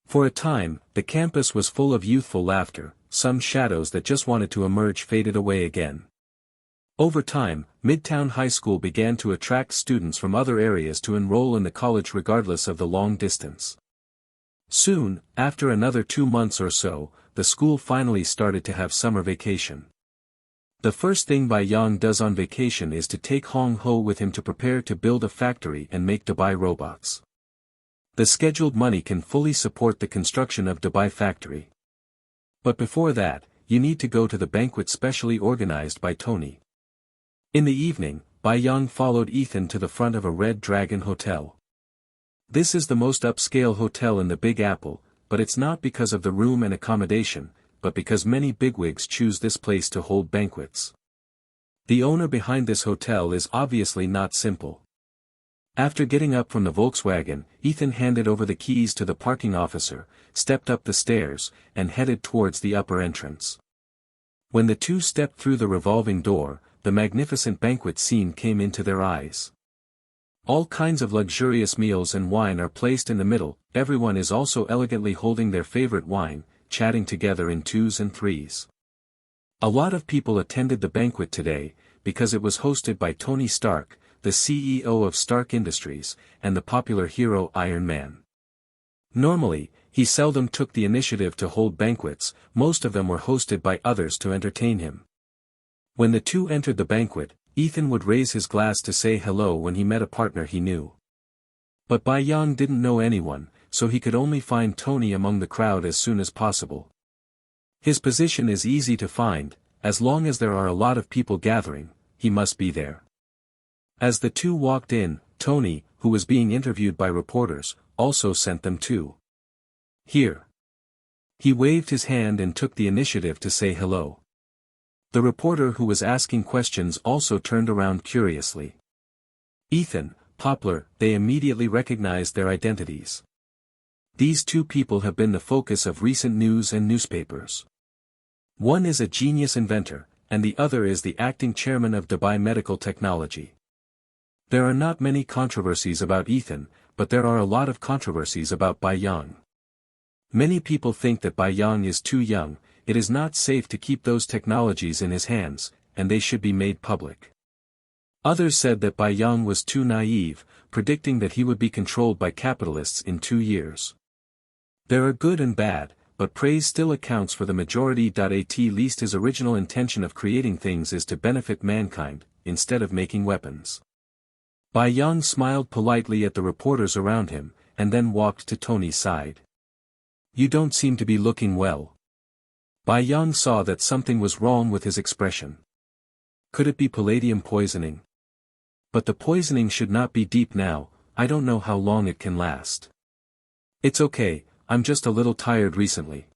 Speaker 1: For a time, the campus was full of youthful laughter, some shadows that just wanted to emerge faded away again. Over time, Midtown High School began to attract students from other areas to enroll in the college regardless of the long distance. Soon, after another 2 months or so, the school finally started to have summer vacation. The first thing Bai Yang does on vacation is to take Hong Ho with him to prepare to build a factory and make Dubai robots. The scheduled money can fully support the construction of Dubai factory. But before that, you need to go to the banquet specially organized by Tony. In the evening, Bai Yang followed Ethan to the front of a Red Dragon hotel. This is the most upscale hotel in the Big Apple, but it's not because of the room and accommodation, but because many bigwigs choose this place to hold banquets. The owner behind this hotel is obviously not simple. After getting up from the Volkswagen, Ethan handed over the keys to the parking officer, stepped up the stairs, and headed towards the upper entrance. When the two stepped through the revolving door, the magnificent banquet scene came into their eyes. All kinds of luxurious meals and wine are placed in the middle, everyone is also elegantly holding their favorite wine, chatting together in twos and threes. A lot of people attended the banquet today, because it was hosted by Tony Stark, the CEO of Stark Industries, and the popular hero Iron Man. Normally, he seldom took the initiative to hold banquets, most of them were hosted by others to entertain him. When the two entered the banquet, Ethan would raise his glass to say hello when he met a partner he knew. But Bai Yang didn't know anyone, so he could only find Tony among the crowd as soon as possible. His position is easy to find, as long as there are a lot of people gathering, he must be there. As the two walked in, Tony, who was being interviewed by reporters, also sent them too. Here. He waved his hand and took the initiative to say hello. The reporter who was asking questions also turned around curiously. Ethan, Poplar, they immediately recognized their identities. These two people have been the focus of recent news and newspapers. One is a genius inventor, and the other is the acting chairman of Dubai Medical Technology. There are not many controversies about Ethan, but there are a lot of controversies about Bai Yang. Many people think that Bai Yang is too young, it is not safe to keep those technologies in his hands, and they should be made public. Others said that Bai Yang was too naive, predicting that he would be controlled by capitalists in 2 years. There are good and bad, but praise still accounts for the majority. At least his original intention of creating things is to benefit mankind, instead of making weapons. Bai Yang smiled politely at the reporters around him, and then walked to Tony's side. You don't seem to be looking well. Bai Yang saw that something was wrong with his expression. Could it be palladium poisoning? But the poisoning should not be deep now, I don't know how long it can last. It's okay, I'm just a little tired recently.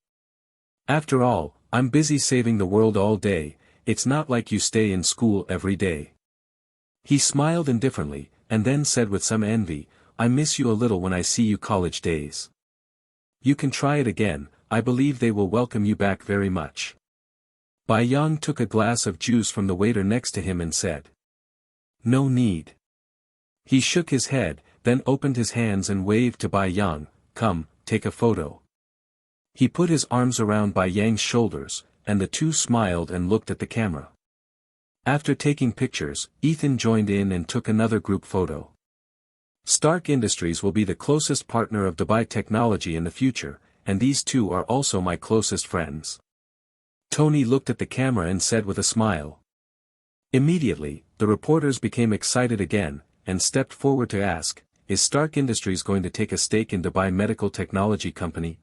Speaker 1: After all, I'm busy saving the world all day, it's not like you stay in school every day. He smiled indifferently, and then said with some envy, I miss you a little when I see you college days. You can try it again, I believe they will welcome you back very much. Bai Yang took a glass of juice from the waiter next to him and said. No need. He shook his head, then opened his hands and waved to Bai Yang, come, take a photo. He put his arms around Bai Yang's shoulders, and the two smiled and looked at the camera. After taking pictures, Ethan joined in and took another group photo. Stark Industries will be the closest partner of Dubai Technology in the future, and these two are also my closest friends. Tony looked at the camera and said with a smile. Immediately, the reporters became excited again, and stepped forward to ask, is Stark Industries going to take a stake in Dubai Medical Technology Company?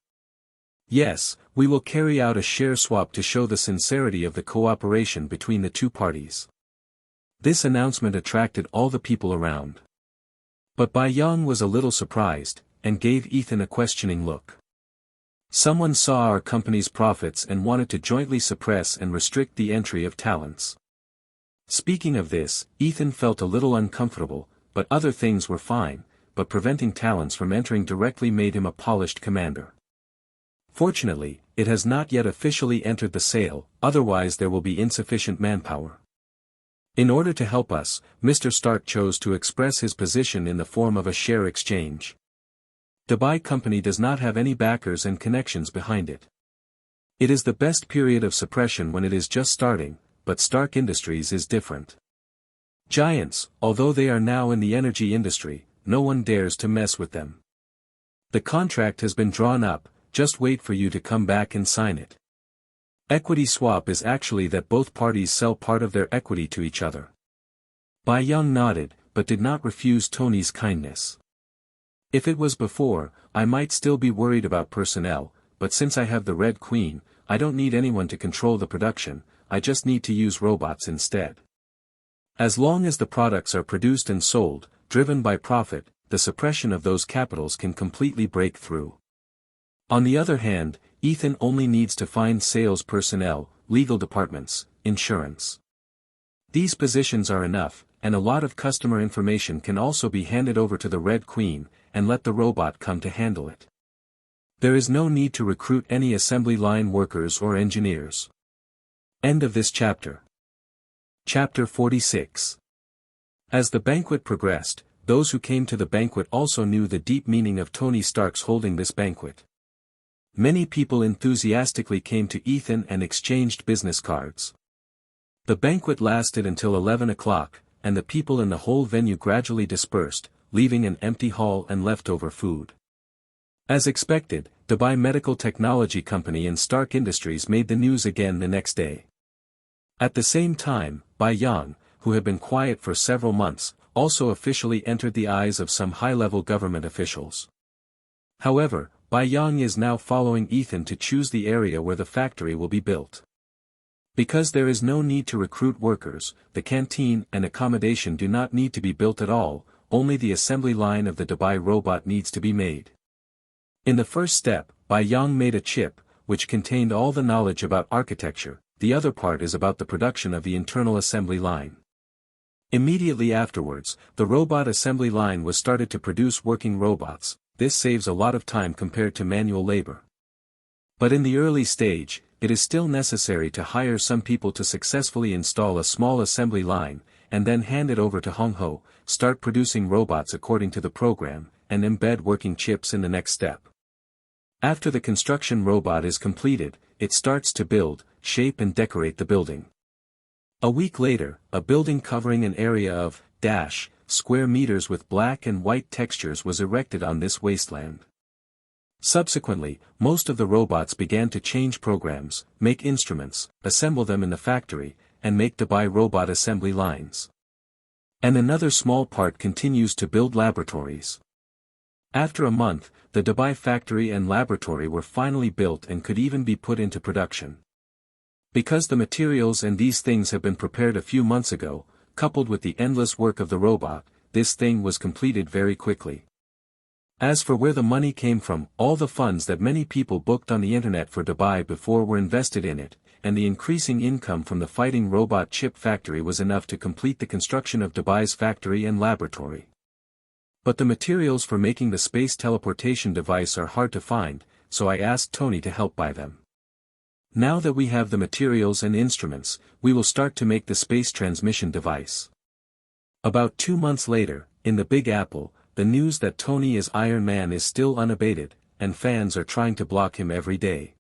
Speaker 1: Yes, we will carry out a share swap to show the sincerity of the cooperation between the two parties. This announcement attracted all the people around. But Bai Yang was a little surprised, and gave Ethan a questioning look. Someone saw our company's profits and wanted to jointly suppress and restrict the entry of talents. Speaking of this, Ethan felt a little uncomfortable, but other things were fine, but preventing talents from entering directly made him a polished commander. Fortunately, it has not yet officially entered the sale, otherwise there will be insufficient manpower. In order to help us, Mr. Stark chose to express his position in the form of a share exchange. Dubai company does not have any backers and connections behind it. It is the best period of suppression when it is just starting, but Stark Industries is different. Giants, although they are now in the energy industry, no one dares to mess with them. The contract has been drawn up, just wait for you to come back and sign it. Equity swap is actually that both parties sell part of their equity to each other. Bai Yang nodded, but did not refuse Tony's kindness. If it was before, I might still be worried about personnel, but since I have the Red Queen, I don't need anyone to control the production, I just need to use robots instead. As long as the products are produced and sold, driven by profit, the suppression of those capitals can completely break through. On the other hand, Ethan only needs to find sales personnel, legal departments, insurance. These positions are enough, and a lot of customer information can also be handed over to the Red Queen, and let the robot come to handle it. There is no need to recruit any assembly line workers or engineers. End of this chapter. Chapter 46. As the banquet progressed, those who came to the banquet also knew the deep meaning of Tony Stark's holding this banquet. Many people enthusiastically came to Ethan and exchanged business cards. The banquet lasted until 11 o'clock, and the people in the whole venue gradually dispersed, leaving an empty hall and leftover food. As expected, the Medical Technology Company and Stark Industries made the news again the next day. At the same time, Bai Yang, who had been quiet for several months, also officially entered the eyes of some high-level government officials. However, Bai Yang is now following Ethan to choose the area where the factory will be built. Because there is no need to recruit workers, the canteen and accommodation do not need to be built at all, only the assembly line of the Dubai robot needs to be made. In the first step, Bai Yang made a chip, which contained all the knowledge about architecture. The other part is about the production of the internal assembly line. Immediately afterwards, the robot assembly line was started to produce working robots. This saves a lot of time compared to manual labor. But in the early stage, it is still necessary to hire some people to successfully install a small assembly line, and then hand it over to Hong Ho, start producing robots according to the program, and embed working chips in the next step. After the construction robot is completed, it starts to build, shape and decorate the building. A week later, a building covering an area of square meters with black and white textures was erected on this wasteland. Subsequently, most of the robots began to change programs, make instruments, assemble them in the factory, and make Dubai robot assembly lines. And another small part continues to build laboratories. After a month, the Dubai factory and laboratory were finally built and could even be put into production. Because the materials and these things have been prepared a few months ago, coupled with the endless work of the robot, this thing was completed very quickly. As for where the money came from, all the funds that many people booked on the internet for Dubai before were invested in it, and the increasing income from the fighting robot chip factory was enough to complete the construction of Dubai's factory and laboratory. But the materials for making the space teleportation device are hard to find, so I asked Tony to help buy them. Now that we have the materials and instruments, we will start to make the space transmission device. About 2 months later, in the Big Apple, the news that Tony is Iron Man is still unabated, and fans are trying to block him every day.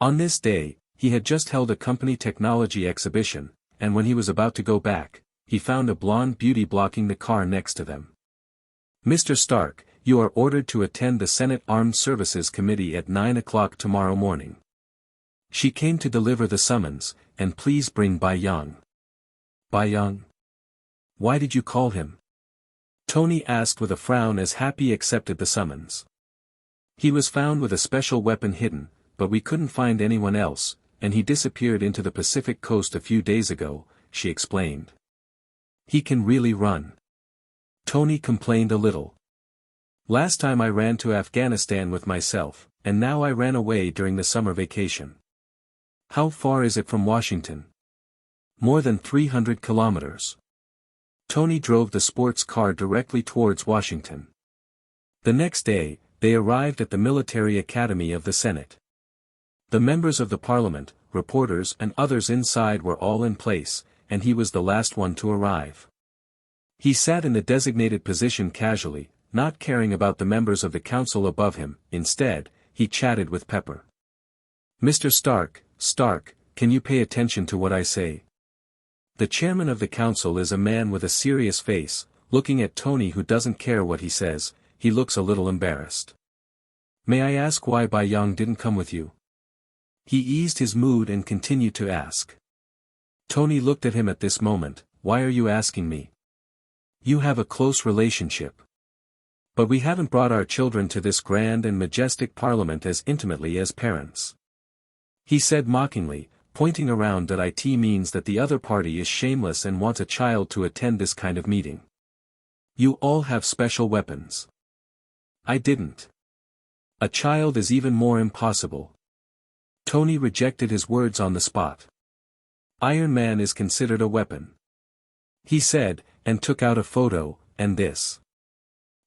Speaker 1: On this day, he had just held a company technology exhibition, and when he was about to go back, he found a blonde beauty blocking the car next to them. "Mr. Stark, you are ordered to attend the Senate Armed Services Committee at 9 o'clock tomorrow morning. She came to deliver the summons, and please bring Bai Yang." "Bai Yang? Why did you call him?" Tony asked with a frown as Happy accepted the summons. "He was found with a special weapon hidden, but we couldn't find anyone else, and he disappeared into the Pacific coast a few days ago," she explained. "He can really run." Tony complained a little. "Last time I ran to Afghanistan with myself, and now I ran away during the summer vacation." "How far is it from Washington?" "More than 300 kilometers. Tony drove the sports car directly towards Washington. The next day, they arrived at the military academy of the Senate. The members of the parliament, reporters and others inside were all in place, and he was the last one to arrive. He sat in the designated position casually, not caring about the members of the council above him. Instead, he chatted with Pepper. "Mr. Stark, can you pay attention to what I say?" The chairman of the council is a man with a serious face, looking at Tony who doesn't care what he says. He looks a little embarrassed. "May I ask why Bai Yang didn't come with you?" He eased his mood and continued to ask. Tony looked at him at this moment. "Why are you asking me? You have a close relationship. But we haven't brought our children to this grand and majestic parliament as intimately as parents." He said mockingly, pointing around that it means that the other party is shameless and wants a child to attend this kind of meeting. "You all have special weapons." "I didn't. A child is even more impossible." Tony rejected his words on the spot. "Iron Man is considered a weapon," he said, and took out a photo, and this.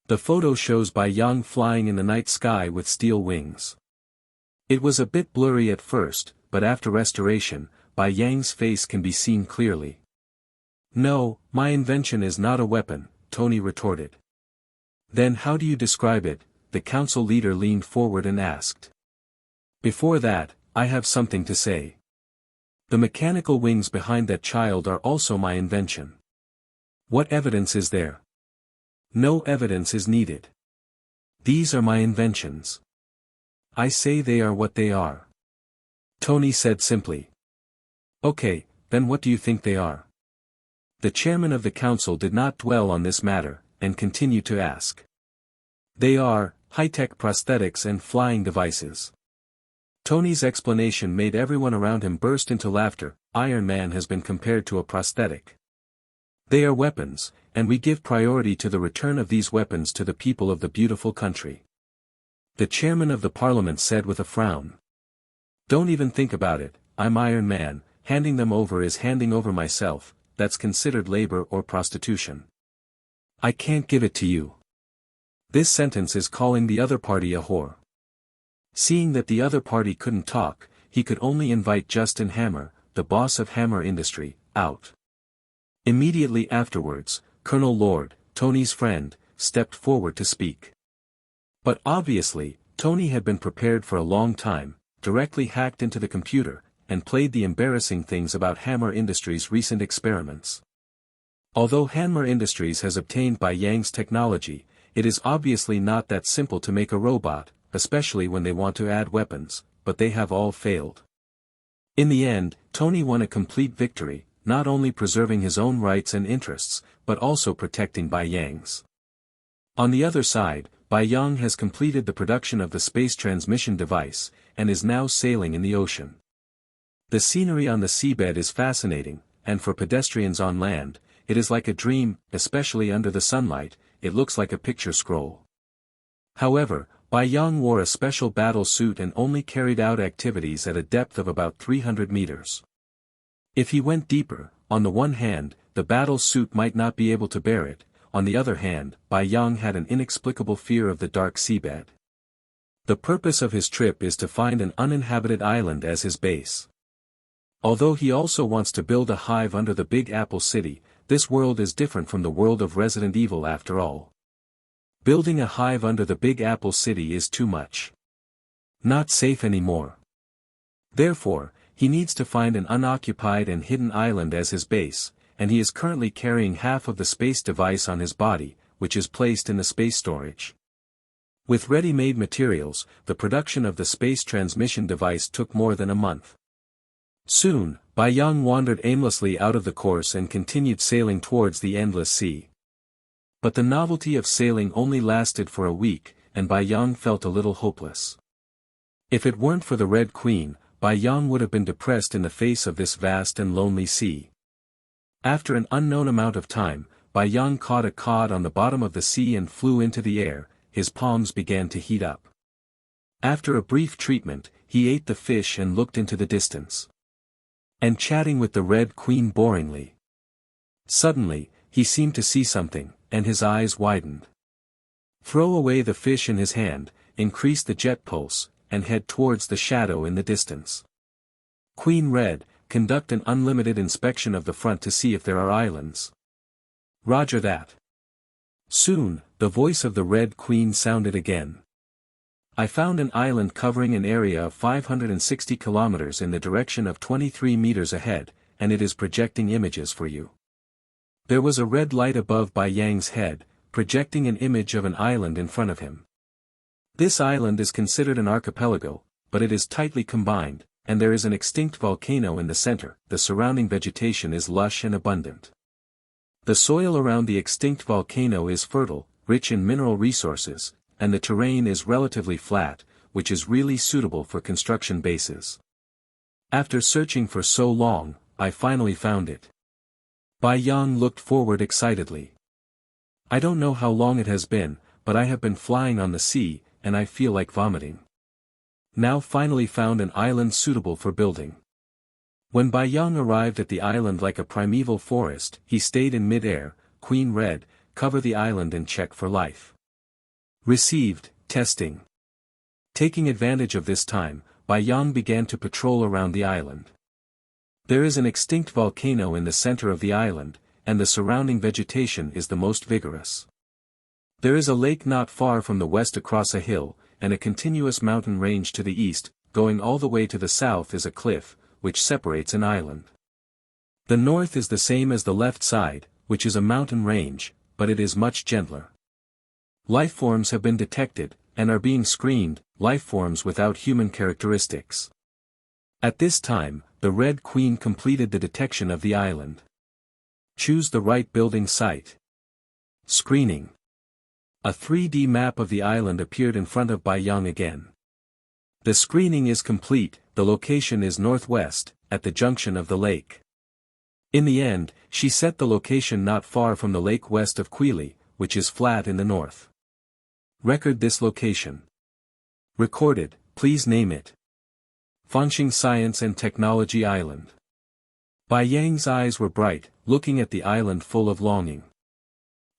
Speaker 1: The photo shows Bai Yang flying in the night sky with steel wings. It was a bit blurry at first, but after restoration, Bai Yang's face can be seen clearly. No, my invention is not a weapon, Tony retorted. Then how do you describe it? The council leader leaned forward and asked. Before that, I have something to say. The mechanical wings behind that child are also my invention. What evidence is there? No evidence is needed. These are my inventions. I say they are what they are. Tony said simply. Okay, then what do you think they are? The chairman of the council did not dwell on this matter, and continued to ask. They are high-tech prosthetics and flying devices. Tony's explanation made everyone around him burst into laughter. Iron Man has been compared to a prosthetic. They are weapons, and we give priority to the return of these weapons to the people of the beautiful country. The chairman of the parliament said with a frown. Don't even think about it, I'm Iron Man, handing them over is handing over myself, that's considered labor or prostitution. I can't give it to you. This sentence is calling the other party a whore. Seeing that the other party couldn't talk, he could only invite Justin Hammer, the boss of Hammer Industry, out. Immediately afterwards, Colonel Lord, Tony's friend, stepped forward to speak. But obviously, Tony had been prepared for a long time, directly hacked into the computer, and played the embarrassing things about Hammer Industries' recent experiments. Although Hammer Industries has obtained Bai Yang's technology, it is obviously not that simple to make a robot, especially when they want to add weapons, but they have all failed. In the end, Tony won a complete victory, not only preserving his own rights and interests, but also protecting Bai Yang's. On the other side, Bai Yang has completed the production of the space transmission device, and is now sailing in the ocean. The scenery on the seabed is fascinating, and for pedestrians on land, it is like a dream, especially under the sunlight, it looks like a picture scroll. However, Bai Yang wore a special battle suit and only carried out activities at a depth of about 300 meters. If he went deeper, on the one hand, the battle suit might not be able to bear it, on the other hand, Bai Yang had an inexplicable fear of the dark seabed. The purpose of his trip is to find an uninhabited island as his base. Although he also wants to build a hive under the Big Apple City, this world is different from the world of Resident Evil after all. Building a hive under the Big Apple City is too much. Not safe anymore. Therefore, he needs to find an unoccupied and hidden island as his base, and he is currently carrying half of the space device on his body, which is placed in the space storage. With ready-made materials, the production of the space transmission device took more than a month. Soon, Bai Yang wandered aimlessly out of the course and continued sailing towards the endless sea. But the novelty of sailing only lasted for a week, and Bai Yang felt a little hopeless. If it weren't for the Red Queen, Bai Yang would have been depressed in the face of this vast and lonely sea. After an unknown amount of time, Bai Yang caught a cod on the bottom of the sea and flew into the air, his palms began to heat up. After a brief treatment, he ate the fish and looked into the distance. And chatting with the Red Queen boringly. Suddenly, he seemed to see something, and his eyes widened. Throw away the fish in his hand, increase the jet pulse, and head towards the shadow in the distance. Queen Red, conduct an unlimited inspection of the front to see if there are islands. Roger that. Soon, the voice of the Red Queen sounded again. I found an island covering an area of 560 kilometers in the direction of 23 meters ahead, and it is projecting images for you. There was a red light above Bai Yang's head, projecting an image of an island in front of him. This island is considered an archipelago, but it is tightly combined, and there is an extinct volcano in the center. The surrounding vegetation is lush and abundant. The soil around the extinct volcano is fertile, rich in mineral resources, and the terrain is relatively flat, which is really suitable for construction bases. After searching for so long, I finally found it. Bai Yang looked forward excitedly. I don't know how long it has been, but I have been flying on the sea, and I feel like vomiting. Now finally found an island suitable for building. When Bai Yang arrived at the island like a primeval forest, he stayed in mid-air. Queen Red, cover the island and check for life. Received, testing. Taking advantage of this time, Bai Yang began to patrol around the island. There is an extinct volcano in the center of the island, and the surrounding vegetation is the most vigorous. There is a lake not far from the west across a hill, and a continuous mountain range to the east. Going all the way to the south is a cliff, which separates an island. The north is the same as the left side, which is a mountain range, but it is much gentler. Lifeforms have been detected, and are being screened, lifeforms without human characteristics. At this time, the Red Queen completed the detection of the island. Choose the right building site. Screening. A 3D map of the island appeared in front of Bai Yang again. The screening is complete, the location is northwest, at the junction of the lake. In the end, she set the location not far from the lake west of S.H.I.E.L.D, which is flat in the north. Record this location. Recorded, please name it. Fanxing Science and Technology Island. Bai Yang's eyes were bright, looking at the island full of longing.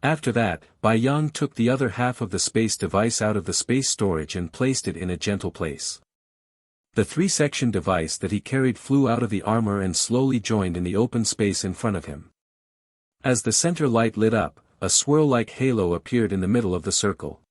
Speaker 1: After that, Bai Yang took the other half of the space device out of the space storage and placed it in a gentle place. The 3-section device that he carried flew out of the armor and slowly joined in the open space in front of him. As the center light lit up, a swirl-like halo appeared in the middle of the circle.